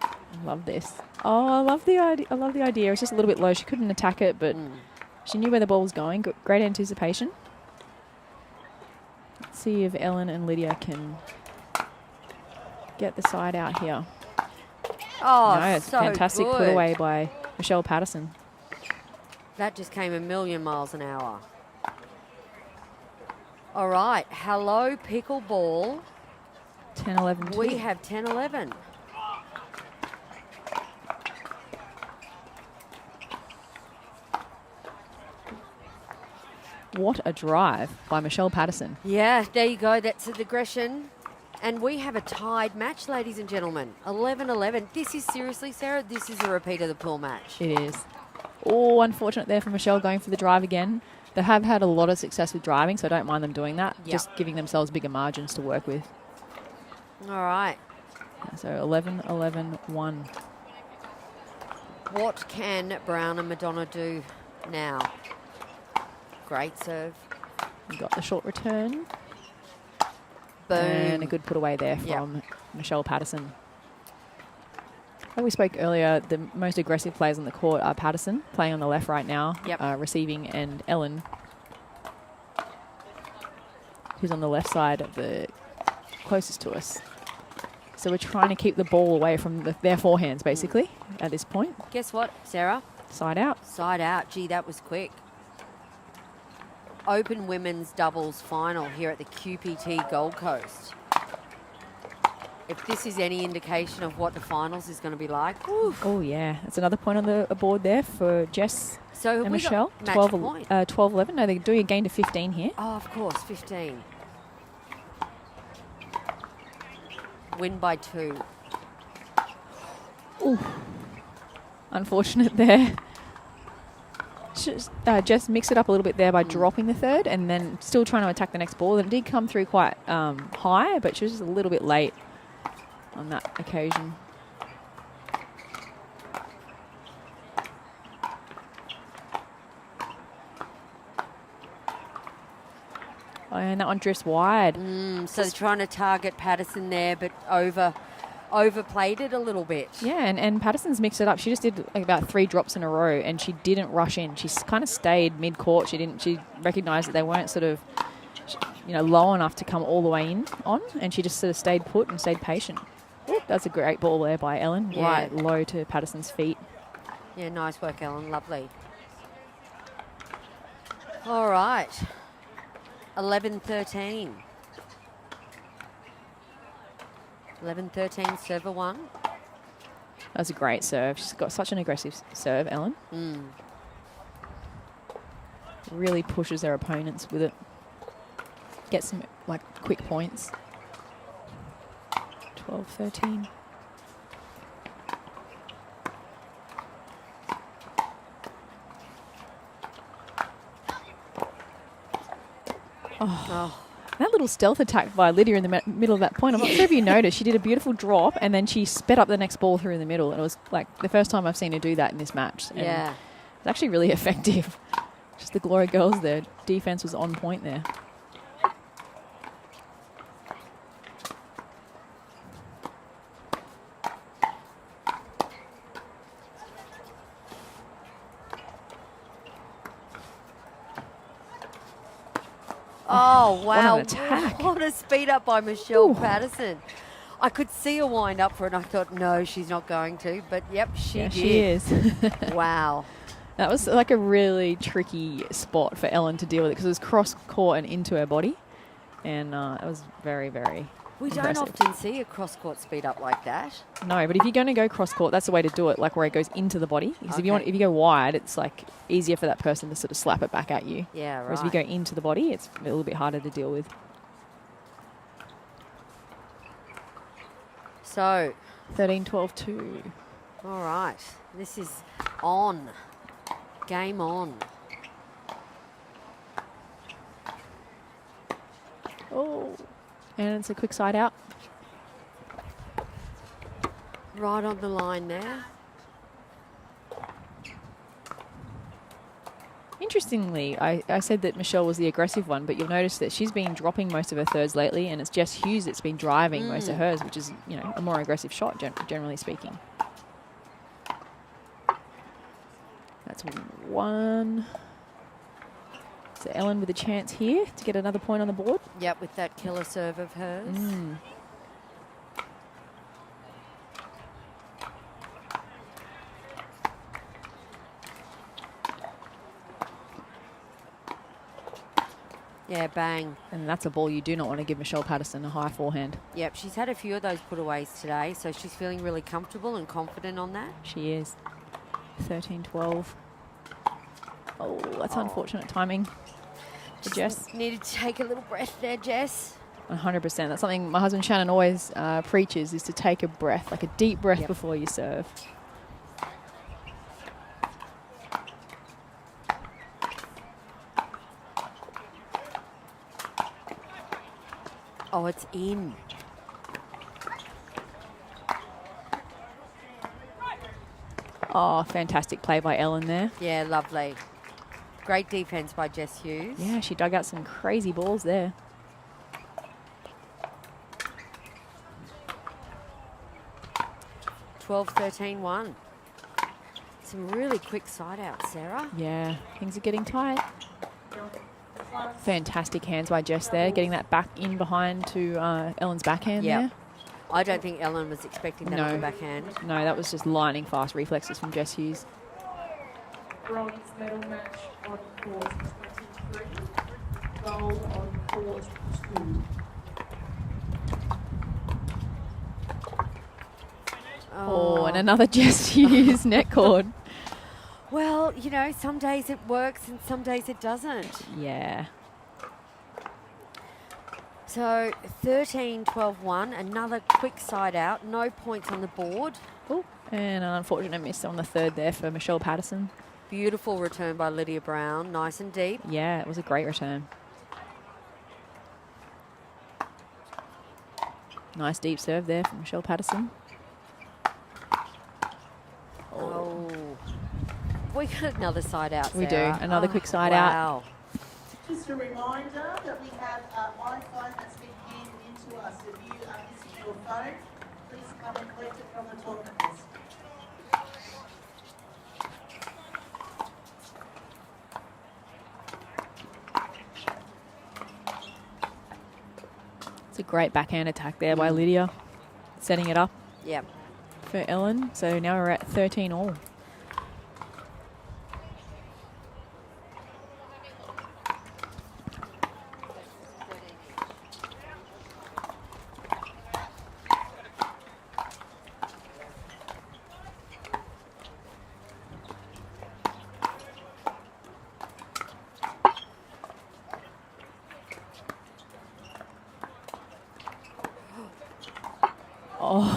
Love this. Oh, I love the idea. I love the idea. It's just a little bit low. She couldn't attack it, but she knew where the ball was going. Great anticipation. Let's see if Ellen and Lydia can get the side out here. Oh, No, it's so a fantastic good. put away by Michelle Patterson. That just came a million miles an hour. All right, hello Pickleball. 10-11. We have 10-11. What a drive by Michelle Patterson. Yeah, there you go. That's an aggression. And we have a tied match, ladies and gentlemen. 11-11. This is seriously, Sarah, this is a repeat of the pool match. It is. Oh, unfortunate there for Michelle going for the drive again. They have had a lot of success with driving, so I don't mind them doing that. Yep. Just giving themselves bigger margins to work with. All right. So 11-11-1. What can Brown and Madonna do now? Great serve. We got the short return. Boom. And a good put away there from Michelle Patterson. Like we spoke earlier, the most aggressive players on the court are Patterson, playing on the left right now, receiving, and Ellen, who's on the left side of the closest to us. So we're trying to keep the ball away from their forehands, basically, at this point. Guess what, Sarah? Side out. Side out. Gee, that was quick. Open women's doubles final here at the QPT Gold Coast. If this is any indication of what the finals is going to be like. Oof. Oh, yeah. That's another point on the board there for Jess So and we Michelle. got match point. 12-11. No, they're doing a gain to 15 here. Oh, of course, 15. Win by 2. Ooh. Unfortunate there. Jess mixed it up a little bit there by dropping the third and then still trying to attack the next ball. And it did come through quite high, but she was just a little bit late on that occasion. Oh, and that one drifts wide. So they're trying to target Patterson there, but overplayed it a little bit. Yeah, and Patterson's mixed it up. She just did like about 3 drops in a row, and she didn't rush in. She kind of stayed mid-court. She recognised that they weren't sort of, low enough to come all the way in on, and she just sort of stayed put and stayed patient. Ooh, that's a great ball there by Ellen, right low to Patterson's feet. Yeah, nice work, Ellen. Lovely. All right. 11-13. 11-13, server 1. That was a great serve. She's got such an aggressive serve, Ellen. Really pushes their opponents with it. Gets some quick points. 12-13. Oh. That little stealth attack by Lydia in the middle of that point. I'm not sure if you noticed. She did a beautiful drop and then she sped up the next ball through in the middle. And it was like the first time I've seen her do that in this match. And it's actually really effective. Just the Glory Girls, their defense was on point there. Oh, wow. What an attack. What a speed up by Michelle Patterson. I could see her wind up for it, and I thought, no, she's not going to. But, yep, she did. She is. Wow. That was like a really tricky spot for Ellen to deal with it because it was cross-court and into her body. And it was very, very impressive. Don't often see a cross-court speed up like that. No, but if you're going to go cross-court, that's the way to do it, like where it goes into the body. Because if you go wide, it's like easier for that person to sort of slap it back at you. Yeah, right. Whereas if you go into the body, it's a little bit harder to deal with. So 13-12-2. All right. This is on. Game on. Oh. And it's a quick side out. Right on the line there. Interestingly, I said that Michelle was the aggressive one, but you'll notice that she's been dropping most of her thirds lately, and it's Jess Hughes that's been driving most of hers, which is, a more aggressive shot, generally speaking. That's 1. So Ellen with a chance here to get another point on the board. Yep, with that killer serve of hers. Yeah, bang. And that's a ball you do not want to give Michelle Patterson, a high forehand. Yep, she's had a few of those putaways today, so she's feeling really comfortable and confident on that. She is. 13-12. Oh, that's unfortunate timing. for Jess. Needed to take a little breath there, Jess. 100%. That's something my husband Shannon always preaches, is to take a breath, like a deep breath before you serve. Oh, it's in. Oh, fantastic play by Ellen there. Yeah, lovely. Great defense by Jess Hughes. Yeah, she dug out some crazy balls there. Twelve, 13-1. Some really quick side outs, Sarah. Yeah, things are getting tight. Fantastic hands by Jess there, getting that back in behind to Ellen's backhand there. I don't think Ellen was expecting that on the backhand. No, that was just lightning fast reflexes from Jess Hughes. Bronze medal match on court 23, gold on court 2. Oh, and another Jess Hughes net cord. Well, you know, some days it works and some days it doesn't. Yeah. So 13-12-1, another quick side out, no points on the board. Oh, and an unfortunate miss on the third there for Michelle Patterson. Beautiful return by Lydia Brown, nice and deep. Yeah, it was a great return. Nice deep serve there from Michelle Patterson. Oh. We got another side out, We Sarah. do, another quick side out. Just a reminder that we have an iPhone that's been handed in to us. If you are missing your phone, please come and collect it from the tournament desk. It's a great backhand attack there by Lydia, setting it up Yep. for Ellen. So now we're at 13 all.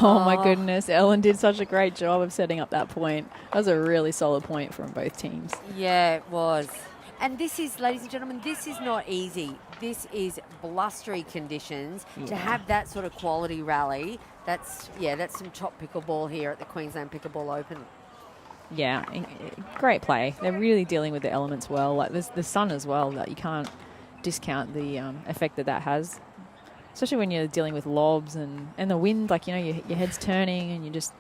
Oh my goodness, Ellen did such a great job of setting up that point. That was a really solid point from both teams. Yeah, it was. And this is, ladies and gentlemen, this is not easy. This is blustery conditions. To have that sort of quality rally, that's some top pickleball here at the Queensland Pickleball Open. Yeah, great play. They're really dealing with the elements well. Like there's the sun as well, that you can't discount the effect that has. Especially when you're dealing with lobs and the wind, like, you know, your head's turning and you just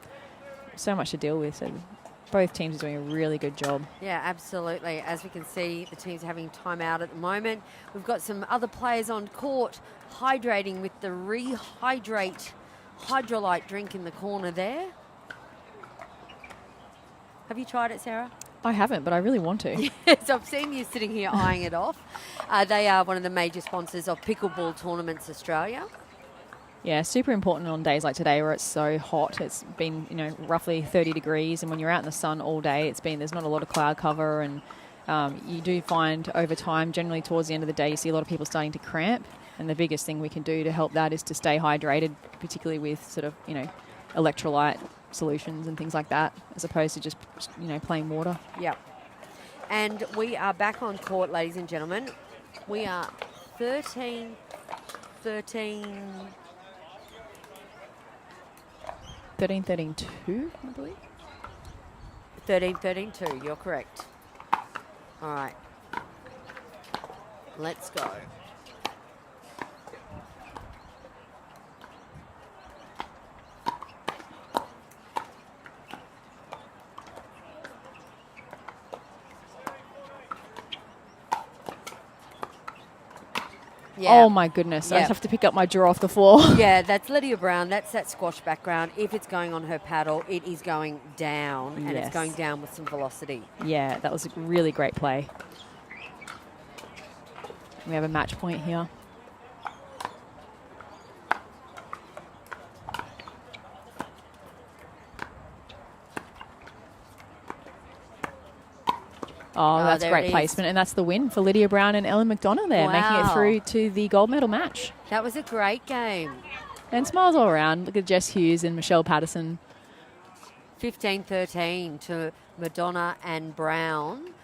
so much to deal with. So both teams are doing a really good job. Yeah, absolutely. As we can see, the team's having time out at the moment. We've got some other players on court hydrating with the Rehydrate Hydrolyte drink in the corner there. Have you tried it, Sarah? I haven't, but I really want to. Yes, I've seen you sitting here eyeing it off. They are one of the major sponsors of Pickleball Tournaments Australia. Yeah, super important on days like today where it's so hot. It's been, you know, roughly 30 degrees, and when you're out in the sun all day, there's not a lot of cloud cover, and you do find over time, generally towards the end of the day, you see a lot of people starting to cramp, and the biggest thing we can do to help that is to stay hydrated, particularly with sort of, you know, electrolyte solutions and things like that, as opposed to just, you know, plain water. Yep. And we are back on court, ladies and gentlemen. We are 13, 13-2, I believe. 13-2, you're correct. All right. Let's go. Yeah. Oh my goodness, I just have to pick up my draw off the floor. Yeah, that's Lydia Brown. That's that squash background. If it's going on her paddle, it is going down, and it's going down with some velocity. Yeah, that was a really great play. We have a match point here. Oh, that's there great it is. placement. And that's the win for Lydia Brown and Ellen McDonough there, making it Wow. through to the gold medal match. That was a great game. And smiles all around. Look at Jess Hughes and Michelle Patterson. 15-13 to Madonna and Brown,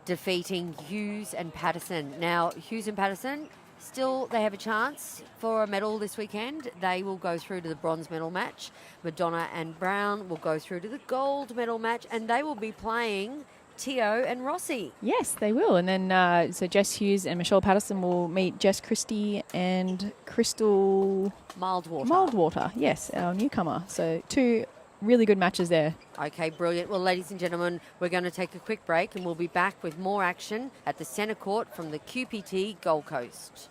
defeating Hughes and Patterson. Now, Hughes and Patterson, still they have a chance for a medal this weekend. They will go through to the bronze medal match. Madonna and Brown will go through to the gold medal match, and they will be playing Tio and Rossi. Yes, they will. And then so Jess Hughes and Michelle Patterson will meet Jess Christie and Crystal Mildwater. Yes, our newcomer. So 2 really good matches there. Okay, brilliant. Well, ladies and gentlemen, we're going to take a quick break and we'll be back with more action at the centre court from the QPT Gold Coast.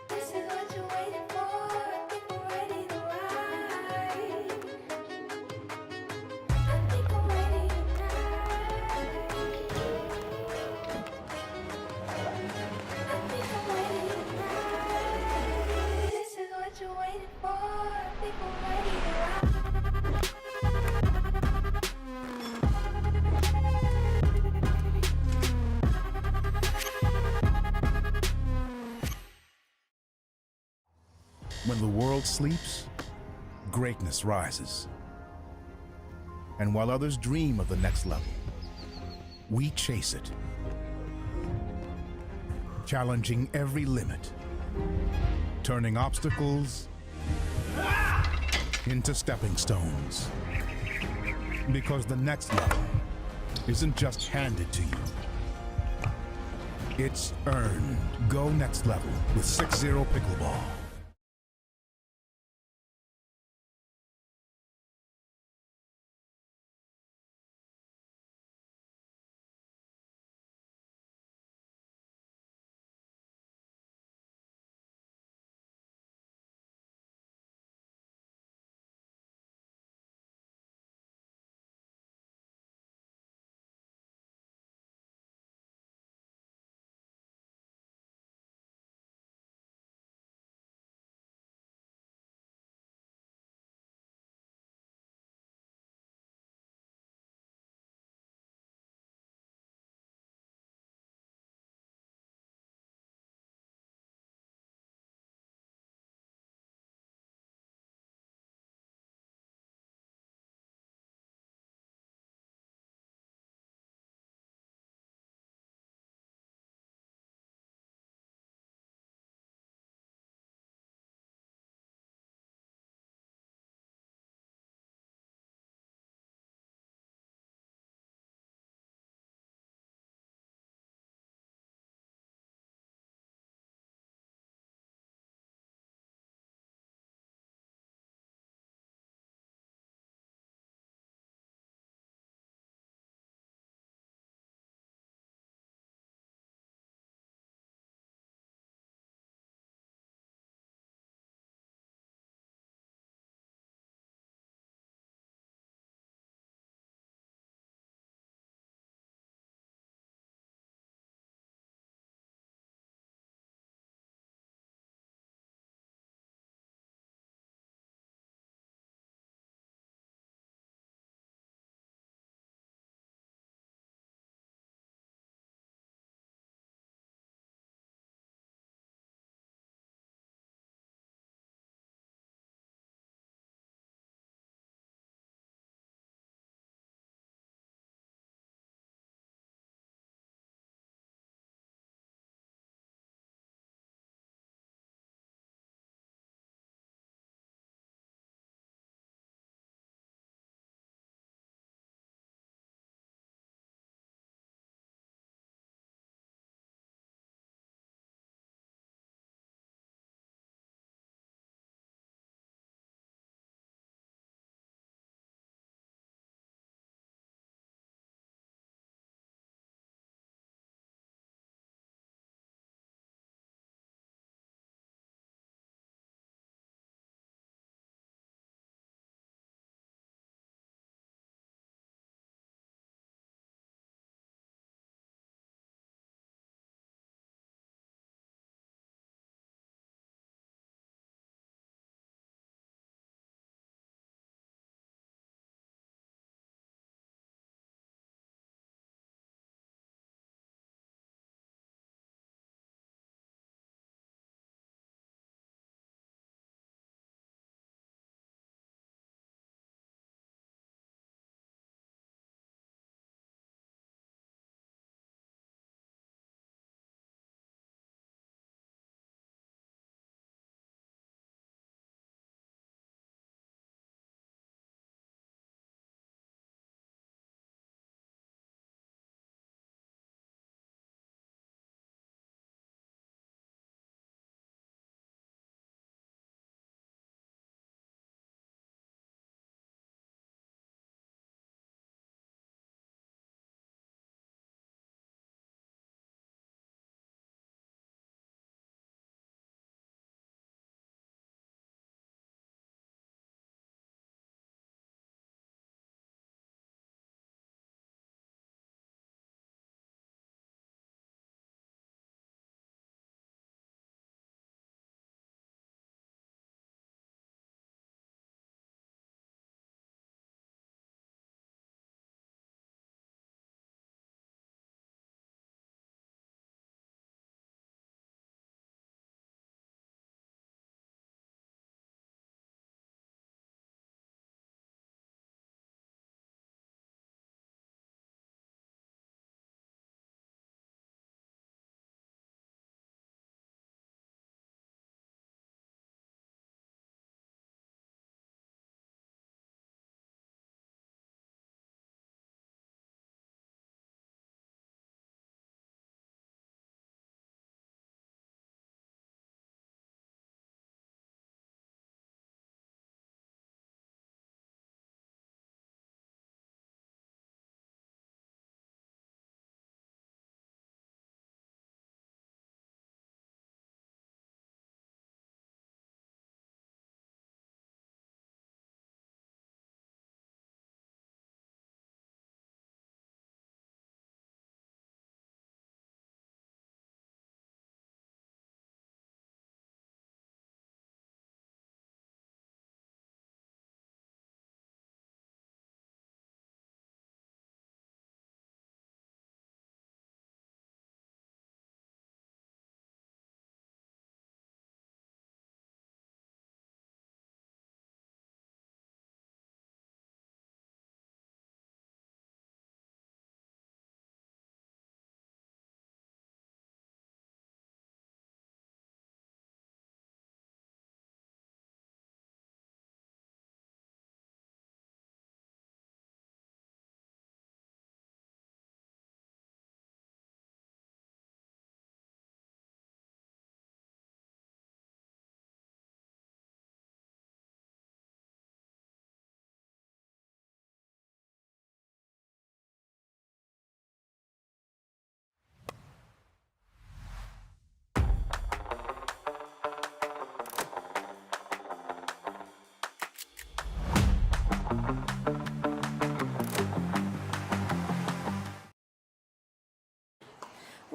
This is what you're waiting for. I think I'm ready to ride. I think I'm ready tonight. I think I'm ready tonight. This is what you're waiting for. I think I'm ready to ride. When the world sleeps, greatness rises. And while others dream of the next level, we chase it, challenging every limit, turning obstacles into stepping stones. Because the next level isn't just handed to you, it's earned. Go next level with 6-0 Pickleball.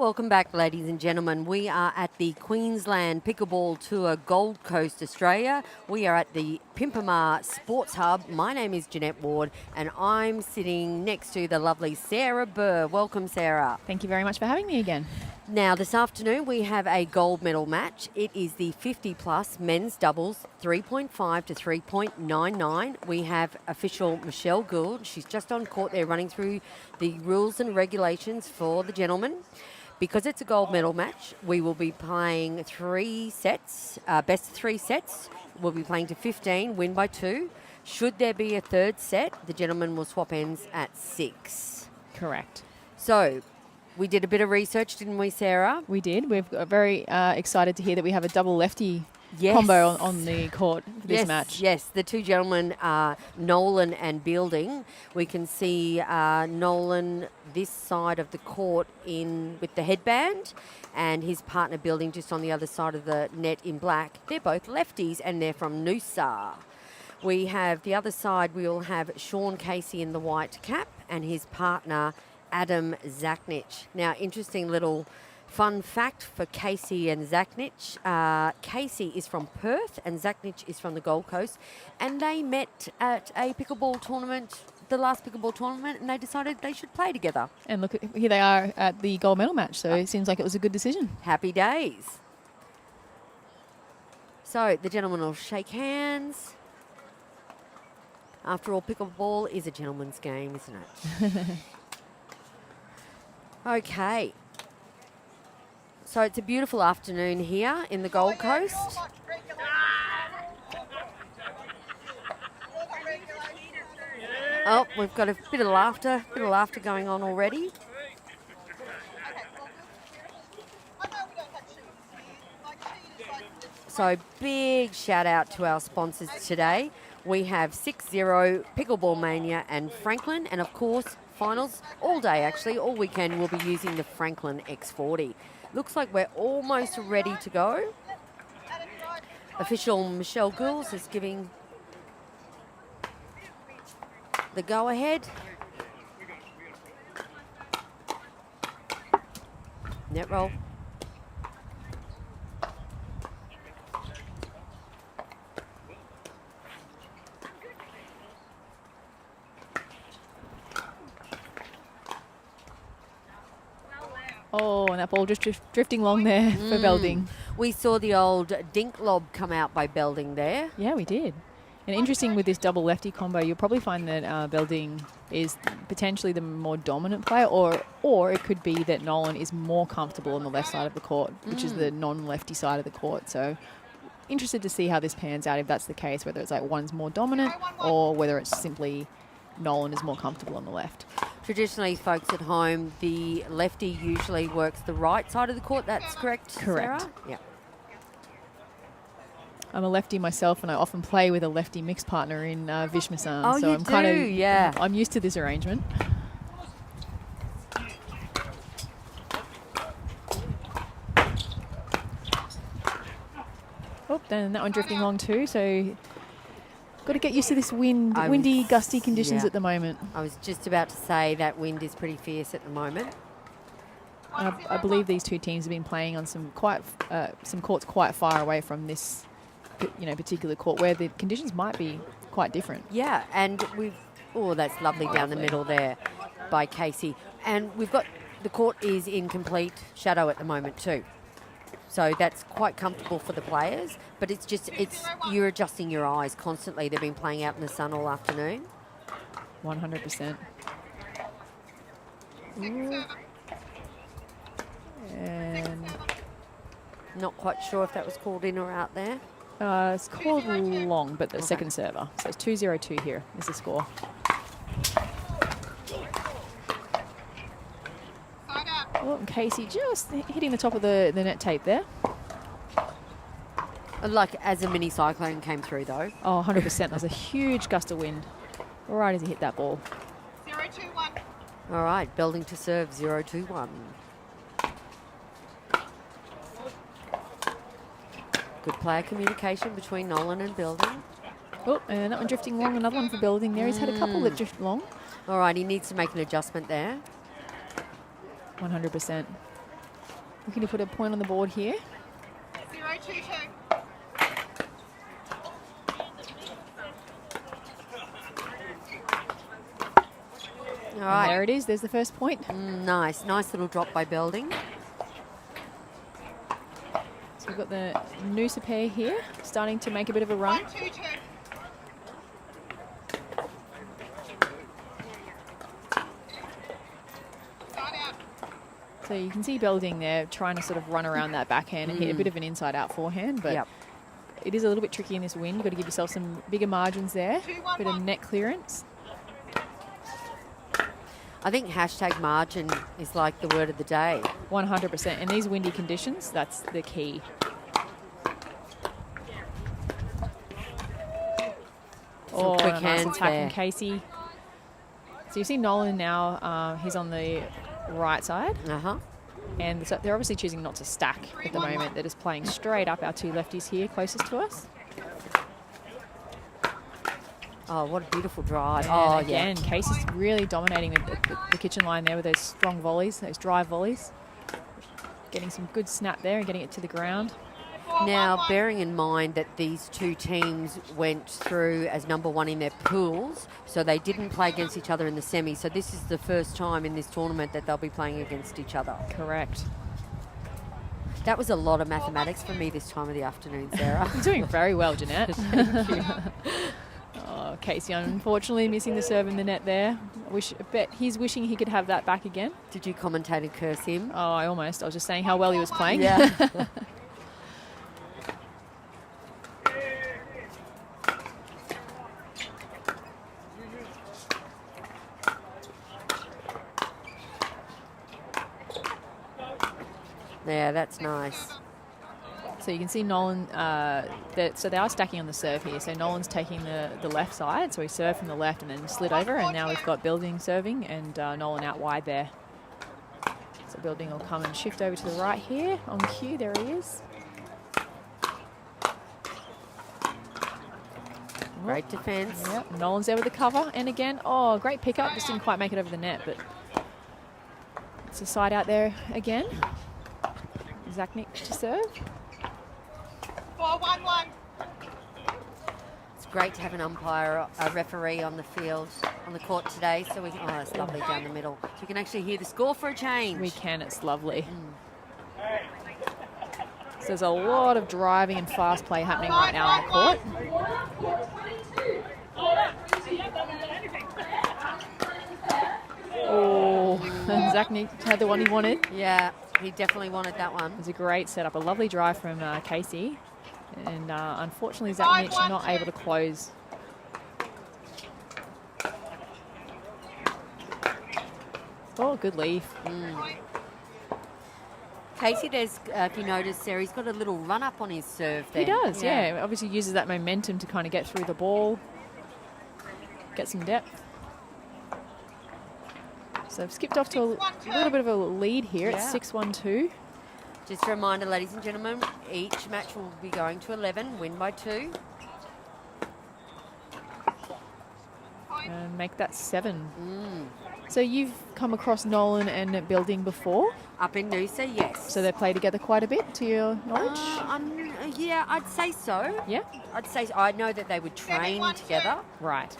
Welcome back, ladies and gentlemen. We are at the Queensland Pickleball Tour, Gold Coast, Australia. We are at the Pimpama Sports Hub. My name is Jeanette Ward, and I'm sitting next to the lovely Sarah Burr. Welcome, Sarah. Thank you very much for having me again. Now, this afternoon we have a gold medal match. It is the 50-plus men's doubles, 3.5 to 3.99. We have official Michelle Gould. She's just on court there running through the rules and regulations for the gentlemen. Because it's a gold medal match, we will be playing 3 sets, best of 3 sets. We'll be playing to 15, win by 2. Should there be a third set, the gentlemen will swap ends at 6. Correct. So, we did a bit of research, didn't we, Sarah? We did. We're very excited to hear that we have a double lefty Yes. combo on the court for this match. Yes, the two gentlemen are Nolan and Bealding. We can see Nolan this side of the court with the headband, and his partner Bealding just on the other side of the net in black. They're both lefties, and they're from Noosa. We have the other side, we'll have Sean Casey in the white cap, and his partner Adam Zaknich. Now, interesting little fun fact for Casey and Zaknich. Casey is from Perth and Zaknich is from the Gold Coast, and they met at a pickleball tournament, the last pickleball tournament, and they decided they should play together. And look, here they are at the gold medal match, so it seems like it was a good decision. Happy days. So the gentlemen will shake hands. After all, pickleball is a gentleman's game, isn't it? Okay. So it's a beautiful afternoon here in the Gold Coast. Oh, we've got a bit of laughter going on already. So big shout out to our sponsors today. We have 6-0, Pickleball Mania and Franklin, and of course, finals all day actually, all weekend we'll be using the Franklin X40. Looks like we're almost ready to go. Official Michelle Gould is giving the go-ahead. Net roll. Oh, and that ball just drifting along there for Belding. We saw the old dink lob come out by Belding there. Yeah, we did. And interesting with this double lefty combo, you'll probably find that Belding is potentially the more dominant player, or it could be that Nolan is more comfortable on the left side of the court, which is the non-lefty side of the court. So interested to see how this pans out if that's the case, whether it's like one's more dominant or whether it's simply Nolan is more comfortable on the left. Traditionally, folks at home, the lefty usually works the right side of the court. That's correct, Correct. Sarah? Yeah. I'm a lefty myself, and I often play with a lefty mixed partner in Vishmasan. Oh, so you I'm do, yeah. I'm used to this arrangement. Oh, then that one drifting along too. So got to get used to this windy, gusty conditions at the moment. I was just about to say that wind is pretty fierce at the moment. I believe these two teams have been playing on some courts quite far away from this, particular court where the conditions might be quite different. Yeah, and that's lovely down the middle there by Casey. And we've got, the court is in complete shadow at the moment too. So that's quite comfortable for the players, but you're adjusting your eyes constantly. They've been playing out in the sun all afternoon. 100%. And not quite sure if that was called in or out there. It's called long, but the second server. So it's 2-0-2 here is the score. Oh, and Casey just hitting the top of the net tape there. Like as a mini cyclone came through though. Oh, 100%. There's a huge gust of wind right as he hit that ball. 0-2-1. All right, Belding to serve 0-2-1. Good player communication between Nolan and Belding. Oh, and that one drifting long. Another one for Belding there. He's had a couple that drift long. All right, he needs to make an adjustment there. 100%. Looking to put a point on the board here. 0-2-2. All And right. there it is. There's the first point. Nice little drop by Belding. So we've got the Noosa pair here starting to make a bit of a run. 1-2-2. Start out. So you can see Belding there trying to sort of run around that backhand and hit a bit of an inside-out forehand, but Yep. it is a little bit tricky in this wind. You've got to give yourself some bigger margins there, bit of net clearance. I think hashtag margin is like the word of the day. 100%. In these windy conditions, that's the key. Oh, quick nice hands attack there. from Casey. So you see Nolan now, he's on the right side. Uh-huh. And so they're obviously choosing not to stack at the moment. They're just playing straight up our two lefties here closest to us. Oh, what a beautiful drive. And Oh, again, yeah. Casey's really dominating the kitchen line there with those strong volleys, those drive volleys. Getting some good snap there and getting it to the ground. Now, bearing in mind that these two teams went through as number one in their pools, so they didn't play against each other in the semi. So this is the first time in this tournament that they'll be playing against each other. Correct. That was a lot of mathematics for me this time of the afternoon, Sarah. You're doing very well, Jeanette. Oh, Casey, unfortunately missing the serve in the net there. I bet he's wishing he could have that back again. Did you commentate and curse him? Oh, I almost. I was just saying how well he was playing. Yeah. Yeah, that's nice. So you can see Nolan, so they are stacking on the serve here. So Nolan's taking the left side, so he served from the left and then slid over, and now we've got Belding serving and Nolan out wide there. So Belding will come and shift over to the right here on cue. There he is. Great defence. Yep, Nolan's there with the cover, and again, oh, great pickup. Just didn't quite make it over the net, but it's a side out there again. Zachnik to serve. 4-1-1. It's great to have an umpire, a referee on the field, on the court today. So we can, oh, it's lovely down the middle. So we can actually hear the score for a change. We can, it's lovely. So there's a lot of driving and fast play happening right now on the court. Oh, and Zachnik had the one he wanted. Yeah, he definitely wanted that one. It was a great setup, a lovely drive from Casey. And unfortunately, Zachnik not able to close. Oh, good leaf. Casey, there's, if you notice, Sarah, he's got a little run up on his serve there. He does, yeah. Obviously uses that momentum to kind of get through the ball, get some depth. So I've skipped off to a little bit of a lead here. Yeah. It's 6-1-2. Just a reminder, ladies and gentlemen, each match will be going to 11, win by 2. And make that 7. So you've come across Nolan and Belding before? Up in Noosa, yes. So they play together quite a bit, to your knowledge? Yeah, I'd say so. Yeah? I'd say so. I know that they would train together, Right.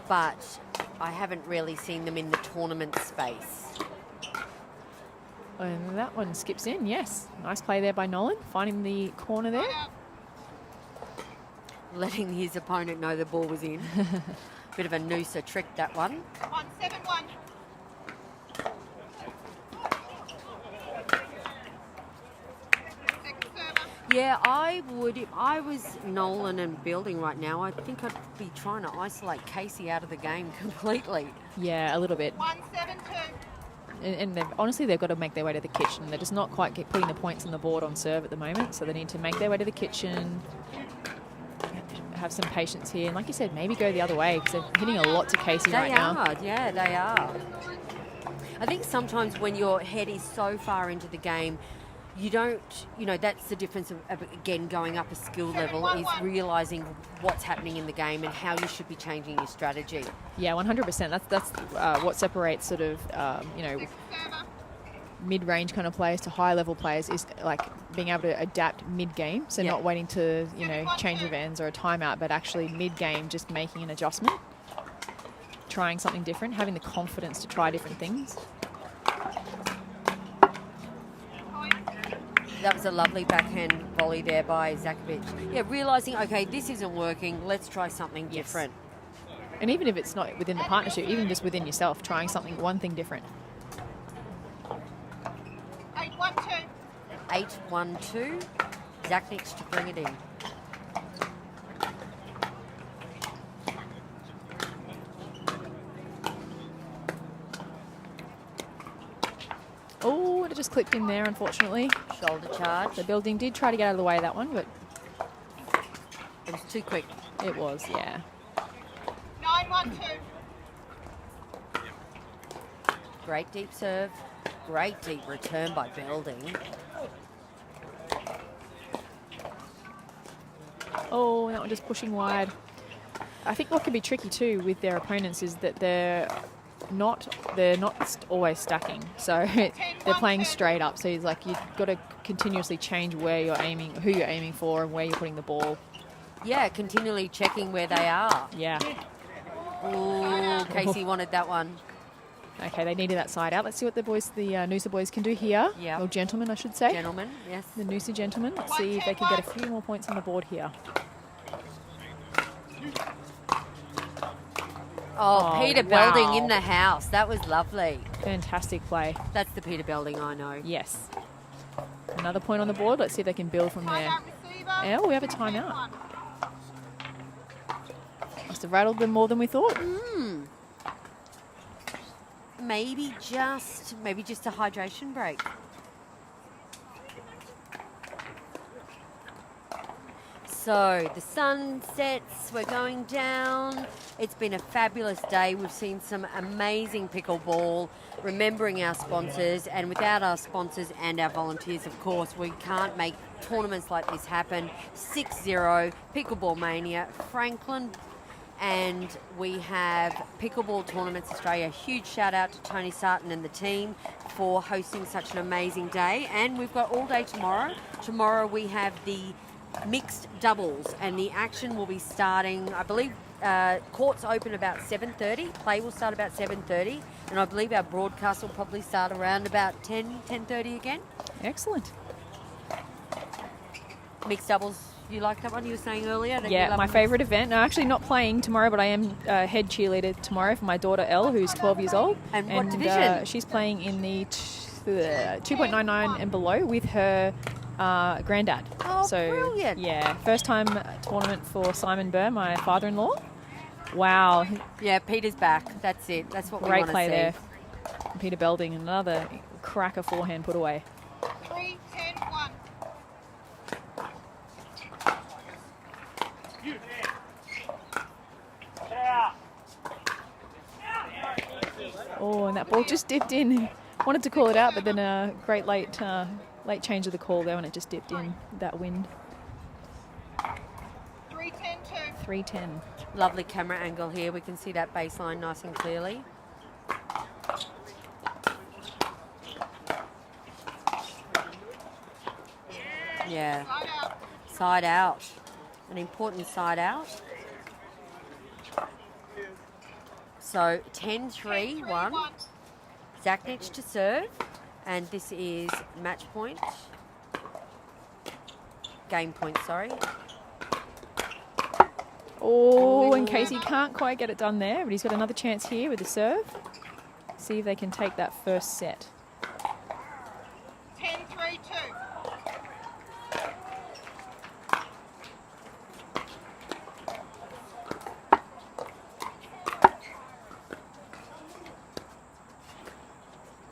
but I haven't really seen them in the tournament space. And that one skips in, yes. Nice play there by Nolan, finding the corner there. Letting his opponent know the ball was in. Bit of a Noosa trick, that one. 1-7-1. Yeah, I would. If I was Nolan and Belding right now, I think I'd be trying to isolate Casey out of the game completely. Yeah, a little bit. 1-7-2. And honestly, they've got to make their way to the kitchen. They're just not quite putting the points on the board on serve at the moment, so they need to make their way to the kitchen, have some patience here. And like you said, maybe go the other way because they're hitting a lot to Casey right now. Yeah, they are. I think sometimes when your head is so far into the game, you don't, that's the difference of again, going up a skill level is realising what's happening in the game and how you should be changing your strategy. Yeah, 100%. That's what separates sort of, mid-range kind of players to high-level players is like being able to adapt mid-game. So not waiting to, you know, change of ends or a timeout, but actually mid-game just making an adjustment, trying something different, having the confidence to try different things. That was a lovely backhand volley there by Zakovic. Yeah, realising, okay, this isn't working, let's try something different. And even if it's not within the partnership, even just within yourself, trying something, one thing different. 8-1-2. 8-1-2. Zaknic to bring it in. Oh, it just clipped in there, unfortunately. Shoulder charge. The building did try to get out of the way of that one, but it was too quick. It was, yeah. 9-1-2. Great deep serve. Great deep return by Belding. Oh, that one just pushing wide. I think what can be tricky too with their opponents is that they're not always stacking. So they're playing straight up. So it's like you've got to continuously change where you're aiming, who you're aiming for, and where you're putting the ball. Yeah, continually checking where they are. Yeah. Ooh, Casey wanted that one. Okay, they needed that side out. Let's see what the Noosa boys can do here. Yeah. Or gentlemen, I should say. Gentlemen, yes. The Noosa gentlemen. Let's see if they can get a few more points on the board here. Oh, Peter wow. Belding in the house. That was lovely. Fantastic play. That's the Peter Belding I know. Yes. Another point on the board. Let's see if they can build from there. Oh, we have a timeout. Must have rattled them more than we thought. Maybe just a hydration break. So the sun sets, we're going down. It's been a fabulous day. We've seen some amazing pickleball, remembering our sponsors, and without our sponsors and our volunteers, of course, we can't make tournaments like this happen. 6-0, Pickleball Mania, Franklin, and we have Pickleball Tournaments Australia. Huge shout out to Tony Sarton and the team for hosting such an amazing day. And we've got all day tomorrow. Tomorrow we have the mixed doubles, and the action will be starting, I believe, courts open about 7:30. Play will start about 7:30, and I believe our broadcast will probably start around about 10:30 again. Excellent. Mixed doubles, you like that one you were saying earlier? That Yeah, my favourite event. I'm actually not playing tomorrow, but I am head cheerleader tomorrow for my daughter Elle, who's 12 years old. And what division? She's playing in the 2.99 and below with her granddad. Oh, brilliant. Yeah, first time tournament for Simon Burr, my father-in-law. Wow. Yeah, Peter's back. That's it. That's what we want Great to play see. there. Peter Belding, another cracker forehand put away. 3-10-1. Oh, and that ball just dipped in. Wanted to call it out, but then a great late change of the call there when it just dipped in that wind. 3-10-2. 3-10. Lovely camera angle here. We can see that baseline nice and clearly. Yeah. Side out. Side out. An important side out. So 10-3-1. Zaknic to serve. And this is match point. Game point, sorry. Oh, in case he can't quite get it done there, but he's got another chance here with the serve. See if they can take that first set. 10-3-2.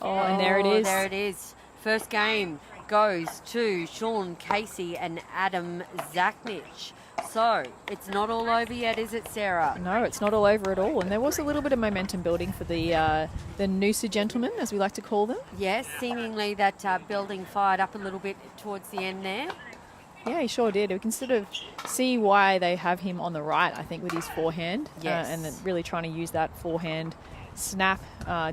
Oh, and there it is. There it is. First game goes to Sean Casey and Adam Zaknic. So, it's not all over yet, is it, Sarah? No, it's not all over at all. And there was a little bit of momentum building for the Noosa gentlemen, as we like to call them. Yes, seemingly that building fired up a little bit towards the end there. Yeah, he sure did. We can sort of see why they have him on the right, I think, with his forehand. Yes. And then really trying to use that forehand snap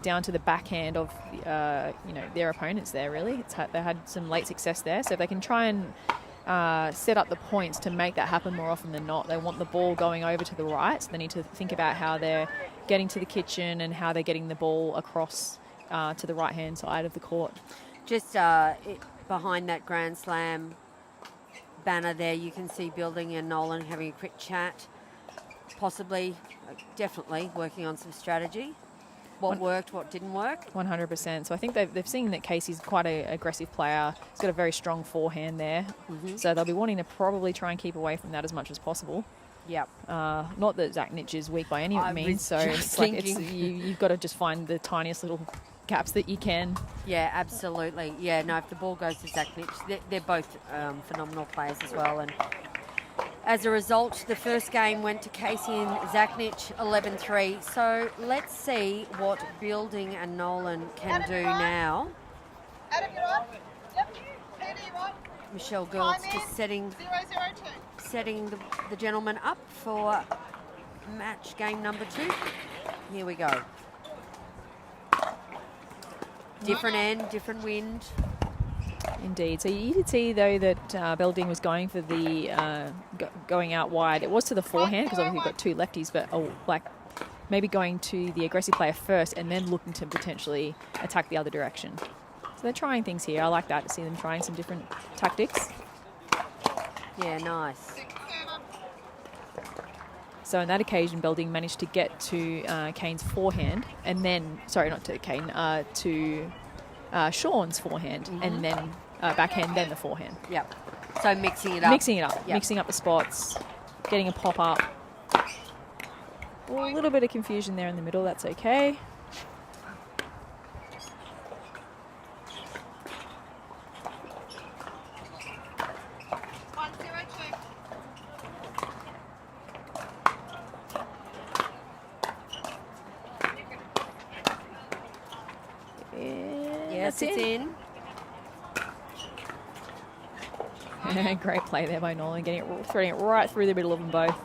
down to the backhand of their opponents there. Really, they had some late success there, so if they can try and set up the points to make that happen more often than not. They want the ball going over to the right, so they need to think about how they're getting to the kitchen and how they're getting the ball across to the right-hand side of the court. Just behind that Grand Slam banner there, you can see Building and Nolan having a quick chat, possibly, definitely working on some strategy. What worked, what didn't work. 100%. So I think they've seen that Casey's quite an aggressive player. He's got a very strong forehand there. So they'll be wanting to probably try and keep away from that as much as possible. Yep. Not that Zaknich is weak by any means. So you've got to just find the tiniest little gaps that you can. Yeah, absolutely. Yeah, no, if the ball goes to Zaknich, they're both phenomenal players as well. And as a result, the first game went to Casey and Zaknich 11-3. So let's see what Building and Nolan can do now. Adam, you're on. Yep. Peter, you're on. Michelle Gould's Time in. just setting 002. the gentleman up for match game number 2. Here we go. Different end, different wind. Indeed. So you did see, though, that Building was going for the going out wide. It was to the forehand because obviously you've got two lefties, but maybe going to the aggressive player first and then looking to potentially attack the other direction. So they're trying things here. I like that, to see them trying some different tactics. Yeah, nice. So on that occasion, Building managed to get to Kane's forehand and then, sorry, not to Kane, to Sean's forehand and then backhand, then the forehand. Yep. So mixing it up. Yep. Mixing up the spots, getting a pop up. A little bit of confusion there in the middle, that's okay. Yes, it's in. Great play there by Nolan, threading it right through the middle of them both.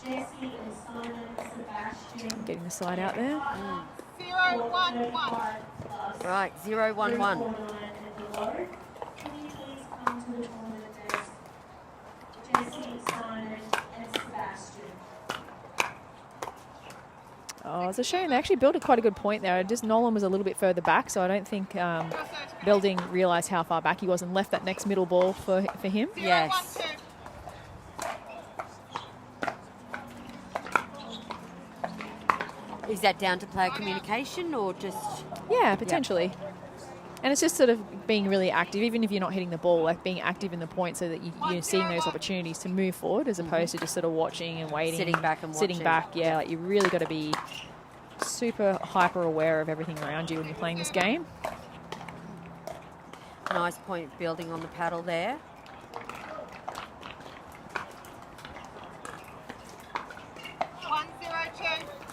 Jesse and Simon Sebastian. Getting the side out there. 0-1-1. Right, 0-1-1. Can you please come to the tournament desk? Jesse, Simon, and Sebastian. Oh, it's a shame. They actually built quite a good point there. Just Nolan was a little bit further back, so I don't think Building realised how far back he was and left that next middle ball for him. Yes. Is that down to player communication or just... Yeah, potentially. Yep. And it's just sort of being really active, even if you're not hitting the ball, like being active in the point so that you're seeing those opportunities to move forward as opposed to just sort of watching and waiting. Sitting back and watching. Sitting back, yeah. Like you really got to be super hyper aware of everything around you when you're playing this game. Nice point Building on the paddle there.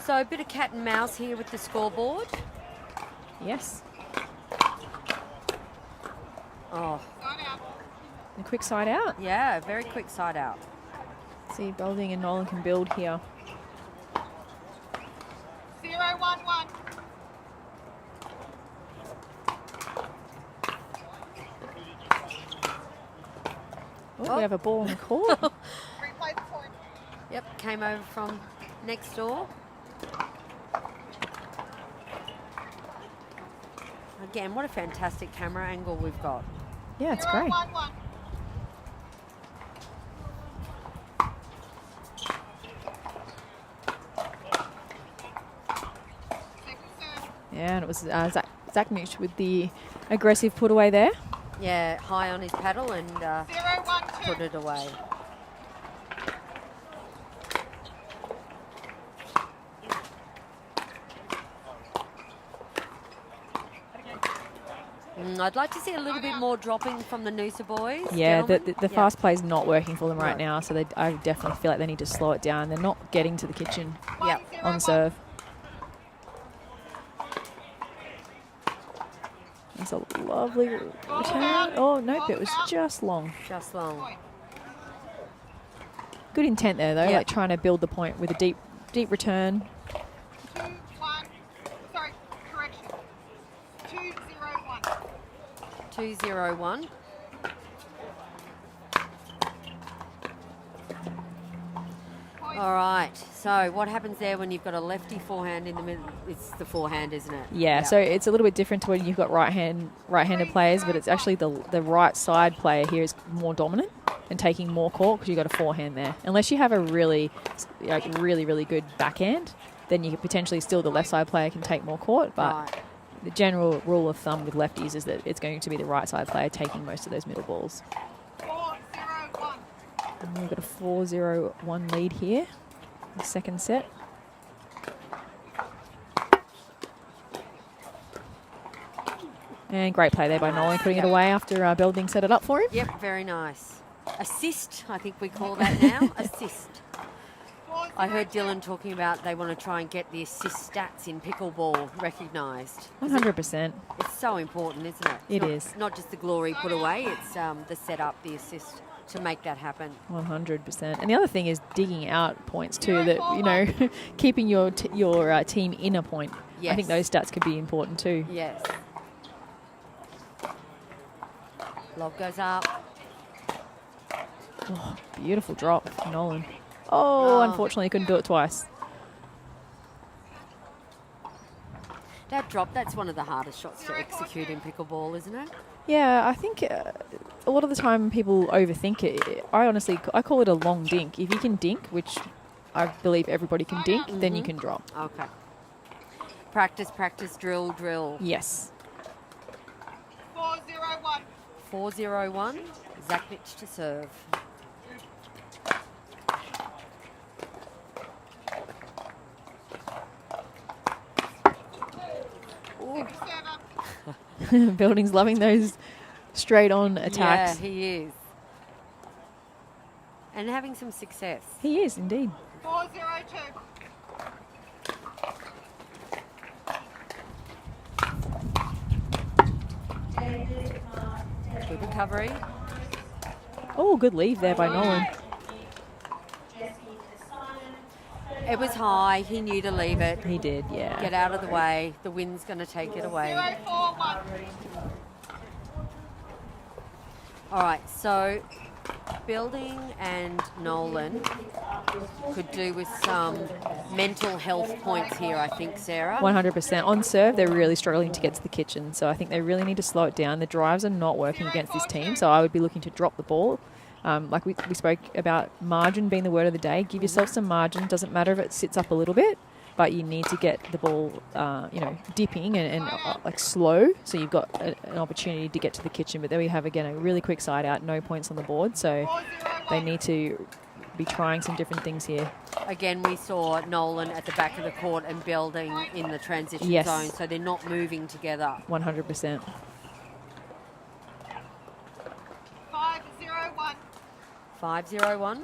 So a bit of cat and mouse here with the scoreboard. Yes. Oh. A quick side out. Yeah, very quick side out. See, Building and Nolan can build here. 0-1-1. Oh, we have a ball on the court. Replay the point. Yep, came over from next door. Again, what a fantastic camera angle we've got. Yeah, it's great. 0-1-1. Yeah, and it was Zaknich with the aggressive put away there. Yeah, high on his paddle and 0-1-2. put it away. I'd like to see a little bit more dropping from the Noosa boys. Yeah, the fast play is not working for them right now, so I definitely feel like they need to slow it down. They're not getting to the kitchen on serve. It's a lovely return. Oh, nope, it was just long. Just long. Good intent there, though, Yeah. like trying to build the point with a deep return. 2-1. Sorry, correction. 2-0-1. 2-0-1. All right. So what happens there when you've got a lefty forehand in the middle? It's the forehand, isn't it? Yeah, so it's a little bit different to when you've got right-handed players, but it's actually the right side player here is more dominant and taking more court because you've got a forehand there. Unless you have a really good backhand, then you could potentially still the left side player can take more court. But Right. the general rule of thumb with lefties is that it's going to be the right side player taking most of those middle balls. 4-0-1. And we've got a 4-0-1 lead here, the second set. And great play there by Nolan, putting it away after Belding set it up for him. Yep, very nice. Assist, I think we call that now. Assist. I heard Dylan talking about they want to try and get the assist stats in pickleball recognised. 100%. It's so important, isn't it? It It is. is. Not just the glory put away, it's the setup, the assist to make that happen. 100%. And the other thing is digging out points too, that, you know, keeping your team in a point. I think Yes. those stats could be important too. Yes. Lob goes up. Oh, beautiful drop, Nolan. Oh, unfortunately, couldn't do it twice. That drop, that's one of the hardest shots to execute in pickleball, isn't it? Yeah, I think a lot of the time people overthink it. I call it a long dink. If you can dink, which I believe everybody can dink, then you can drop. Okay. Practice, practice, drill, drill. Yes. 4-0-1. 4-0-1. Zaknic to serve. Belding's loving those straight-on attacks. Yeah, he is. And having some success. He is, indeed. 4-0-2. Good recovery. Oh, good leave there by Nolan. It was high. He knew to leave it. He did, yeah. Get out of the way. The wind's going to take it away. 0-4-1. All right, so Belding and Nolan could do with some mental health points here, I think, Sarah. 100%. On serve, they're really struggling to get to the kitchen, so I think they really need to slow it down. The drives are not working against this team, so I would be looking to drop the ball. Like we spoke about margin being the word of the day. Give yourself some margin. Doesn't matter if it sits up a little bit, but you need to get the ball, dipping and like slow, so you've got an opportunity to get to the kitchen. But there we have, again, a really quick side out, no points on the board, so they need to be trying some different things here. Again, we saw Nolan at the back of the court and Belding in the transition Yes. zone, so they're not moving together. 100%. 5-0-1. 5-0-1.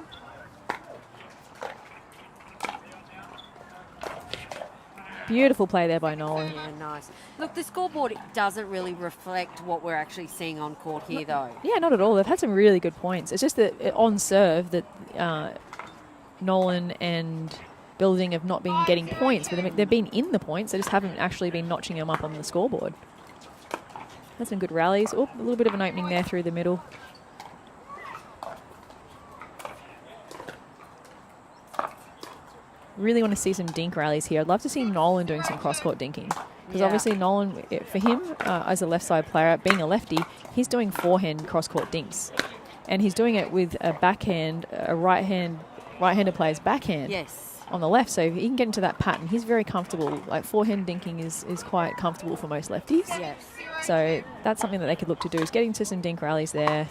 Beautiful play there by Nolan. Yeah, nice. Look, the scoreboard doesn't really reflect what we're actually seeing on court here, though. Yeah, not at all. They've had some really good points. It's just that on serve that Nolan and Belding have not been getting points, but they've been in the points. They just haven't actually been notching them up on the scoreboard. That's some good rallies. Oh, a little bit of an opening there through the middle. Really want to see some dink rallies here. I'd love to see Nolan doing some cross-court dinking. Because obviously Nolan, for him, as a left-side player, being a lefty, he's doing forehand cross-court dinks. And he's doing it with a backhand, a right-handed player's backhand. Yes. On the left, so if he can get into that pattern, he's very comfortable. Like forehand dinking is quite comfortable for most lefties. Yes. So that's something that they could look to do, is getting to some dink rallies there.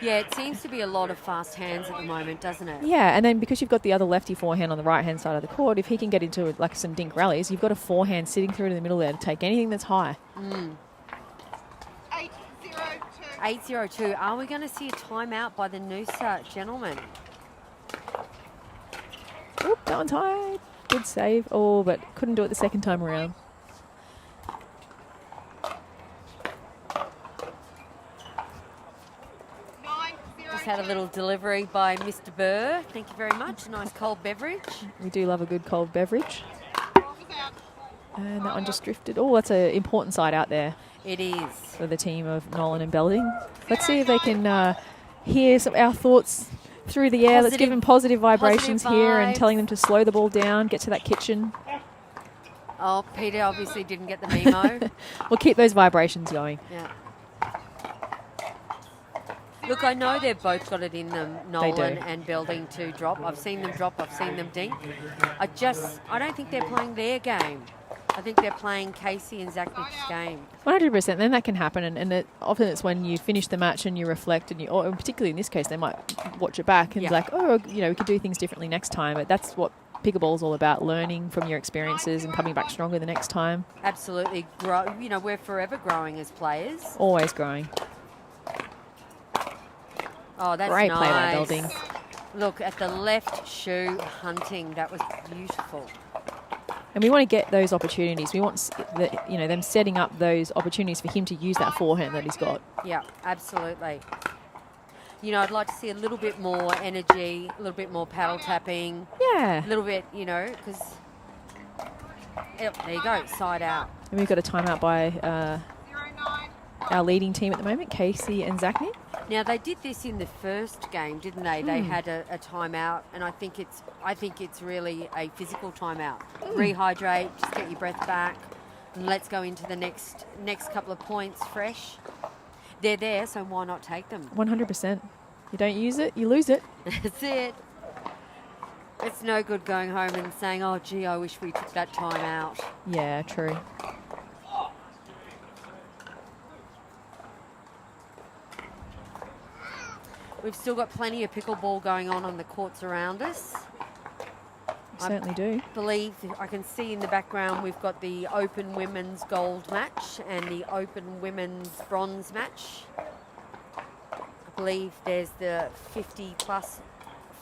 Yeah, it seems to be a lot of fast hands at the moment, doesn't it? Yeah, and then because you've got the other lefty forehand on the right-hand side of the court, if he can get into like some dink rallies, you've got a forehand sitting through to the middle there to take anything that's high. 8-0-2. 8-0-2. Are we going to see a timeout by the Noosa gentlemen? Oop, that one's high. Good save. Oh, but couldn't do it the second time around. Just had a little delivery by Mr. Burr. Thank you very much. Nice cold beverage. We do love a good cold beverage. And that one just drifted. Oh, that's an important side out there. It is. For the team of Nolan and Belding. Let's see if they can hear our thoughts through the air. Let's give them positive vibrations here and telling them to slow the ball down, get to that kitchen. Oh, Peter obviously didn't get the memo. We'll keep those vibrations going. Yeah. Look, I know they've both got it in them, Nolan and Belding, to drop. I've seen them drop, I've seen them dink. I don't think they're playing their game. I think they're playing Casey and Zachnick's game. 100%. Then that can happen, and often it's when you finish the match and you reflect, and or particularly in this case, they might watch it back and be like, oh, you know, we could do things differently next time. But that's what pickleball is all about: learning from your experiences and coming back stronger the next time. Absolutely, we're forever growing as players. Always growing. Oh, that's great nice. Play by Belding. Look at the left shoe hunting. That was beautiful. And we want to get those opportunities. We want them setting up those opportunities for him to use that forehand that he's got. Yeah, absolutely. You know, I'd like to see a little bit more energy, a little bit more paddle tapping. Yeah. A little bit, because... There you go, side out. And we've got a timeout by our leading team at the moment, Casey and Zachnick. Now, they did this in the first game, didn't they? They had a timeout, and I think it's really a physical timeout. Rehydrate, just get your breath back, and let's go into the next couple of points fresh. They're there, so why not take them? 100%. You don't use it, you lose it. That's it. It's no good going home and saying, oh, gee, I wish we took that time out. Yeah, true. We've still got plenty of pickleball going on the courts around us. Certainly do. Believe I can see in the background we've got the Open Women's Gold match and the Open Women's Bronze match. I believe there's the 50 plus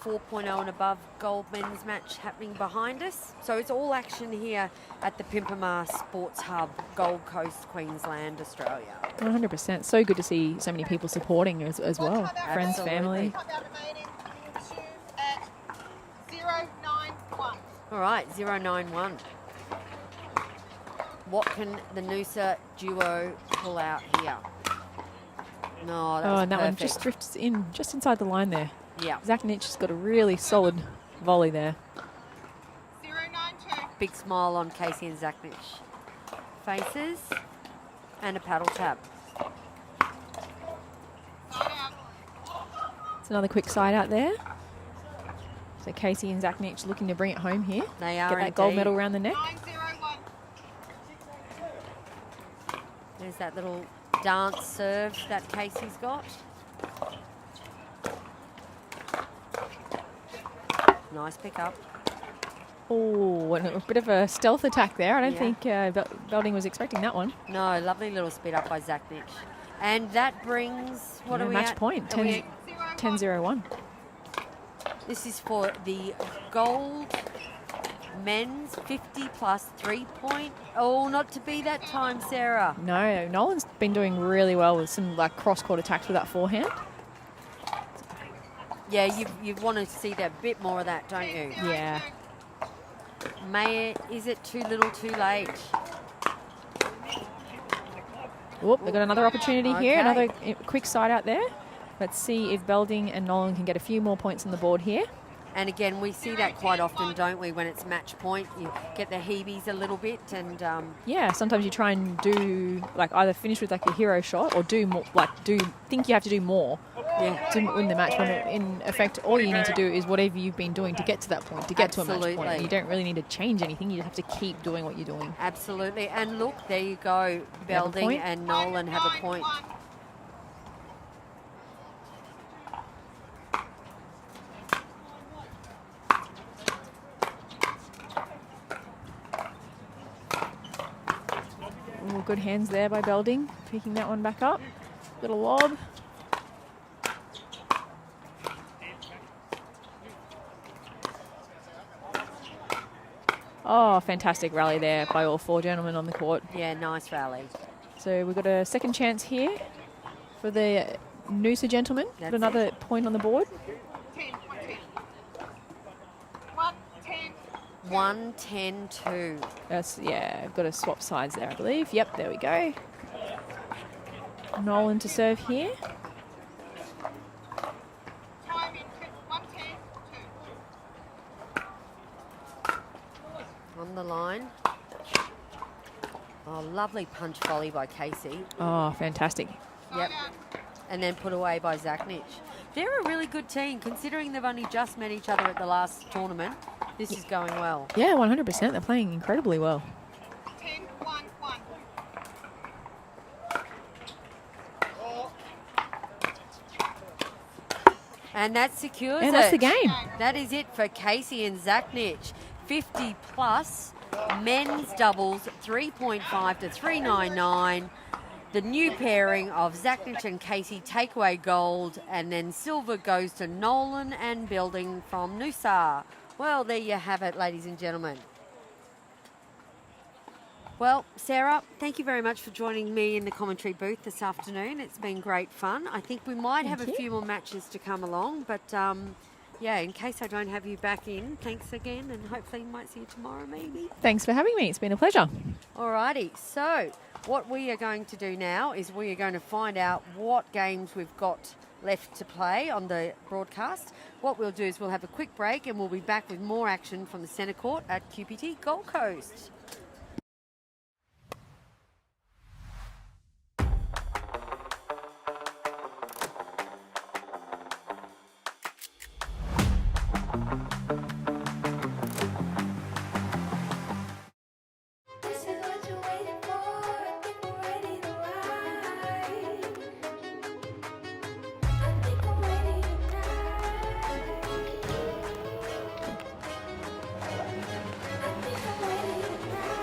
4.0 and above gold men's match happening behind us. So it's all action here at the Pimpama Sports Hub, Gold Coast, Queensland, Australia. 100%. So good to see so many people supporting as well. Friends, family. All right, 091. What can the Noosa duo pull out here? No, that was and that perfect. one just drifts in, just inside the line there. Yeah. Zachnick has got a really solid volley there. 092. Big smile on Casey and Zachnick faces and a paddle tap. It's another quick side out there. So Casey and Zachnick looking to bring it home here. They are Get that gold medal around the neck. 901. There's that little dance serve that Casey's got. Nice pickup. Oh, and a bit of a stealth attack there. I don't think Belding was expecting that one. No, lovely little speed up by Zachnick. And that brings, what are we match at? point, Are we 10-0-1. This is for the gold men's 50 plus 3 point. Oh, not to be that time, Sarah. No, Nolan's been doing really well with some cross-court attacks with that forehand. Yeah, you want to see that bit more of that, don't you? Yeah. Is it too little too late? Whoop, they've got another opportunity here. Okay. Another quick side out there. Let's see if Belding and Nolan can get a few more points on the board here. And again, we see that quite often, don't we? When it's match point, you get the heebies a little bit, and yeah, sometimes you try and do either finish with a hero shot or do more, think you have to do more to win the match. When in effect, all you need to do is whatever you've been doing to get to that point, to get to a match point. You don't really need to change anything. You just have to keep doing what you're doing. Absolutely. And look, there you go. Belding and Nolan have a point. Ooh, good hands there by Belding, picking that one back up. Little lob. Oh, fantastic rally there by all four gentlemen on the court. Yeah, nice rally. So we've got a second chance here for the Noosa gentlemen, That's put another point on the board. 10, 110. 1-10-2. That's, yeah, I've got to swap sides there, I believe. Yep, there we go. Nolan to serve here. Time in 110, 2. On the line. Oh, lovely punch volley by Casey. Oh, fantastic. Yep. And then put away by Zaknich. They're a really good team, considering they've only just met each other at the last tournament. This is going well. Yeah, 100%. They're playing incredibly well. 10, 1, 1. And that secures Yeah, that's it. the game. That is it for Casey and Zaknich. 50 plus men's doubles, 3.5 to 399. The new pairing of Zaknich and Casey take away gold, and then silver goes to Nolan and Building from Noosa. Well, there you have it, ladies and gentlemen. Well, Sarah, thank you very much for joining me in the commentary booth this afternoon. It's been great fun. I think we might have a few more matches to come along, but yeah, in case I don't have you back in, thanks again, and hopefully might see you tomorrow maybe. Thanks for having me. It's been a pleasure. Alrighty, so what we are going to do now is we are going to find out what games we've got left to play on the broadcast. What we'll do is we'll have a quick break and we'll be back with more action from the centre court at QPT Gold Coast. This is what you're waiting for. I think we're ready to ride. I think I'm ready tonight. I think I'm ready tonight.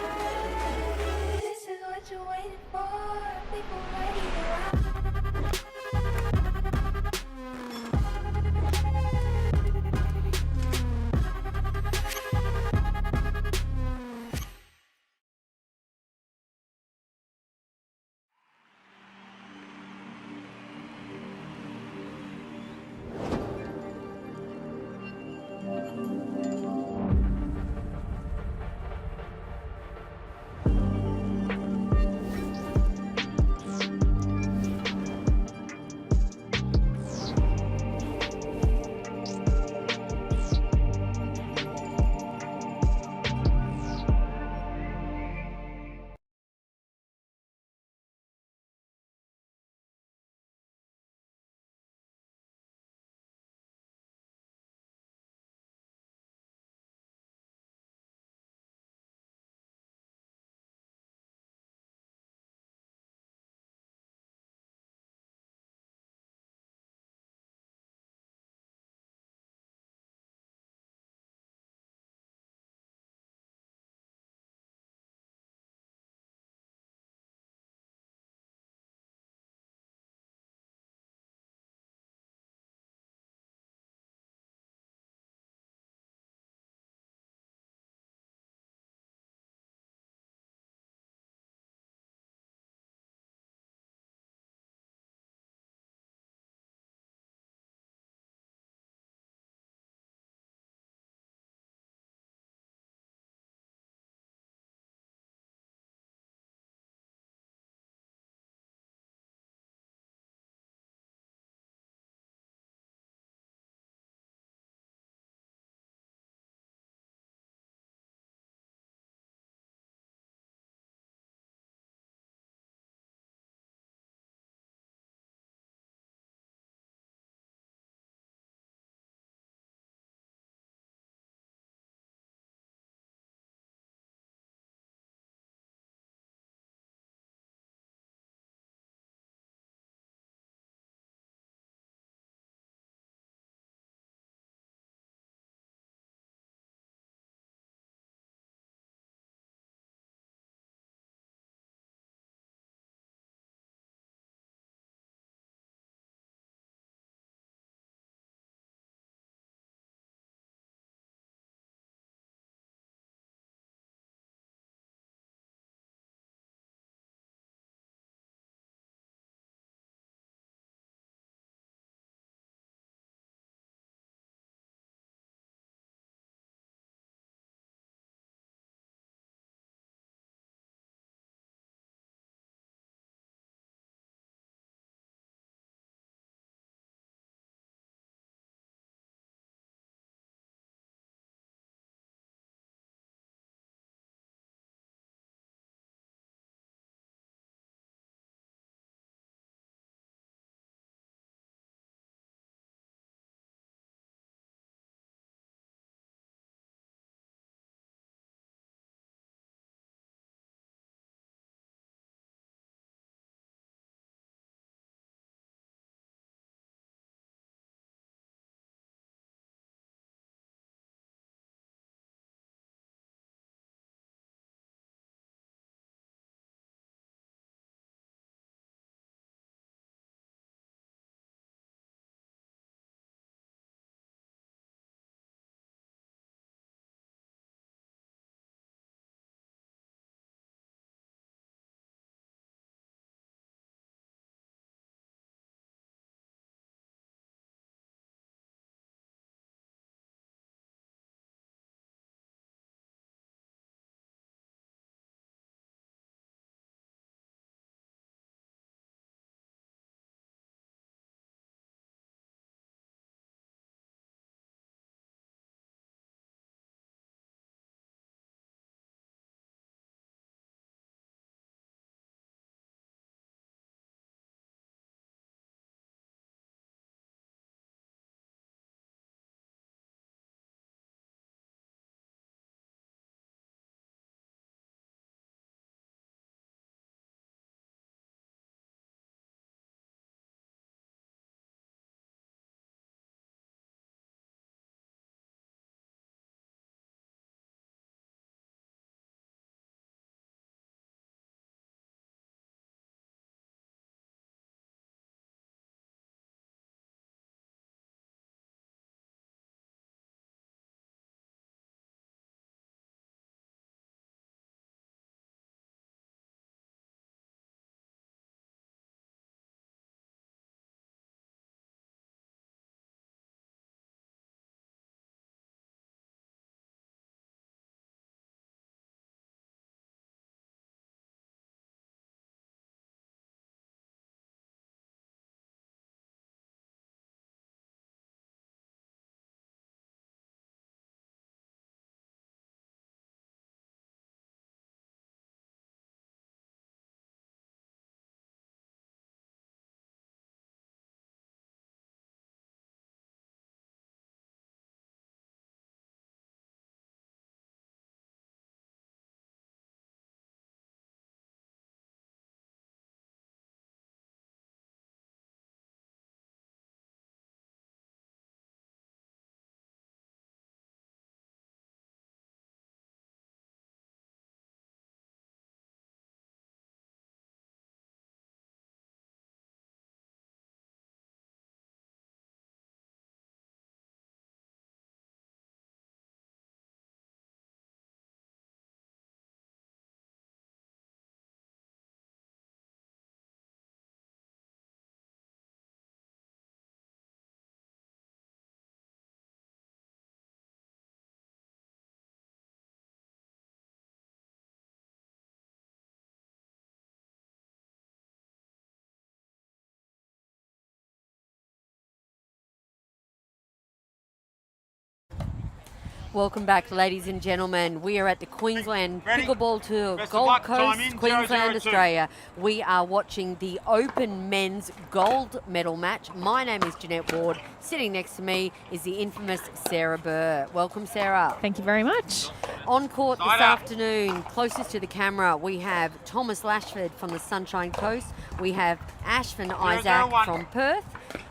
Welcome back, ladies and gentlemen. We are at the Queensland Ready? Pickleball Tour, Best of Gold luck. Coast, Time in, Queensland, 002. Australia. We are watching the Open Men's Gold Medal match. My name is Jeanette Ward. Sitting next to me is the infamous Sarah Burr. Welcome, Sarah. Thank you very much. On court this Side up. afternoon, closest to the camera, we have Thomas Lashford from the Sunshine Coast. We have Ashvin Isaac 001. from Perth.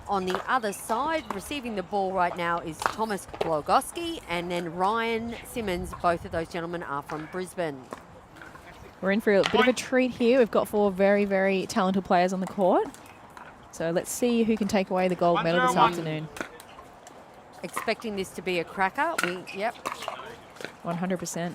On the other side, receiving the ball right now is Thomas Glogoski and then Ryan Simmons. Both of those gentlemen are from Brisbane. We're in for a bit of a treat here. We've got 4 very, very talented players on the court. So let's see who can take away the gold medal this 101. afternoon. Expecting this to be a cracker. Yep. 100%.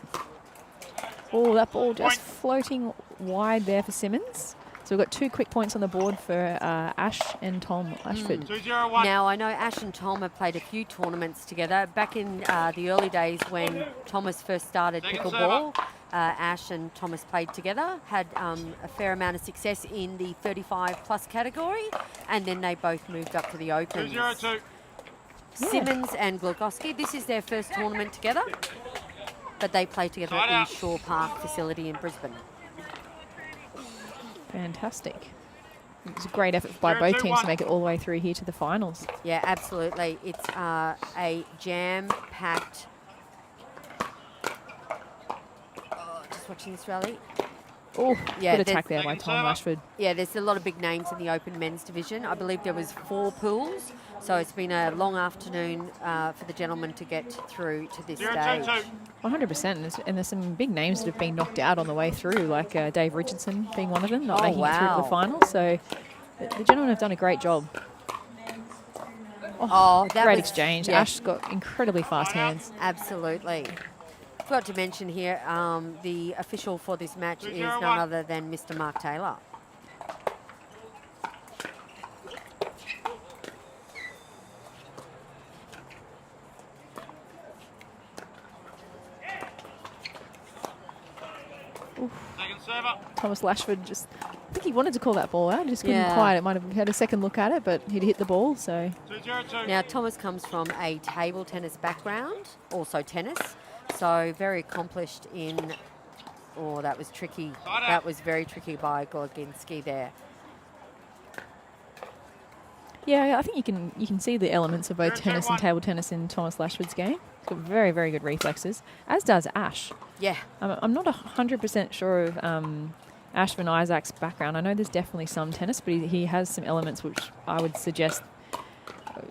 Oh, that ball just floating wide there for Simmons. So we've got 2 quick points on the board for Ash and Tom Ashford. 201. Now, I know Ash and Tom have played a few tournaments together. Back in the early days when Thomas first started Second pickleball, Ash and Thomas played together, had a fair amount of success in the 35-plus category, and then they both moved up to the Opens. 202. Simmons and Glogoski, this is their first tournament together, but they play together Side at the out. Shore Park facility in Brisbane. Fantastic. It's a great effort by both teams to make it all the way through here to the finals. Yeah, absolutely. It's a jam-packed... just watching this rally. Oh, Yeah, good attack there's- there by Tom Ashford. Yeah, there's a lot of big names in the Open Men's division. I believe there was 4 pools, so it's been a long afternoon for the gentlemen to get through to this stage. 022. 100%. And there's some big names that have been knocked out on the way through, like Dave Richardson being one of them, not Oh, making it through to wow. the final. So the gentlemen have done a great job. Oh, that Great was- exchange. yeah. Ash's got incredibly fast hands. Absolutely. Forgot to mention here, the official for this match is 201. none other than Mr. Mark Taylor. Second server. Thomas Lashford just, I think he wanted to call that ball out. He just couldn't Yeah. quite. It might have had a second look at it, but he'd hit the ball. So 202. Now, Thomas comes from a table tennis background, also tennis, so very accomplished in... Oh, that was tricky. Side out. That was very tricky by Gorginski there. yeah, I think you can see the elements of both Zero, tennis two, and one. table tennis in Thomas Lashford's game. He's got very, very good reflexes, as does Ash. Yeah. I'm not 100% sure of Ashvin Isaac's background. I know there's definitely some tennis, but he has some elements which I would suggest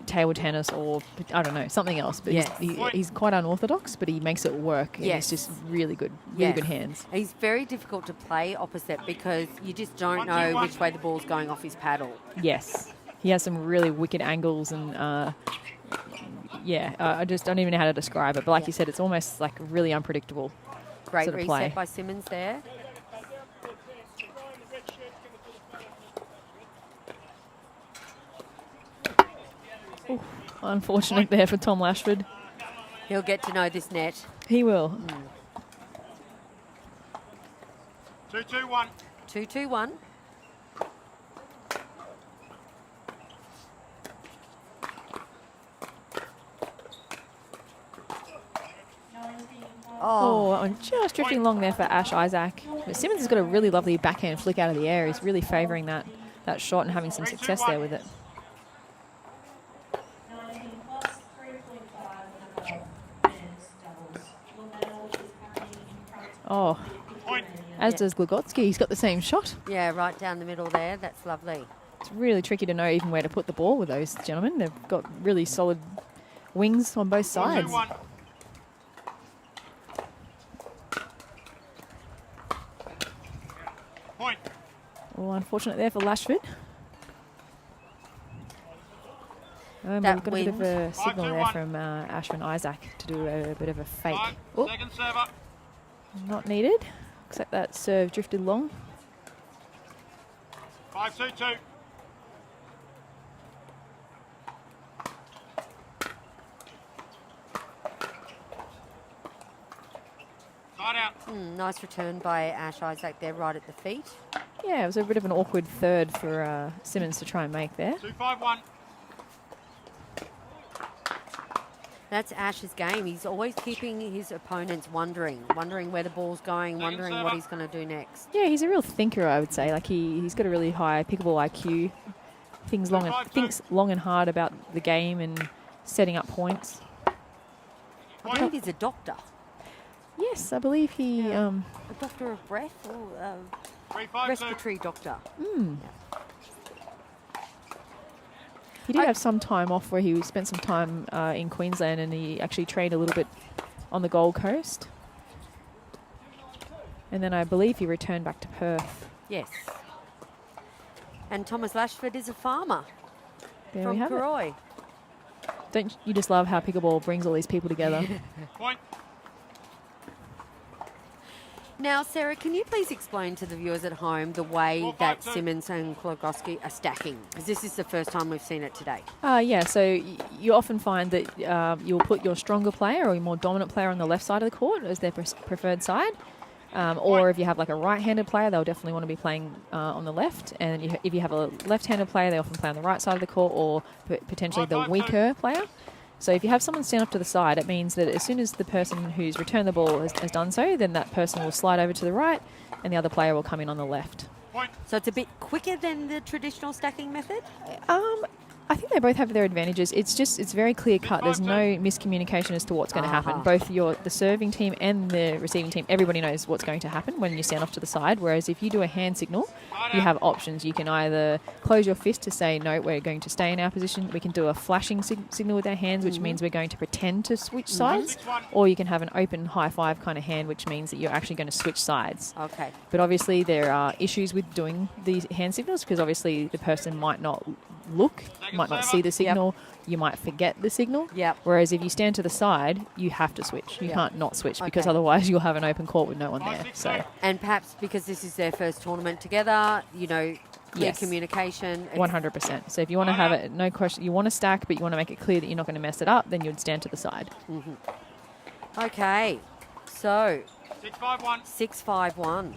table tennis or, I don't know, something else. But Yes. he's quite unorthodox, but he makes it work. And Yes. he's just really good Yes. hands. He's very difficult to play opposite because you just don't 1, 2, know 1. which way the ball's going off his paddle. Yes. He has some really wicked angles and, I just don't even know how to describe it. But like you said, it's almost like really unpredictable. Great Sort of reset play. by Simmons there. Unfortunate there for Tom Lashford. He'll get to know this net. He will. 221. 2-2-1. Oh, that one just drifting along there for Ash Isaac. But Simmons has got a really lovely backhand flick out of the air. He's really favouring that shot and having some success there with it. 19 plus 3.5 and above men's doubles. Your medal is currently in front Oh, Point. as does Glogotsky. He's got the same shot. Yeah, right down the middle there. That's lovely. It's really tricky to know even where to put the ball with those gentlemen. They've got really solid wings on both sides. 221. Point. Oh, unfortunate there for Lashford. That We've got a bit of a wind. signal there 5-2-1. from Ashvin Isaac to do a bit of a fake. 5. Oh, Second server. not needed. Looks like that serve drifted long. 5-2-2. Side out. Nice return by Ash Isaac there, right at the feet. Yeah, it was a bit of an awkward third for Simmons to try and make there. 251. That's Ash's game. He's always keeping his opponents wondering where the ball's going, wondering what he's going to do next. Yeah, he's a real thinker, I would say. Like he's got a really high pickleball IQ. Thinks long and hard about the game and setting up points. I believe he's a doctor. Yes, I believe he... A doctor of breath or respiratory doctor. He did have some time off where he spent some time in Queensland, and he actually trained a little bit on the Gold Coast. And then I believe he returned back to Perth. Yes. And Thomas Lashford is a farmer There from we have Karoi. it. Don't you just love how pickleball brings all these people together? Point. Now, Sarah, can you please explain to the viewers at home the way that Simmons and Klogoski are stacking? Because this is the first time we've seen it today. Yeah, so you often find that you'll put your stronger player or your more dominant player on the left side of the court as their preferred side. Or if you have like a right-handed player, they'll definitely want to be playing on the left. And if you have a left-handed player, they often play on the right side of the court or potentially the weaker player. So if you have someone stand up to the side, it means that as soon as the person who's returned the ball has done so, then that person will slide over to the right and the other player will come in on the left. So it's a bit quicker than the traditional stacking method? I think they both have their advantages. It's very clear cut. There's no miscommunication as to what's going to happen. Both the serving team and the receiving team, everybody knows what's going to happen when you stand off to the side. Whereas if you do a hand signal, you have options. You can either close your fist to say, no, we're going to stay in our position. We can do a flashing signal with our hands, which means we're going to pretend to switch sides. Or you can have an open high five kind of hand, which means that you're actually going to switch sides. Okay. But obviously there are issues with doing these hand signals because obviously the person might not look, might not see the signal, you might forget the signal. Whereas if you stand to the side, you have to switch. You can't not switch because otherwise you'll have an open court with no one there. So, and perhaps because this is their first tournament together, clear communication. 100%. So if you want to have it, no question, you want to stack, but you want to make it clear that you're not going to mess it up, then you'd stand to the side. Okay, so 6-5-1. 6-5-1.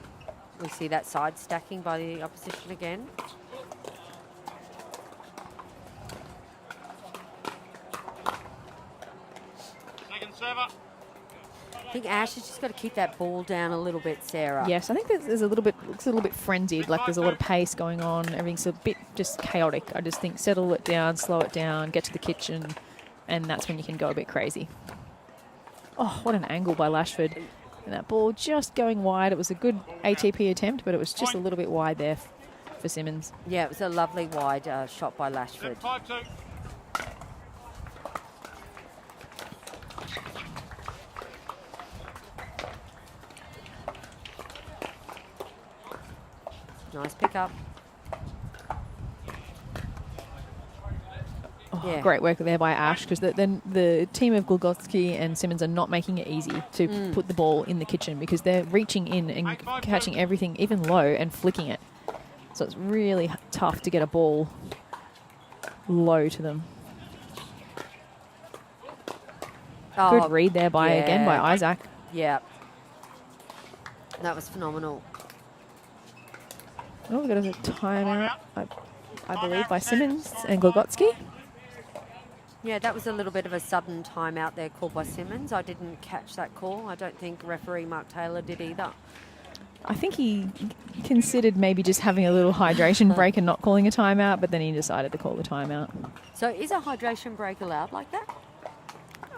We see that side stacking by the opposition again. I think Ash has just got to keep that ball down a little bit, Sarah. Yes, I think there's a little bit, looks a little bit frenzied, like there's a lot of pace going on. Everything's a bit just chaotic. I just think settle it down, slow it down, get to the kitchen, and that's when you can go a bit crazy. Oh, what an angle by Lashford. And that ball just going wide. It was a good ATP attempt, but it was just a little bit wide there for Simmons. Yeah, it was a lovely wide shot by Lashford. 5-2. Nice pick up. Oh, great work there by Ash, because then the team of Glogowski and Simmons are not making it easy to put the ball in the kitchen because they're reaching in and catching everything even low and flicking it. So it's really tough to get a ball low to them. Good read there by Isaac. Yeah. That was phenomenal. Oh, we've got a timeout, I believe, by Simmons and Glogowski. Yeah, that was a little bit of a sudden timeout there called by Simmons. I didn't catch that call. I don't think referee Mark Taylor did either. I think he considered maybe just having a little hydration break and not calling a timeout, but then he decided to call the timeout. So is a hydration break allowed like that?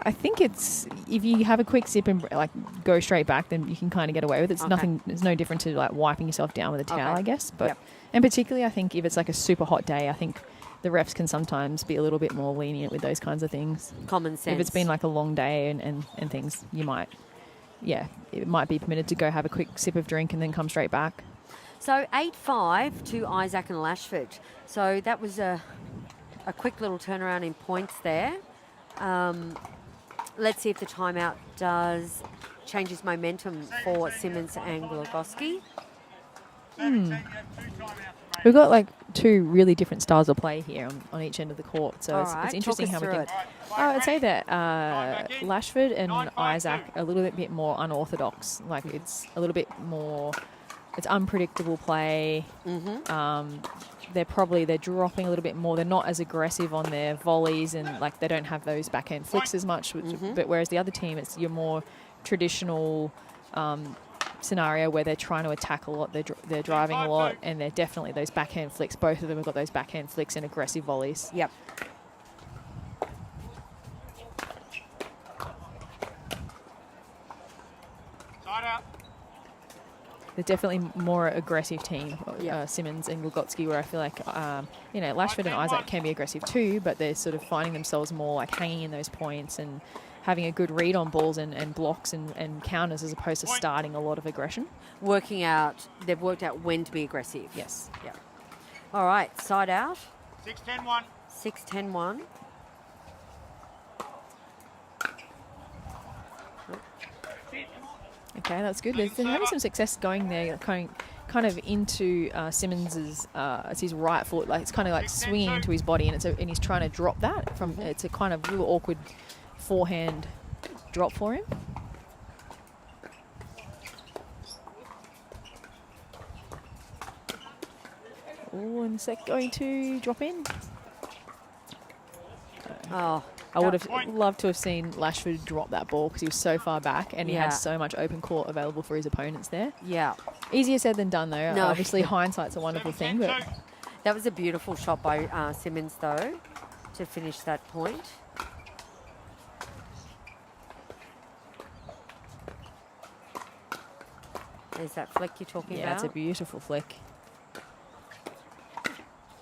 I think it's, if you have a quick sip and like go straight back, then you can kind of get away with it. It's nothing. It's no different to like wiping yourself down with a towel, I guess. But and particularly, I think if it's like a super hot day, I think the refs can sometimes be a little bit more lenient with those kinds of things. Common sense. If it's been like a long day and things, you might, it might be permitted to go have a quick sip of drink and then come straight back. So 8-5 to Isaac and Lashford. So that was a quick little turnaround in points there. Let's see if the timeout changes momentum for Simmons and Glogowski. We've got like two really different styles of play here on each end of the court, so it's interesting how we can. I'd say that Lashford and Isaac are a little bit more unorthodox. Like it's a little bit more, it's unpredictable play. they're dropping a little bit more. They're not as aggressive on their volleys, and like they don't have those backhand flicks as much. But whereas the other team, it's your more traditional scenario where they're trying to attack a lot, they're driving a lot, and they're definitely those backhand flicks. Both of them have got those backhand flicks and aggressive volleys. Yep. Side out. They're definitely more aggressive team, Simmons and Lugotsky, where I feel like, Lashford and Isaac can be aggressive too, but they're sort of finding themselves more like hanging in those points and having a good read on balls and blocks and counters as opposed to starting a lot of aggression. They've worked out when to be aggressive. Yes. Yeah. All right, side out. 6-10-1. 6-10-1. Okay, that's good. They're having some success going there, kind of into Simmons's it's his right foot, like it's kind of like swinging into his body, and he's trying to drop that from. It's a kind of real awkward forehand drop for him. Oh, and is that going to drop in? Oh. I would have loved to have seen Lashford drop that ball because he was so far back and he had so much open court available for his opponents there. Yeah. Easier said than done, though. No. Obviously, hindsight's a wonderful thing. But that was a beautiful shot by Simmons, though, to finish that point. There's that flick you're talking about. Yeah, it's a beautiful flick.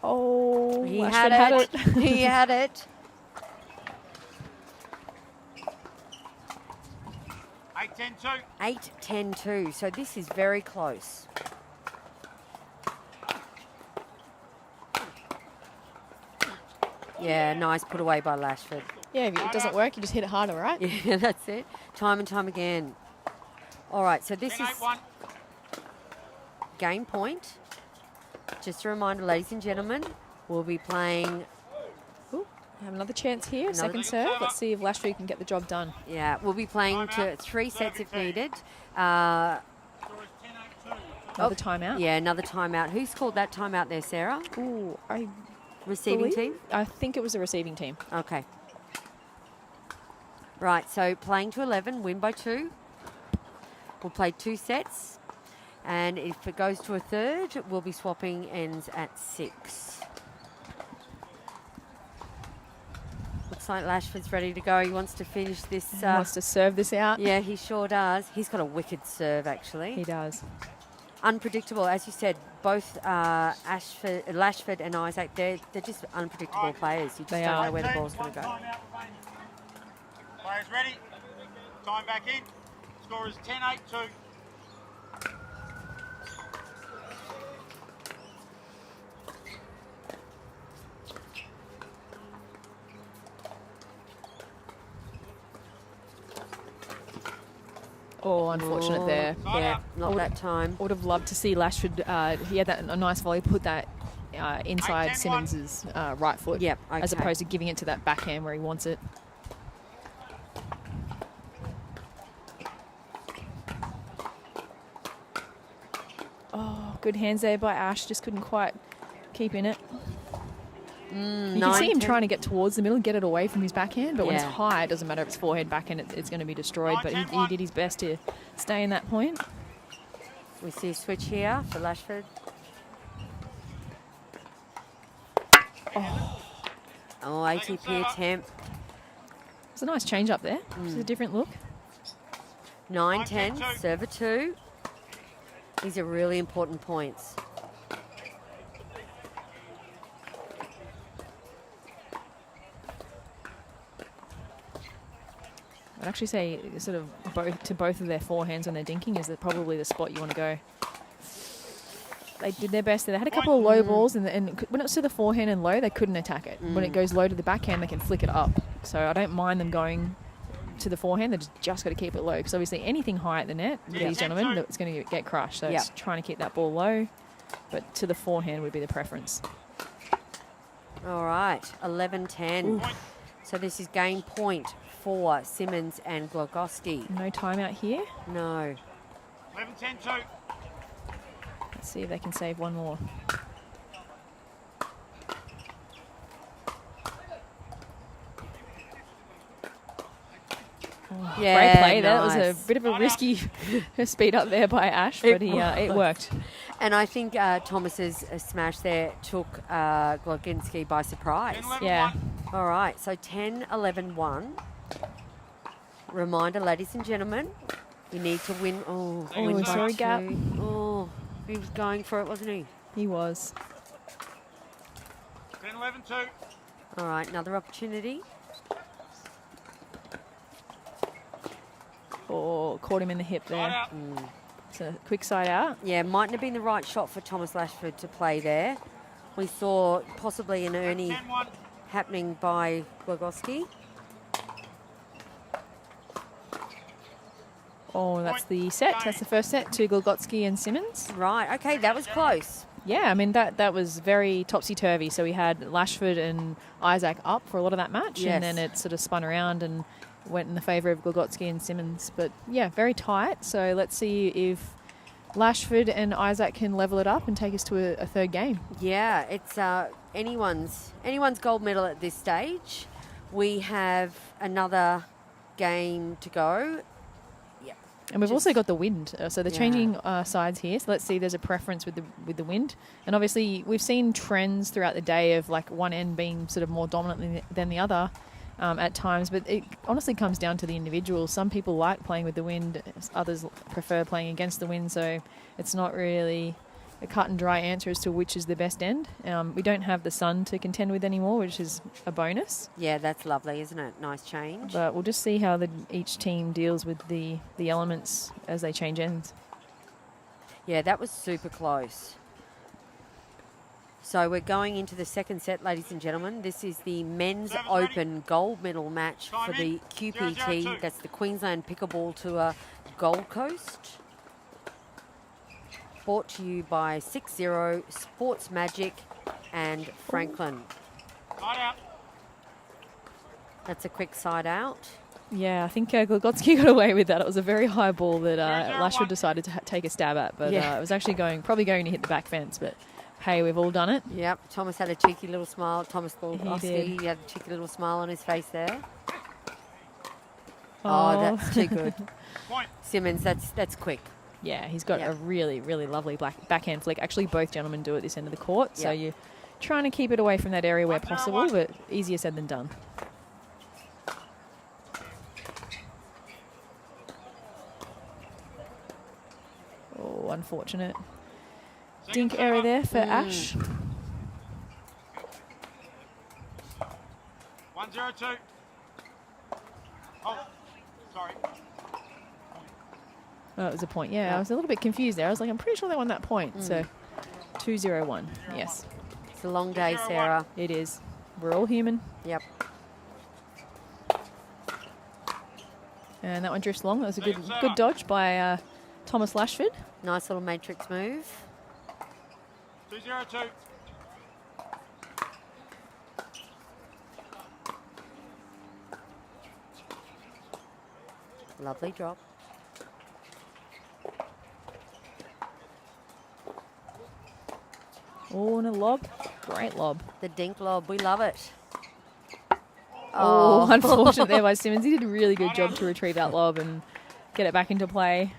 Oh, he Lashford had it. He had it. 8-10-2. 8-10-2. So this is very close. Yeah, nice put away by Lashford. Yeah, if it doesn't work, you just hit it harder, right? Yeah, that's it. Time and time again. All right, so this is game point. Just a reminder, ladies and gentlemen, we'll be playing. Have another chance here, second serve. Let's see if Lashford can get the job done. Yeah, we'll be playing to 3 sets if needed. Another timeout? Yeah, another timeout. Who's called that timeout there, Sarah? Ooh, Receiving team? I think it was the receiving team. Okay. Right, so playing to 11, win by 2. We'll play 2 sets. And if it goes to a third, we'll be swapping ends at 6. Looks like Lashford's ready to go. He wants to finish this. He wants to serve this out. Yeah, he sure does. He's got a wicked serve, actually. He does. Unpredictable, as you said. Both Lashford and Isaac, they're just unpredictable players. You just don't know where the ball's going to go. Players ready. Time back in. Score is 10-8-2. Oh, unfortunate there. Yeah, not that time. I would have loved to see Lashford. He had a nice volley, put that inside Simmons's right foot. Yep, okay. As opposed to giving it to that backhand where he wants it. Oh, good hands there by Ash. Just couldn't quite keep in it. You can see him trying to get towards the middle and get it away from his backhand, but when it's high, it doesn't matter if it's forehand, backhand, it's going to be destroyed. But he did his best to stay in that point. We see a switch here for Lashford. Oh, ATP attempt. It's a nice change up there. It's a different look. 9-10, server 2. These are really important points. I'd actually say sort of both of their forehands when they're dinking is probably the spot you want to go. They did their best. They had a couple of low balls, and when it was to the forehand and low, they couldn't attack it. When it goes low to the backhand, they can flick it up. So I don't mind them going to the forehand. They just got to keep it low, because obviously anything high at the net, these gentlemen, it's going to get crushed. So it's trying to keep that ball low, but to the forehand would be the preference. All right, 11-10. So this is game point for Simmons and Glogoski. No timeout here. No. 11-10-2. Let's see if they can save one more. Yeah, Great play. That was nice. a bit of a risky speed up there by Ash, but it worked. And I think Thomas's smash there took Glodzinski by surprise. Yeah. All right, so 10-11-1. Reminder, ladies and gentlemen, you need to win. Oh, win by sorry, two. Gap. Oh, he was going for it, wasn't he? He was. 10-11-2. All right, another opportunity. Oh, caught him in the hip Side there. out. It's a quick side out. Yeah, mightn't have been the right shot for Thomas Lashford to play there. We saw possibly an Ernie 10-1. happening by Glodzinski. Oh, that's the set. That's the first set to Glodzinski and Simmons. Right, okay, that was close. Yeah, I mean, that was very topsy-turvy. So we had Lashford and Isaac up for a lot of that match, Yes. and then it sort of spun around and went in the favour of Glodzinski and Simmons. But, yeah, very tight. So let's see if Lashford and Isaac can level it up and take us to a third game. Yeah, it's anyone's gold medal at this stage. We have another game to go. Yeah. And we've also got the wind, so they're Yeah. changing sides here. So let's see, there's a preference with the wind, and obviously we've seen trends throughout the day of like one end being sort of more dominant than the other at times. But it honestly comes down to the individual. Some people like playing with the wind, others prefer playing against the wind. So it's not really a cut and dry answer as to which is the best end. We don't have the sun to contend with anymore, which is a bonus. Yeah, that's lovely, isn't it? Nice change. But we'll just see how each team deals with the elements as they change ends. Yeah, that was super close. So we're going into the second set, ladies and gentlemen. This is the Men's Open Gold Medal match for the QPT. That's the Queensland Pickleball Tour Gold Coast. Brought to you by 6-0, Sports Magic and Franklin. Side out. That's a quick side out. Yeah, I think Glodzinski got away with that. It was a very high ball that Lashford decided to take a stab at, but Yeah. it was actually probably going to hit the back fence. But hey, we've all done it. Yep, Thomas had a cheeky little smile. Thomas Glodzinski, did. he had a cheeky little smile on his face there. Oh, that's too good. Point. Simmons, that's quick. Yeah, he's got Yeah. a really, really lovely backhand flick. Actually, both gentlemen do at this end of the court, so Yeah. you're trying to keep it away from that area where 1-0-1. possible, but easier said than done. Oh, unfortunate. Dink error there for Ash. 1-0-2. Oh, sorry. Oh, it was a point. Yeah, I was a little bit confused there. I was like, I'm pretty sure they won that point. So 2-0-1. Yes, It's a long day, Sarah. it is. We're all human. Yep. And that one drifts long. That was a good dodge by Thomas Lashford. Nice little matrix move. 2-0-2. Lovely drop. Oh, and a lob. Great lob. The dink lob, we love it. Oh, unfortunate there by Simmons. He did a really good job to retrieve that lob and get it back into play.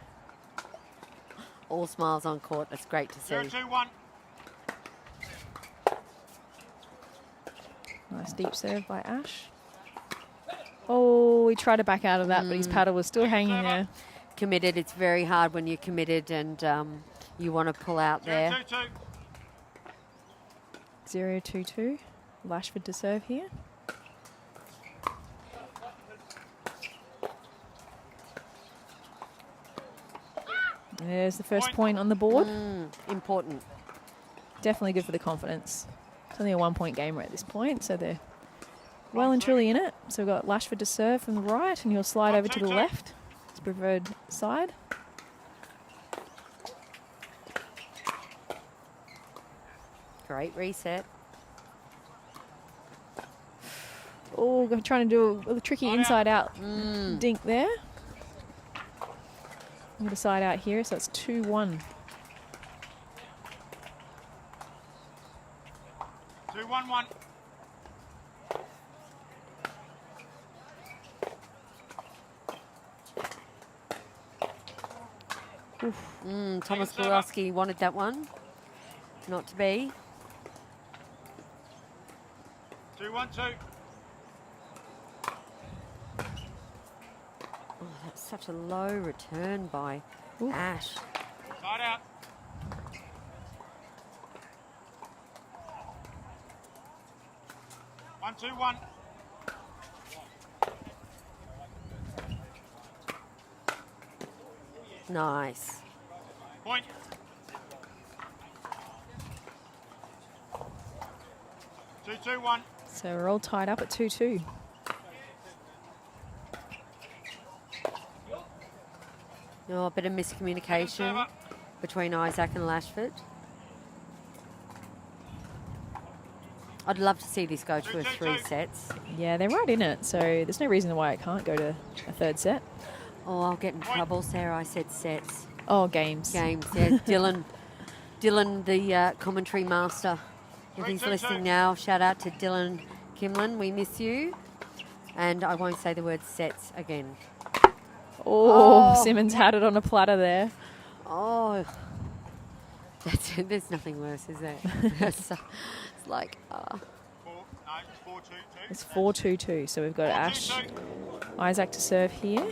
All smiles on court. That's great to see. 0-2-1. Nice deep serve by Ash. Oh, he tried to back out of that, but his paddle was still hanging there. Committed. It's very hard when you're committed and you want to pull out there. 0-2-2. 0-2-2. Lashford to serve here. There's the first point on the board. Important. Definitely good for the confidence. It's only a 1-point game at this point, so they're well and truly in it. So we've got Lashford to serve from the right, and he'll slide over to the left. His preferred side. Great reset. Oh, trying to do a tricky inside-out dink there. I'm going to side out here, so it's 2-1. 2-1-1. Thomas Borowski wanted that one. Not to be. 2-1-2. Oh, that's such a low return by Ash. Side out. One, 2-1. Nice. Point. Two, 2-1. So we're all tied up at 2-2. Oh, a bit of miscommunication between Isaac and Lashford. I'd love to see this go to a 3 sets. Yeah, they're right in it, so there's no reason why it can't go to a third set. Oh, I'll get in trouble, Sarah. I said sets. Oh, games. Games, yeah. Dylan, the commentary master. If he's listening now, shout out to Dylan Kimlin. We miss you. And I won't say the word sets again. Oh, Simmons had it on a platter there. Oh, there's nothing worse, is there? It's like, It's 4-2-2, so we've got Ash, Isaac to serve here.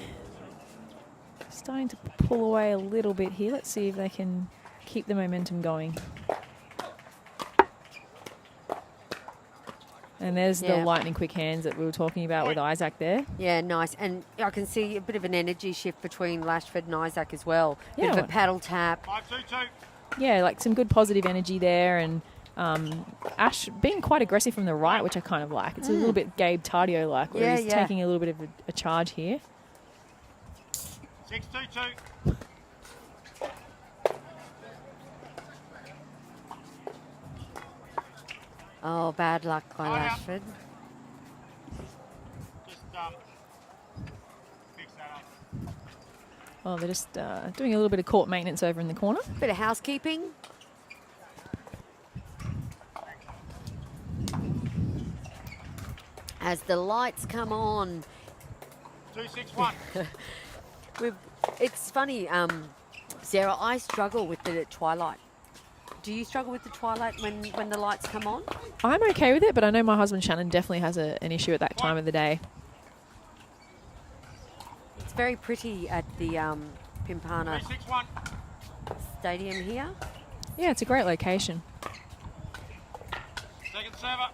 Starting to pull away a little bit here. Let's see if they can keep the momentum going. And there's the lightning quick hands that we were talking about with Isaac there. Yeah, nice. And I can see a bit of an energy shift between Lashford and Isaac as well. Bit Yeah, of a paddle tap. 5-2-2. Yeah, like some good positive energy there, and Ash being quite aggressive from the right, which I kind of like. It's a little bit Gabe Tardio-like, where he's taking a little bit of a charge here. 6-2-2. Oh, bad luck by Lashford. Just fix that up. Oh, they're just doing a little bit of court maintenance over in the corner. Bit of housekeeping. As the lights come on. 2-6-1. It's funny, Sarah, I struggle with the twilight. Do you struggle with the twilight when the lights come on? I'm okay with it, but I know my husband Shannon definitely has an issue at that time of the day. It's very pretty at the Pimpama Stadium here. Yeah, it's a great location. Second server.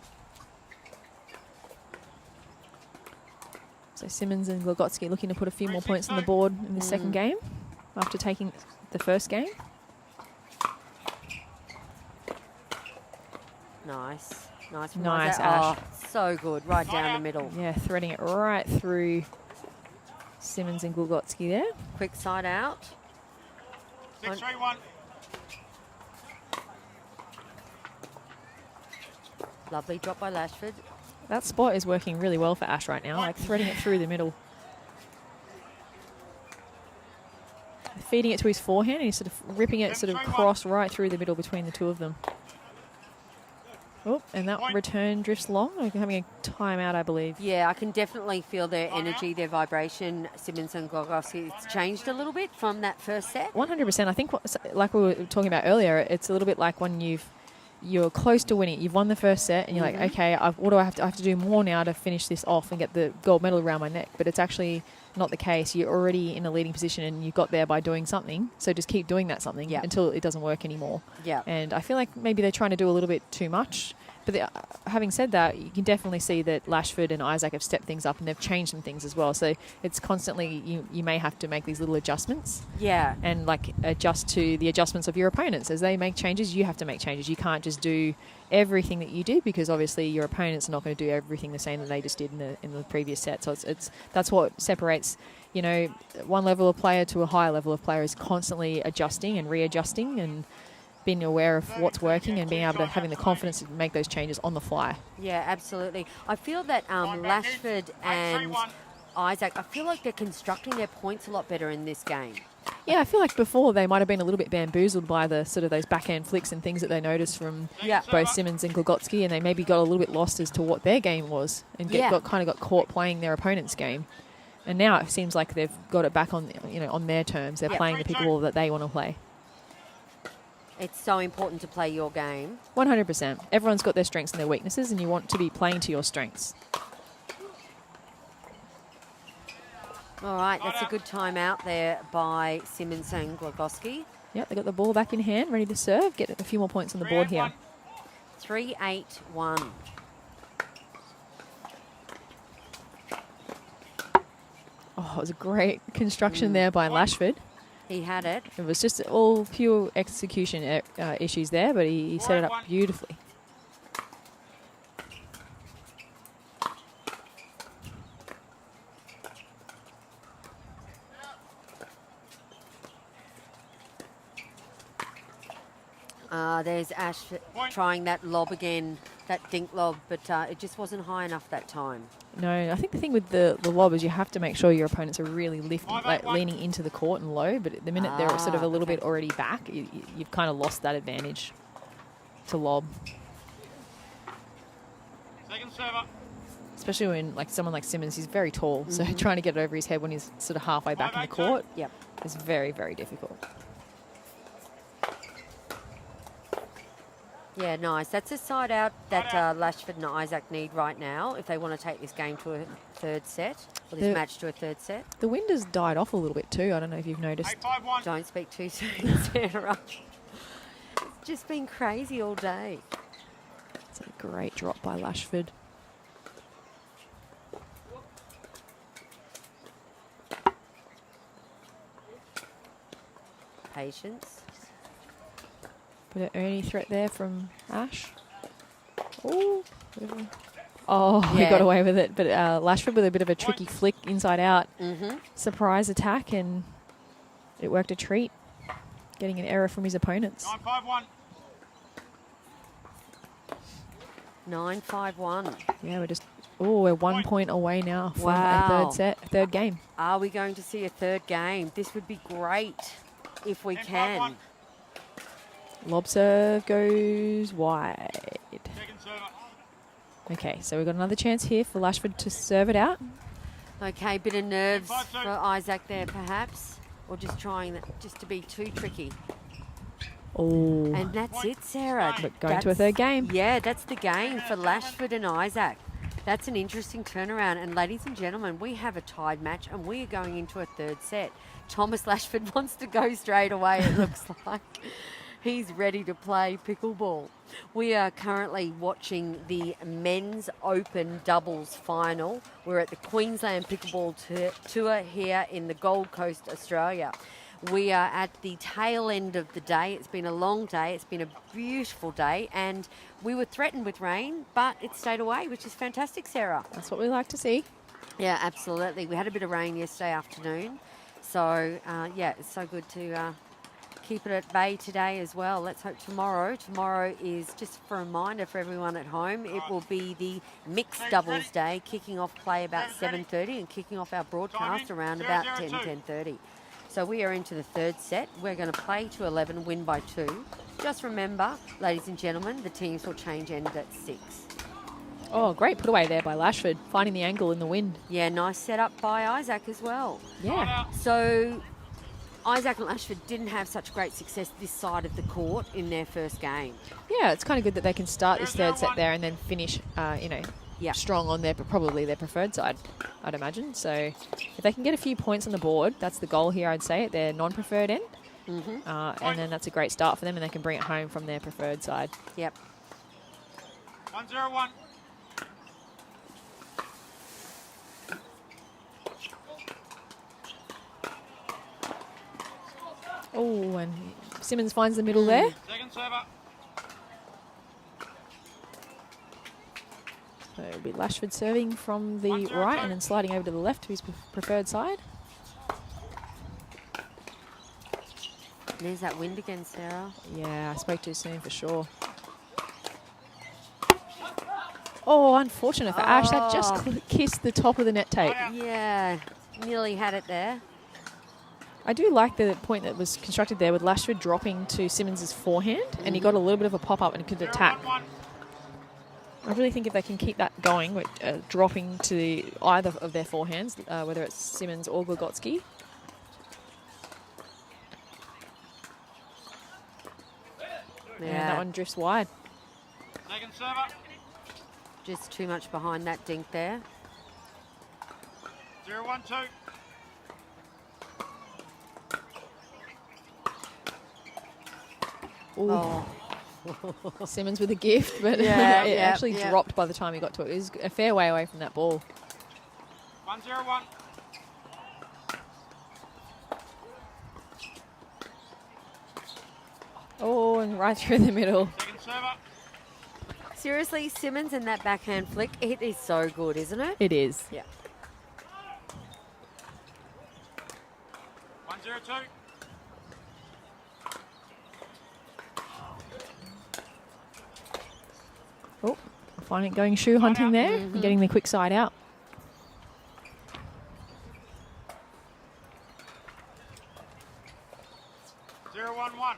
So Simmons and Glogotsky looking to put a few more points on the board in the second game after taking the first game. Nice. Nice. Nice, Ash. Ash. Oh, so good. Right down the middle. Yeah, threading it right through Simmons and Glogotsky there. Quick side out. 6-3-1. Lovely drop by Lashford. That spot is working really well for Ash right now, like threading it through the middle. Feeding it to his forehand, and he's sort of ripping it sort of cross right through the middle between the two of them. Oh, and that return drifts long. We're having a timeout, I believe. Yeah, I can definitely feel their energy, their vibration. Simmons and Glogotsky, it's changed a little bit from that first set. 100%. I think, like we were talking about earlier, it's a little bit like when you're close to winning. You've won the first set, and you're like, okay, what do I have to? I have to do more now to finish this off and get the gold medal around my neck. But it's actually not the case. You're already in a leading position, and you got there by doing something. So just keep doing that something until it doesn't work anymore. Yeah. And I feel like maybe they're trying to do a little bit too much. But having said that, you can definitely see that Lashford and Isaac have stepped things up, and they've changed some things as well. So it's constantly, you may have to make these little adjustments. Yeah. And like adjust to the adjustments of your opponents. As they make changes, you have to make changes. You can't just do everything that you do, because obviously your opponents are not going to do everything the same that they just did in the previous set. So that's what separates, one level of player to a higher level of player, is constantly adjusting and readjusting and being aware of what's working and being able to having the confidence to make those changes on the fly. Yeah, absolutely. I feel that Lashford and Isaac, I feel like they're constructing their points a lot better in this game. Yeah, I feel like before they might have been a little bit bamboozled by the sort of those backhand flicks and things that they noticed from both Simmons and Glogotsky, and they maybe got a little bit lost as to what their game was and got caught playing their opponent's game. And now it seems like they've got it back on, on their terms. They're playing the pickleball that they want to play. It's so important to play your game. 100%. Everyone's got their strengths and their weaknesses, and you want to be playing to your strengths. All right, that's a good time out there by Simmons and Glagoski. Yep, they got the ball back in hand, ready to serve. Get a few more points on the board here. 3-8-1. Oh, it was a great construction there by Lashford. He had it. It was just all pure execution issues there, but he set it up beautifully. There's Ash trying that lob again, that dink lob, but it just wasn't high enough that time. No, I think the thing with the lob is you have to make sure your opponents are really lifting, leaning into the court and low, but at the minute they're sort of a little bit already back, you've kind of lost that advantage to lob. Second server. Especially when someone like Simmons, he's very tall, so trying to get it over his head when he's sort of halfway back in the court is very, very difficult. Yeah, nice. That's a side out that Lashford and Isaac need right now if they want to take this game to a third set, or this match to a third set. The wind has died off a little bit too. I don't know if you've noticed. Don't speak too soon, Sarah. It's just been crazy all day. It's a great drop by Lashford. Patience. Bit of early threat there from Ash. Ooh. Oh, he got away with it. But Lashford with a bit of a tricky flick inside out. Surprise attack, and it worked a treat. Getting an error from his opponents. 9-5-1. 9-5-1. Yeah, we're 1 point away now from a third game. Are we going to see a third game? This would be great if we can. Lob serve goes wide. Okay, so we've got another chance here for Lashford to serve it out. Okay, bit of nerves for Isaac there perhaps, or just trying just to be too tricky. Oh. And that's it, Sarah. But going to a third game. Yeah, that's the game for Lashford and Isaac. That's an interesting turnaround. And ladies and gentlemen, we have a tied match and we are going into a third set. Thomas Lashford wants to go straight away, it looks like. He's ready to play pickleball. We are currently watching the Men's Open Doubles Final. We're at the Queensland Pickleball Tour here in the Gold Coast, Australia. We are at the tail end of the day. It's been a long day. It's been a beautiful day. And we were threatened with rain, but it stayed away, which is fantastic, Sarah. That's what we like to see. Yeah, absolutely. We had a bit of rain yesterday afternoon. So, it's so good to keep it at bay today as well. Let's hope tomorrow. Tomorrow is, just for a reminder for everyone at home, it will be the mixed doubles day, kicking off play about 7:30 and kicking off our broadcast around about 10:30. So we are into the third set. We're going to play to 11, win by 2. Just remember, ladies and gentlemen, the teams will change end at 6. Oh, great put away there by Lashford, finding the angle in the wind. Yeah, nice setup by Isaac as well. Yeah. So Isaac and Lashford didn't have such great success this side of the court in their first game. Yeah, it's kind of good that they can start this third set there and then finish, strong on probably their preferred side, I'd imagine. So if they can get a few points on the board, that's the goal here, I'd say, at their non-preferred end. And then that's a great start for them, and they can bring it home from their preferred side. Yep. 1-0-1. Oh, and Simmons finds the middle there. Second server. So it'll be Lashford serving from the right and then sliding over to the left to his preferred side. There's that wind again, Sarah. Yeah, I spoke too soon for sure. Oh, unfortunate for Ash. That just kissed the top of the net tape. Yeah, nearly had it there. I do like the point that was constructed there with Lashford dropping to Simmons' forehand, and he got a little bit of a pop-up and could attack. I really think if they can keep that going, with, dropping to either of their forehands, whether it's Simmons or Glogotsky. Yeah. And that one drifts wide. Second server. Just too much behind that dink there. 0-1-2. Ooh. Oh. Simmons with a gift, but Yeah, it yeah, actually yeah. dropped by the time he got to it. It was a fair way away from that ball. 1-0-1. Oh, and right through the middle. Second server. Seriously, Simmons and that backhand flick, it is so good, isn't it? It is. Yeah. 1-0-2. Oh, finding going shoe hunting there and getting the quick side out. Zero, 1-1.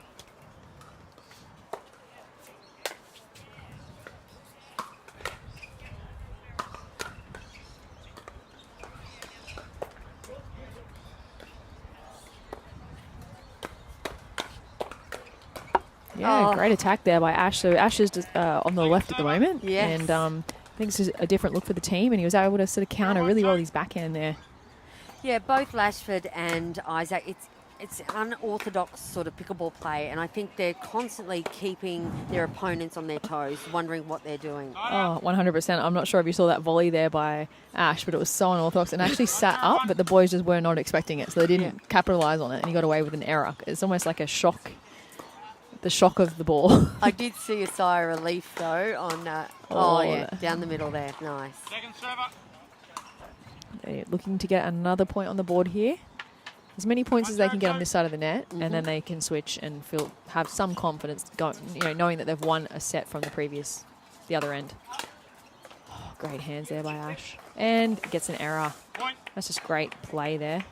Yeah, Oh. great attack there by Ash. So Ash is just, on the left at the moment. Yes. And I think this is a different look for the team, and he was able to sort of counter really well his backhand there. Yeah, both Lashford and Isaac, it's unorthodox sort of pickleball play, and I think they're constantly keeping their opponents on their toes, wondering what they're doing. Oh, 100%. I'm not sure if you saw that volley there by Ash, but it was so unorthodox and actually sat up, but the boys just were not expecting it, so they didn't capitalise on it, and he got away with an error. It's almost like a shock. The shock of the ball. I did see a sigh of relief though on. Down the middle there. Nice. Second server. They're looking to get another point on the board here. As many points as they can get on this side of the net, and then they can switch and have some confidence, knowing that they've won a set from the other end. Oh, great hands there by Ash, and gets an error. Point. That's just great play there.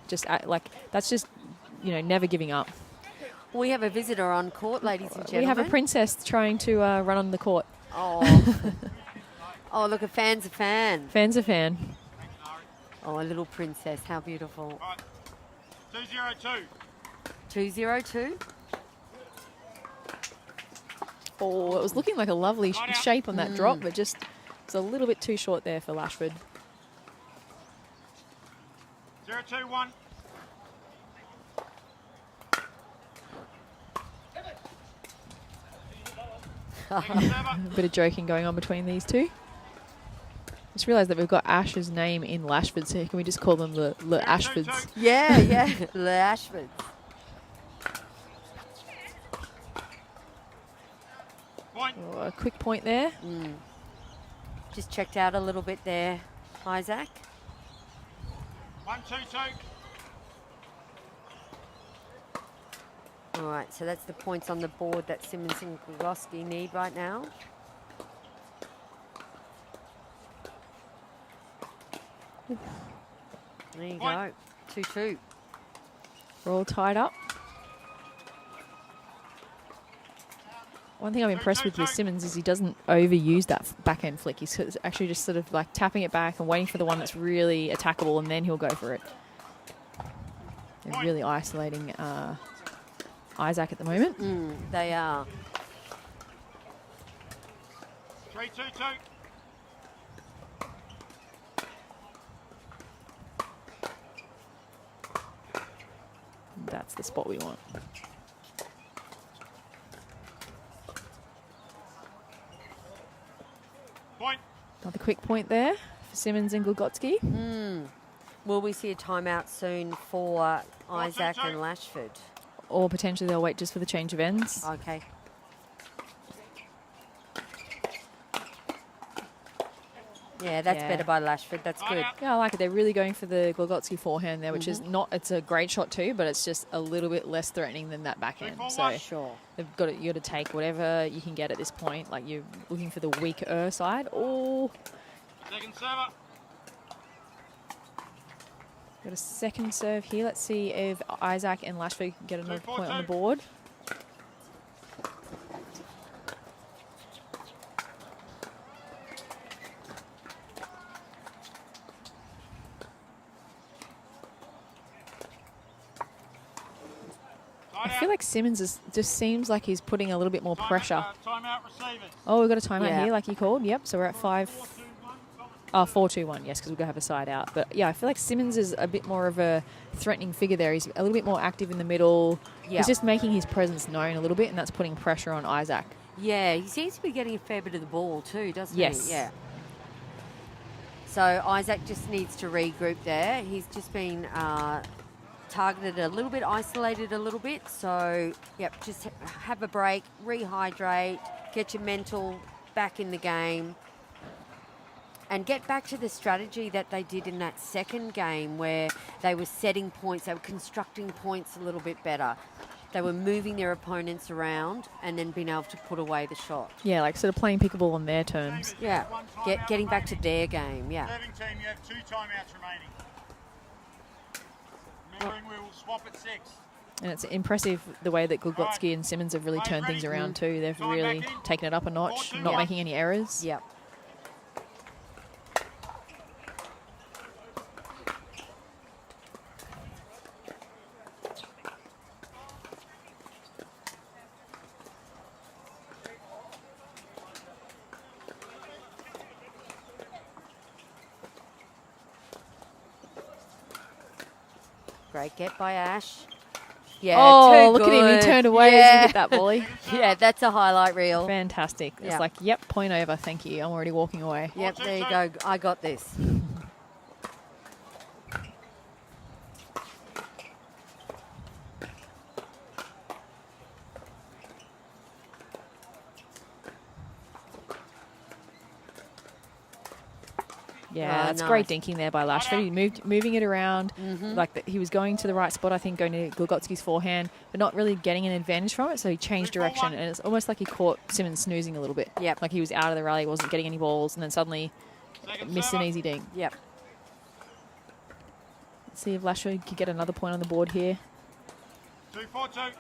That's just never giving up. We have a visitor on court, ladies and gentlemen. We have a princess trying to run on the court. Oh. Oh, look, a fan's a fan. Fan's a fan. Oh, a little princess. How beautiful. Right. 2-0-2. 2-0-2. Oh, it was looking like a lovely shape on that drop, but just it's a little bit too short there for Lashford. 0-2-1. Second server. A bit of joking going on between these two. Just realised that we've got Ash's name in Lashford, so can we just call them the Ashfords? Yeah, Lashford. Point. Oh, a quick point there. Just checked out a little bit there, Isaac. 1-2-2. All right, so that's the points on the board that Simmons and Glogotsky need right now. There you go, 2-2. We're all tied up. One thing I'm impressed with Simmons is he doesn't overuse that backhand flick. He's actually just sort of like tapping it back and waiting for the one that's really attackable, and then he'll go for it. They're really isolating Isaac at the moment. They are. 3-2-2. That's the spot we want. Point. Another quick point there for Simmons and Glogotsky. Will we see a timeout soon for Isaac and Lashford? Or potentially they'll wait just for the change of ends. Okay. Yeah, that's better by Lashford. That's good. Yeah, I like it. They're really going for the Glogotsky forehand there, which is not, it's a great shot too, but it's just a little bit less threatening than that backhand. So Sure. you got to take whatever you can get at this point. Like you're looking for the weaker side. Oh, Second server. got a second serve here. Let's see if Isaac and Lashford can get another point on the board. I feel like Simmons just seems like he's putting a little bit more pressure. Timeout receivers. Oh, we've got a timeout Yeah. here, like you called. Yep, so we're at 5. 4-2-1, yes, because we're going to have a side out. But, yeah, I feel like Simmons is a bit more of a threatening figure there. He's a little bit more active in the middle. Yeah. He's just making his presence known a little bit, and that's putting pressure on Isaac. Yeah, he seems to be getting a fair bit of the ball too, doesn't Yes. he? Yeah. So Isaac just needs to regroup there. He's just been targeted a little bit, isolated a little bit. So, yep, just have a break, rehydrate, get your mental back in the game. And get back to the strategy that they did in that second game where they were setting points, they were constructing points a little bit better. They were moving their opponents around and then being able to put away the shot. Yeah, like sort of playing pickleball on their terms. Yeah, getting back to their game, yeah. Serving team, you have 2 timeouts remaining. Remembering we will swap at 6. And it's impressive the way that Glugotski and Simmons have really turned things around too. They've really taken it up a notch, not making any errors. Yep. Great get by Ash. Yeah, Oh, too look at him. He good. turned away as he hit that volley. Yeah, that's a highlight reel. Fantastic. It's Yeah. like, yep, point over. Thank you. I'm already walking away. Yep, there you go. I got this. Yeah, Oh, that's nice. great dinking there by Lashford. He moving it around. Like he was going to the right spot, I think, going to Glugotski's forehand, but not really getting an advantage from it. So he changed direction, and it's almost like he caught Simmons snoozing a little bit. Yep. Like he was out of the rally, wasn't getting any balls, and then suddenly missed an easy dink. Yep. Let's see if Lashford could get another point on the board here. 2-4-2.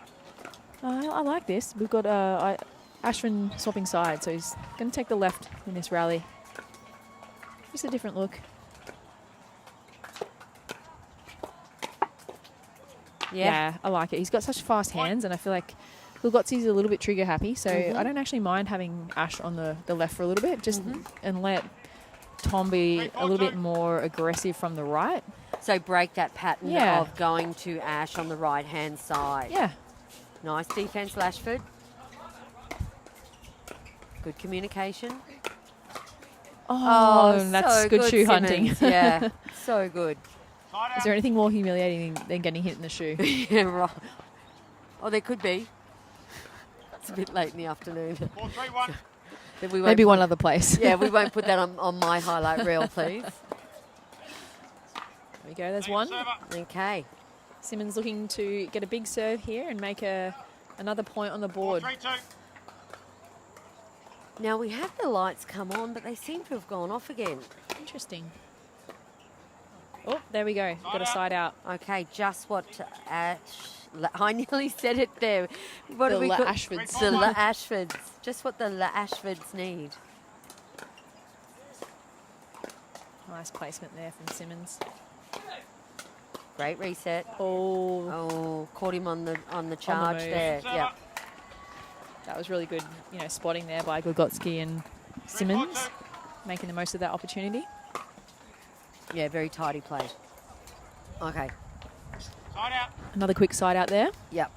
I like this. We've got Ashwin swapping sides, so he's going to take the left in this rally. Just a different look. Yeah, I like it. He's got such fast hands, and I feel like Glugotski's a little bit trigger happy, so I don't actually mind having Ash on the left for a little bit, just and let Tom be a little bit more aggressive from the right. So break that pattern Yeah. of going to Ash on the right-hand side. Yeah. Nice defense, Lashford. Good communication. Oh, that's so good shoe Simmons. hunting. Yeah, so good. Is there anything more humiliating than getting hit in the shoe? Yeah, right. Oh, there could be. It's a bit late in the afternoon. 4-3-1. Then we won't Maybe one put- other place. Yeah, we won't put that on my highlight reel, please. There we go. There's one. Okay. Simmons looking to get a big serve here and make another point on the board. 4-3-2. Now we have the lights come on, but they seem to have gone off again. Interesting. Oh, there we go. Got a side out. Okay, just what Ash... I nearly said it there. What The do we La call- Ashfords. The La Ashfords. Just what the La Ashfords need. Nice placement there from Simmons. Great reset. Oh, Oh, caught him on the charge move. there. Yep. that was really good, spotting there by Glugotski and Simmons, making the most of that opportunity. Yeah, very tidy play. Okay. Side out. Another quick side out there. Yep.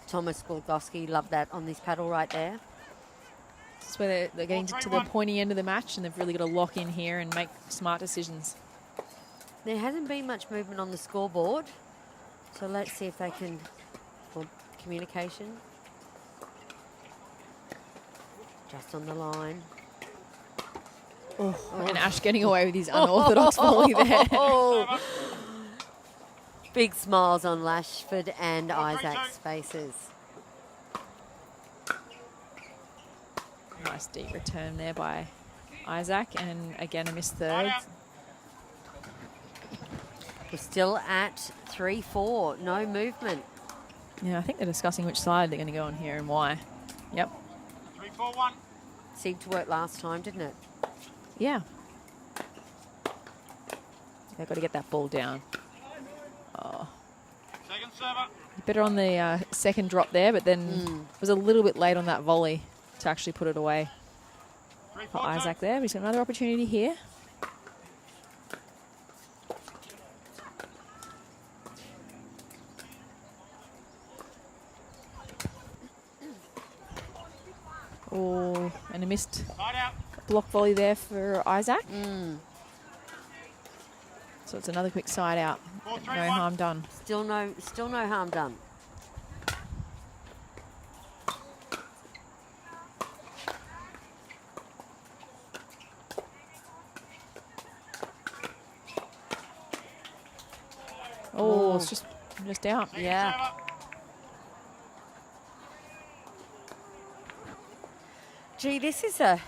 Thomas Glugotski, love that on this paddle right there. This is where they're getting to the pointy end of the match, and they've really got to lock in here and make smart decisions. There hasn't been much movement on the scoreboard, so let's see if they can... Well, communication. Just on the line. And Ash getting away with his unorthodox volley there. Oh. Big smiles on Lashford and Isaac's faces. Nice deep return there by Isaac, and again a missed third. Side out. We're still at 3-4, no movement. Yeah, I think they're discussing which side they're going to go on here and why. Yep. 3-4-1. Seemed to work last time, didn't it? Yeah. They've got to get that ball down. Oh. Seconds Better on the second drop there, but then was a little bit late on that volley to actually put it away for Isaac there. He's got another opportunity here. Oh, and a missed block volley there for Isaac. So it's another quick side out. No harm done. Still no harm done. Oh, it's just out. Yeah. Gee, this is a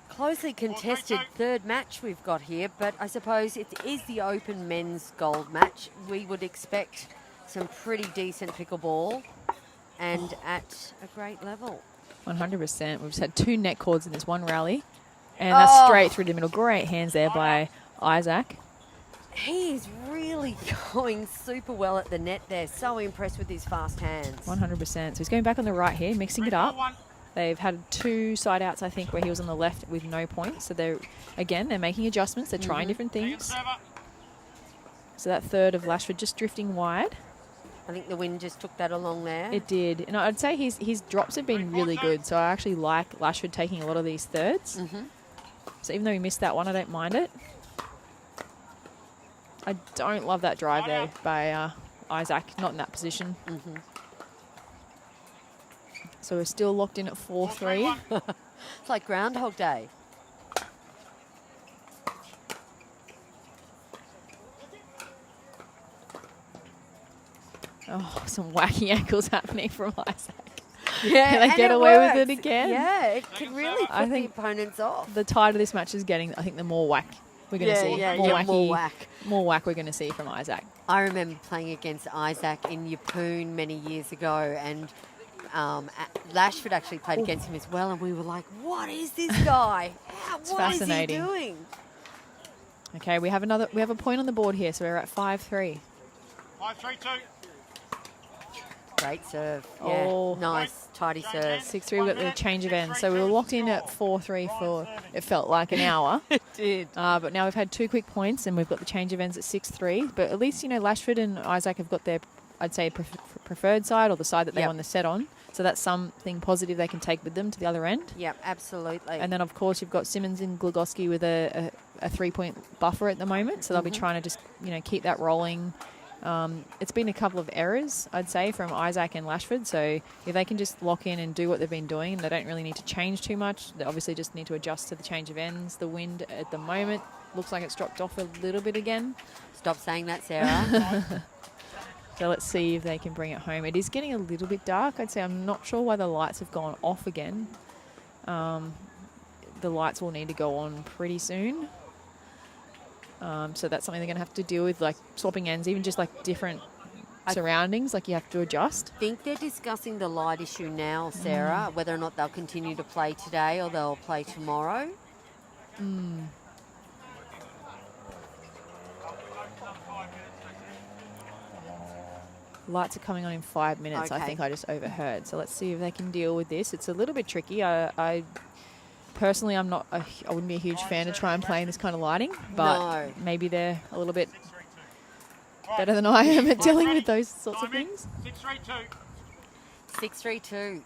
closely contested third match we've got here, but I suppose it is the Open men's gold match. We would expect some pretty decent pickleball and at a great level. 100%. We've just had 2 net cords in this one rally, and that's straight through the middle. Great hands there by Isaac. He is really going super well at the net there. So impressed with his fast hands. 100%. So he's going back on the right here, mixing it up. They've had 2 side outs, I think, where he was on the left with no points. So they're making adjustments. They're trying different things. So that third of Lashford just drifting wide. I think the wind just took that along there. It did. And I'd say his drops have been really good. So I actually like Lashford taking a lot of these thirds. So even though he missed that one, I don't mind it. I don't love that drive there by Isaac. Not in that position. So we're still locked in at 4-3. It's like Groundhog Day. Oh, some wacky ankles happening from Isaac. Yeah, can they get away with it again? Yeah, it can really put the opponents off. The tide of this match is getting, I think, the more whack we're going to see. More whack we're going to see from Isaac. I remember playing against Isaac in Yeppoon many years ago, and Lashford actually played against him as well, and we were like, what is this guy? What is he doing? Okay, we have a point on the board here, so we're at 5-3. 5-3-2. Great serve. Yeah, nice, tidy serve. 6-3, we've got the change of ends. So we were locked in at 4-3 for, it felt like an hour. It did. But now we've had 2 quick points, and we've got the change of ends at 6-3. But at least, Lashford and Isaac have got their, I'd say, preferred side, or the side that they won the set on. So that's something positive they can take with them to the other end. Yep, absolutely. And then, of course, you've got Simmons and Glogowski with a 3-point buffer at the moment. So they'll be trying to just, keep that rolling. It's been a couple of errors, I'd say, from Isaac and Lashford. So if they can just lock in and do what they've been doing, they don't really need to change too much. They obviously just need to adjust to the change of ends. The wind at the moment looks like it's dropped off a little bit again. Stop saying that, Sarah. So let's see if they can bring it home. It is getting a little bit dark. I'd say I'm not sure why the lights have gone off again. The lights will need to go on pretty soon. So that's something they're going to have to deal with, like swapping ends, even just like different surroundings, like you have to adjust. I think they're discussing the light issue now, Sarah, whether or not they'll continue to play today or they'll play tomorrow. Lights are coming on in 5 minutes, I think I just overheard. So let's see if they can deal with this. It's a little bit tricky. I personally, I wouldn't be a huge fan to try and play in this kind of lighting, but maybe they're a little bit better than I am at dealing with those sorts of things. 6-3-2.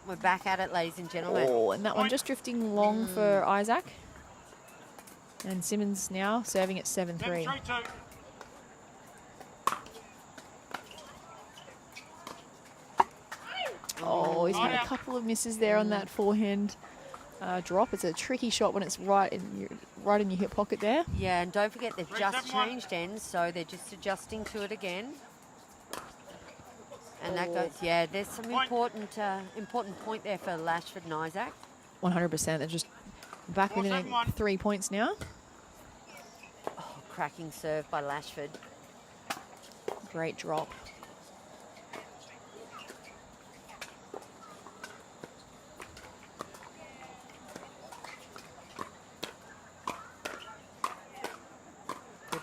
We're back at it, ladies and gentlemen. Oh, and that one just drifting long for Isaac. And Simmons now serving at 7-3. Oh, he's had a couple of misses there on that forehand drop. It's a tricky shot when it's right in your hip pocket there. Yeah, and don't forget they've just changed ends, so they're just adjusting to it again. And that goes, there's some important point there for Lashford and Isaac. 100%. They're just back within 3 points now. Oh, cracking serve by Lashford. Great drop.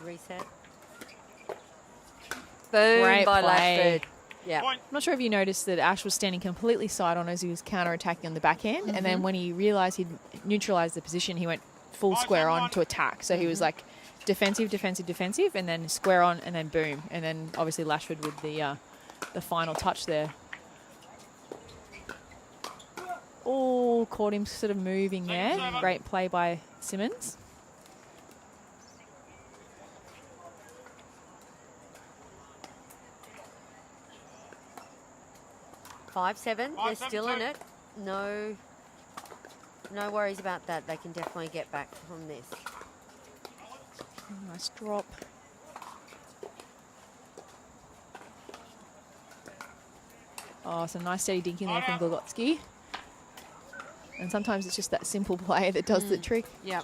Reset. Boom by Lashford. Yeah. Point. I'm not sure if you noticed that Ash was standing completely side on as he was counter-attacking on the backhand, and then when he realised he'd neutralised the position, he went full square on to attack. So he was like defensive, defensive, defensive, and then square on, and then boom. And then obviously Lashford with the final touch there. Oh, caught him sort of moving there. Great play by Simmons. 5-7. They're 5-7, still in it. No worries about that. They can definitely get back from this. Nice drop. Oh, some nice steady dinking there from Glogotsky. And sometimes it's just that simple play that does the trick. Yep.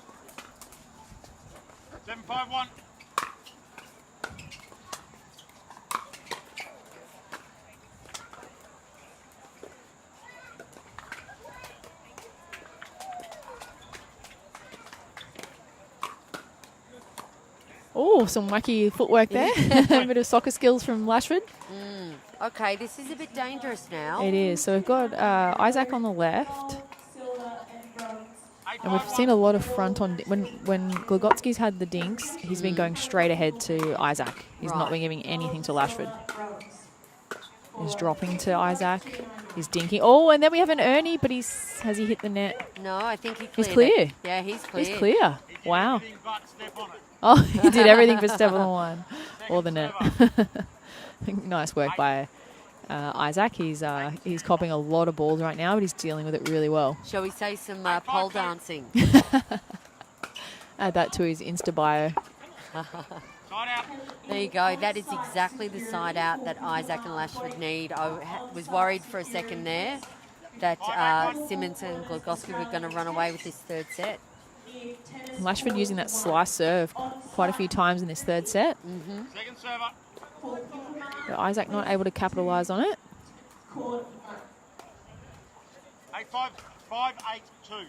7-5-1. Oh, some wacky footwork there. A bit of soccer skills from Lashford. Okay, this is a bit dangerous now. It is. So we've got Isaac on the left. And we've seen a lot of front on... When Glogotsky's had the dinks, he's been going straight ahead to Isaac. He's not been giving anything to Lashford. He's dropping to Isaac. He's dinking. Oh, and then we have an Ernie, but has he hit the net? No, I think he cleared He's clear. it. Yeah, he's clear. He's clear. Wow. Oh, he did everything but step on the line or the net. Nice work by Isaac. He's copping a lot of balls right now, but he's dealing with it really well. Shall we say some pole dancing? Add that to his Insta bio. There you go. That is exactly the side out that Isaac and Lashford need. I was worried for a second there that Simmons and Glogotsky were going to run away with this third set. Lashford using that slice serve quite a few times in this third set. Second server. But Isaac not able to capitalise on it. 8-5, 5-8-2.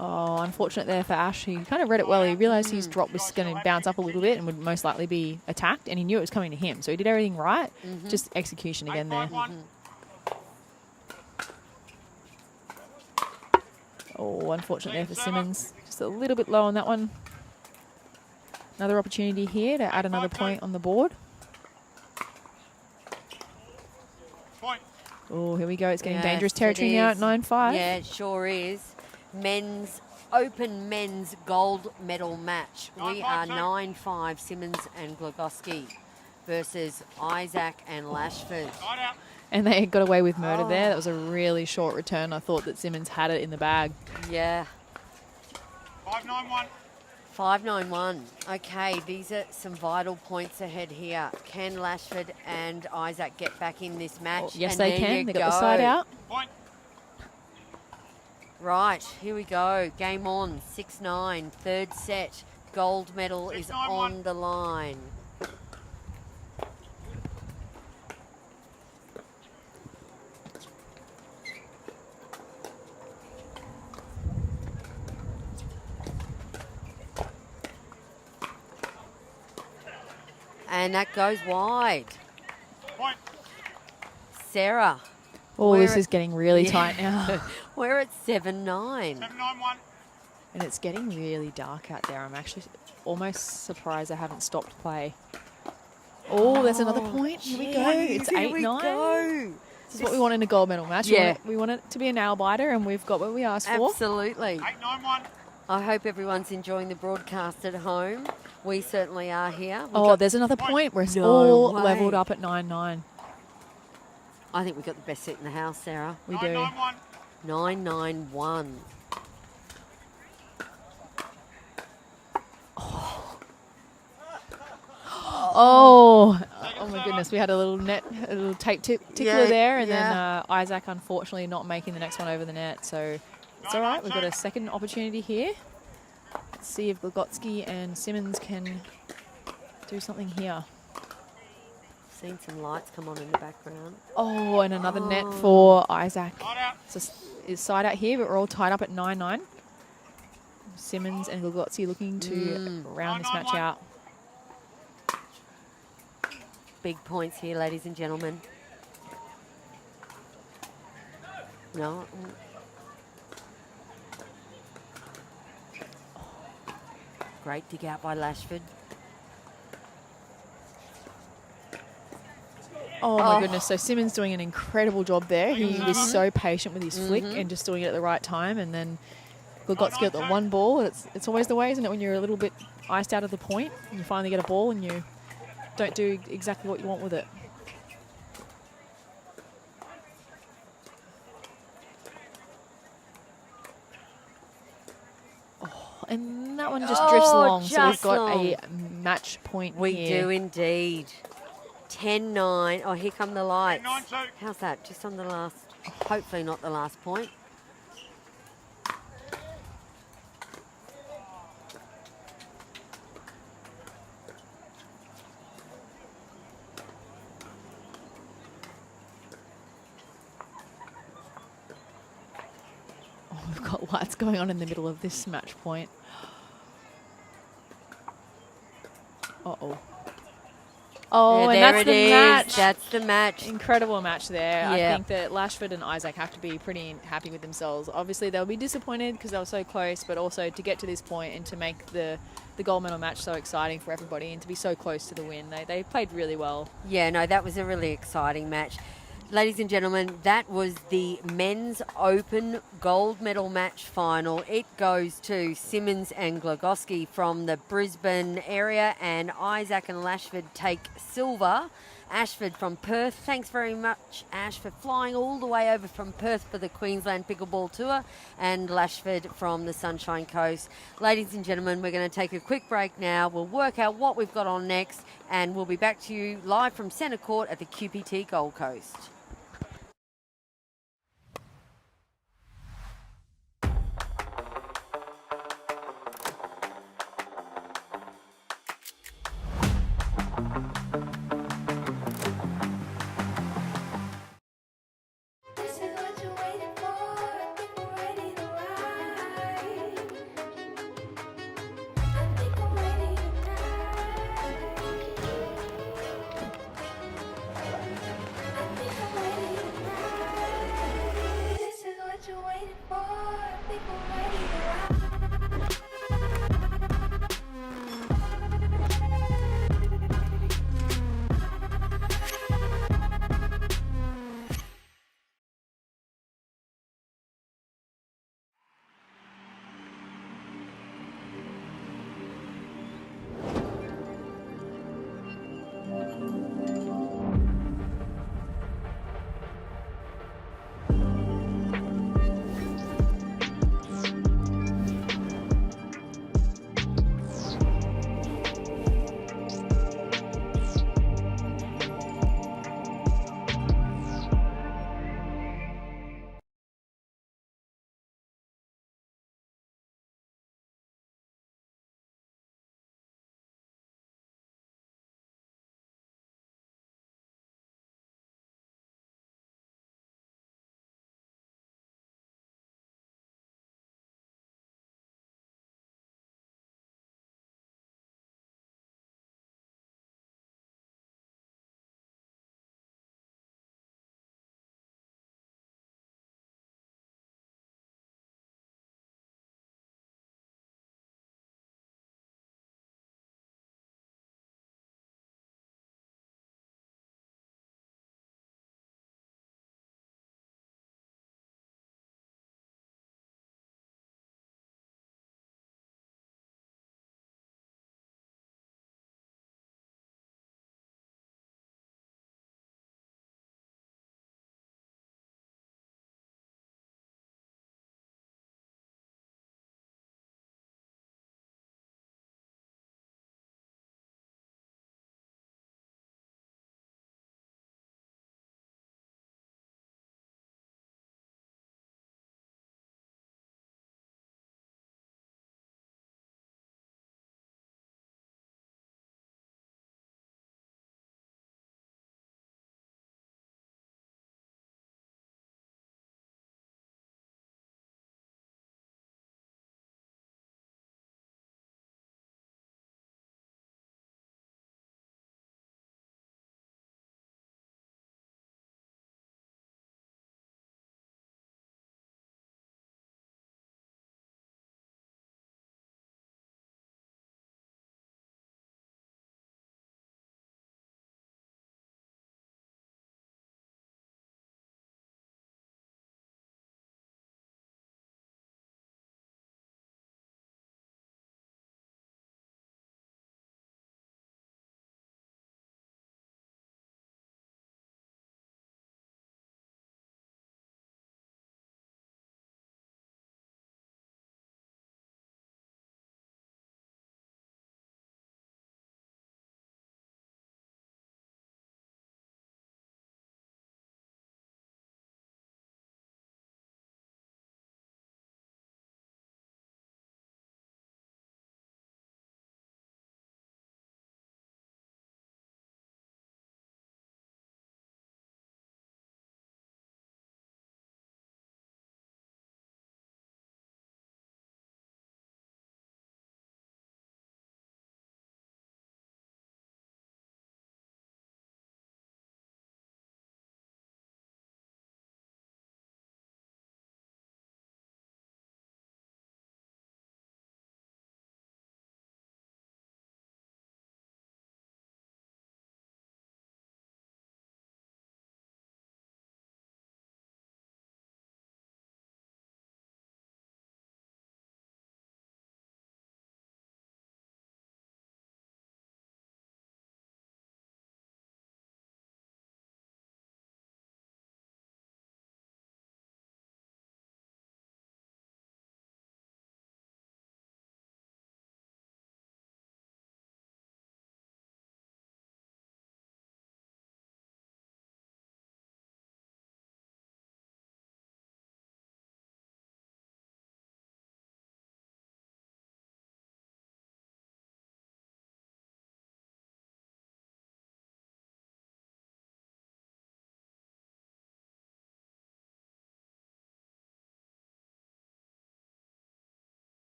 Oh, unfortunate there for Ash. He kind of read it well. He realised his drop was going to bounce up a little bit and would most likely be attacked, and he knew it was coming to him. So he did everything right. Just execution again there. Oh, unfortunate there for Simmons. Just a little bit low on that one. Another opportunity here to add another point on the board. Oh, here we go. It's getting dangerous territory now at 9-5. Yeah, it sure is. Open men's gold medal match. We are 9-5, Simmons and Glogotsky versus Isaac and Lashford. And they got away with murder there. That was a really short return. I thought that Simmons had it in the bag. Yeah. 5-9-1. 5-9-1. Okay, these are some vital points ahead here. Can Lashford and Isaac get back in this match? Oh, yes, and they can. They got the side out. Point. Right, here we go. Game on. 6-9. Third set. Gold medal is on the line. And that goes wide. Point. Sarah. Oh, this is getting really tight now. We're at 7-9. 7-9-1. And it's getting really dark out there. I'm actually almost surprised I haven't stopped play. Oh, there's another point. Here we go. It's 8-9. This is what we want in a gold medal match. Yeah. We want it to be a nail biter, and we've got what we asked for. Absolutely. 8-9-1. I hope everyone's enjoying the broadcast at home. We certainly are here. There's another point where it's all leveled up at 9-9. I think we've got the best set in the house, Sarah. We do. 9-9-1. Oh my goodness. We had a little tape tickler there, and then Isaac unfortunately not making the next one over the net. So it's all right. We've got a second opportunity here. Let's see if Glogotsky and Simmons can do something here. Seen some lights come on in the background. Oh, and another net for Isaac. So it's side out here, but we're all tied up at 9-9. Simmons and Glogotsi looking to round this match out. Big points here, ladies and gentlemen. No. Great dig out by Lashford. Oh my goodness, so Simmons doing an incredible job there. He was so patient with his flick and just doing it at the right time, and then Glogotski got the one ball. It's always the way, isn't it, when you're a little bit iced out of the point and you finally get a ball and you don't do exactly what you want with it. Oh, and that one just drifts along, so we've got a match point We here. do indeed. 10-9. Oh, here come the lights. How's that? Just on the last, hopefully not the last point. Oh, we've got lights going on in the middle of this match point. Uh-oh. Oh, Yeah, and that's the match. That's the match. Incredible match there. Yeah. I think that Lashford and Isaac have to be pretty happy with themselves. Obviously, they'll be disappointed because they were so close, but also to get to this point and to make the gold medal match so exciting for everybody and to be so close to the win. They played really well. Yeah, no, that was a really exciting match. Ladies and gentlemen, that was the Men's Open gold medal match final. It goes to Simmons and Glogotski from the Brisbane area, and Isaac and Lashford take silver. Ashford from Perth. Thanks very much, Ash, for flying all the way over from Perth for the Queensland Pickleball Tour, and Lashford from the Sunshine Coast. Ladies and gentlemen, we're going to take a quick break now. We'll work out what we've got on next, and we'll be back to you live from Centre Court at the QPT Gold Coast.